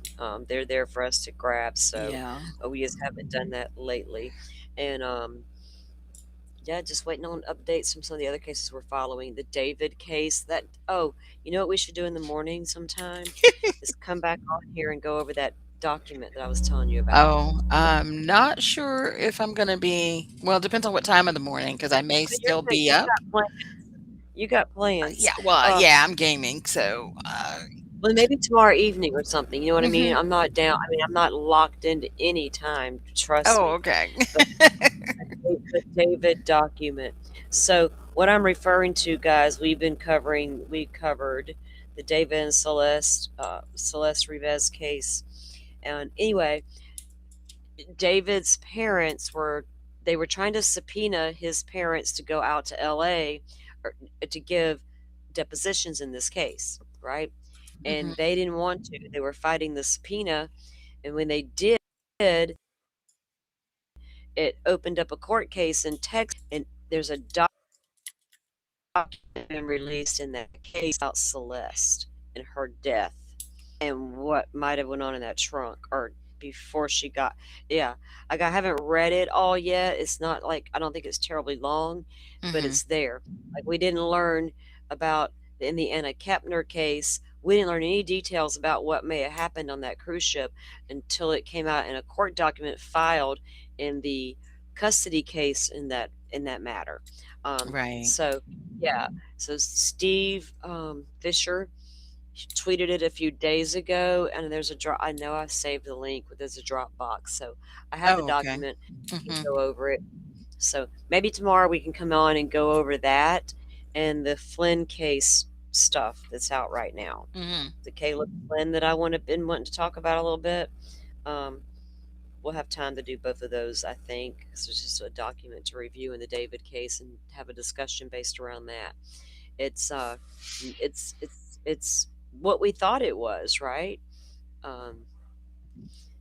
They're there for us to grab, so Yeah. we just haven't done that lately. And yeah, just waiting on updates from some of the other cases we're following. The David case. That you know what we should do in the morning sometime is come back on here and go over that document that I was telling you about. Oh, I'm not sure if I'm gonna be. Well, it depends on what time of the morning because I may But you're still good. be You up. got plans. You got plans. Yeah. Well, Uh, yeah, I'm gaming, so. well, maybe tomorrow evening or something. You know what I mean? Mhm. I'm not down. I mean, I'm not locked into any time. Trust Oh, me. okay. But the David document. So what I'm referring to, guys, we covered the David and Celeste Rivez case. And anyway, David's parents they were trying to subpoena his parents to go out to LA or to give depositions in this case, right? Mhm. And they didn't want to. They were fighting the subpoena, and when they did, it opened up a court case in Texas, and there's a document released in that case about Celeste and her death and what might have went on in that trunk or before she got. Yeah, I haven't read it all yet. It's not like, I don't think it's terribly long, but Mm-hmm. it's there. Like, we didn't learn about, in the Anna Kepner case, we didn't learn any details about what may have happened on that cruise ship until it came out in a court document filed in the custody case in that matter. Right. So yeah, so Steve Fisher tweeted it a few days ago, and there's a drop. I know I saved the link, but there's a Dropbox, so I have the Oh, okay. document. We can Mm-hmm. go over it. So maybe tomorrow we can come on and go over that and the Flynn case stuff that's out right now. Mm-hmm. The Caleb Flynn that been wanting to talk about a little bit. Um, we'll have time to do both of those, I think. So it's just a document to review in the David case and have a discussion based around that. It's it's what we thought it was, right? Um,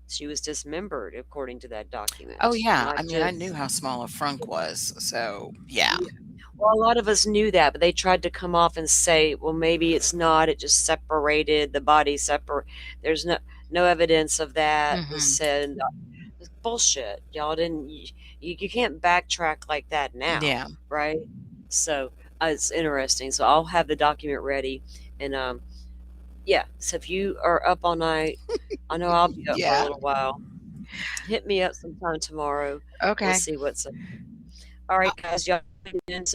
she was dismembered according to that Oh document, yeah. I not mean, I just. knew how small a frunk was, so yeah. Yeah. Well, a lot of us knew that, but they tried to come off and say, well, maybe it's not. It just separated the body. There's no evidence of that was Mm-hmm. said. It's bullshit. Y'all didn't. You can't backtrack like that now, Yeah. right? So it's interesting. So I'll have the document ready, and yeah. So if you are up all night, I know I'll be up for a Yeah. little while. Hit me up sometime tomorrow. We'll Okay. see what's up. All right, guys. Y'all tune in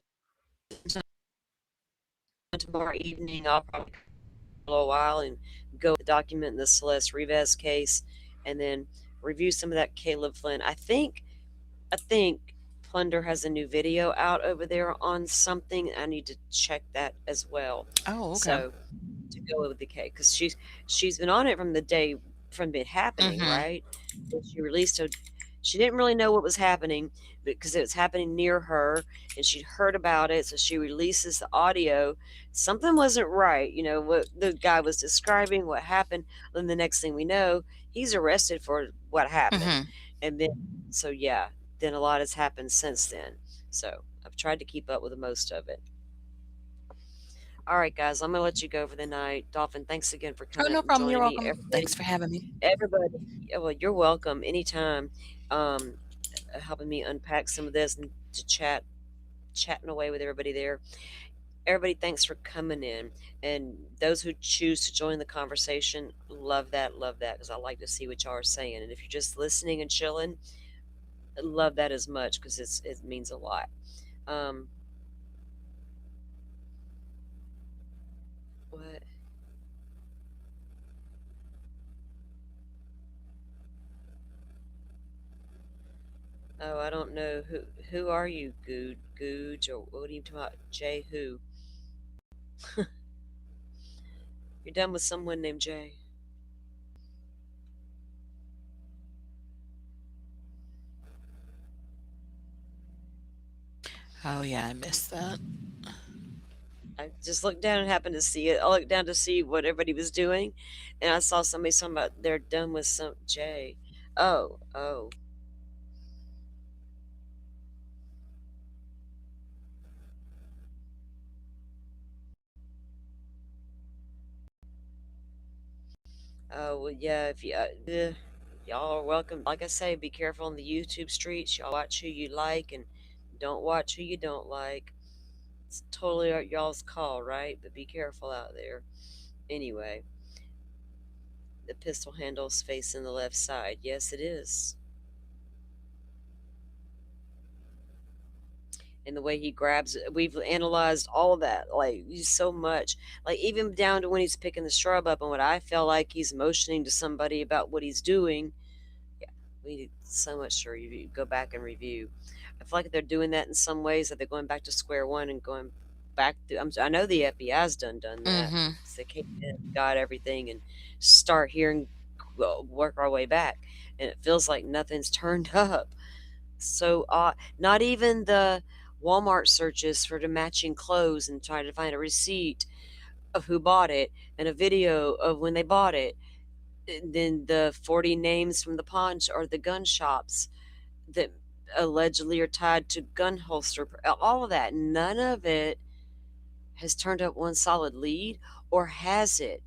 tomorrow evening. I'll probably a little while and go the document in the Celeste Rivas case, and then review some of that Caleb Flynn. I think Plunder has a new video out over there on something. I need to check that as well. Oh, okay. So to go with the case, because she's been on it from the day from it happening, Mm-hmm. right? And she released a. She didn't really know what was happening because it was happening near her, and she'd heard about it. So she releases the audio. Something wasn't right, what the guy was describing, what happened. Then the next thing we know, he's arrested for what happened, Mm-hmm. and then so yeah, then a lot has happened since then. So I've tried to keep up with the most of it. All right, guys, I'm gonna let you go for the night. Dolphin, thanks again for Oh, coming up no and problem. You're joining me. welcome. Thanks for having me. Everybody, yeah, well, you're welcome anytime. Um, helping me unpack some of this and to chatting away with everybody there. Everybody, thanks for coming in, and those who choose to join the conversation, love that, because I like to see what y'all are saying. And if you're just listening and chilling, love that as much because it means a lot. Um, what? Oh, I don't know who are you, Googe, or what are you talking about? Jay who? You're done with someone named Jay. Oh yeah, I missed that. I just looked down and happened to see it. I looked down to see what everybody was doing, and I saw somebody talking about they're done with some Jay. Oh. Oh, well, yeah. If you, y'all are welcome. Like I say, be careful on the YouTube streets. Y'all watch who you like and don't watch who you don't like. It's totally y'all's call, right? But be careful out there. Anyway, the pistol handle's facing the left side. Yes, it is. And the way he grabs it, we've analyzed all of that, like so much, like even down to when he's picking the shrub up and what I feel like he's motioning to somebody about what he's doing. Yeah, we need so much to review, go back and review. I feel like they're doing that in some ways, that they're going back to square one and going back to. I know the FBI's done that. Mm-hmm. So they came in, got everything, and start hearing, well, work our way back, and it feels like nothing's turned up. So not even the Walmart searches for the matching clothes and trying to find a receipt of who bought it and a video of when they bought it. And then the 40 names from the pawn or the gun shops that allegedly are tied to gun holster, all of that. None of it has turned up one solid lead, or has it?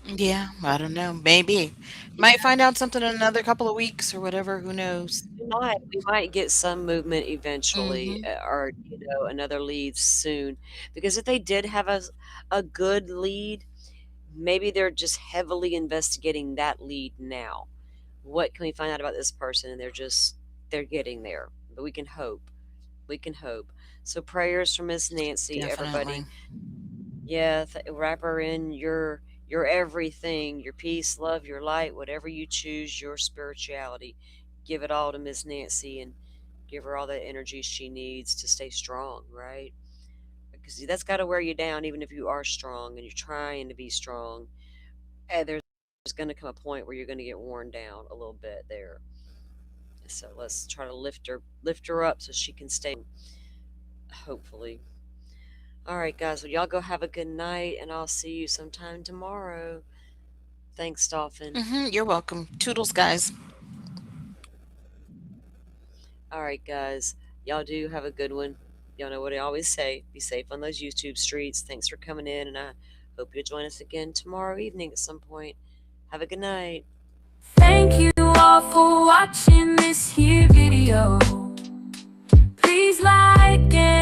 Yeah, I don't know. Maybe. Might find out something in another couple of weeks or whatever. Who knows? We might get some movement eventually, Hmm. or another lead soon. Because if they did have a good lead, maybe they're just heavily investigating that lead now. What can we find out about this person? And they're getting there. But we can hope. We can hope. So prayers for Miss Nancy, Definitely. everybody. Yeah, wrap her in your everything, your peace, love, your light, whatever you choose, your spirituality. Give it all to Miss Nancy and give her all the energy she needs to stay strong, right? Because that's got to wear you down, even if you are strong and you're trying to be strong. And there's going to come a point where you're going to get worn down a little bit there. So let's try to lift her up so she can stay. Hopefully. All right, guys. Well, y'all go have a good night, and I'll see you sometime tomorrow. Thanks, Dolphin. You're welcome. Toodles, guys. All right, guys. Y'all do have a good one. Y'all know what I always say. Be safe on those YouTube streets. Thanks for coming in, and I hope you'll join us again tomorrow evening at some point. Have a good night. Thank you all for watching this here video. Please like and